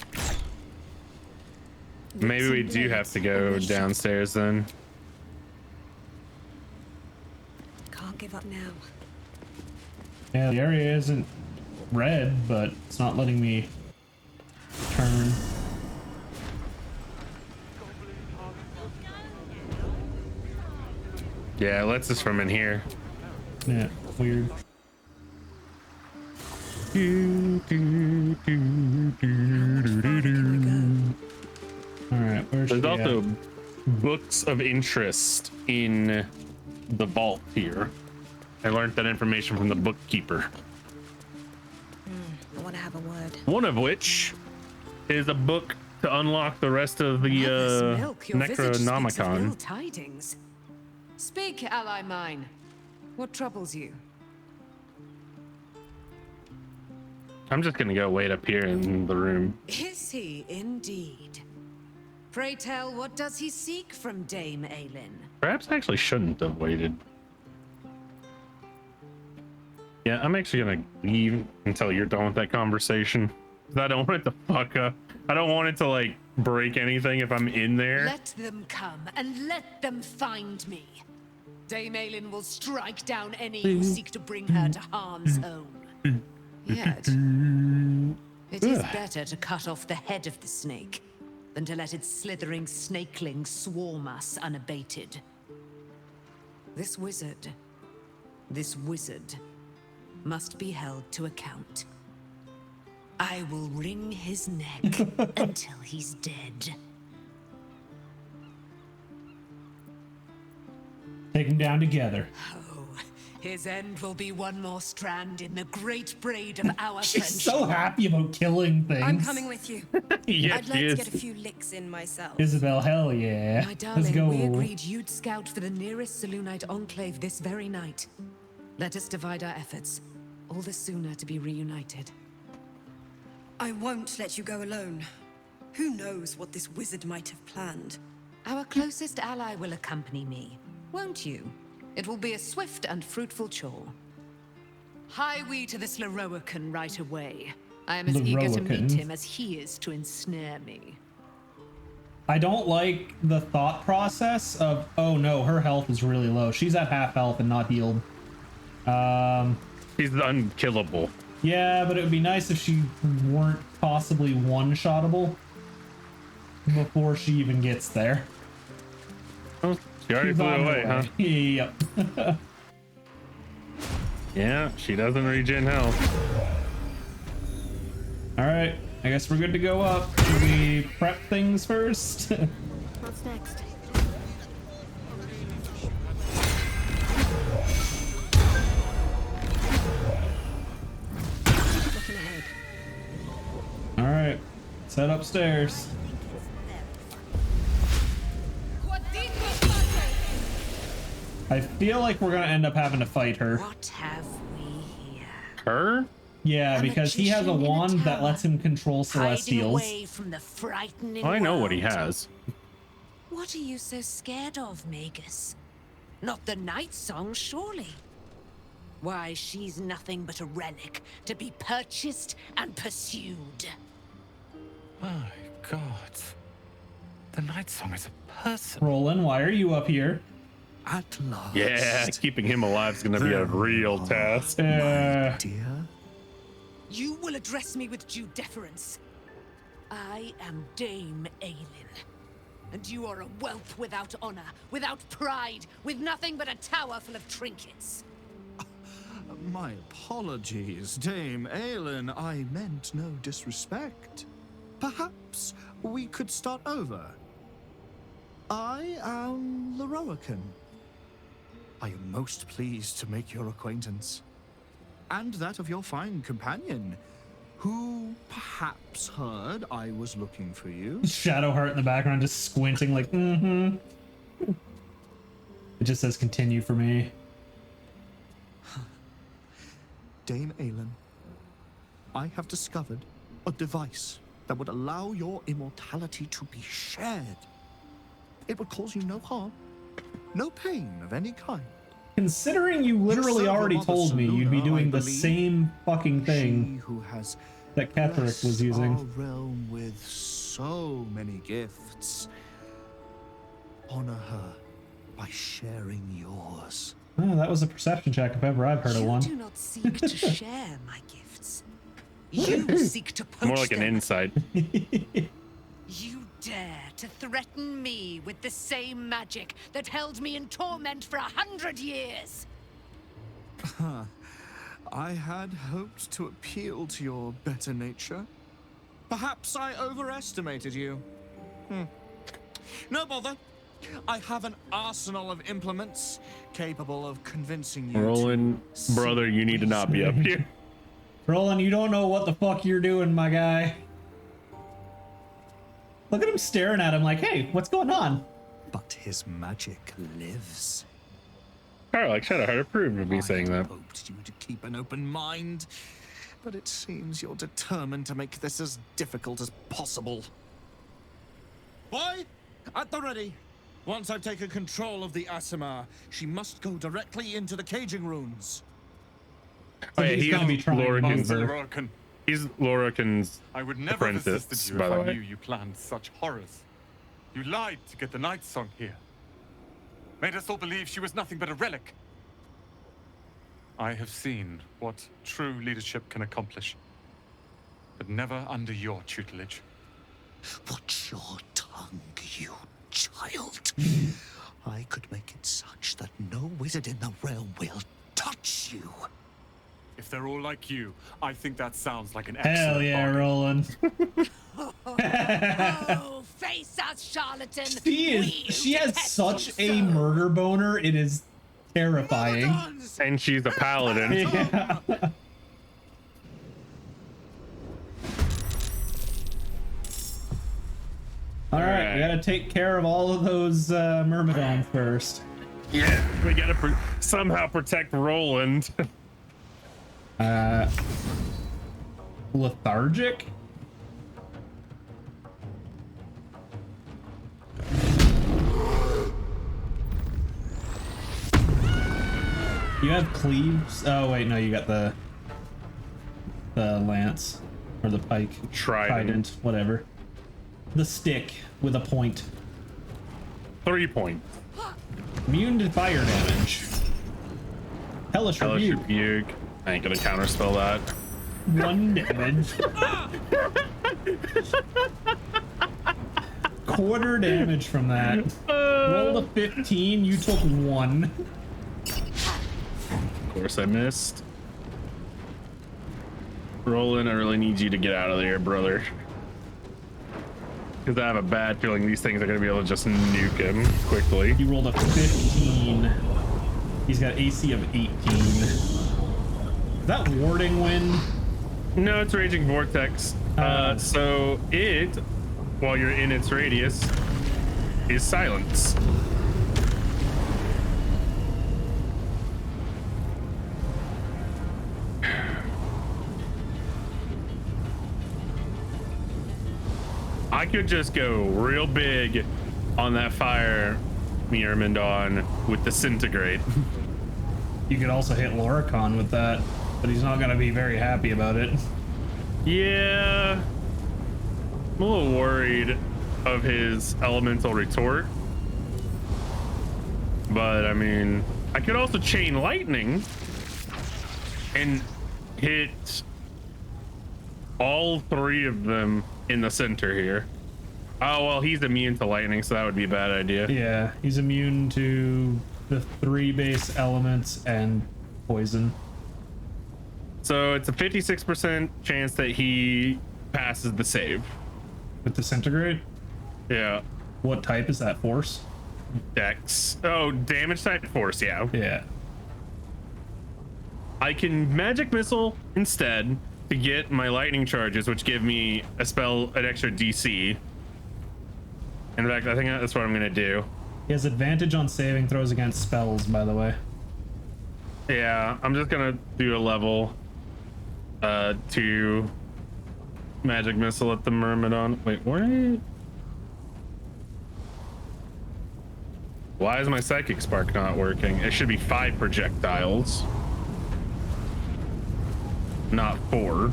Maybe we do have to go downstairs then. Can't give up now. Yeah, the area isn't red, but it's not letting me turn. Yeah, it lets us from in here. Yeah, weird. Alright, where's There's she also at? books of interest in the vault here. I learned that information from the bookkeeper. I want to have a word. One of which is a book to unlock the rest of the Necronomicon. Tidings. Speak, ally mine. What troubles you? I'm just gonna go wait up here in the room. Is he indeed? Pray tell, what does he seek from Dame Aelin? Perhaps I actually shouldn't have waited. Yeah, I'm actually gonna leave until you're done with that conversation. 'Cause I don't want it to fuck up. I don't want it to like break anything if I'm in there. Let them come and let them find me. Dame Aelin will strike down any who seek to bring her to harm's own. Yet, it is better to cut off the head of the snake than to let its slithering snakelings swarm us unabated. This wizard must be held to account. I will wring his neck until he's dead. Take them down together. Oh, his end will be one more strand in the great braid of our She's friendship. so happy about killing things. I'm coming with you. Yes, I'd like she to is. get a few licks in myself. Isabel, hell yeah. My Let's darling, go. we agreed you'd scout for the nearest Selûnite enclave this very night. Let us divide our efforts, all the sooner to be reunited. I won't let you go alone. Who knows what this wizard might have planned? Our closest ally will accompany me, won't you? It will be a swift and fruitful chore. Hie we to this Laroakan right away. I am as eager to meet Laroakan. him as he is to ensnare me. I don't like the thought process of, oh no, her health is really low. She's at half health and not healed. She's unkillable. Yeah, but it would be nice if she weren't possibly one-shottable before she even gets there. Oh, she already She's flew on her away, huh? Yep. Yeah, she doesn't regen health. All right, I guess we're good to go up. Should we prep things first? What's next? Looking ahead. All right, let's head upstairs. I feel like we're gonna end up having to fight her. What have we here? Her? Yeah, A because he has a magician in a wand that tower, lets him control hiding celestials. away from the frightening I know what he world. has. What are you so scared of, Magus? Not the Night Song, surely. Why, she's nothing but a relic to be purchased and pursued. My God. The Night Song is a person. Roland, why are you up here? At last. Yeah, keeping him alive is gonna be a real task. Dear. You will address me with due deference. I am Dame Aelin. And you are a whelp without honor, without pride, with nothing but a tower full of trinkets. My apologies, Dame Aelin. I meant no disrespect. Perhaps we could start over. I am Lilli. I am most pleased to make your acquaintance. And that of your fine companion, who perhaps heard I was looking for you. Shadowheart in the background just squinting like, mm-hmm. It just says continue for me. Dame Aelin, I have discovered a device that would allow your immortality to be shared. It would cause you no harm, no pain of any kind. Considering you literally already told me you'd be doing the same fucking thing that Ketheric was using. Our realm with so many gifts. Honor her by sharing yours. Oh, that was a perception check if ever I've heard of one. You do not seek to share my gifts. You seek to poach More like an them. insight. You dare to threaten me with the same magic that held me in torment for 100 years. I had hoped to appeal to your better nature. Perhaps I overestimated you. No bother. I have an arsenal of implements capable of convincing you. Roland, brother, you need to not be up here. Roland, you don't know what the fuck you're doing, my guy. Look at him staring at him like, hey, what's going on? But his magic lives. Alright, like Shadowheart approved of me saying that. I hoped you to keep an open mind, but it seems you're determined to make this as difficult as possible. Boy, at the ready. Once I've taken control of the Asimar, she must go directly into the caging runes. Oh, yeah, he's gonna be trying Lorcan. He's Lorcan's I would never have apprentice, assisted you by if the I way. knew you planned such horrors. You lied to get the Night Song here. Made us all believe she was nothing but a relic. I have seen what true leadership can accomplish, but never under your tutelage. Watch your tongue, you child. I could make it such that no wizard in the realm will touch you. If they're all like you, I think that sounds like an Hell excellent yeah, bargain. Roland. Oh, face us, charlatan. She has such a murder boner, it is terrifying. And she's a paladin. Yeah. Alright, we gotta take care of all of those myrmidons first. Yeah, we gotta somehow protect Roland. Lethargic? You have cleaves? Oh wait, no, you got the lance or the pike. Trident, whatever. The stick with a point. 3 points. Immune to fire damage. Hellish Rebuke. Rebuke. I ain't gonna counterspell that. 1 damage. Quarter damage from that. Rolled a 15, you took 1. Of course I missed. Roland, I really need you to get out of there, brother. Because I have a bad feeling these things are going to be able to just nuke him quickly. He rolled a 15. He's got AC of 18. Is that warding wind? No, it's Raging Vortex. So it, while you're in its radius, is silence. I could just go real big on that fire Myrmidon with Disintegrate. You could also hit Lorcan with that, but he's not going to be very happy about it. Yeah. I'm a little worried. of his elemental retort. But I mean, I could also chain lightning and hit all 3 of them in the center here. Oh, well, he's immune to lightning, so that would be a bad idea. Yeah, he's immune to the 3 base elements and poison. So it's a 56% chance that he passes the save. With disintegrate? Yeah. What type is that? Force? Dex. Oh, damage type force, yeah. Yeah. I can magic missile instead to get my lightning charges, which give me an extra DC. In fact, I think that's what I'm gonna do. He has advantage on saving throws against spells, by the way. Yeah, I'm just gonna do a level 2 magic missile at the Myrmidon. Wait, what? Why is my psychic spark not working? It should be 5 projectiles, not 4.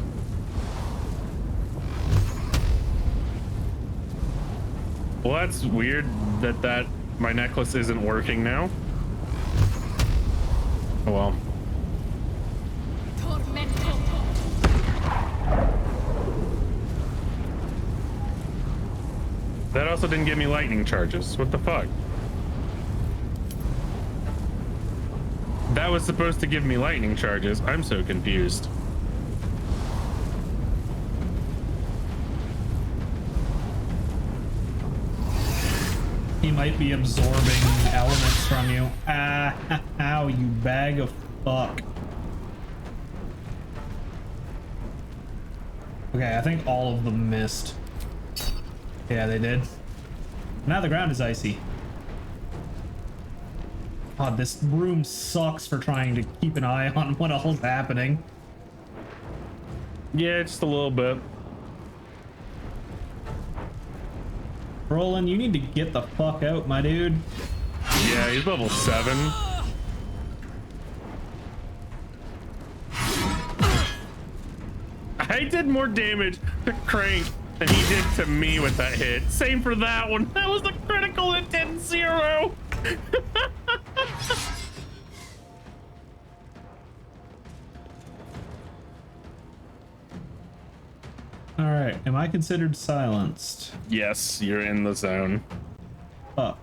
Well, that's weird that my necklace isn't working now. Oh well. That also didn't give me lightning charges. What the fuck? That was supposed to give me lightning charges. I'm so confused. He might be absorbing elements from you. Ah, ow, you bag of fuck. Okay, I think all of them missed. Yeah, they did. Now the ground is icy. God, this room sucks for trying to keep an eye on what all's happening. Yeah, just a little bit. Roland, you need to get the fuck out, my dude. Yeah, he's level 7. I did more damage to Crank than he did to me with that hit. Same for that one. That was a critical and did 0. All right, am I considered silenced? Yes, you're in the zone. Fuck.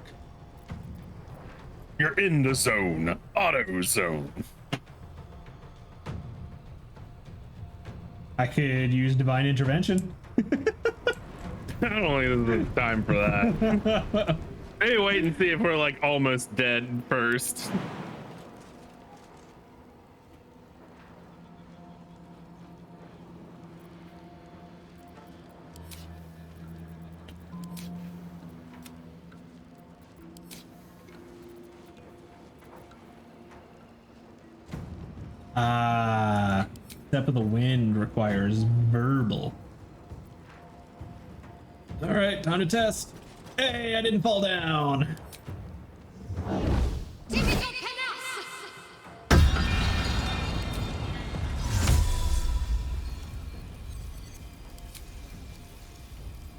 You're in the zone. Auto zone. I could use divine intervention. I don't think there's time for that. Maybe wait and see if we're like almost dead first. Step of the Wind requires verbal. All right, time to test. Hey, I didn't fall down.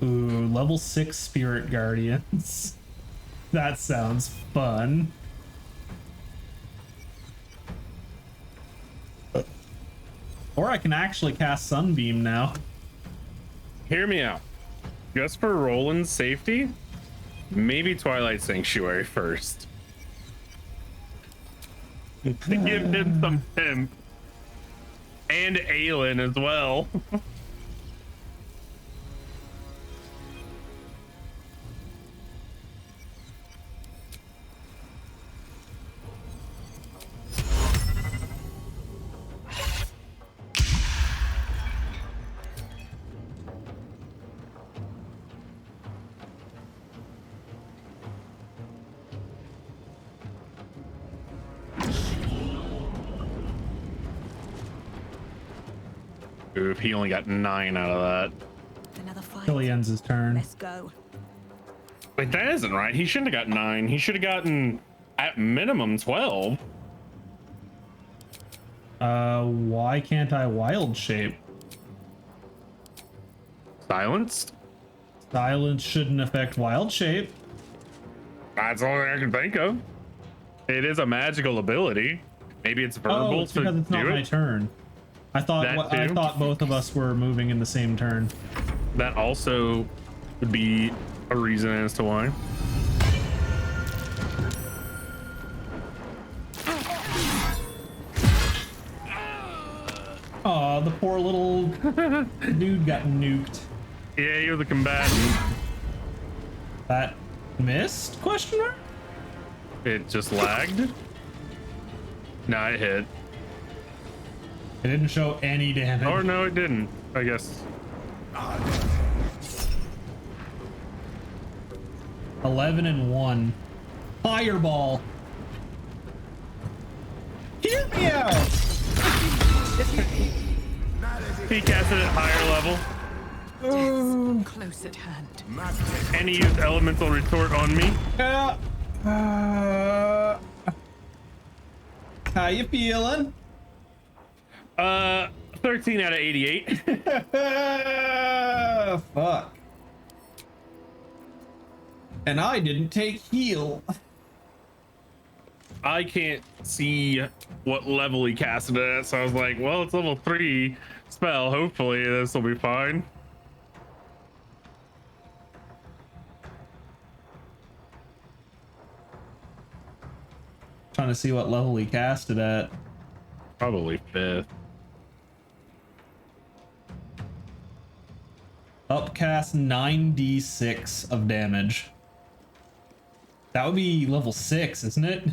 Ooh, level 6 Spirit Guardians. That sounds fun. Or I can actually cast Sunbeam now. Hear me out. Just for Roland's safety, maybe Twilight Sanctuary first. To give him some pimp. And Aelin as well. Oof, he only got 9 out of that. Another fight. Till he ends his turn. Let's go. Wait, that isn't right. He shouldn't have got 9. He should have gotten at minimum 12. Why can't I wild shape? Silenced? Silence shouldn't affect wild shape. That's all I can think of. It is a magical ability. Maybe it's verbal It's because it's not my turn. I thought both of us were moving in the same turn. That also would be a reason as to why. Aw, the poor little dude got nuked. Yeah, you're the combatant. That missed? Question mark? It just lagged? No, it hit. It didn't show any damage. Or no, it didn't, I guess. 11 and 1. Fireball. Hear me out. He casted at higher level. Death's close at hand. And he used elemental retort on me. How you feeling? 13 out of 88. Fuck. And I didn't take heal. I can't see what level he casted it at, so I was like, well, it's level 3 spell. Hopefully this will be fine. Trying to see what level he cast it at. Probably 5th. Upcast 9d6 of damage. That would be level 6, isn't it?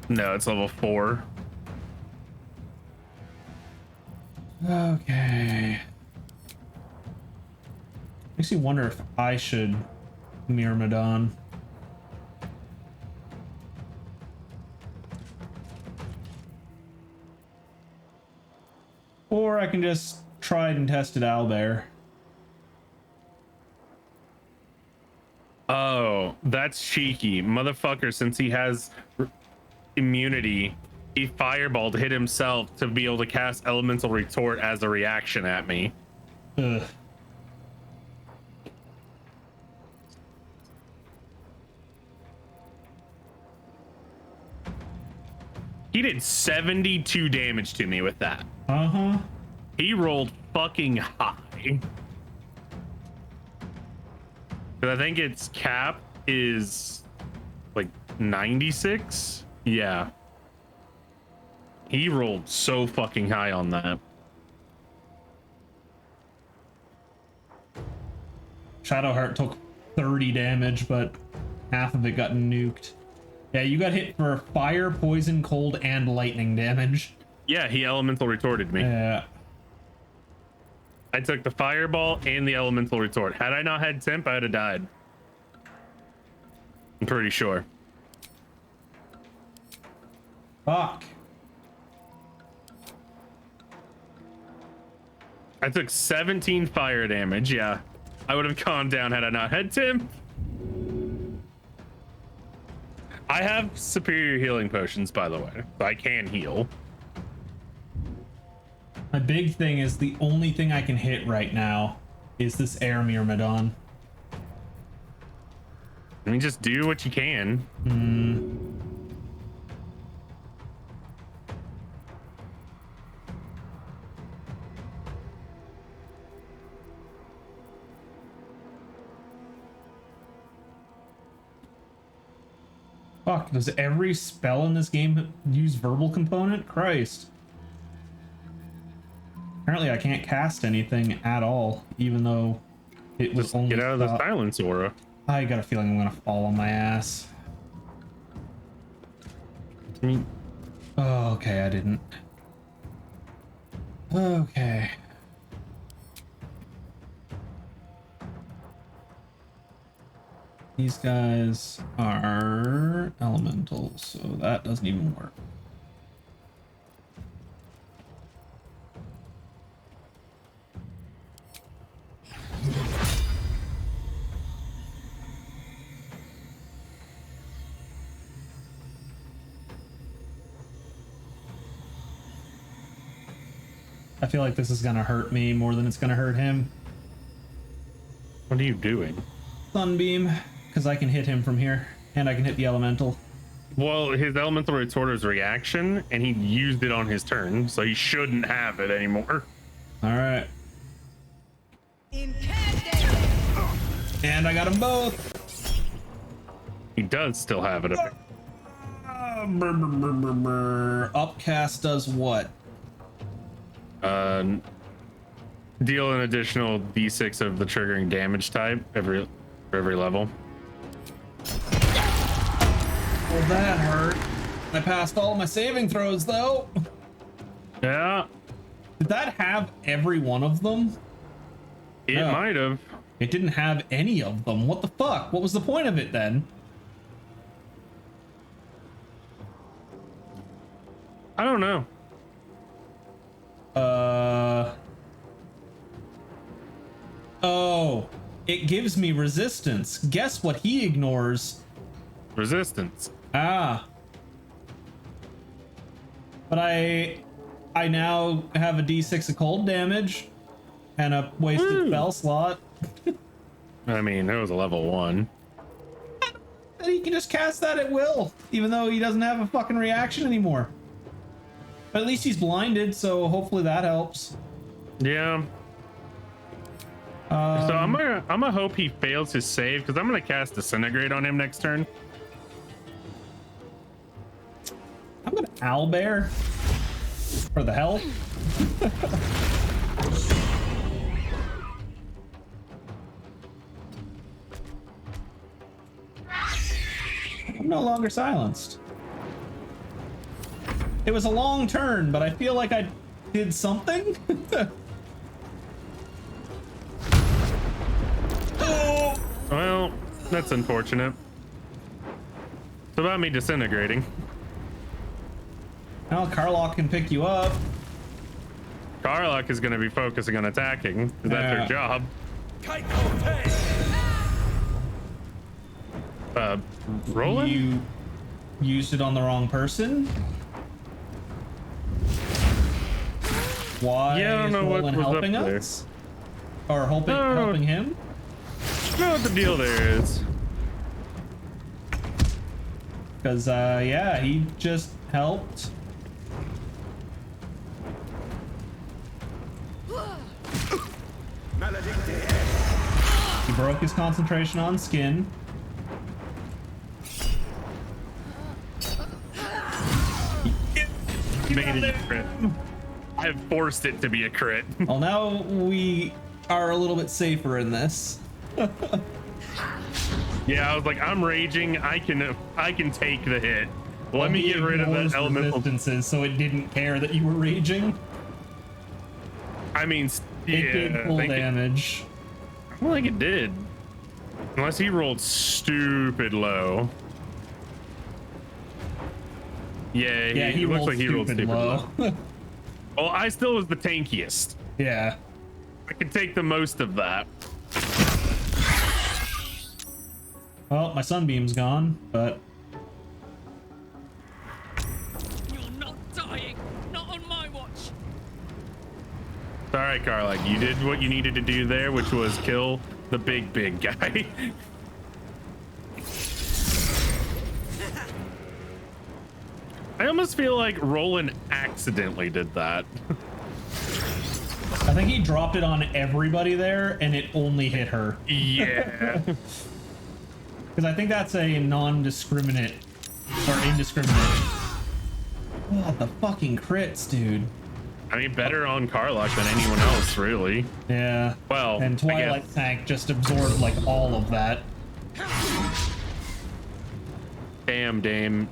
No, it's level 4. Okay. Makes me wonder if I should Myrmidon. Or I can just tried and tested owlbear. Oh, that's cheeky. Motherfucker, since he has immunity, he fireballed hit himself to be able to cast elemental retort as a reaction at me. Ugh. He did 72 damage to me with that. Uh-huh. He rolled fucking high. Because I think its cap is like 96. Yeah. He rolled so fucking high on that. Shadowheart took 30 damage, but half of it got nuked. Yeah, you got hit for fire, poison, cold, and lightning damage. Yeah, he elemental retorted me. Yeah. I took the fireball and the elemental retort. Had I not had temp, I'd have died. I'm pretty sure. Fuck. I took 17 fire damage. Yeah, I would have gone down had I not had temp. I have superior healing potions, by the way, so I can heal. My big thing is the only thing I can hit right now is this air Myrmidon. I mean, just do what you can. Fuck, does every spell in this game use verbal component? Christ. Apparently I can't cast anything at all, even though it was Just only... get out of the silence aura. I got a feeling I'm gonna fall on my ass. Oh, okay, I didn't. Okay. These guys are elemental, so that doesn't even work. I feel like this is gonna hurt me more than it's gonna hurt him. What are you doing? Sunbeam, because I can hit him from here, and I can hit the elemental. Well, his elemental retorter's reaction, and he used it on his turn, so he shouldn't have it anymore. All right. And I got them both. He does still have it. Upcast does what? Deal an additional d6 of the triggering damage type for every level. Well, that hurt. I passed all my saving throws, though. Yeah. Did that have every one of them? It might have. It didn't have any of them. What the fuck? What was the point of it then? I don't know. Oh, it gives me resistance. Guess what he ignores? Resistance. Ah. But I now have a d6 of cold damage and a wasted spell slot. I mean, it was a level 1. And he can just cast that at will, even though he doesn't have a fucking reaction anymore. But at least he's blinded, so hopefully that helps. Yeah. So I'm gonna hope he fails his save, because I'm gonna cast Disintegrate on him next turn. I'm gonna owlbear for the health. I'm no longer silenced. It was a long turn, but I feel like I did something. Oh. Well, that's unfortunate. It's about me disintegrating. Now Karlach can pick you up. Karlach is going to be focusing on attacking, because that's her job. Roland? You used it on the wrong person? Why Yeah, I don't know what Roland was up helping there. us? Or helping him? I don't know what the deal there is. Because, yeah, he just helped. He broke his concentration on skin. Made it a crit. I've forced it to be a crit. Well, now we are a little bit safer in this. Yeah, I was like, I'm raging. I can take the hit. Let me get rid of that elemental distances, so it didn't care that you were raging. I mean, yeah, It did full damage. I don't think it did. Unless he rolled stupid low. Yeah, he looks like he rolled stupid low. Well, I still was the tankiest. Yeah. I could take the most of that. Well, my sunbeam's gone, but You're not dying. Not on my watch. All right, Karlach, you did what you needed to do there, which was kill the big guy. I almost feel like Roland accidentally did that. I think he dropped it on everybody there, and it only hit her. Yeah. Because I think that's a non-discriminate or indiscriminate. What the fucking crits, dude? I mean, better on Karlach than anyone else, really. Yeah. Well, and Twilight Tank just absorbed like all of that. Damn, Dame.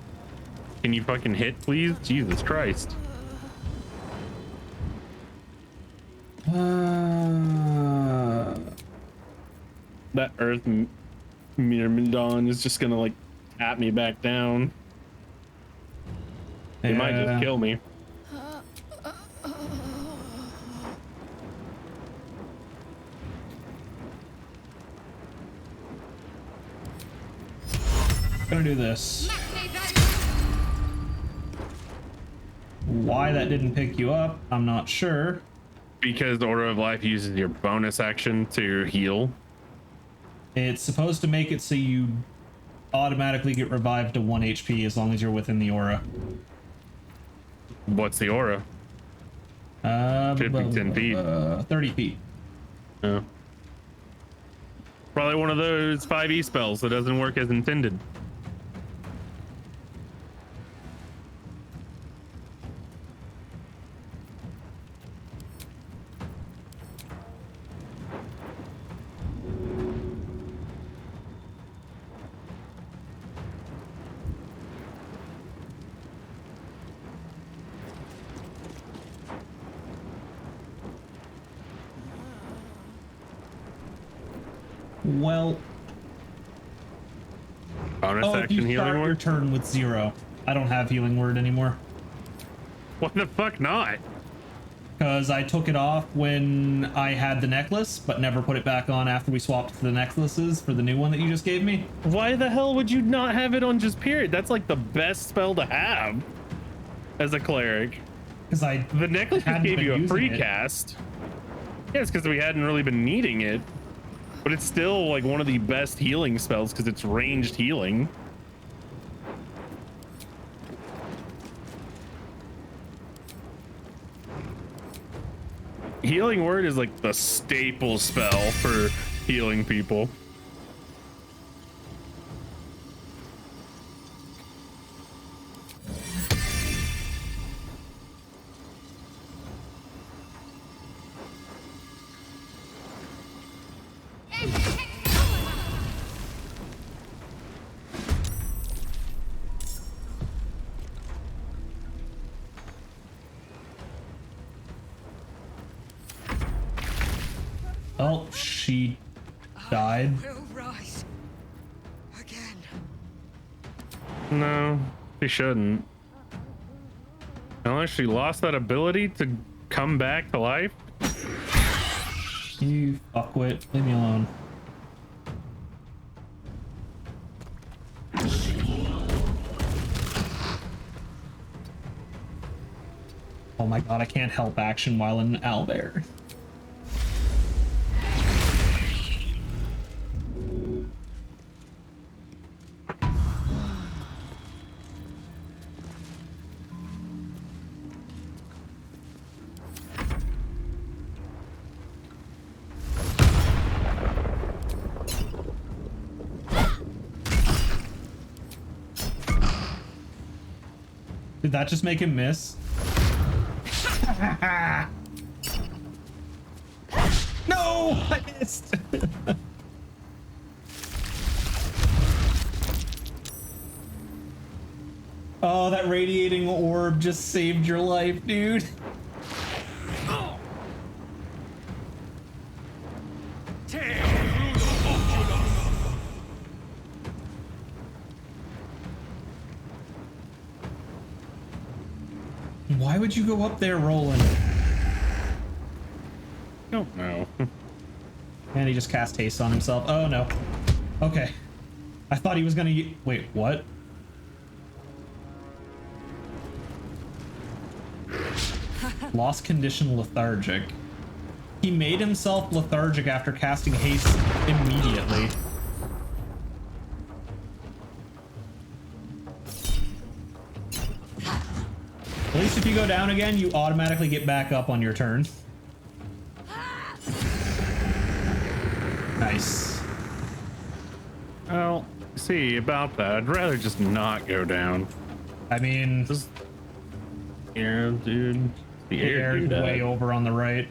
Can you fucking hit, please? Jesus Christ. That Earth Myrmidon is just gonna like tap me back down. He might just kill me. Gonna do this. Why that didn't pick you up, I'm not sure. Because the Order of Life uses your bonus action to heal. It's supposed to make it so you automatically get revived to 1 HP as long as you're within the aura. What's the aura? 10 feet. 30 feet. Oh. Probably one of those 5e spells that doesn't work as intended. Well, bonus action you healing start your word? turn with 0. I don't have healing word anymore. What the fuck not? Because I took it off when I had the necklace, but never put it back on after we swapped the necklaces for the new one that you just gave me. Why the hell would you not have it on just period? That's like the best spell to have as a cleric. Because the necklace just gave you a free cast. Yeah, it's because we hadn't really been needing it. But it's still like one of the best healing spells because it's ranged healing. Healing word is like the staple spell for healing people. Oh, she died. Will rise again. No, she shouldn't. Unless she lost that ability to come back to life. You fuckwit. Leave me alone. Oh my god, I can't help action while in owlbear. Did that just make him miss? No! I missed! Oh, that radiating orb just saved your life, dude. Why would you go up there rolling? Don't know. And he just cast haste on himself. Oh no. Okay. I thought he was gonna wait, what? Lost condition lethargic. He made himself lethargic after casting haste immediately. At least if you go down again, you automatically get back up on your turn. Nice. Well, see, about that, I'd rather just not go down. I mean... Yeah, dude. The air's way over on the right.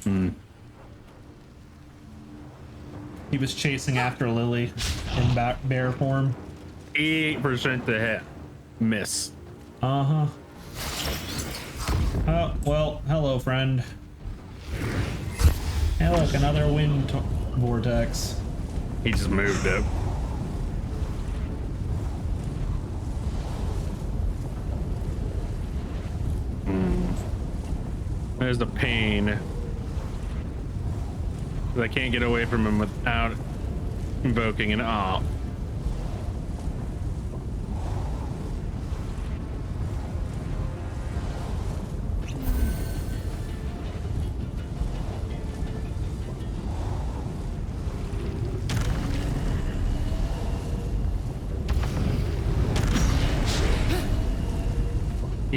Hmm. He was chasing after Lilli in bear form. 8% to hit. Miss. Uh-huh. Oh, well, hello, friend. Hey, look, another wind vortex. He just moved up. There's the pain. I can't get away from him without invoking an awe.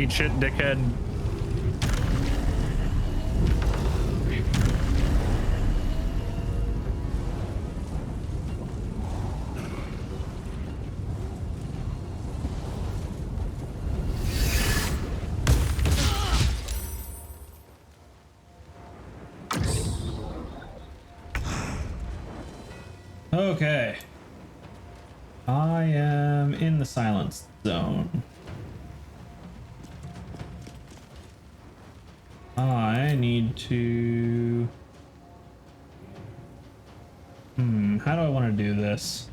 Eat shit, dickhead. Okay. I am in the silence zone. I need to... how do I want to do this?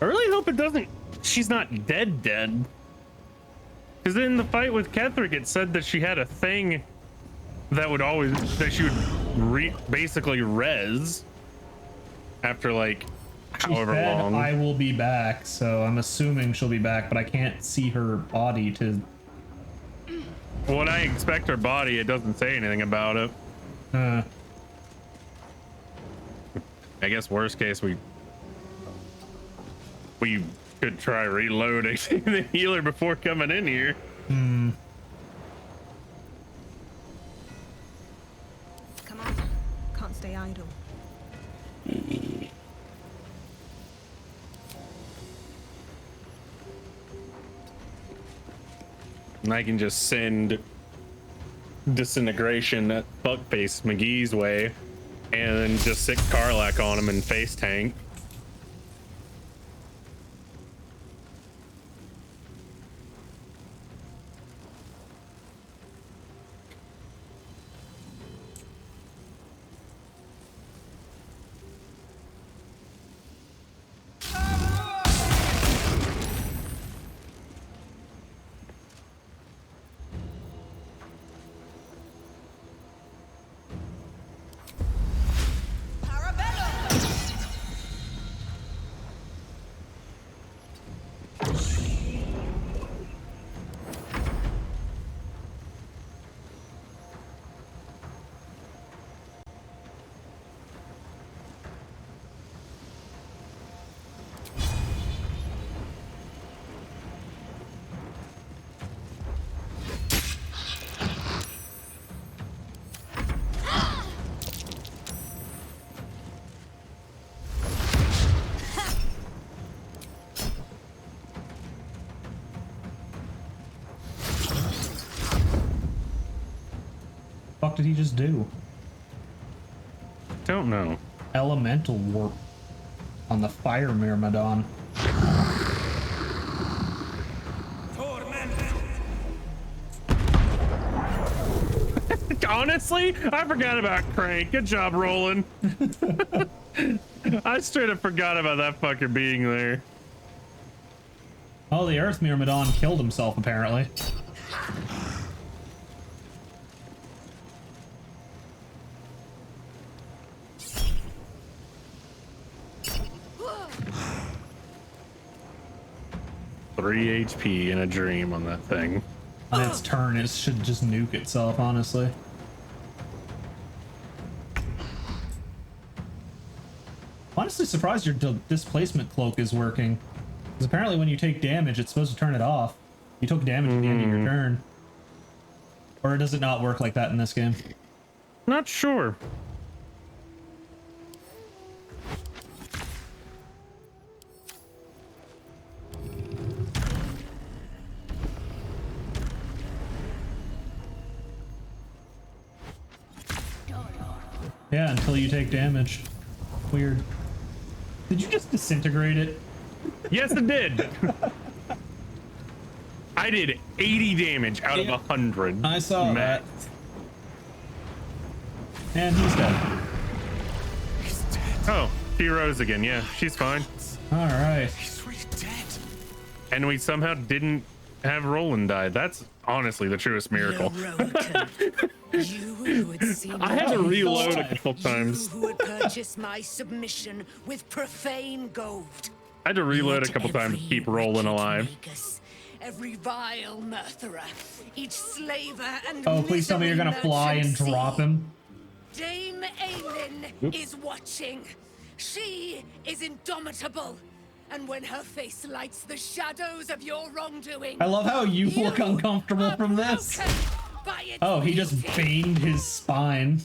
I really hope it doesn't. She's not dead. Because in the fight with Ketherick, it said that she had a thing that would always, that she would basically res after like however long. I will be back, so I'm assuming she'll be back, but I can't see her body to. When I expect her body, it doesn't say anything about it. I guess worst case we could try reloading the healer before coming in here. Come on, can't stay idle. And I can just send disintegration at fuckface McGee's way and then just sick Karlach on him and face tank. What did he just do? Don't know. Elemental warp on the fire Myrmidon. Honestly, I forgot about Crank. Good job, Roland. I straight up forgot about that fucker being there. Oh, the Earth Myrmidon killed himself, apparently. Three HP in a dream on that thing. On its turn, it should just nuke itself, honestly. Honestly surprised your displacement cloak is working. Because apparently when you take damage, it's supposed to turn it off. You took damage at the end of your turn. Or does it not work like that in this game? Not sure. Yeah, until you take damage. Weird. Did you just disintegrate it? Yes, it did. I did 80 damage out of 100. I saw that. And he's dead. Oh, she rose again. Yeah, she's fine. All right. He's really dead. And we somehow didn't have Roland die. That's honestly the truest miracle. You who had seen I had to my reload a daughter. couple times. You who had purchased my submission with profane gold. I had to reload a couple times to keep rolling alive. Magus, every vile murtherer, each slaver and Oh, please tell me you're gonna fly and drop him. Dame Aelin is watching. She is indomitable. And when her face lights the shadows of your wrongdoing, I love how you look uncomfortable from this. Oh, he just banged his spine.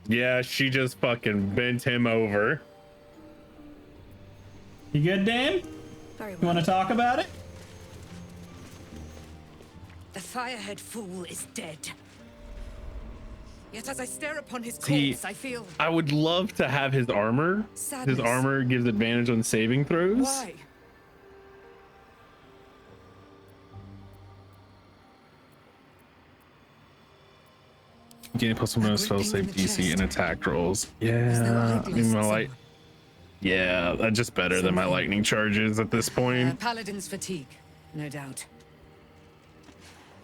Yeah, she just fucking bent him over. You good, Dame? Very well. You want to talk about it? The firehead fool is dead. Yet as I stare upon his See, corpse, I feel... I would love to have his armor. Sadness. His armor gives advantage on saving throws. Why? Gain +1 spell save DC and attack rolls. Yeah, I mean, yeah, that's just better than my lightning charges at this point. Paladin's fatigue, no doubt.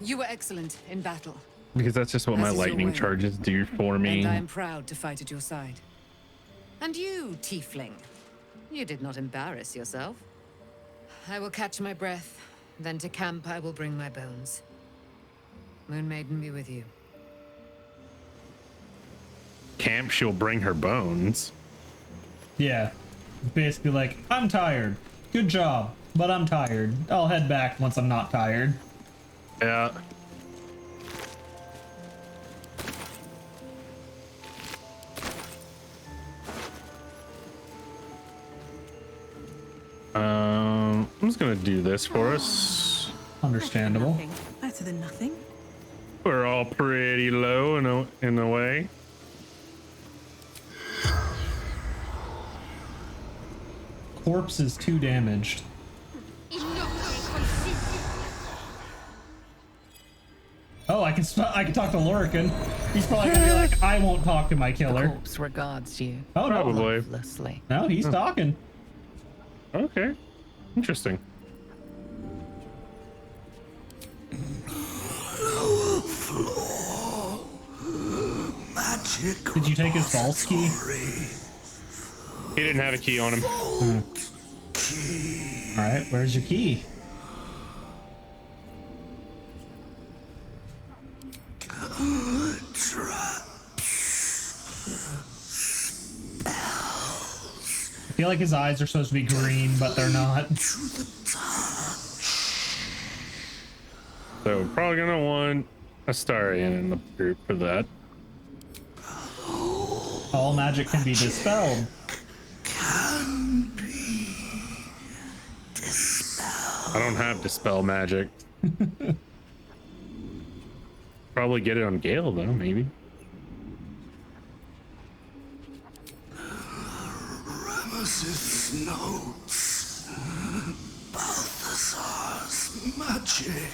You were excellent in battle. Because that's just what As my is your lightning way. charges do for me. And I am proud to fight at your side. And you, tiefling, you did not embarrass yourself. I will catch my breath, then to camp I will bring my bones. Moon Maiden be with you. Camp, she'll bring her bones. Yeah. Basically like, I'm tired. Good job, but I'm tired. I'll head back once I'm not tired. Yeah. I'm just gonna do this for us. Understandable. Better than nothing. We're all pretty low in a way. Corpse is 2 damaged. Oh, I can talk to Lorican. He's probably gonna be like, I won't talk to my The killer. corpse regards you. Oh, no. Probably. Lovelessly. No, he's talking. Okay. Interesting. Magic. Did you take his false key? He didn't have a key on him. Alright, where's your key? I feel like his eyes are supposed to be green, but they're not. So we're probably gonna want Astarion in the group for that. All magic can be dispelled. I don't have dispel magic. Probably get it on Gale though, maybe. Ramesses notes. Balthazar's magic.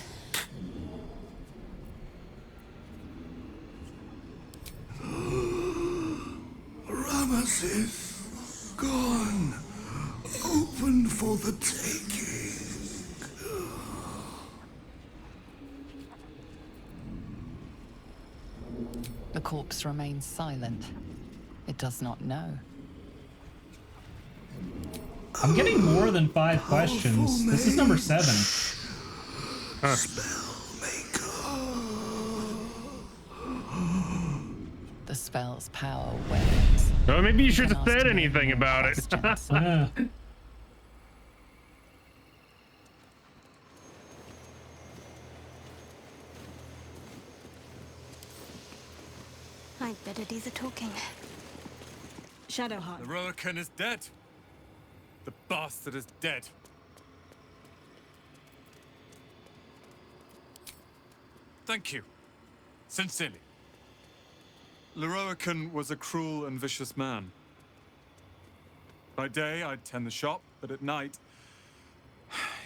Ramesses gone. Open for the taking. The corpse remains silent. It does not know. I'm getting more than 5 questions. This is number 7. Huh. The spell's power wanes. Oh, maybe you should have said anything about it. Yeah. I'd better do the talking. Shadowheart. The Roakan is dead. The bastard is dead. Thank you. Sincerely. Leroican was a cruel and vicious man. By day, I'd tend the shop, but at night,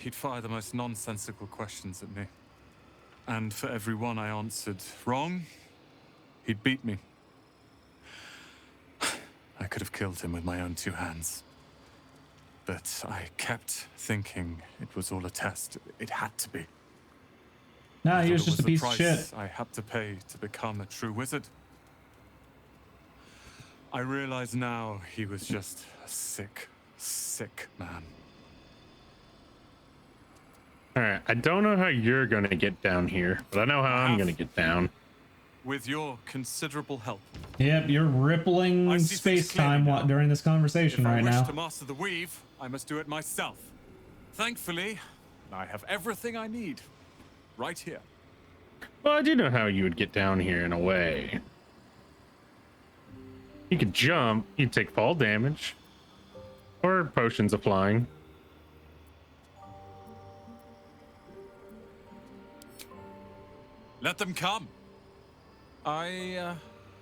he'd fire the most nonsensical questions at me. And for every one I answered wrong, he'd beat me. I could have killed him with my own 2 hands. But I kept thinking it was all a test. It had to be. Nah, he I was thought just a it piece the of price shit. I had to pay to become a true wizard. I realize now he was just a sick, sick man. All right, I don't know how you're gonna get down here, but I know how I'm gonna get down. With your considerable help. Yep, you're rippling space-time during this conversation If I right wish now. to master the weave, I must do it myself. Thankfully, I have everything I need right here. Well, I do know how you would get down here in a way. You could jump, you'd take fall damage, or potions of flying. Let them come. I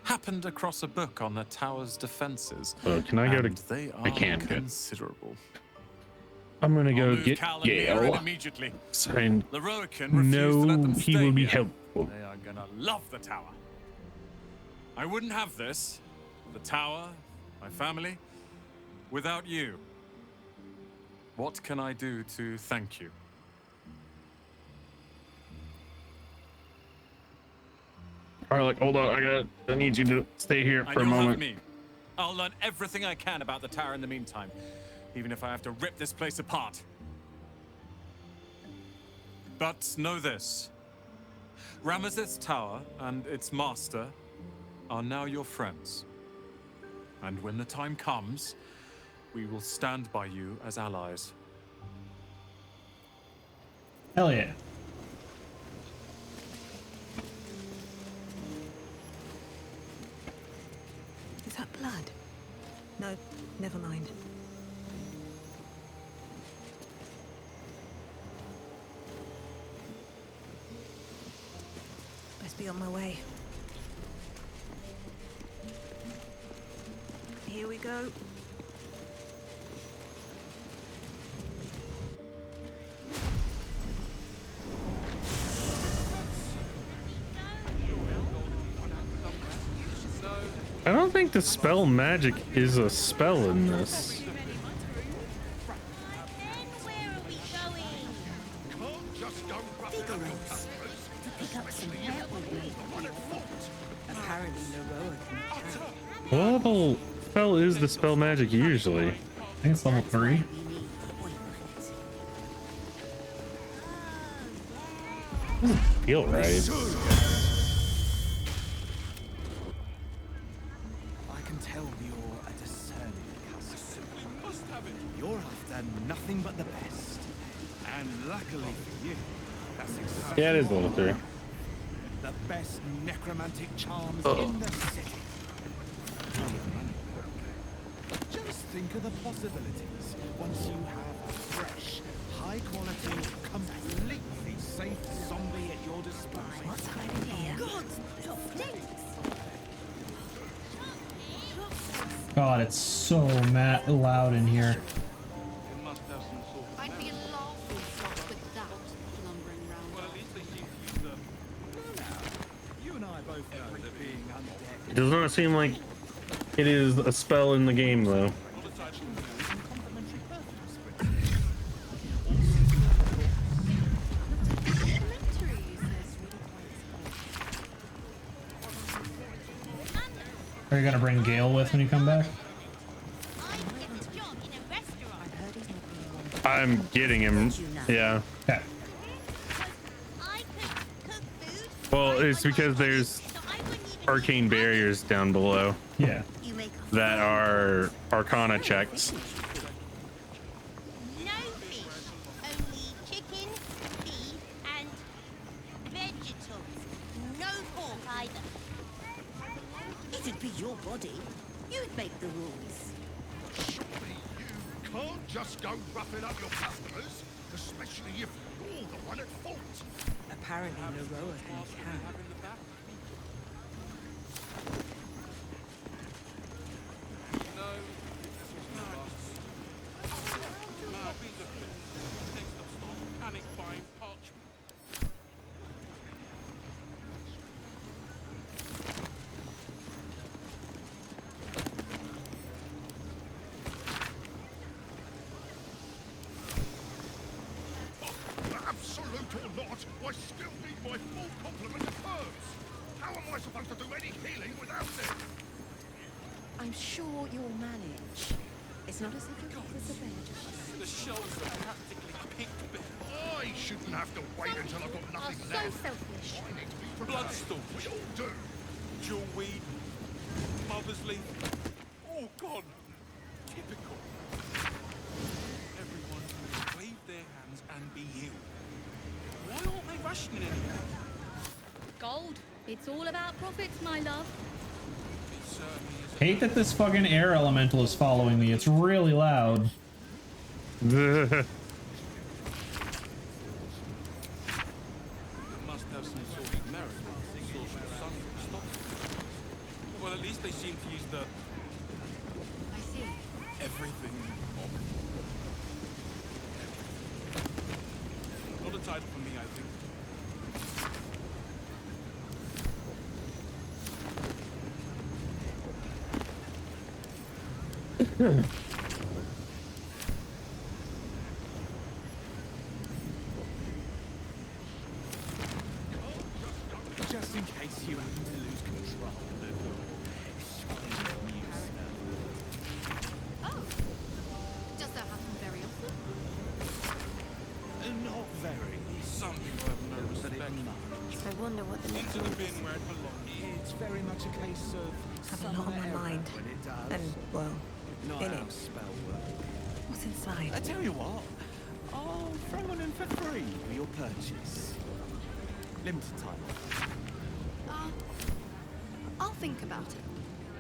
happened across a book on the tower's defenses. Oh, can I go to? They are I can't. considerable. I'm gonna go Move get Cal and Mira Gale. immediately. And Lorroican refused to let no, them he stay will be here. helpful. They are gonna love the tower. I wouldn't have this, the tower, my family, without you. What can I do to thank you? Alright, hold on. I need you to stay here for a And you'll have moment. me. I'll learn everything I can about the tower in the meantime, even if I have to rip this place apart. But know this. Ramesses Tower and its master are now your friends. And when the time comes, we will stand by you as allies. Hell yeah. Is that blood? No, never mind. Best be on my way. Here we go. I don't think the spell magic is a spell in this. Apparently, Laroa What level spell is the spell magic usually? I think it's level 3. Doesn't feel right. I can tell you're a discerning customer. You're after nothing but the best. And luckily for you, that's exactly Yeah, it is level 3. the best necromantic charms Uh-oh. in the city. Just think of the possibilities once you have a fresh, high quality, completely safe zombie at your disposal. What's hiding here? God, it's so loud in here. I'd be a laughing stock without lumbering around. You and I both know that being undead. It does not seem like it is a spell in the game though. Are you gonna bring Gale with when you come back? I'm getting him. Yeah. Okay. Well, it's because there's arcane barriers down below. Yeah. That are Arcana checks. No fish, only chicken, beef, and vegetables. No pork either. It'd be your body. You'd make the rules. You can't just go roughing up your customers, especially if you're the one at fault. Apparently, Laroa can. Absolute or not, I still need my full complement of herbs. How am I supposed to do any healing without it? I'm sure you'll manage. It's not as if it was a bear just... The shells are practically picked bare. I shouldn't have to wait until I've got nothing so left. selfish. I need to be prepared. Bloodstone. We all do. Jewelweed. Mother's leaf. All gone. Typical. Everyone will wave their hands and be healed. Why aren't they rationing anymore? Gold. It's all about profits, my love. It certainly is. Hate that this fucking air elemental is following me. It's really loud. Must have some sort of merit. Source of sun stop. Well, at least they seem to use the I see. everything of. Not a title for me, I think. Just in case you happen to lose control of your new Oh. Does that happen very often? Not very. Some people have no respect. I wonder what the Into the bin where it belongs. It's very much a case of Have a lot on my mind. when it does. And, well, Not in how it. spell work. What's inside? I tell you what, I'll throw one in for free for your purchase. Limited time. I'll think about it.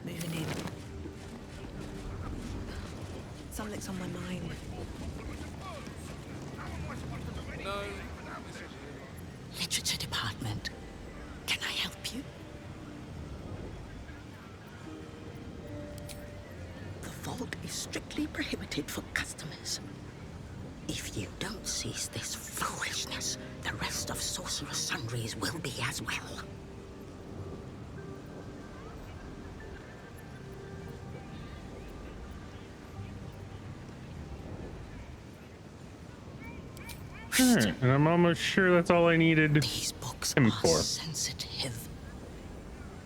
Moving in. Something's on my mind. No. Literature department. Can I help you? The vault is strictly prohibited for customers. If you don't cease this foolishness, the rest of Sorcerer's Sundries will be as well. Alright, and I'm almost sure that's all I needed him for. Sensitive.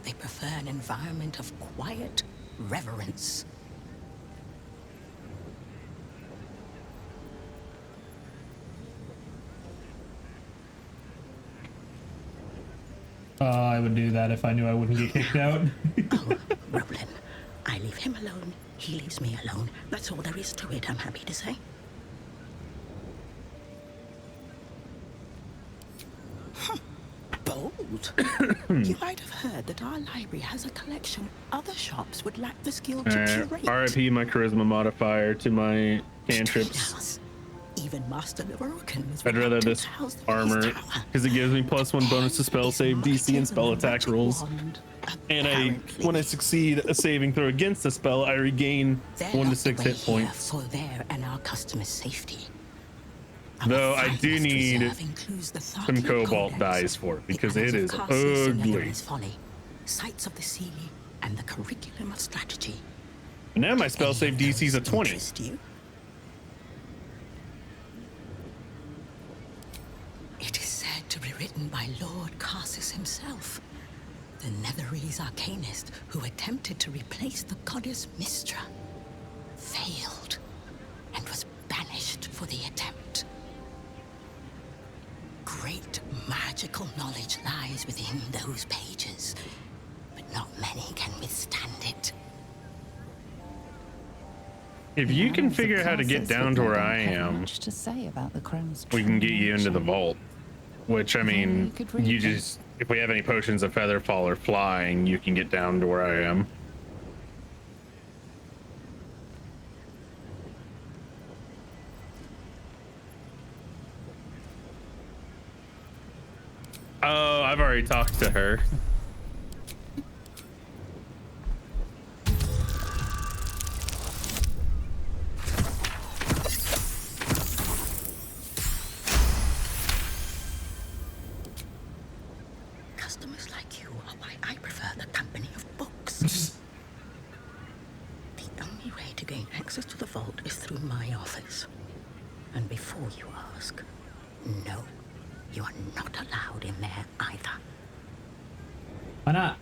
They prefer an environment of quiet reverence. I would do that if I knew I wouldn't get kicked out. Roland, I leave him alone, he leaves me alone. That's all there is to it, I'm happy to say. Bold. You might have heard that our library has a collection other shops would lack the skill to curate. RIP my charisma modifier to my cantrips. Even Master Levorokins. I'd rather this armor because it gives me +1 bonus to spell save DC and spell attack rolls. And when I succeed a saving throw against the spell, I regain 1 to 6 hit points. For their and our customers' safety. Though I do need some cobalt dice for it because it is ugly. Sights of the sea and the curriculum of strategy. And now my spell save DC is a 20. It is said to be written by Lord Carsus himself, the Netherese arcanist who attempted to replace the goddess Mystra, failed, and was banished for the attempt. Great magical knowledge lies within those pages, but not many can withstand it. If you can figure out how to get down to where I am, Much to say about the crown's we can get you into the vault. Which, I mean, you could read you them. just, if we have any potions of featherfall or flying, you can get down to where I am. Oh, I've already talked to her. Customers like you are why I prefer the company of books. The only way to gain access to the vault is through my office. And before you ask, no. You are not allowed in there either. Why not?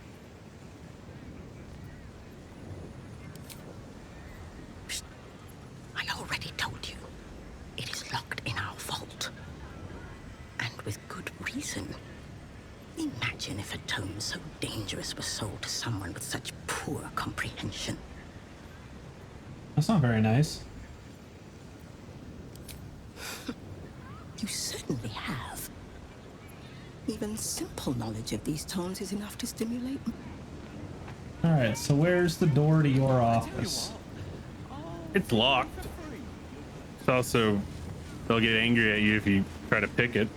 Psst. I already told you. It is locked in our vault. And with good reason. Imagine if a tome so dangerous was sold to someone with such poor comprehension. That's not very nice. You certainly have. Even simple knowledge of these tomes is enough to stimulate. Alright, so where's the door to your office? It's locked. It's also, they'll get angry at you if you try to pick it.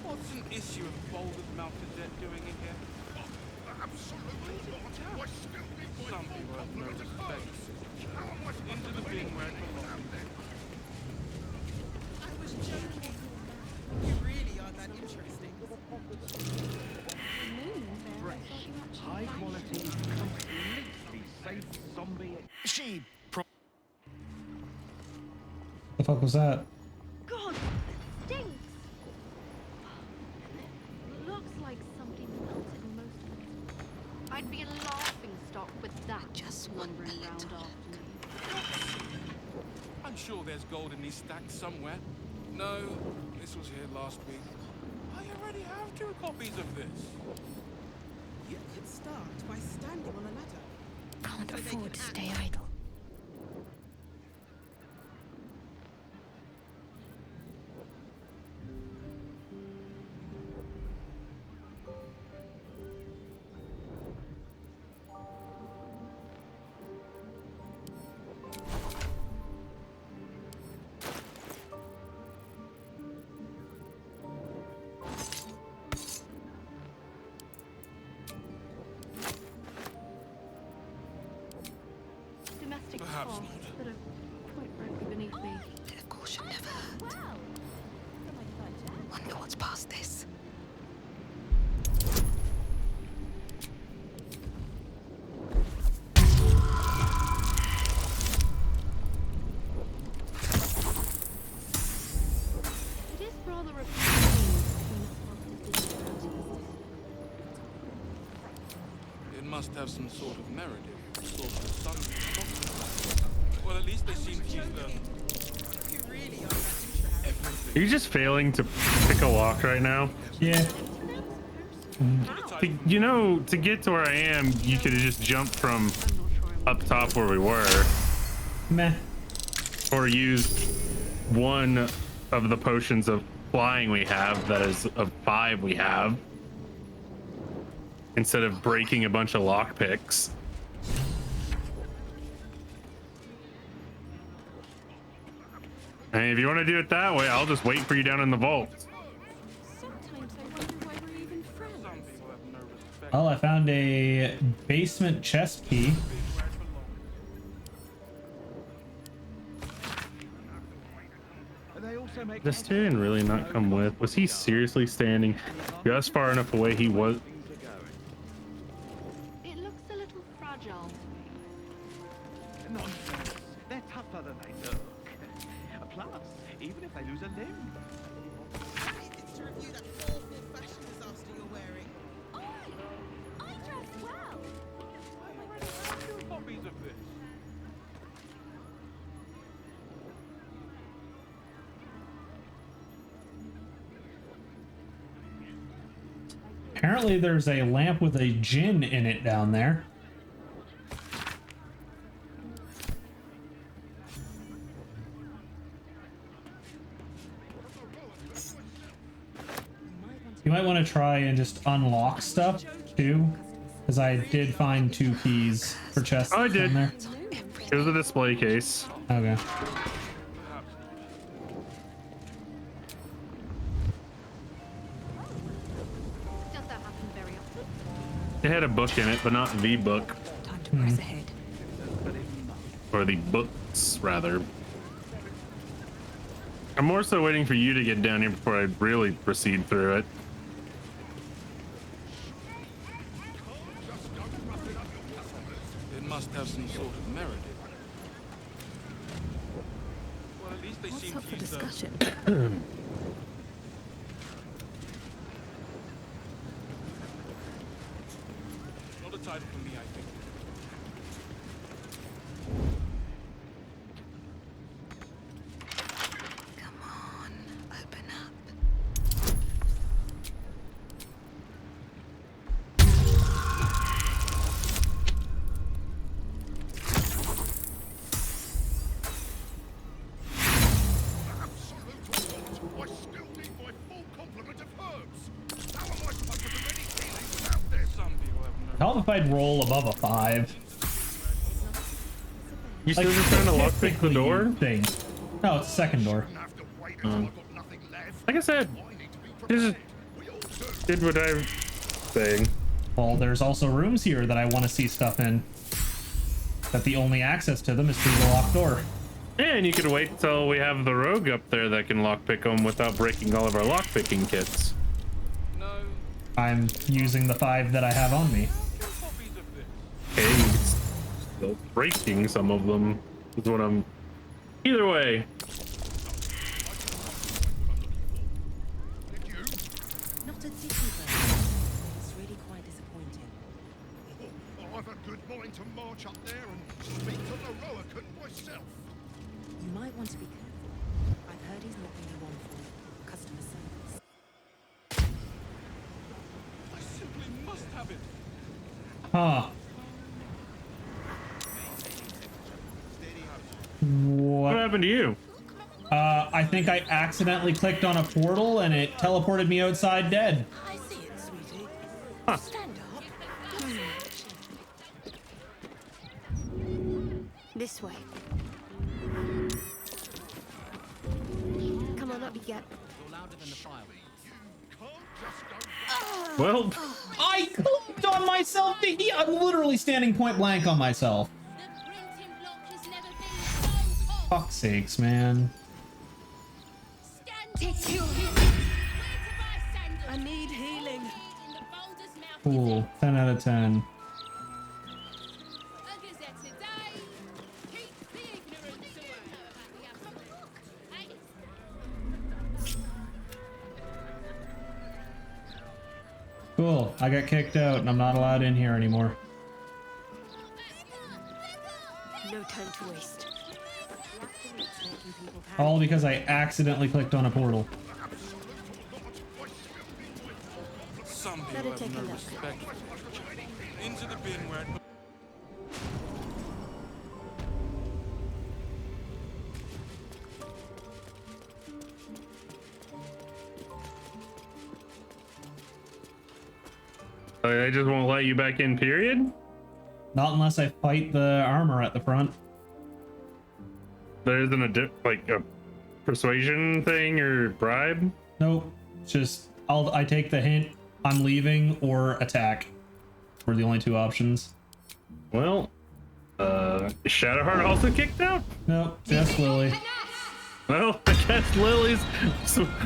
What's an issue of Baldur's mounted debt doing in here? Absolutely not. Why still be some people have no respect. Into the bin where it belongs. I was joking. You really are that interesting. Fresh, high quality, completely safe zombie. She The fuck was that? God, it stinks. Looks like something melted most of it. I'd be a laughing stock with that just wandering around after me. I'm sure there's gold in these stacks somewhere. No, this was here last week. I already have 2 copies of this. You could start by standing on a ladder. Can't afford to stay idle. Domestic Perhaps cough not. that are quite frankly beneath me. But of course you'll never hurt. Wonder what's past this. It is rather appealing between a party It must have some sort of merit if sort of sun. Well, at least they seem to use the. You really are that interesting. Are you just failing to pick a lock right now? Yeah. To get to where I am, you could have just jumped from up top where we were. Meh. Or used one of the potions of flying we have, that is of 5 we have, instead of breaking a bunch of lockpicks. And if you want to do it that way, I'll just wait for you down in the vault. Sometimes I wonder why we're even friends. Well, I found a basement chest key. Does Tyrion really not come with? Was he seriously standing just far enough away? He was. It looks a little fragile. Nonsense. They're tougher than they look. Plus, even if they lose a limb. It's to review that awful fashion disaster you're wearing. I dress well. I have 2 copies of this. Apparently there's a lamp with a djinn in it down there. You might want to try and just unlock stuff too, because I did find 2 keys for chests. Oh, I did. in there. Here's a display case. Okay. Does that happen very often? It had a book in it, but not the book. Time to press ahead. Or the books, rather. I'm more so waiting for you to get down here before I really proceed through it. It must have some sort of merit. Well, at least they seem to use discussion. Not a title for me, I think. How if I'd roll above a 5? You still just trying to lockpick the door? Thing. No, it's the second door. Like I said, just did what I'm saying. Well, there's also rooms here that I want to see stuff in. That the only access to them is through the locked door. Yeah, and you could wait till we have the rogue up there that can lockpick them without breaking all of our lockpicking kits. I'm using the 5 that I have on me. Okay, still breaking some of them is what I'm... Either way. Not a dicky bird. It's really quite disappointing. I've a good mind to march up there and speak to the Roacan myself. You might want to be careful. I've heard he's not really one for customer service. I simply must have it. Huh. What happened to you? I think I accidentally clicked on a portal and it teleported me outside dead. I see it, sweetie. Huh. Stand up. This way. Come on, up you get. Well, I clicked on myself. I'm literally standing point blank on myself. Fuck's sakes, man. I need healing. Cool. 10 out of 10. Cool. I got kicked out and I'm not allowed in here anymore. No time to waste. All because I accidentally clicked on a portal. Some people Better have take a no look. respect. Into the bin where it... They just won't let you back in, period? Not unless I fight the armor at the front. There isn't a persuasion thing or bribe? Nope. Just I take the hint. I'm leaving or attack. Were the only two options. Well, Shadowheart also kicked out? Nope, just Lilli. Well, I guess Lily's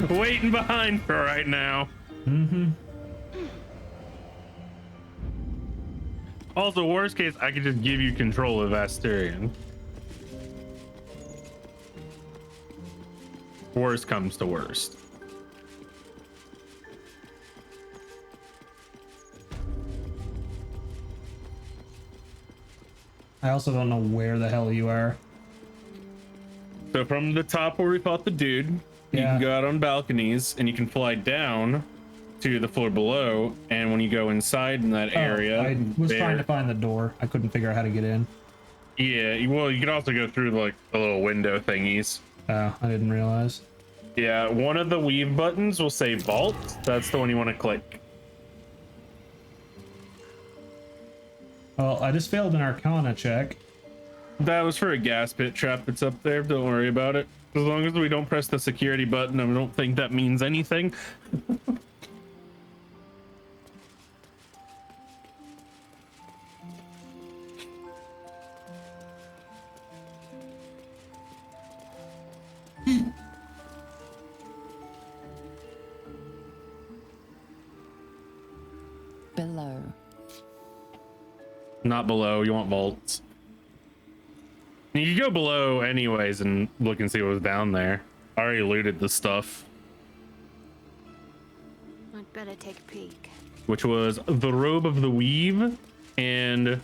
waiting behind for right now. Mm-hmm. Also, worst case, I could just give you control of Asturian. Worst comes to worst. I also don't know where the hell you are. So from the top where we fought the dude, you can go out on balconies and you can fly down to the floor below. And when you go inside in that area, I was trying to find the door. I couldn't figure out how to get in. Yeah, well, you can also go through like the little window thingies. Oh, I didn't realize. Yeah, one of the weave buttons will say vault. That's the one you want to click. Well, I just failed an Arcana check. That was for a gas pit trap that's up there. Don't worry about it. As long as we don't press the security button, I don't think that means anything. below. Not below. You want vaults. You can go below anyways and look and see what was down there. I already looted the stuff, I'd better take a peek. which was the Robe of the Weave and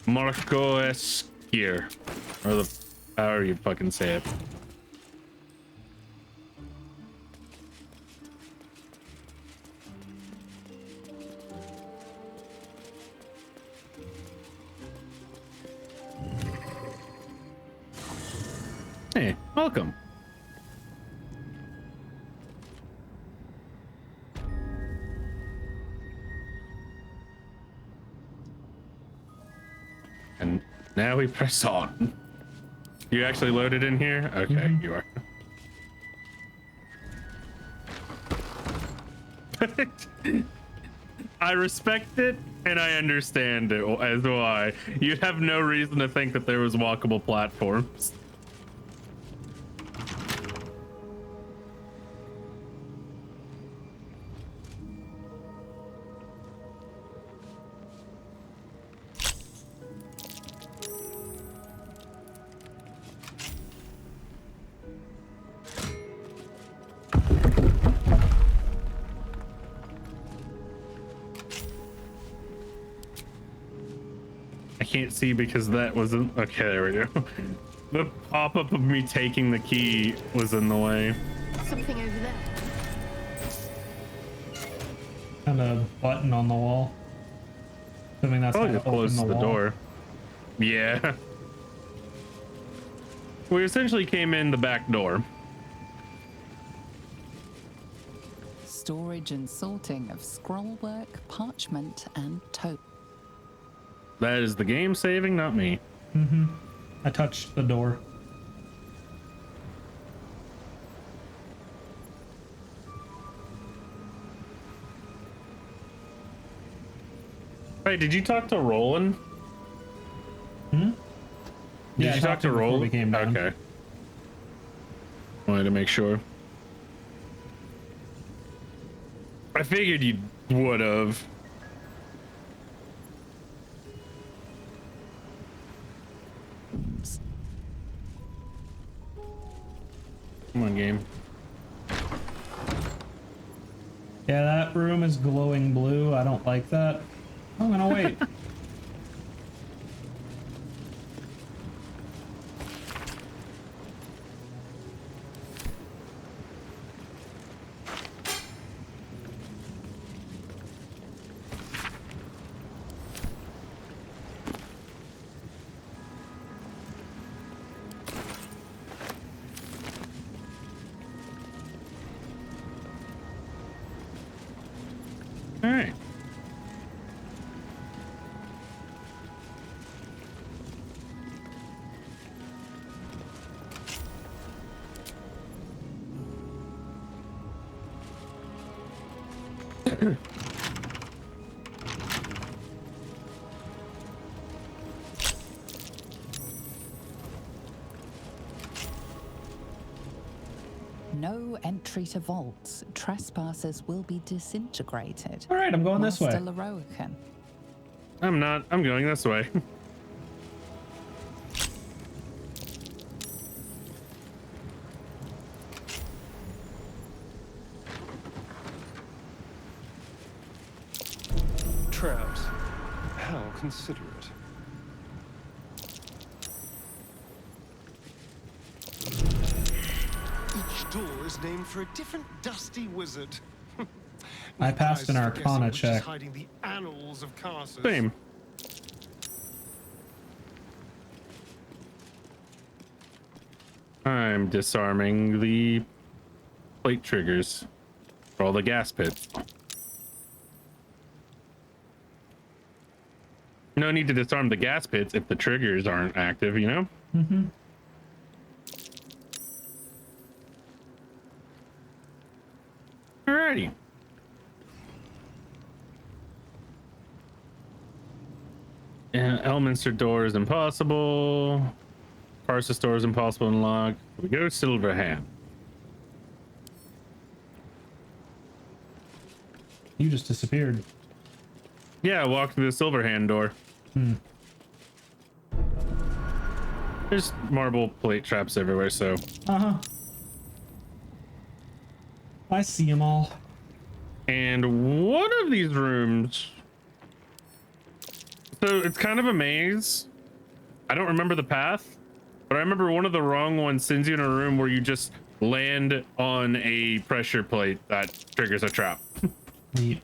Marco's Gear, or the however you fucking say it. Hey, welcome. And now we press on. You actually loaded in here? Okay, you are. I respect it and I understand it as why. You have no reason to think that there was walkable platforms. I can't see because that wasn't okay. There we go. The pop-up of me taking the key was in the way. Something over there. And a button on the wall. Assuming that's how Probably to just open close the wall. door. Yeah. We essentially came in the back door. Storage and sorting of scrollwork, parchment, and tote. That is the game saving, not me. I touched the door. Hey, did you talk to Roland? Did Yeah, I you talk talked to to him before we Roland? came down. Okay. Wanted to make sure. I figured you would have. Come on, game. Yeah, that room is glowing blue. I don't like that. I'm gonna wait. All right. No entry to vaults. Trespassers will be disintegrated. All right, I'm going this way. Master Leroican. I'm not. I'm going this way. Traps. How considerate. Each door is named for a different dusty wizard. I passed an Arcana check. Hiding the annals of Carsus. Same. I'm disarming the plate triggers for all the gas pits. No need to disarm the gas pits if the triggers aren't active, you know? Alrighty. Yeah, Elminster door is impossible. Carsus door is impossible to unlock. We go Silverhand. You just disappeared. Yeah, walk through the silver hand door. There's marble plate traps everywhere, so. I see them all. And one of these rooms. So it's kind of a maze. I don't remember the path, but I remember one of the wrong ones sends you in a room where you just land on a pressure plate that triggers a trap. Neat.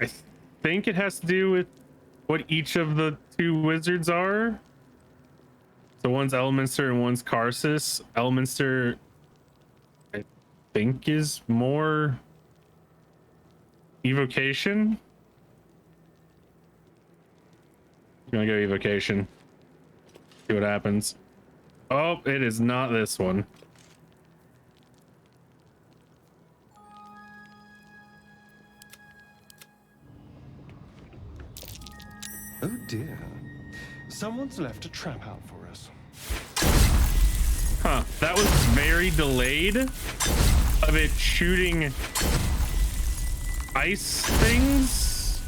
I think it has to do with what each of the two wizards are. So one's Elminster and one's Karsus. Elminster, I think, is more evocation. I'm gonna go evocation. See what happens. Oh, it is not this one. Oh dear. Someone's left a trap out for us. Huh, that was very delayed of it shooting ice things.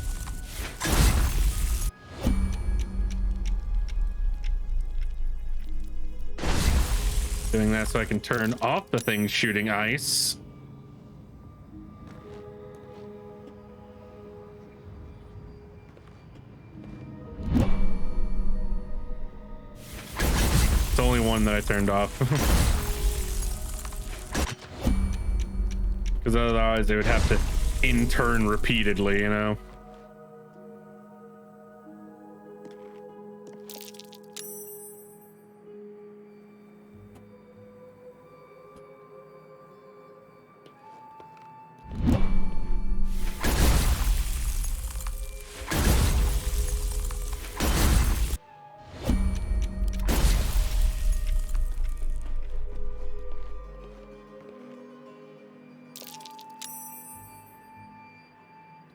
Doing that so I can turn off the things shooting ice. It's only one that I turned off. Because otherwise they would have to in turn repeatedly, you know?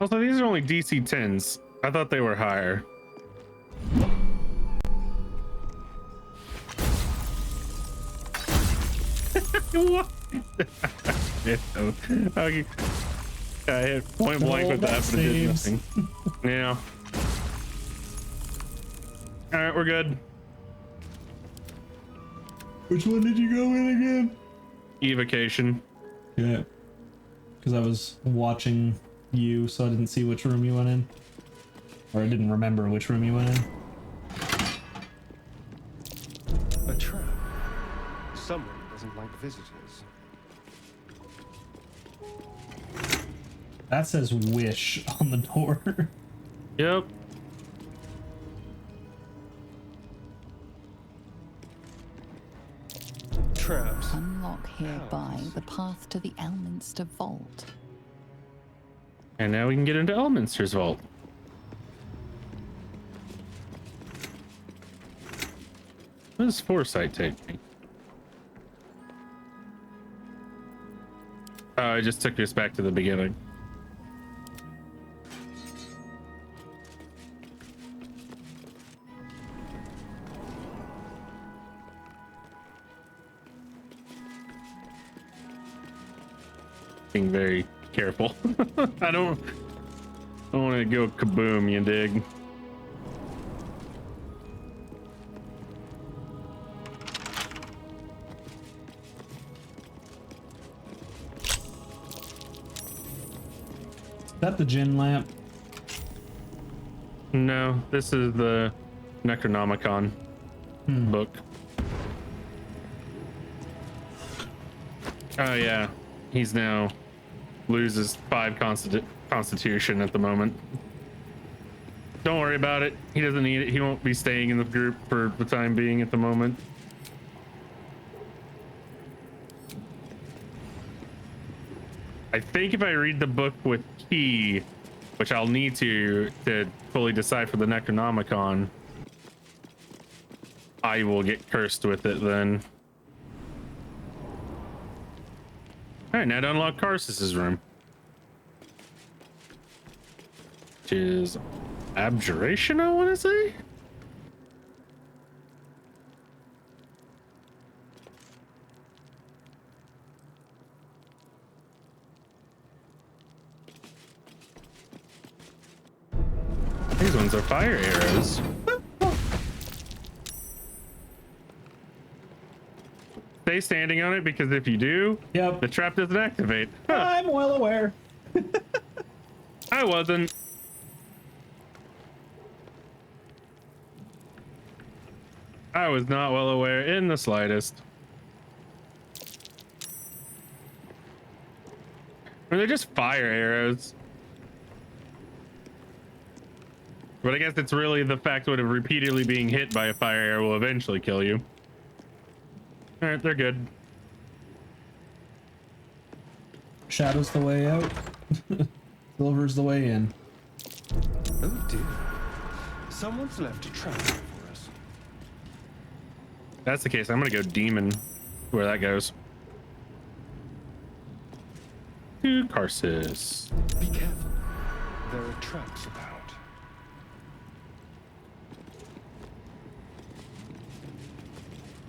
Also, these are only DC 10s. I thought they were higher. What? Okay. I hit point blank with that, but it did nothing. Yeah. All right, we're good. Which one did you go in again? Evocation. Yeah. Because I was watching you, so I didn't see which room you went in. Or I didn't remember which room you went in. A trap. Someone doesn't like visitors. That says wish on the door. Yep. Traps. Unlock hereby the path to the Elminster Vault. And now we can get into Elminster's vault. What does foresight take me? Oh, it just took us back to the beginning. Being very careful. I don't want to go kaboom, you dig? Is that the gin lamp? No, this is the Necronomicon book. Oh yeah, he's now loses 5 constitution at the moment. Don't worry about it. He doesn't need it. He won't be staying in the group for the time being at the moment. I think if I read the book with Key, which I'll need to fully decide for the Necronomicon, I will get cursed with it then. All right, now to unlock Karsus's room, which is abjuration, I want to say. These ones are fire arrows. Stay standing on it, because if you do, the trap doesn't activate. Huh. I'm well aware. I wasn't. I was not well aware in the slightest. Or they're just fire arrows. But I guess it's really the fact of repeatedly being hit by a fire arrow will eventually kill you. All right, they're good. Shadow's the way out. Silver's the way in. Oh dear. Someone's left a trap for us. If that's the case, I'm gonna go demon where that goes. To Karsus. Be careful. There are traps about.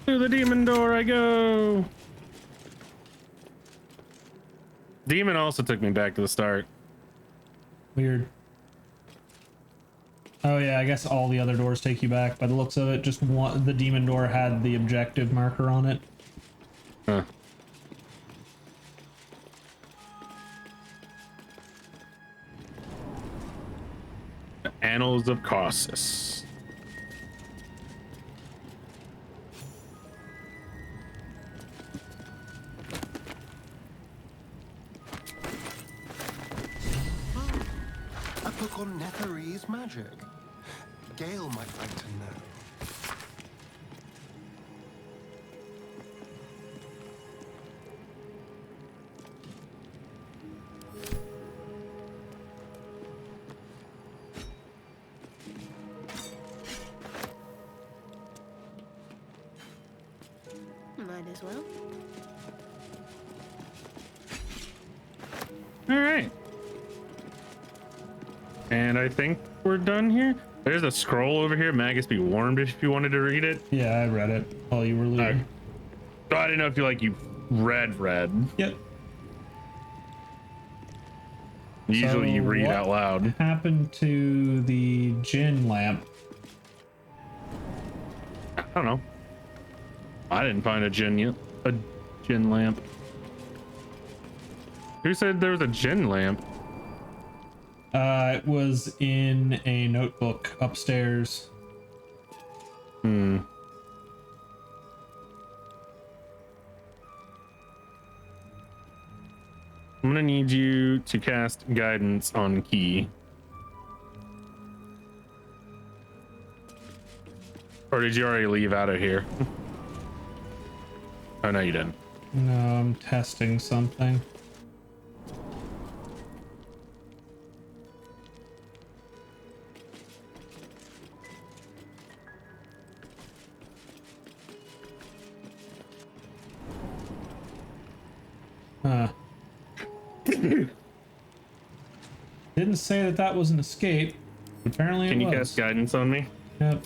To the demon door I go. Demon also took me back to the start. Weird. Oh yeah, I guess all the other doors take you back by the looks of it. Just one, the demon door had the objective marker on it. Huh. The Annals of Karsus. A book on Netherese magic. Gale might like to know. Might as well. All right. And I think we're done here. There's a scroll over here. Magus be warned if you wanted to read it. Yeah, I read it while you were leaving. So I didn't know if you read. Yep. Usually So you read what out loud. happened to the gin lamp? I don't know. I didn't find a gin lamp. Who said there was a gin lamp? It was in a notebook upstairs. I'm gonna need you to cast guidance on Key. Or did you already leave out of here? Oh, no, you didn't. No, I'm testing something. Huh. Didn't say that was an escape. Apparently Can it you was. cast guidance on me? Yep.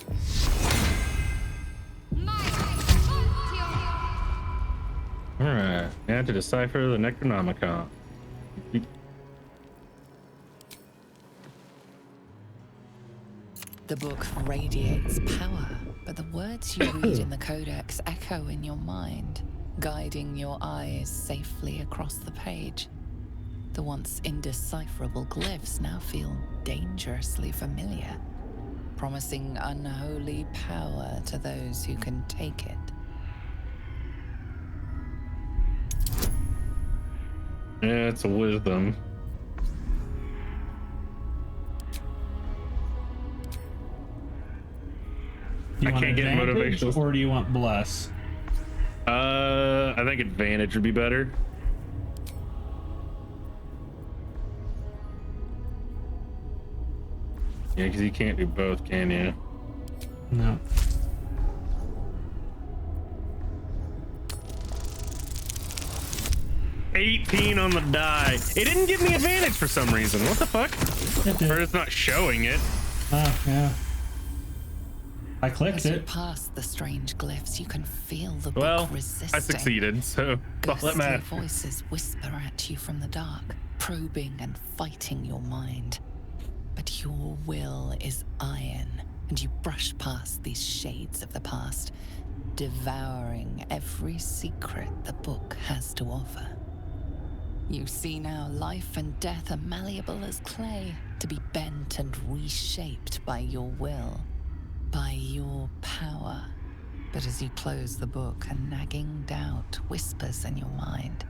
Alright, now to decipher the Necronomicon. The book radiates power, but the words you read in the codex echo in your mind, guiding your eyes safely across the page. The once indecipherable glyphs now feel dangerously familiar, promising unholy power to those who can take it. Yeah, it's a wisdom. I can't get motivational. Or do you want bless? I think advantage would be better. Yeah, because you can't do both, can you? No. $18 on the die. It didn't give me advantage for some reason. What the fuck? Or it's not showing it. Yeah. I clicked As you it. pass the strange glyphs, you can feel the book Well, resisting. I succeeded, so all that Ghostly matters. voices whisper at you from the dark, probing and fighting your mind. But But your will is iron, and you brush past these shades of the past, devouring every secret the book has to offer. You see now life and death are malleable as clay, to be bent and reshaped by your will, by your power. But as you close the book, a nagging doubt whispers in your mind.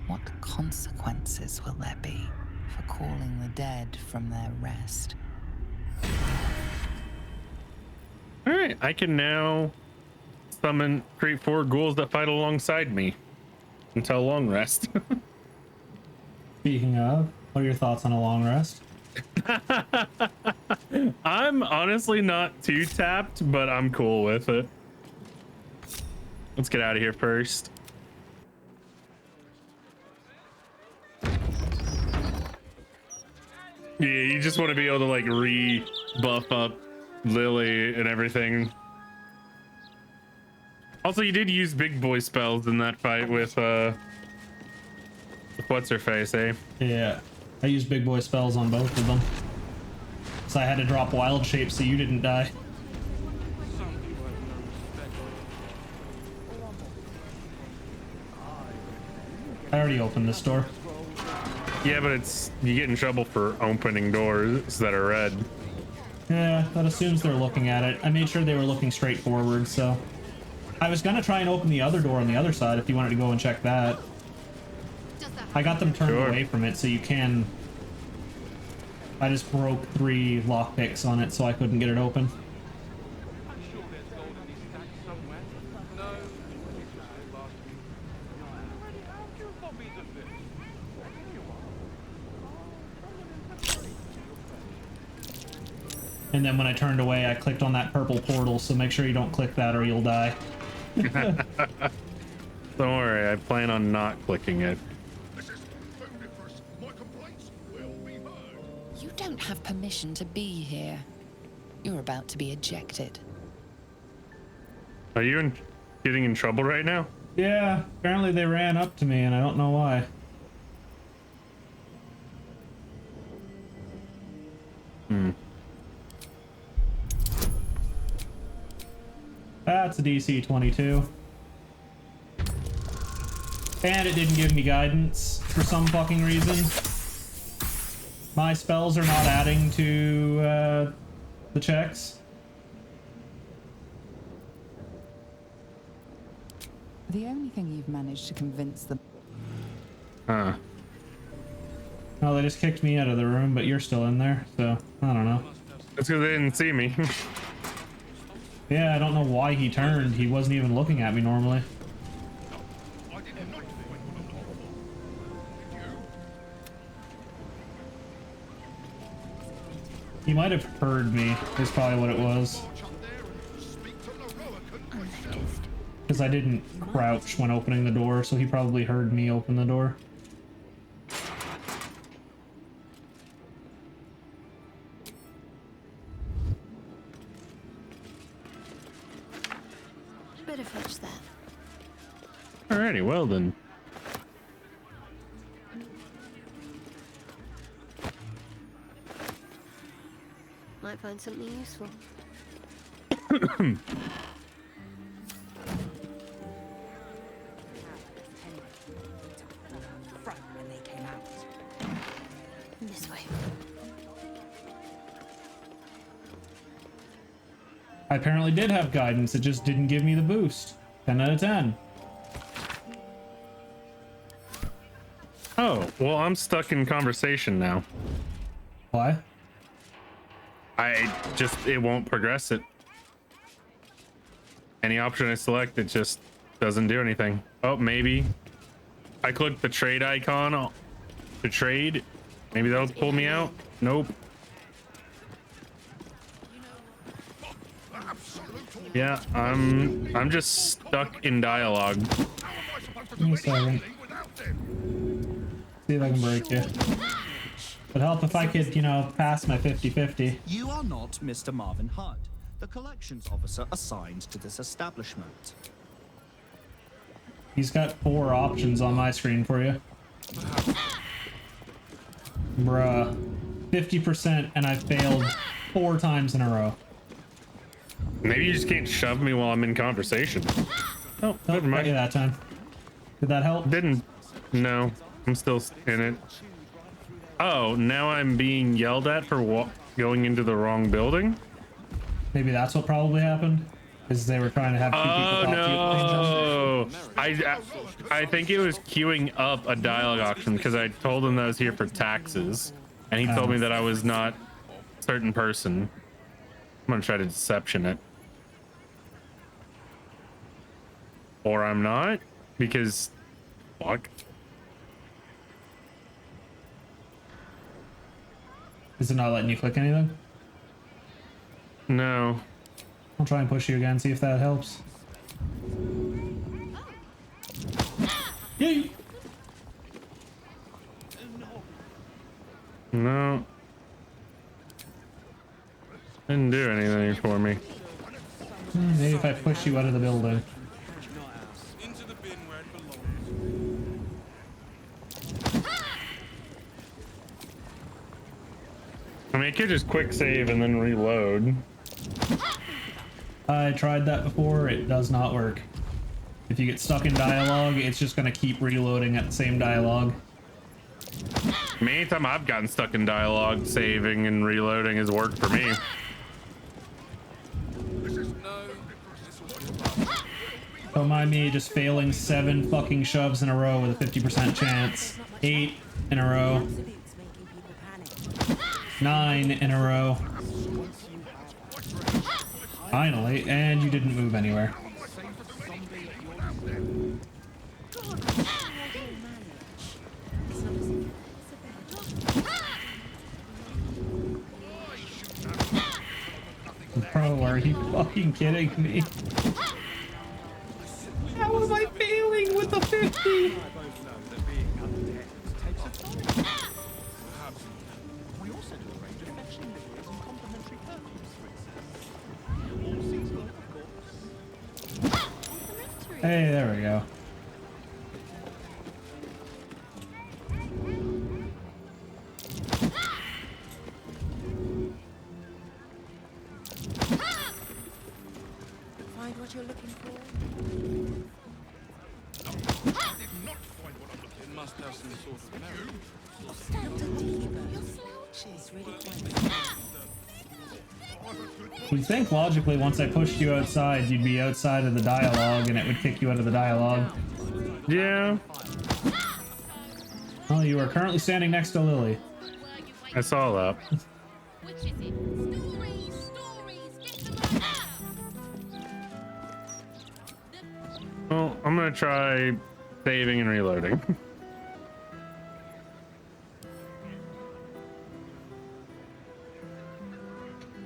What consequences will there be for calling the dead from their rest? All right, I can now create 4 ghouls that fight alongside me until long rest. Speaking of, what are your thoughts on a long rest? I'm honestly not too tapped, but I'm cool with it. Let's get out of here first. Yeah, you just want to be able to like re-buff up Lilli and everything. Also, you did use big boy spells in that fight with what's her face, eh? Yeah, I used big boy spells on both of them. So I had to drop wild shape so you didn't die. I already opened this door. Yeah, but you get in trouble for opening doors that are red. Yeah, that assumes they're looking at it. I made sure they were looking straight forward, so I was gonna try and open the other door on the other side if you wanted to go and check that. I got them turned away from it, so you can. I just broke 3 lockpicks on it, so I couldn't get it open. And then when I turned away, I clicked on that purple portal, so make sure you don't click that or you'll die. Don't worry, I plan on not clicking it. You don't have permission to be here. You're about to be ejected. Are you getting in trouble right now? Yeah, apparently they ran up to me and I don't know why. That's a DC 22. And it didn't give me guidance for some fucking reason. My spells are not adding to the checks. The only thing you've managed to convince them. Huh. Oh, they just kicked me out of the room, but you're still in there, so I don't know. It's because they didn't see me. Yeah, I don't know why he turned. He wasn't even looking at me normally. He might have heard me, is probably what it was. Because I didn't crouch when opening the door, so he probably heard me open the door. Better fetch that. Alrighty, well then. Might find something useful. This way. I apparently did have guidance, it just didn't give me the boost. 10 out of 10. Oh, well, I'm stuck in conversation now. Why? It won't progress it. Any option I select, it just doesn't do anything. Oh, maybe. I click the trade icon to trade. Maybe that'll pull me out. Nope. Yeah, I'm just stuck in dialogue. Give me a second. See if I can break you. Would help if I could, you know, pass my 50-50. You are not Mr. Marvin Hudd, the collections officer assigned to this establishment. He's got 4 options on my screen for you. Bruh. 50% and I've failed 4 times in a row. Maybe you just can't shove me while I'm in conversation. Oh, never mind. Yeah, that time. Did that help? Didn't. No, I'm still in it. Oh, now I'm being yelled at for going into the wrong building? Maybe that's what probably happened. Is they were trying to have 2 people talk to you. I think it was queuing up a dialogue auction because I told him that I was here for taxes, and he told me that I was not a certain person. I'm gonna try to deception it. Or I'm not, because fuck. Is it not letting you click anything? No. I'll try and push you again, see if that helps. Yay! No. Didn't do anything for me. Maybe if I push you out of the building. I mean, I could just quick save and then reload. I tried that before, it does not work. If you get stuck in dialogue, it's just gonna keep reloading at the same dialogue. I mean, anytime I've gotten stuck in dialogue, saving and reloading has worked for me. Don't mind me just failing 7 fucking shoves in a row with a 50% chance. 8 in a row. 9 in a row. Finally, and you didn't move anywhere. Bro, are you fucking kidding me? How was I failing with the 50? Hey, there we go. Find what you're looking for? It must have some sort of merit. Your slouches really quite. You'd think logically once I pushed you outside, you'd be outside of the dialogue and it would kick you out of the dialogue. Yeah. Well, you are currently standing next to Lilli. I saw that. Well, I'm gonna try saving and reloading.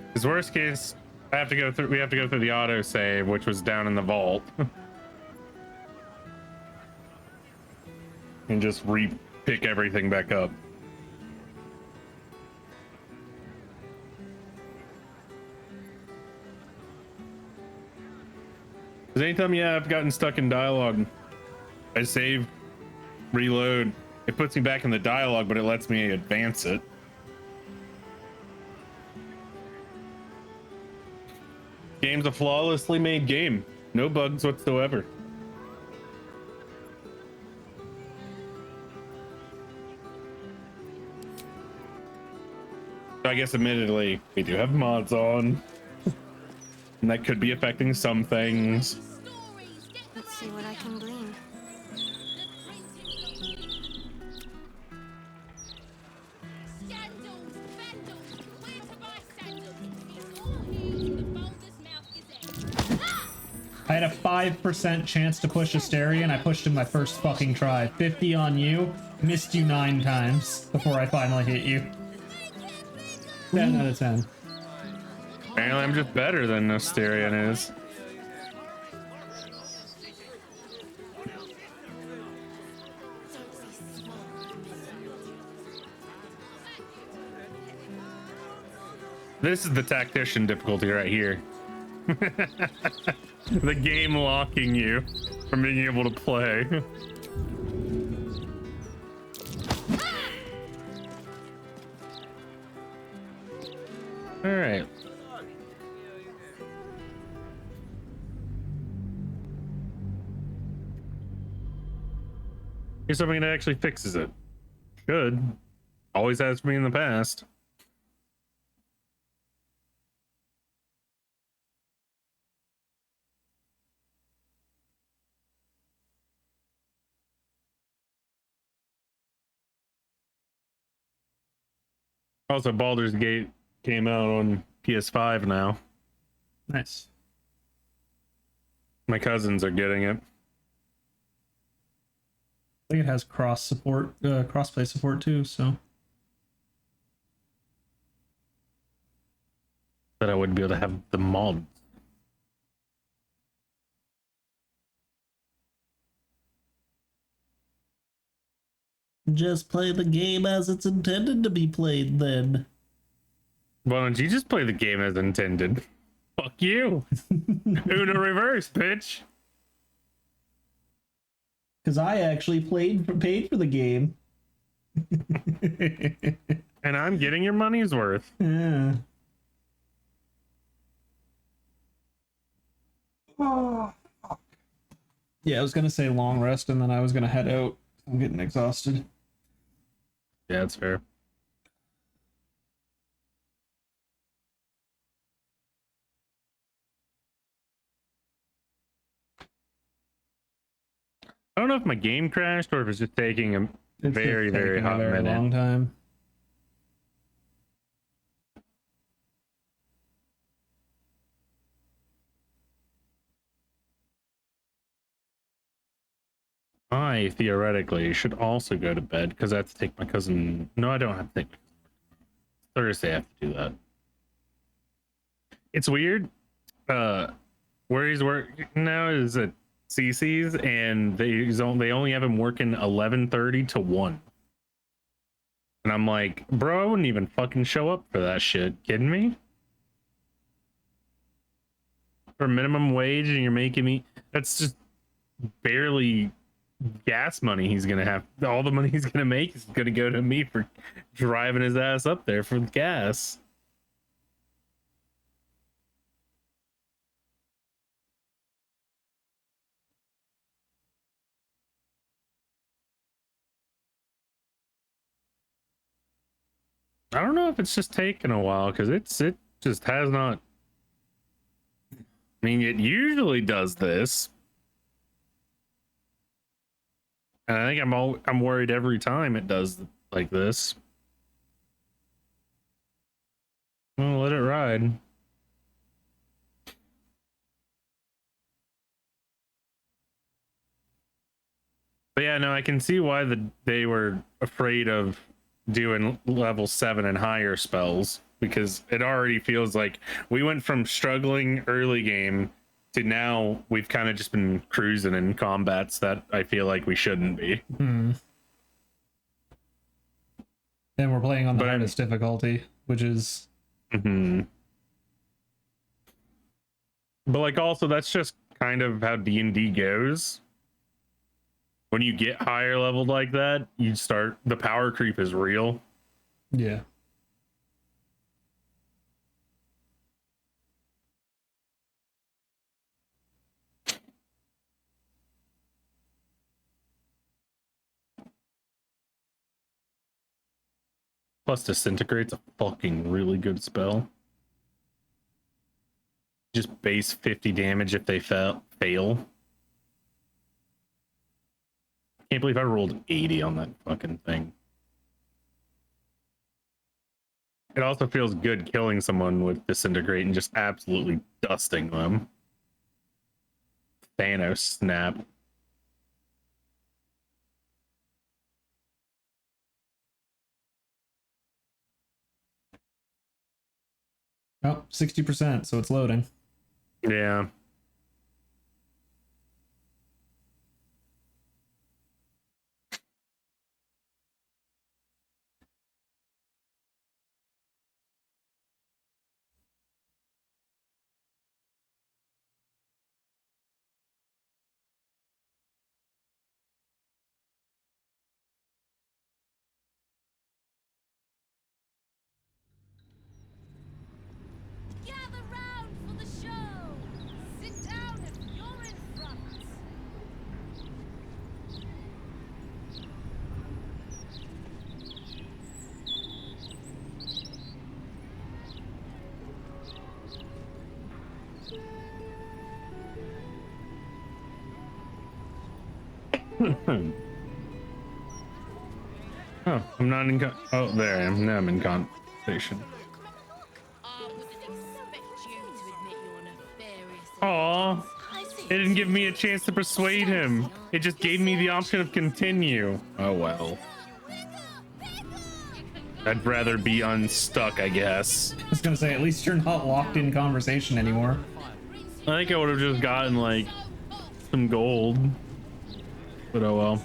Because worst case, we have to go through the auto save, which was down in the vault. And just re-pick everything back up. Because anytime, I've gotten stuck in dialogue, I save, reload. It puts me back in the dialogue, but it lets me advance it. Game's a flawlessly made game. No bugs whatsoever. I guess admittedly, we do have mods on. And that could be affecting some things. Let's see what I can glean. I had a 5% chance to push Asteria and I pushed him my first fucking try. 50 on you, missed you 9 times before I finally hit you. 10 out of 10. Apparently I'm just better than Asterion is. This is the tactician difficulty right here. The game locking you from being able to play. All right. Here's something that actually fixes it. Good. Always has for me in the past. Also, Baldur's Gate came out on PS5 now. Nice. My cousins are getting it. I think it has crossplay support too, so. But I wouldn't be able to have the mods. Just play the game as it's intended to be played then. Why don't you just play the game as intended? Fuck you. Uno reverse, bitch. Because I actually paid for the game. And I'm getting your money's worth. Yeah. Oh, fuck. Yeah, I was gonna say long rest and then I was gonna head out. I'm getting exhausted. Yeah, that's fair. I don't know if my game crashed or if it's just taking a very hot minute. Long time. I theoretically should also go to bed because I have to take my cousin. No, I don't have to take Thursday. I have to do that. It's weird. Where he's working now is at CC's, and they only have him working 11:30 to 1. And I'm like, bro, I wouldn't even fucking show up for that shit. Kidding me? For minimum wage, and you're making me. That's just barely gas money he's gonna have. All the money he's gonna make is gonna go to me for driving his ass up there for gas. I don't know if it's just taking a while because it just has not. I mean, it usually does this, and I think I'm worried every time it does like this. Well, let it ride. But yeah, no, I can see why they were afraid of doing level 7 and higher spells, because it already feels like we went from struggling early game to now we've kind of just been cruising in combats that I feel like we shouldn't be. And we're playing on the hardest difficulty, which is But like, also, that's just kind of how D&D goes. When you get higher leveled like that, the power creep is real. Yeah. Plus, Disintegrate's a fucking really good spell. Just base 50 damage if they fail. Can't believe I rolled 80 on that fucking thing. It also feels good killing someone with Disintegrate and just absolutely dusting them. Thanos snap. Oh, 60%, so it's loading. Yeah. Oh, I'm not in oh, there I am. Now I'm in conversation. Aw, it didn't give me a chance to persuade him. It just gave me the option of continue. Oh well. I'd rather be unstuck, I guess. I was gonna say, at least you're not locked in conversation anymore. I think I would have just gotten like some gold, but oh well.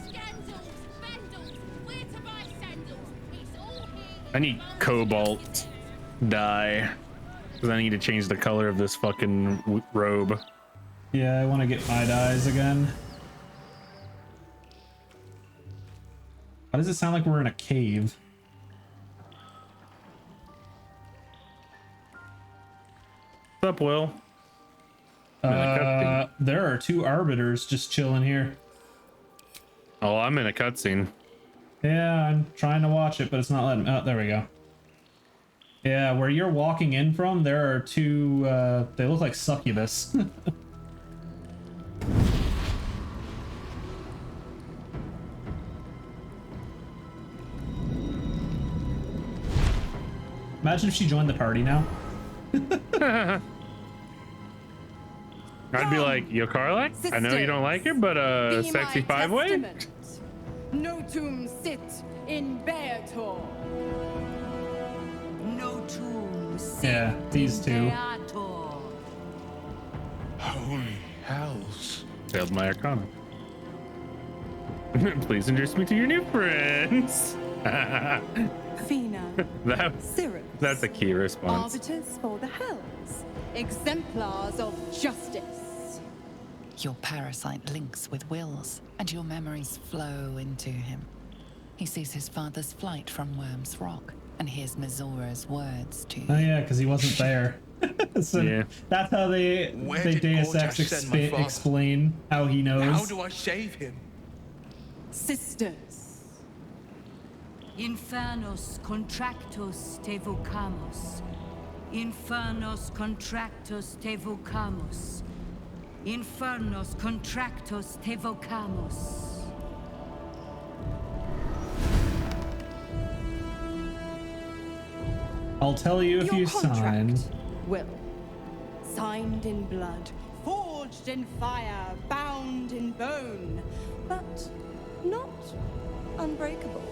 I need cobalt dye because I need to change the color of this fucking robe. Yeah, I want to get my dyes again. Why does it sound like we're in a cave? What's up, Will? There are 2 arbiters just chilling here. Oh, I'm in a cutscene. Yeah, I'm trying to watch it, but it's not letting me. Oh, there we go. Yeah, where you're walking in from, there are 2, they look like succubus. Imagine if she joined the party now. I'd be like, yo, Karlak, I know you don't like her, but sexy 5-way? No tomb sit in Beator. No tomb sit Yeah, these 2. Beator. Holy hells. Failed my arcana. Please introduce me to your new friends. Fina. That's a key response. Arbiters for the hells. Exemplars of justice. Your parasite links with Will's, and your memories flow into him. He sees his father's flight from Worm's Rock, and hears Mizora's words to you. Oh yeah, because he wasn't there. So yeah. That's how they Deus Ex explain how he knows. How do I save him? Sisters. Infernos contractus te vocamus. Infernos contractus te vocamus. Infernos contractus te vocamus. I'll tell you if you sign. Will. Signed in blood, forged in fire, bound in bone, but not unbreakable.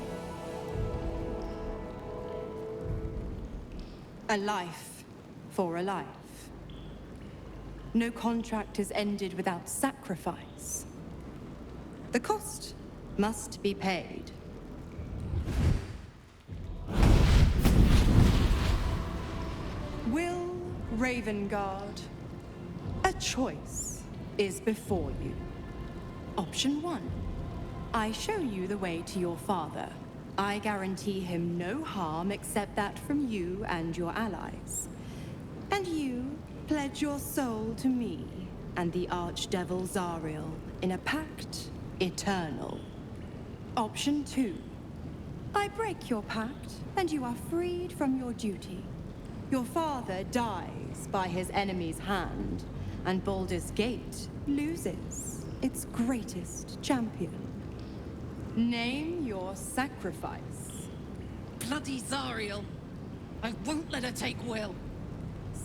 A life for a life. No contract is ended without sacrifice. The cost must be paid. Will Ravengard, a choice is before you. Option 1. I show you the way to your father. I guarantee him no harm except that from you and your allies. And you pledge your soul to me and the Archdevil Zariel in a pact eternal. Option 2. I break your pact and you are freed from your duty. Your father dies by his enemy's hand, and Baldur's Gate loses its greatest champion. Name your sacrifice. Bloody Zariel. I won't let her take Will.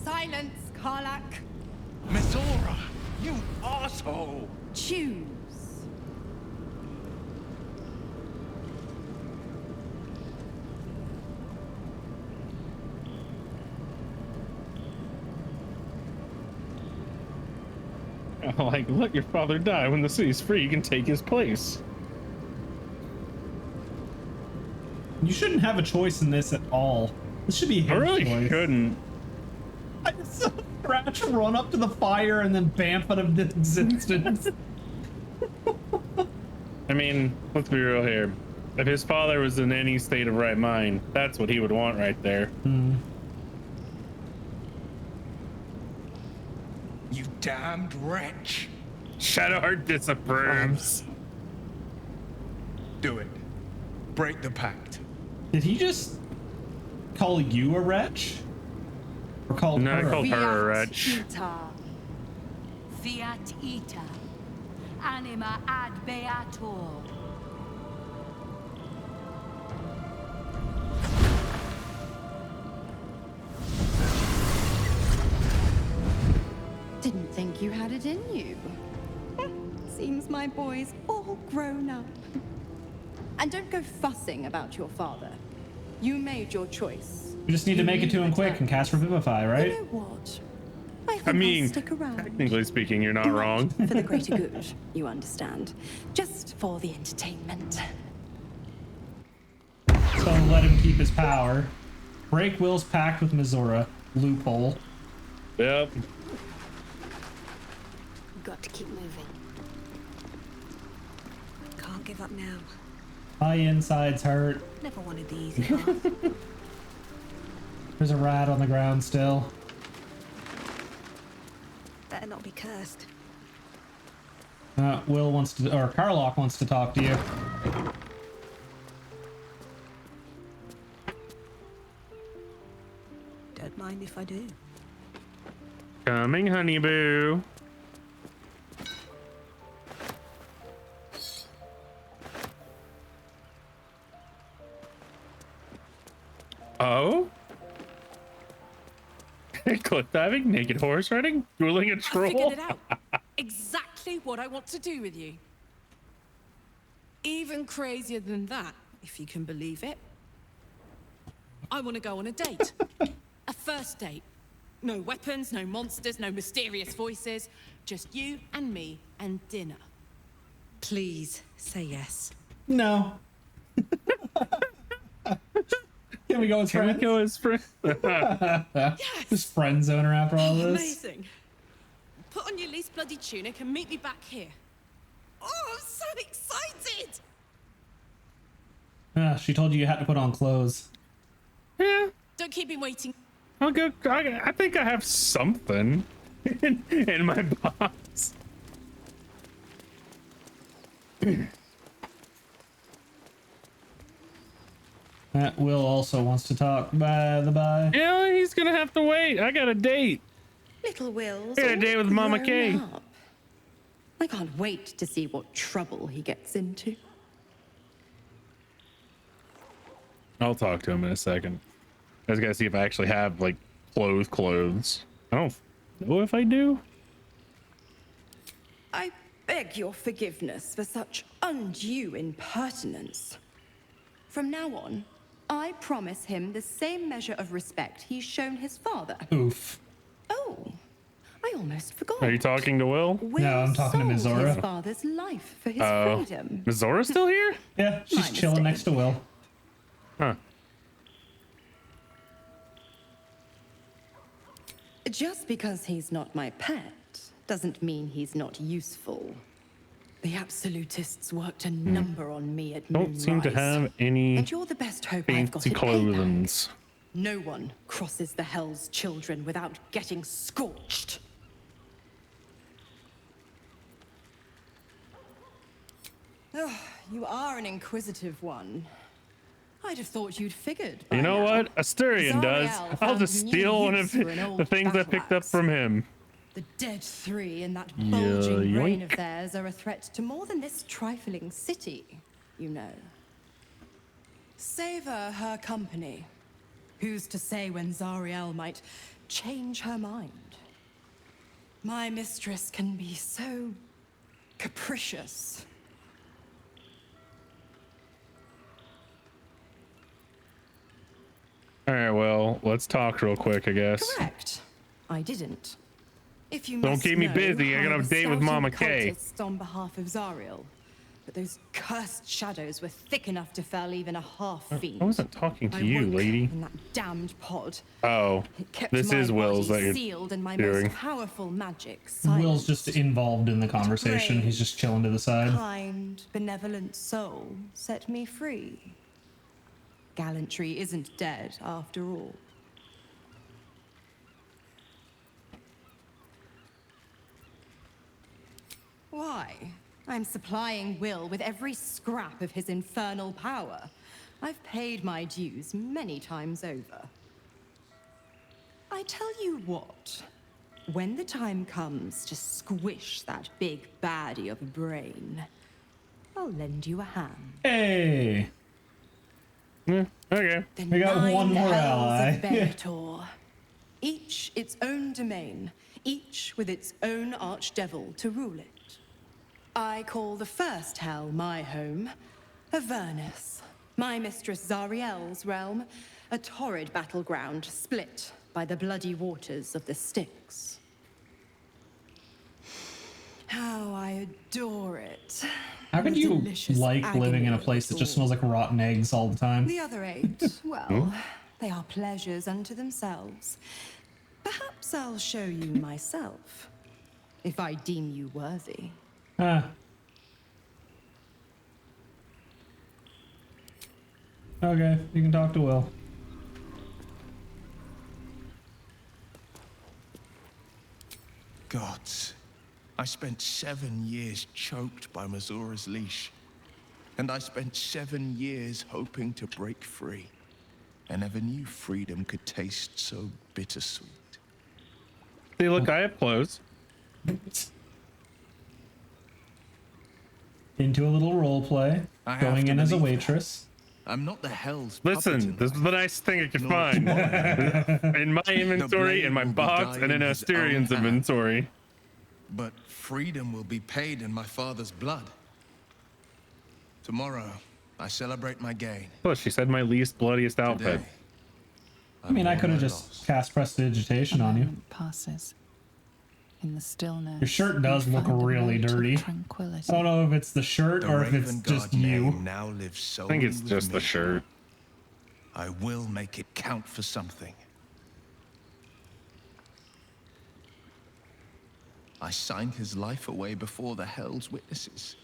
Silence, Karlak. Mizora, you asshole! Choose. Like, let your father die. When the city's free, you can take his place. You shouldn't have a choice in this at all. This should be his I really choice. couldn't. I just saw Scratch run up to the fire and then bamf out of existence. I mean, let's be real here. If his father was in any state of right mind, that's what he would want right there. You damned wretch. Shadowheart disapproves. Do it. Break the pact. Did he just call you a wretch? Or called No, I her? called her a wretch. Fiat ita. Anima ad beator. Didn't think you had it in you. Seems my boy's all grown up. And don't go fussing about your father. You made your choice. You just need to make it to him quick and cast Revivify, right? You know what? I mean, I'll stick around. technically speaking, you're not wrong. For the greater good, you understand. Just for the entertainment. So let him keep his power. Break Will's pact with Mizora. Loophole. Yep. Got to keep moving. Can't give up now. My insides hurt. Never wanted the easy path. There's a rat on the ground still. Better not be cursed. Will wants to, or Karlach wants to talk to you. Don't mind if I do. Coming, honey boo. Oh? Cliff diving, naked horse riding, dueling a troll. I figured it out. Exactly what I want to do with you. Even crazier than that, if you can believe it. I want to go on a date. A first date. No weapons, no monsters, no mysterious voices. Just you and me and dinner. Please say yes. No. Can we go as friends? Can we go as friends? Yes. Just friend zone her after all this. Amazing. Put on your least bloody tunic and meet me back here. Oh, I'm so excited! She told you had to put on clothes. Yeah. Don't keep me waiting. I'll go. I think I have something in my box. Will also wants to talk. Bye. Yeah, he's gonna have to wait. I got a date. Little Will's I got a date with Mama grown Kei. up. I can't wait to see what trouble he gets into. I'll talk to him in a second. I just gotta see if I actually have like clothes. I don't know if I do. I beg your forgiveness for such undue impertinence. From now on, I promise him the same measure of respect he's shown his father. Oof. Oh, I almost forgot. Are you talking to Will? No, I'm talking to sold Mizora. his father's life for his Oh, freedom. Mizora's still here? Yeah, she's My chilling mistake. next to Will. Huh. Just because he's not my pet doesn't mean he's not useful. The absolutists worked a number on me at Don't seem to Moonrise. have any And you're the best hope I've got fancy in Payback. clothings. No one crosses the Hell's Children without getting scorched. Ugh, you are an inquisitive one. I'd have thought you'd figured. You know what? Asturian does. Zariel I'll found just new steal one use of for an old the things I picked up from him. The dead three in that Yeah, bulging brain yoink. of theirs are a threat to more than this trifling city, you know. Savor her company. Who's to say when Zariel might change her mind? My mistress can be so capricious. All right, well, let's talk real quick, I guess. Correct. I didn't. If you Don't must keep me know, busy. I got a was date with scouting Mama Kei. cultists on behalf of Zariel. But those cursed shadows were thick enough to fell even a half-fiend. I wasn't talking to I you, woke lady. in that damned pod. Oh, It kept this my is Will's body that you're sealed and my doing. most powerful magic silent. Will's just involved in the conversation. brave, He's just chilling to the side. Kind, benevolent soul set me free. Gallantry isn't dead after all. Why? I'm supplying Will with every scrap of his infernal power. I've paid my dues many times over. I tell you what, when the time comes to squish that big baddie of a brain, I'll lend you a hand. Hey. Yeah, okay. The We got one nine more hells ally. of Bellator. each its own domain, each with its own archdevil to rule it. I call the first hell my home, Avernus, my mistress Zariel's realm, a torrid battleground split by the bloody waters of the Styx. How I adore it. How could The you delicious like living in a agony place of that it just all. smells like rotten eggs all the time? The other 8, well, they are pleasures unto themselves. Perhaps I'll show you myself, if I deem you worthy. Ah. Okay, you can talk to Will. Gods, I spent 7 years choked by Mazura's leash. And I spent 7 years hoping to break free. I never knew freedom could taste so bittersweet. See, look, I have clothes. Into a little role play, I have going to in as a believe waitress. I'm not the hell's Listen, this is the nice thing I could find in my inventory, in my box, and in Asterian's inventory. But freedom will be paid in my father's blood. Tomorrow, I celebrate my gain. Well, she said my least bloodiest outfit. I mean, I could have just cast prestidigitation on you. Passes. In the stillness. Your shirt does you look find a really note of dirty. tranquility. I don't know if it's the shirt or if it's just you. Now lives I think it's just the shirt. I will make it count for something. I signed his life away before the Hell's witnesses.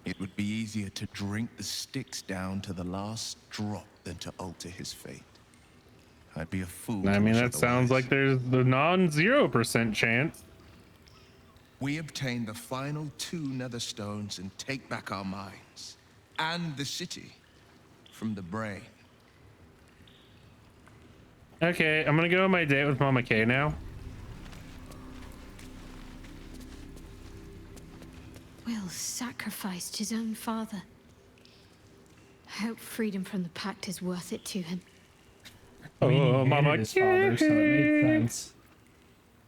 It would be easier to drink the Styx down to the last drop than to alter his fate. I'd be a fool. I mean, that sounds like there's the non-0% chance. We obtain the final 2 nether stones and take back our minds and the city from the brain. Okay, I'm gonna go on my date with Mama Kei now. Will sacrificed his own father. I hope freedom from the pact is worth it to him. I mean, he Oh, hated Mama his father, so it made sense.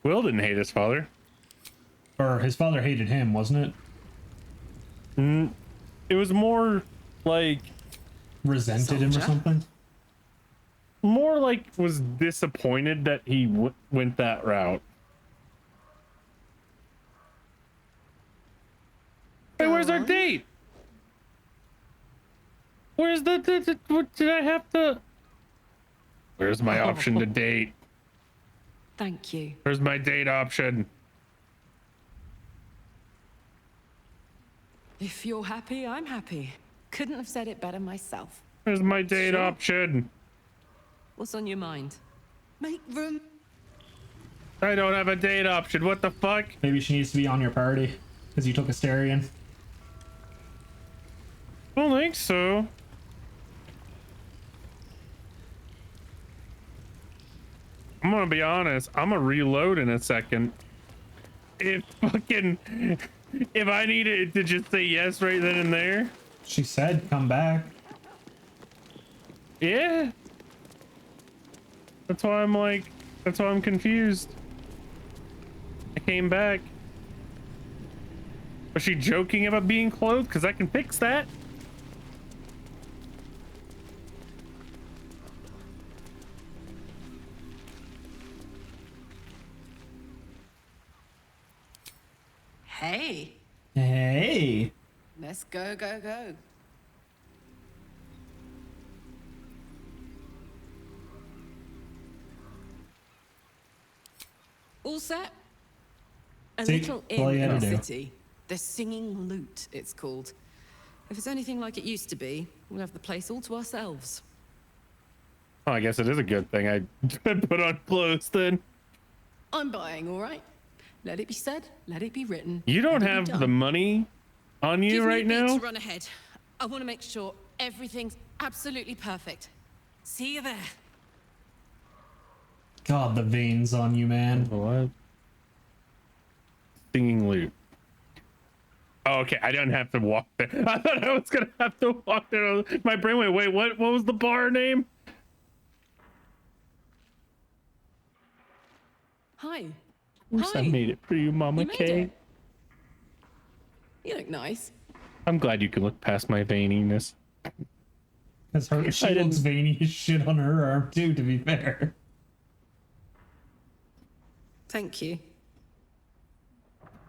Will didn't hate his father. Or his father hated him, wasn't it? It was more like resented him or something. More like was disappointed that he went that route. Hey, where's our date? Where's the what did I have to? Where's my option to date? Thank you. Where's my date option? If you're happy, I'm happy. Couldn't have said it better myself. Where's my date option? What's on your mind? Make room. I don't have a date option. What the fuck? Maybe she needs to be on your party because you took Asterian. I don't think so. I'm gonna be honest. I'm gonna reload in a second. If I needed to just say yes right then and there. She said, "Come back." Yeah. That's why I'm confused. I came back. Was she joking about being clothed? Because I can fix that. Hey. Hey. Let's go, go, go. All set? A See, little that's all inn you in gotta the do. city. The Singing Lute, it's called. If it's anything like it used to be, we'll have the place all to ourselves. Oh, I guess it is a good thing I put on clothes then. I'm buying, all right? Let it be said, let it be written. You don't let it be have done. the money on you Give right me a beat now? to run ahead. I want to make sure everything's absolutely perfect. See you there. God, the veins on you, man. What? Singing lute. Oh, okay, I don't have to walk there. I thought I was gonna have to walk there. My brain went, wait, what was the bar name? Hi. Oops, I made it for you, Mama You made Kay. it. You look nice. I'm glad you can look past my veininess. Because she looks veiny as shit on her arm too, to be fair. Thank you.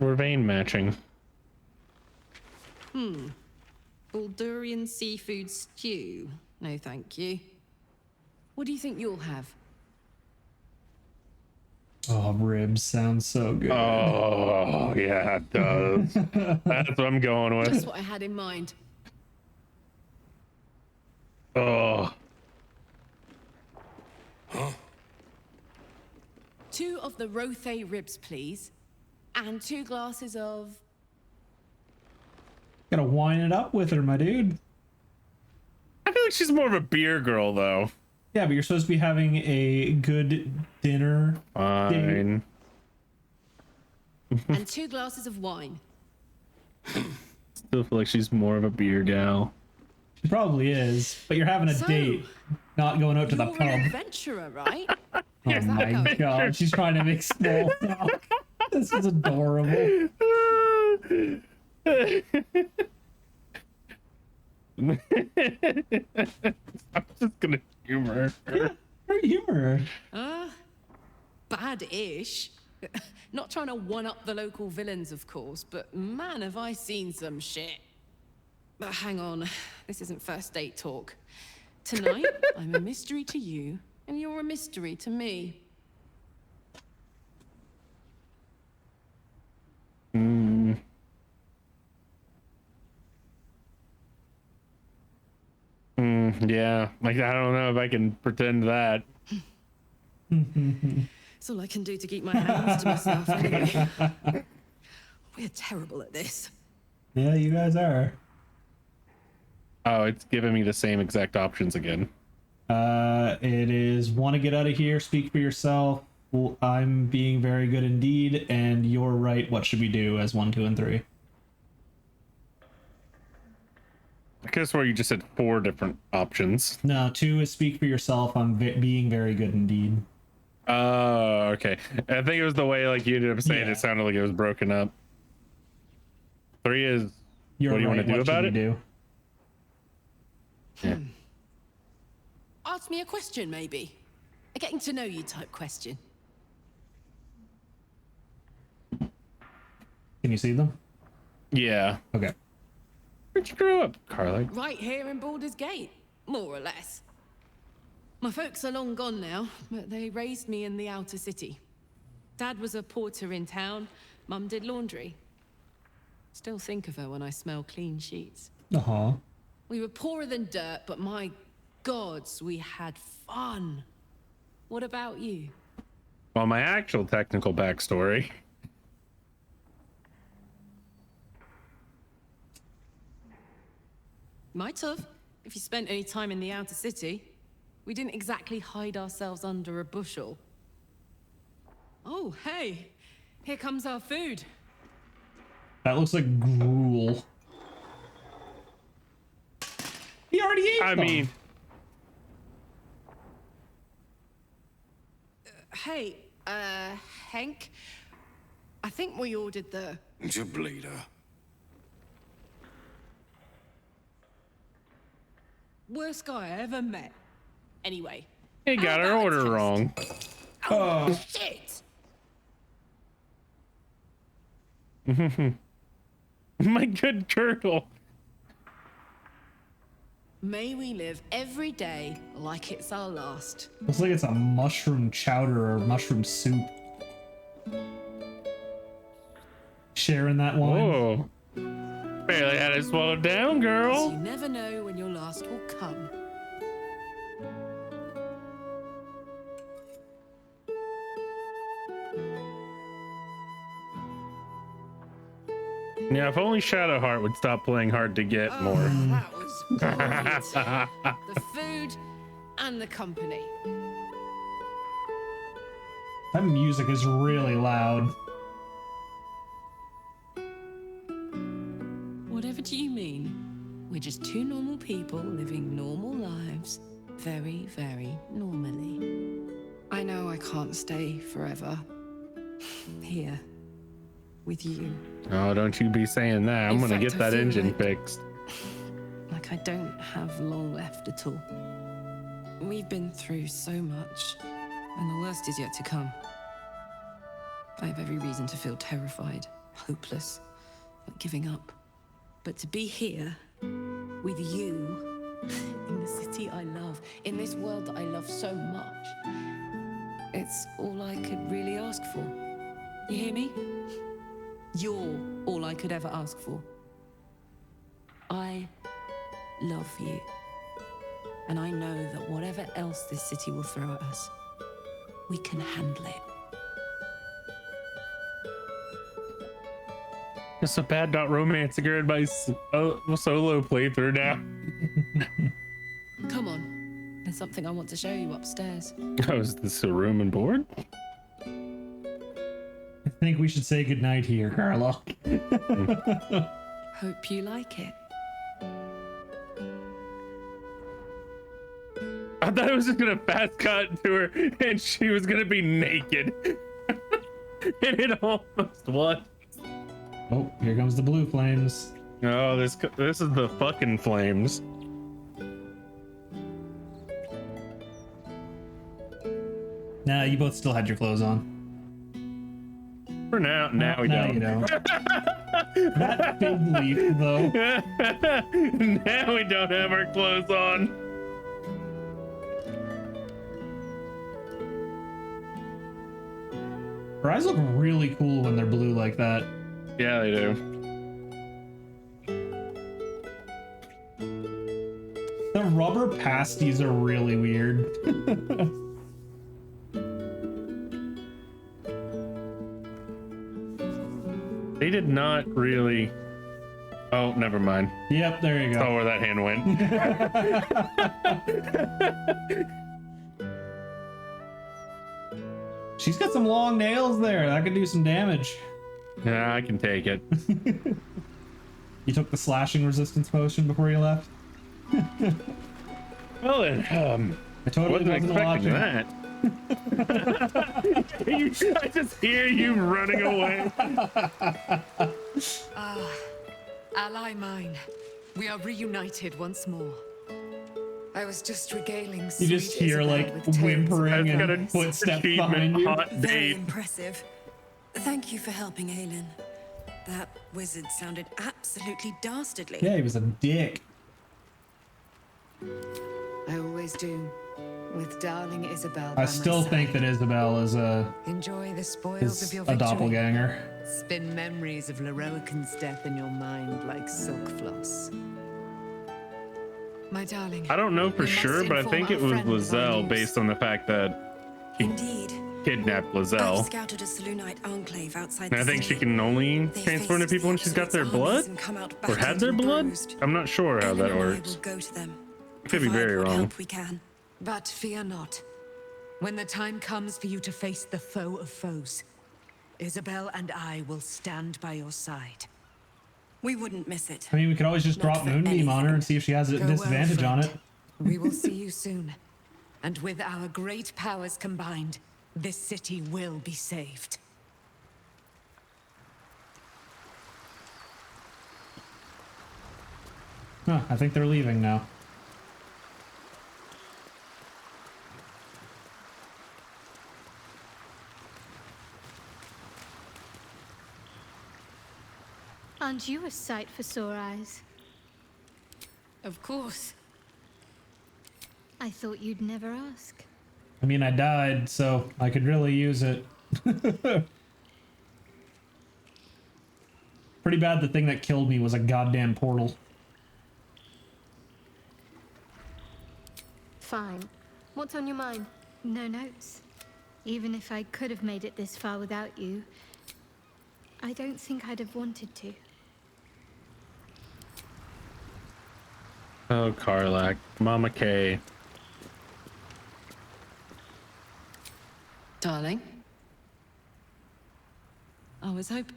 We're vein matching. Baldurian seafood stew. No, thank you. What do you think you'll have? Oh, ribs sounds so good. Oh, yeah, it does. That's what I'm going with. That's what I had in mind. Oh. Huh? 2 of the Rothe ribs, please. And 2 glasses of... Gotta wine it up with her, my dude. I feel like she's more of a beer girl, though. Yeah, but you're supposed to be having a good dinner. Fine. and 2 glasses of wine. Still feel like she's more of a beer gal. She probably is, but you're having a date, not going out to the You're pub. an adventurer, right? Oh my god, she's trying to make small talk. This is adorable. I'm just gonna humor her. Humor. Bad-ish. Not trying to one-up the local villains, of course, but man, have I seen some shit. But hang on, this isn't first date talk. Tonight, I'm a mystery to you, and you're a mystery to me. Yeah, like I don't know if I can pretend that. It's all I can do to keep my hands to myself anyway. We're terrible at this. Yeah, you guys are. Oh, it's giving me the same exact options again. It is want to get out of here, speak for yourself. Well, I'm being very good indeed, and you're right. What should we do as 1, 2, and 3? I guess where you just said 4 different options. No, 2 is speak for yourself. I'm being very good indeed. Oh, okay. I think it was the way like you ended up saying it sounded like it was broken up. 3 is You're what do you right. want to do What about should it? we do? Yeah. Ask me a question, maybe. A getting to know you type question. Can you see them? Yeah. Okay. Where'd you grow up, Carly? Right here in Baldur's Gate, more or less. My folks are long gone now, but they raised me in the outer city. Dad was a porter in town, Mum did laundry. Still think of her when I smell clean sheets. Uh-huh. We were poorer than dirt, but my gods, we had fun. What about you? Well, my actual technical backstory. Might have, if you spent any time in the outer city. We didn't exactly hide ourselves under a bushel. Oh, hey, here comes our food. That looks like gruel. He already ate them. mean, Hey, Hank, I think we ordered the... Bleeder. worst guy I ever met. Anyway. he got our order wrong. Oh, shit! My good turtle. May we live every day like it's our last. Looks like it's a mushroom chowder or mushroom soup. Sharing that wine. Whoa. Barely had it swallowed down, girl. You never know when your last will come. Yeah, if only Shadowheart would stop playing hard to get more. That was great. The food and the company. That music is really loud. Whatever do you mean? We're just 2 normal people living normal lives, very, very normally. I know I can't stay forever, Here. With you. Oh, don't you be saying that. I'm In gonna fact, get I that feel engine like- fixed. Like I don't have long left at all. We've been through so much, and the worst is yet to come. I have every reason to feel terrified, hopeless, like giving up. But to be here, with you, in the city I love, in this world that I love so much, it's all I could really ask for. You hear me? You're all I could ever ask for. I love you. And I know that whatever else this city will throw at us, we can handle it. It's a bad dot romancing her in my solo playthrough now. Come on. There's something I want to show you upstairs. Oh, is this a room and board? I think we should say goodnight here, Carla. Hope you like it. I thought it was just gonna fast cut to her and she was gonna be naked. And it almost was. Oh, here comes the blue flames. Oh, this is the fucking flames. Nah, you both still had your clothes on. For now, now we now don't. You don't. That big leaf, though. Now we don't have our clothes on. Her eyes look really cool when they're blue like that. Yeah, they do. The rubber pasties are really weird. They did not really. Oh, never mind. Yep, there you go. Oh, where that hand went. She's got some long nails there. That could do some damage. Yeah, I can take it. You took the slashing resistance potion before you left? Well then, I totally wasn't expecting that. I just hear you running away. Ah, ally mine, we are reunited once more. I was just regaling. You just sweet hear Isabel like with tales whimpering of and memories. footsteps behind you. Very impressive. Thank you for helping Aelin. That wizard sounded absolutely dastardly. Yeah, he was a dick. I always do. With darling Isabel. I still think that Isabel is Enjoy the spoils of your a victory. doppelganger. Spin memories of Leroican's death in your mind like silk floss. My darling. I don't know for we must sure, but I inform think it our was friend of our lae'zel news. based on the fact that he kidnapped I've lae'zel. scouted a Selûnite enclave outside And I the think city. she can only transform into people when she's got their blood? Or had their blood? I'm not sure how that Aelin and I works. will go to them. Could be Provide very what wrong. help we can. But fear not. When the time comes for you to face the foe of foes, Isabel and I will stand by your side. We wouldn't miss it. I mean, we could always just drop Moonbeam on her and see if she has a Go well, disadvantage on it. friend. We will see you soon. And with our great powers combined, this city will be saved. Huh, I think they're leaving now. Aren't you a sight for sore eyes? Of course. I thought you'd never ask. I mean, I died, so I could really use it. Pretty bad the thing that killed me was a goddamn portal. Fine. What's on your mind? No notes. Even if I could have made it this far without you, I don't think I'd have wanted to. Oh, Karlach. Mama Kei. Darling. I was hoping.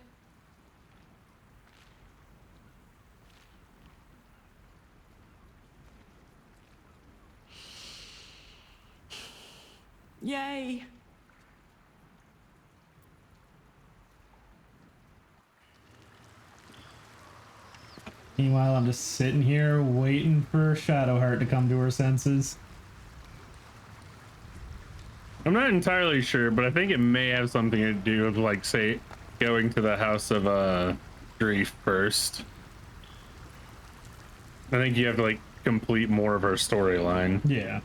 Yay! Meanwhile, I'm just sitting here waiting for Shadowheart to come to her senses. I'm not entirely sure, but I think it may have something to do with, like, say, going to the House of Grief first. I think you have to, like, complete more of her storyline. Yeah.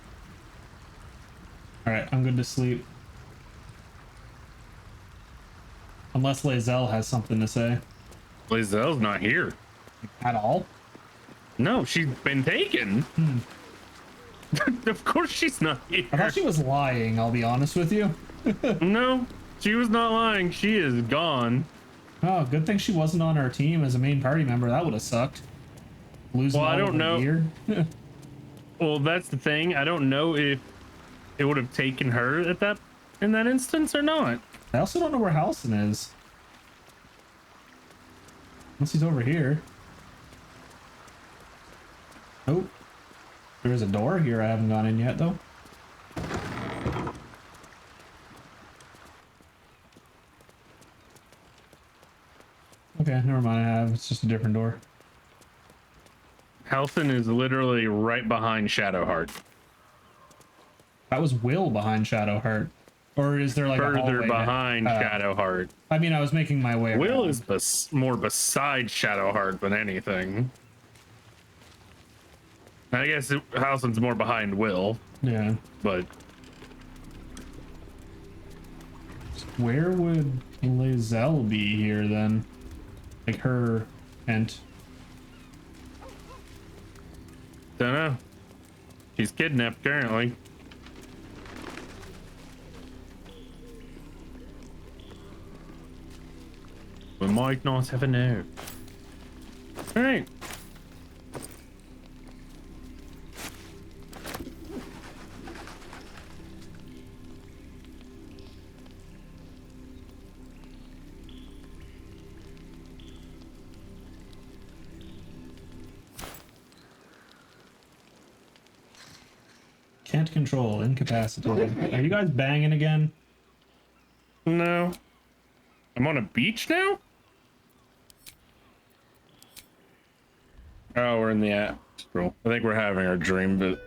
Alright, I'm good to sleep. Unless lae'zel has something to say. lae'zel's not here. At all? No, she's been taken. Of course she's not here. I thought she was lying, I'll be honest with you. No, she was not lying. She is gone. Oh, good thing she wasn't on our team as a main party member. That would have sucked. Losing Well, I all don't of a year. Well, that's the thing. I don't know if it would have taken her at that in that instance or not. I also don't know where Halson is. Unless he's over here. Oh. There's a door here I haven't gone in yet, though. Okay, never mind. I have. It's just a different door. Halson is literally right behind Shadowheart. That was Will behind Shadowheart. Or is there like further a hallway behind Shadowheart? I mean, I was making my way Will around. is more beside Shadowheart than anything. I guess Halson's more behind Will. Yeah. But where would lae'zel be here then? Like her tent. Dunno. She's kidnapped currently. We might not have a know. Alright. Can't control, incapacitated. Are you guys banging again? No. I'm on a beach now? Oh, we're in the astral. I think we're having our dream, but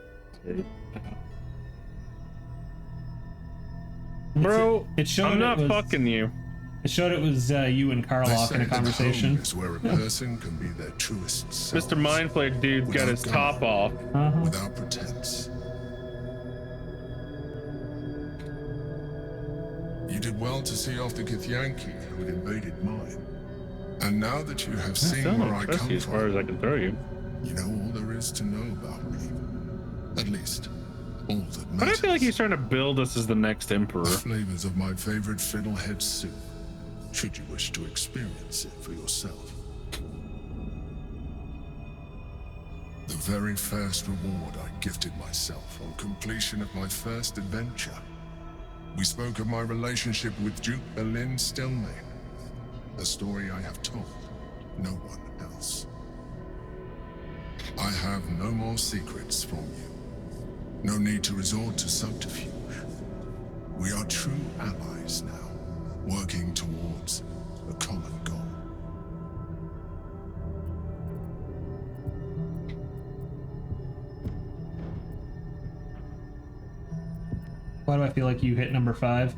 bro, it showed I'm not it was, fucking you. It showed it was you and Karloff in a conversation. Is where a person can be their truest self. Mr. Mindflayer dude got his top off. Without pretense. You did well to see off the Githyanki who had invaded mine. And now that you have seen where I come as far as I can throw you. You know all there is to know about me. At least, all that matters. But I feel like he's trying to build us as the next emperor. The flavors of my favorite fiddlehead soup, should you wish to experience it for yourself. The very first reward I gifted myself on completion of my first adventure. We spoke of my relationship with Duke Berlin Stillmain. A story I have told no one else. I have no more secrets from you. No need to resort to subterfuge. We are true allies now, working towards a common goal. Why do I feel like you hit number 5?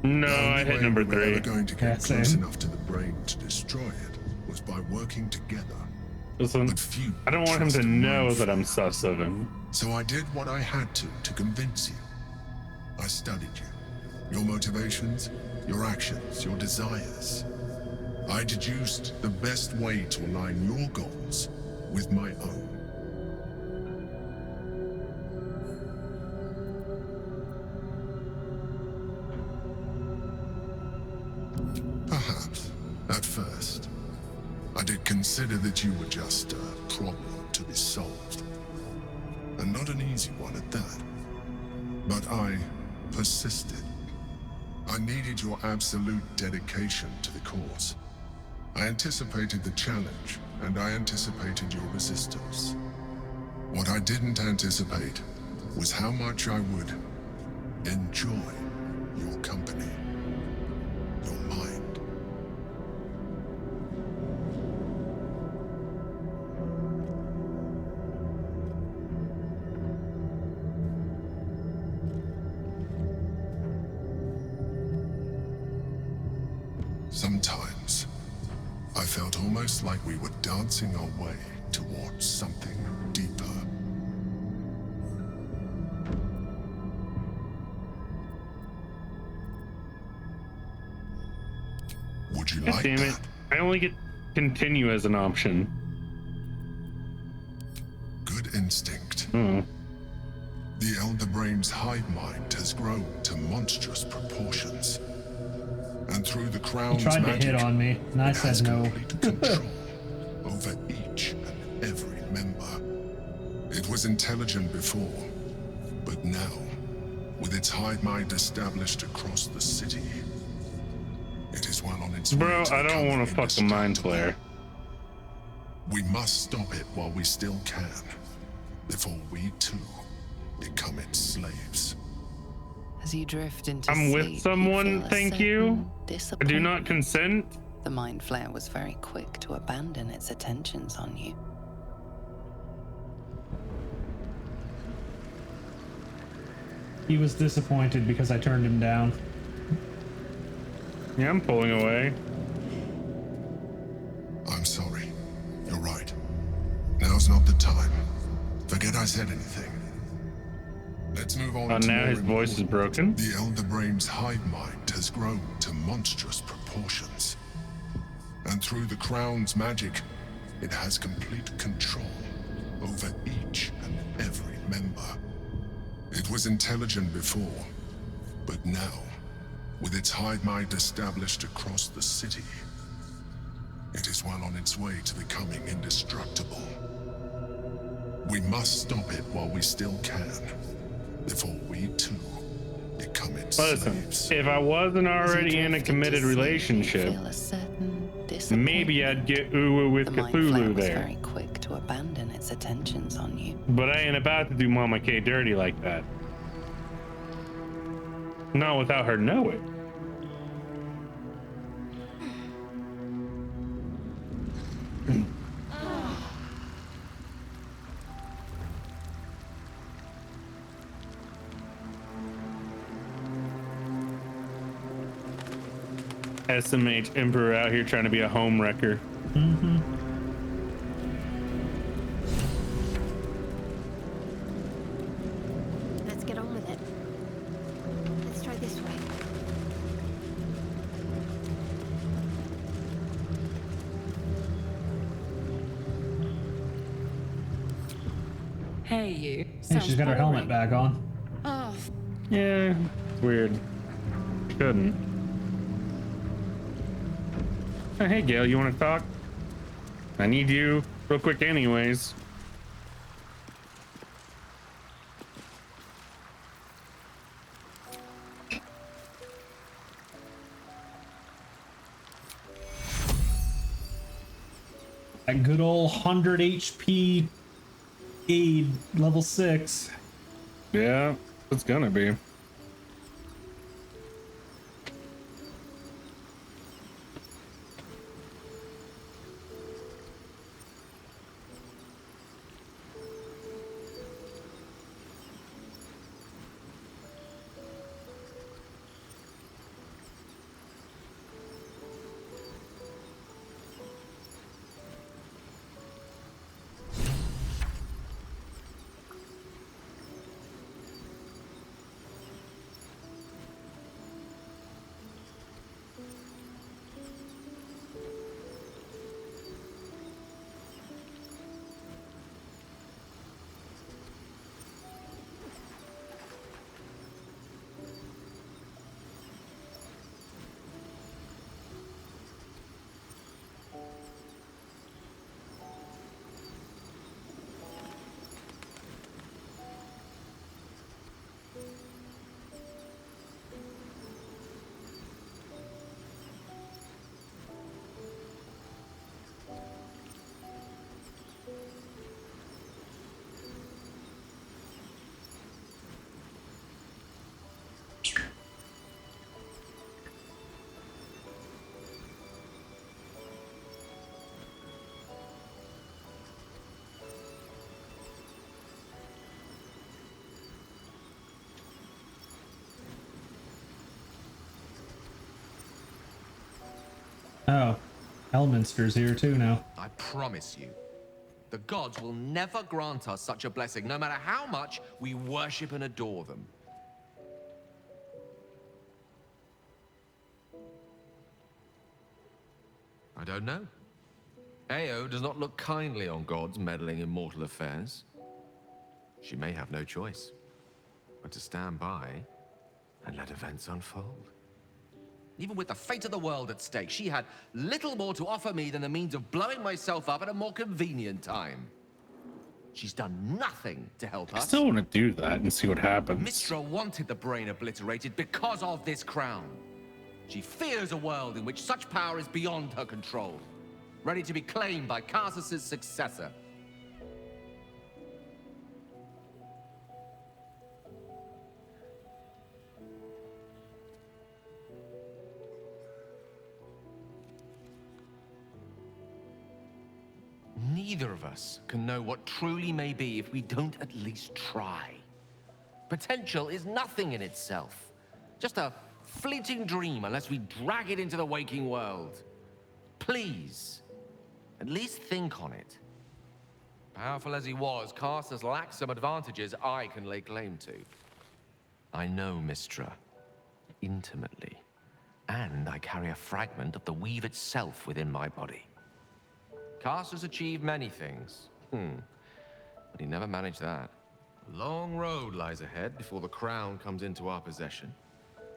No, I hit number 3. We were ever going to get close enough to the brain to destroy it was by working together. Listen, I don't want him to know that I'm sus of him. So I did what I had to convince you. I studied you, your motivations, your actions, your desires. I deduced the best way to align your goals with my own. Perhaps, at first, I did consider that you were just a problem to be solved. And not an easy one at that. But I persisted. I needed your absolute dedication to the cause. I anticipated the challenge, and I anticipated your resistance. What I didn't anticipate was how much I would enjoy your company, your mind. Sometimes, I felt almost like we were dancing our way towards something deeper. Would you God like damn it. that? I only get continue as an option. Good instinct. Hmm. The Elder Brain's hive mind has grown to monstrous proportions. And through the He crown's tried to magic, hit on me, and I it has said no. complete control over each and every member. It was intelligent before, but now, with its hive mind established across the city, it is well on its way Bro, to I don't want to fuck a mind indestructible. flayer. We must stop it while we still can, before we too become its slaves. As you drift into I'm with sleep, someone, you feel a thank you. certain I do not disappointment. consent. The Mind Flayer was very quick to abandon its attentions on you. He was disappointed because I turned him down. Yeah, I'm pulling away. I'm sorry. You're right. Now's not the time. Forget I said anything. Let's move on to Now more his voice is broken. The Elder Brain's hive mind has grown to monstrous proportions. And through the crown's magic, it has complete control over each and every member. It was intelligent before, but now, with its hive mind established across the city, it is well on its way to becoming indestructible. We must stop it while we still can, before we too become its Listen, slaves. if I wasn't already in a committed relationship, maybe I'd get uwu with The Mind Flayer Cthulhu was there. very quick to abandon its attentions on you. But I ain't about to do Mama K dirty like that. Not without her knowing. SMH Emperor out here trying to be a home wrecker. Mm-hmm. Let's get on with it. Let's try this way. Hey, you. Hey, she's got her helmet back on. Oh, Yeah, weird. Couldn't. Oh, hey, Gail, you want to talk? I need you real quick anyways. That good old 100 HP aid level 6. Yeah, it's gonna be. Oh, Elminster's here too now. I promise you, the gods will never grant us such a blessing, no matter how much we worship and adore them. I don't know. Ao does not look kindly on gods meddling in mortal affairs. She may have no choice but to stand by and let events unfold. Even with the fate of the world at stake, she had little more to offer me than the means of blowing myself up at a more convenient time. She's done nothing to help us. I still want to do that and see what happens. Mystra wanted the brain obliterated because of this crown. She fears a world in which such power is beyond her control, ready to be claimed by Karsus's successor. Neither of us can know what truly may be if we don't at least try. Potential is nothing in itself, just a fleeting dream unless we drag it into the waking world. Please, at least think on it. Powerful as he was, Karsus lacks some advantages I can lay claim to. I know Mystra intimately, and I carry a fragment of the weave itself within my body. Karsus achieved many things, but he never managed that. A long road lies ahead before the crown comes into our possession.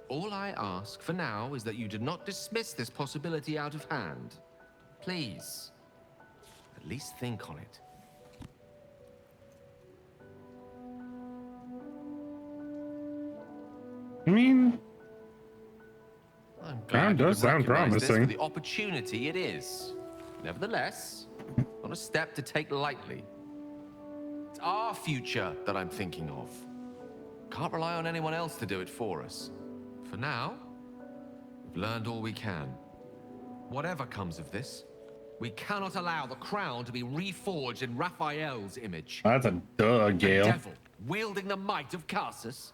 All I ask for now is that you do not dismiss this possibility out of hand. Please, at least think on it. I mean, I'm glad crown you does could sound recognize this for promising. the opportunity it is. Nevertheless, not a step to take lightly. It's our future that I'm thinking of. Can't rely on anyone else to do it for us. For now, we've learned all we can. Whatever comes of this, we cannot allow the crown to be reforged in Raphael's image. That's a duh, The Gale. devil wielding the might of Karsus.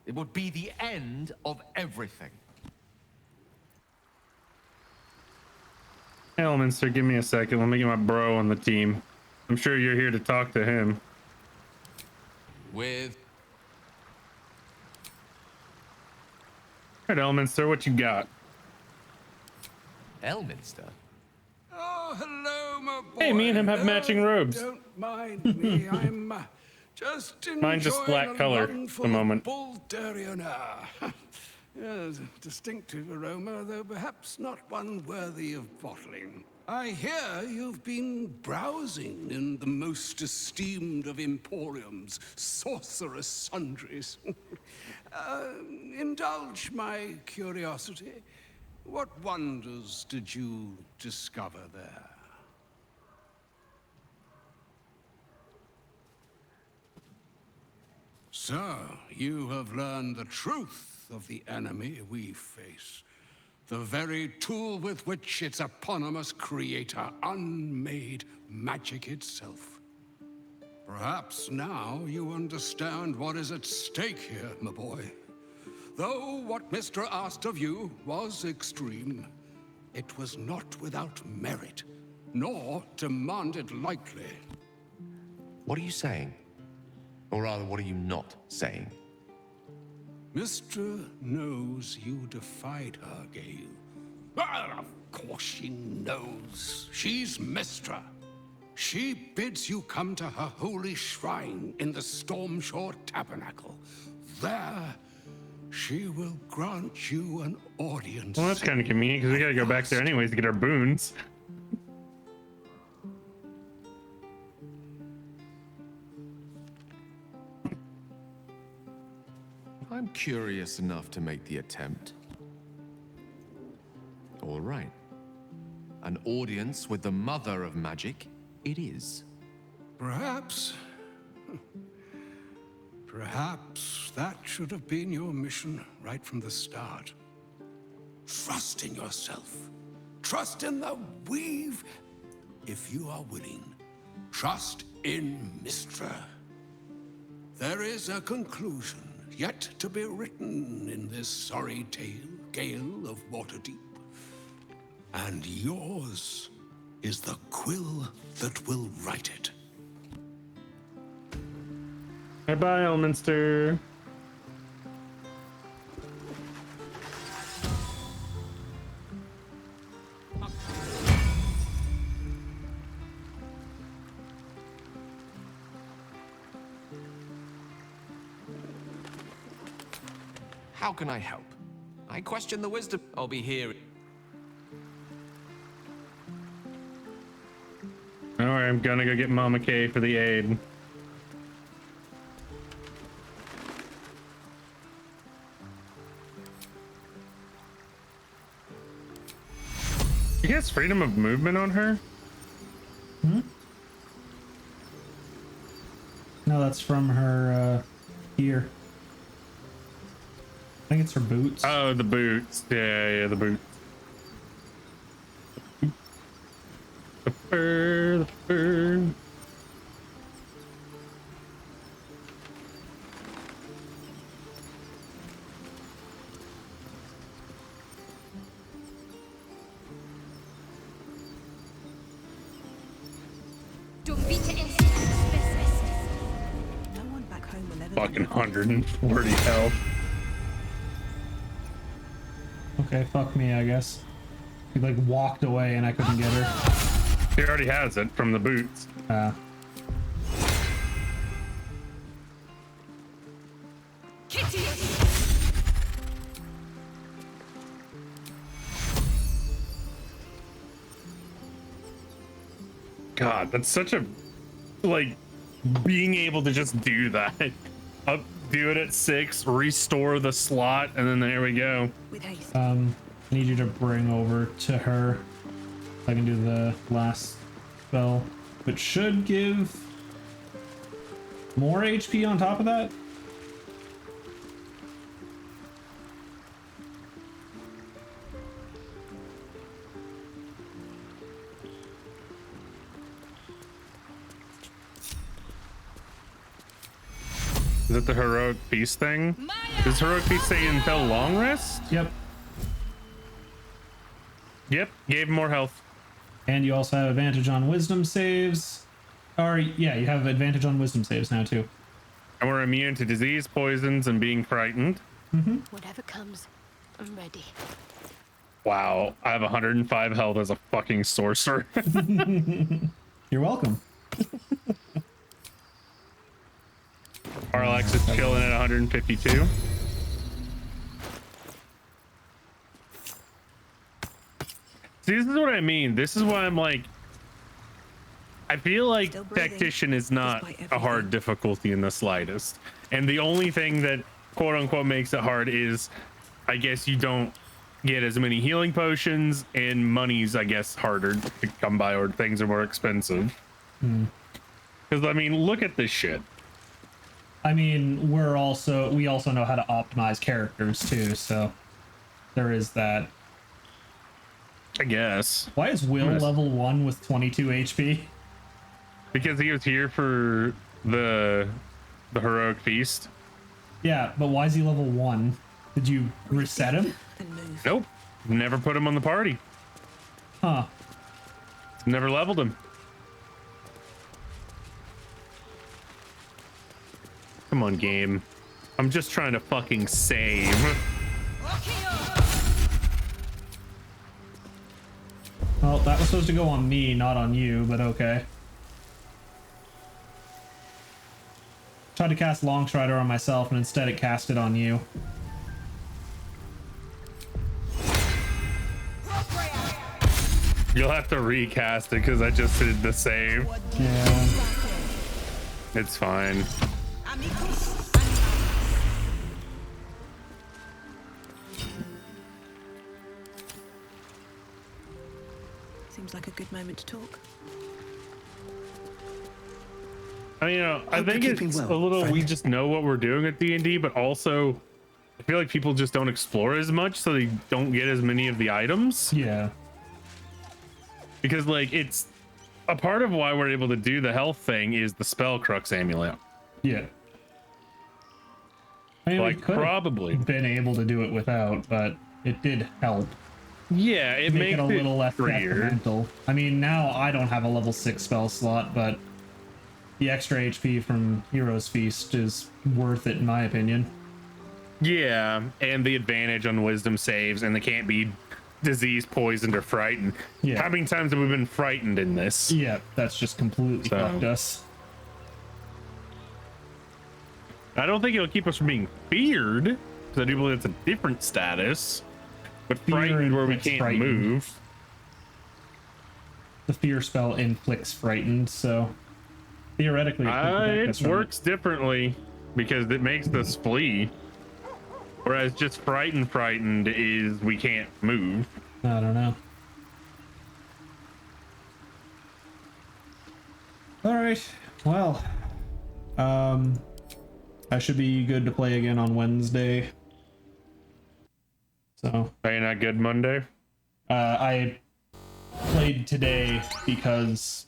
It would be the end of everything. Elminster, give me a second. Let me get my bro on the team. I'm sure you're here to talk to him. With All right, Elminster, what you got? Elminster? Oh, hello, my boy. Hey, me and him have matching robes. Don't mind me. I'm just enjoying Mine just black a color lungful at the moment. of Baldurian air. Yes, a distinctive aroma, though perhaps not one worthy of bottling. I hear you've been browsing in the most esteemed of emporiums, sorcerous sundries. Indulge my curiosity. What wonders did you discover there? So, you have learned the truth of the enemy we face. The very tool with which its eponymous creator unmade magic itself. Perhaps now you understand what is at stake here, my boy. Though what Mr. asked of you was extreme, it was not without merit, nor demanded lightly. What are you saying? Or rather, what are you not saying? Mystra knows you defied her, Gale. Well, of course she knows. She's Mystra. She bids you come to her holy shrine in the Stormshore Tabernacle. There, she will grant you an audience. Well, that's kind of convenient because we gotta go back there anyways to get our boons. I'm curious enough to make the attempt. All right. An audience with the mother of magic, it is. Perhaps. Perhaps that should have been your mission right from the start. Trust in yourself. Trust in the weave. If you are willing, trust in Mystra. There is a conclusion yet to be written in this sorry tale, Gale of Waterdeep. and yours is the quill that will write it. Bye-bye, Elminster. How can I help? I question the wisdom. I'll be here. Alright, I'm gonna go get Mama Kei for the aid. She gets freedom of movement on her? No, that's from her gear. I think it's her boots. Oh, the boots. Yeah, the boots. The fur, the fur. No one back home will ever Fucking 140 health. Okay, fuck me, I guess. He like walked away and I couldn't get her. She already has it from the boots. God, that's such a, like, being able to just do that. Do it at 6, restore the slot, and then there we go. I need you to bring over to her. I can do the last spell, which should give more HP on top of that. Is it the heroic feast thing? Does heroic feast say until long rest? Yep. Yep, gave him more health. And you also have advantage on wisdom saves. Or yeah, you have advantage on wisdom saves now too. And we're immune to disease, poisons, and being frightened. Whatever comes, I'm ready. Wow, I have 105 health as a fucking sorcerer. You're welcome. Parallax is chilling at 152. See, this is what I mean. This is why I'm like, I feel like Tactician is not a hard difficulty in the slightest. And the only thing that quote unquote makes it hard is, I guess you don't get as many healing potions, and money's, I guess, harder to come by, or things are more expensive. Because I mean, look at this shit. I mean, we also know how to optimize characters too, so there is that. I guess. Why is Will level 1 with 22 HP? Because he was here for the heroic feast. Yeah, but why is he level 1? Did you reset him? Nope. Never put him on the party. Huh. Never leveled him. Come on, game. I'm just trying to fucking save. Well, that was supposed to go on me, not on you, but okay. Tried to cast Longstrider on myself, and instead it cast it on you. You'll have to recast it because I just did the same. Yeah. It's fine. Seems like a good moment to talk. I think it's a little, we just know what we're doing at D&D, but also I feel like people just don't explore as much, so they don't get as many of the items. Yeah. Because like, it's a part of why we're able to do the health thing is the spell crux amulet. Yeah. I mean, Like, we could probably have been able to do it without, but it did help. Yeah, it make makes it a little less freer. detrimental. I mean, now I don't have a level 6 spell slot, but the extra HP from Hero's Feast is worth it in my opinion. Yeah, and the advantage on wisdom saves, and they can't be diseased, poisoned, or frightened. Yeah. How many times have we been frightened in this? Yeah, that's just completely fucked us. I don't think it'll keep us from being feared, because I do believe it's a different status. But frightened, where we can't move. The fear spell inflicts frightened, so theoretically it works differently because it makes us flee. Whereas just frightened is we can't move. I don't know. All right. Well, I should be good to play again on Wednesday. So. Are you not good Monday? I played today because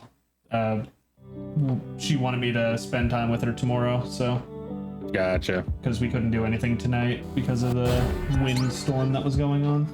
she wanted me to spend time with her tomorrow. So. Gotcha. Because we couldn't do anything tonight because of the windstorm that was going on.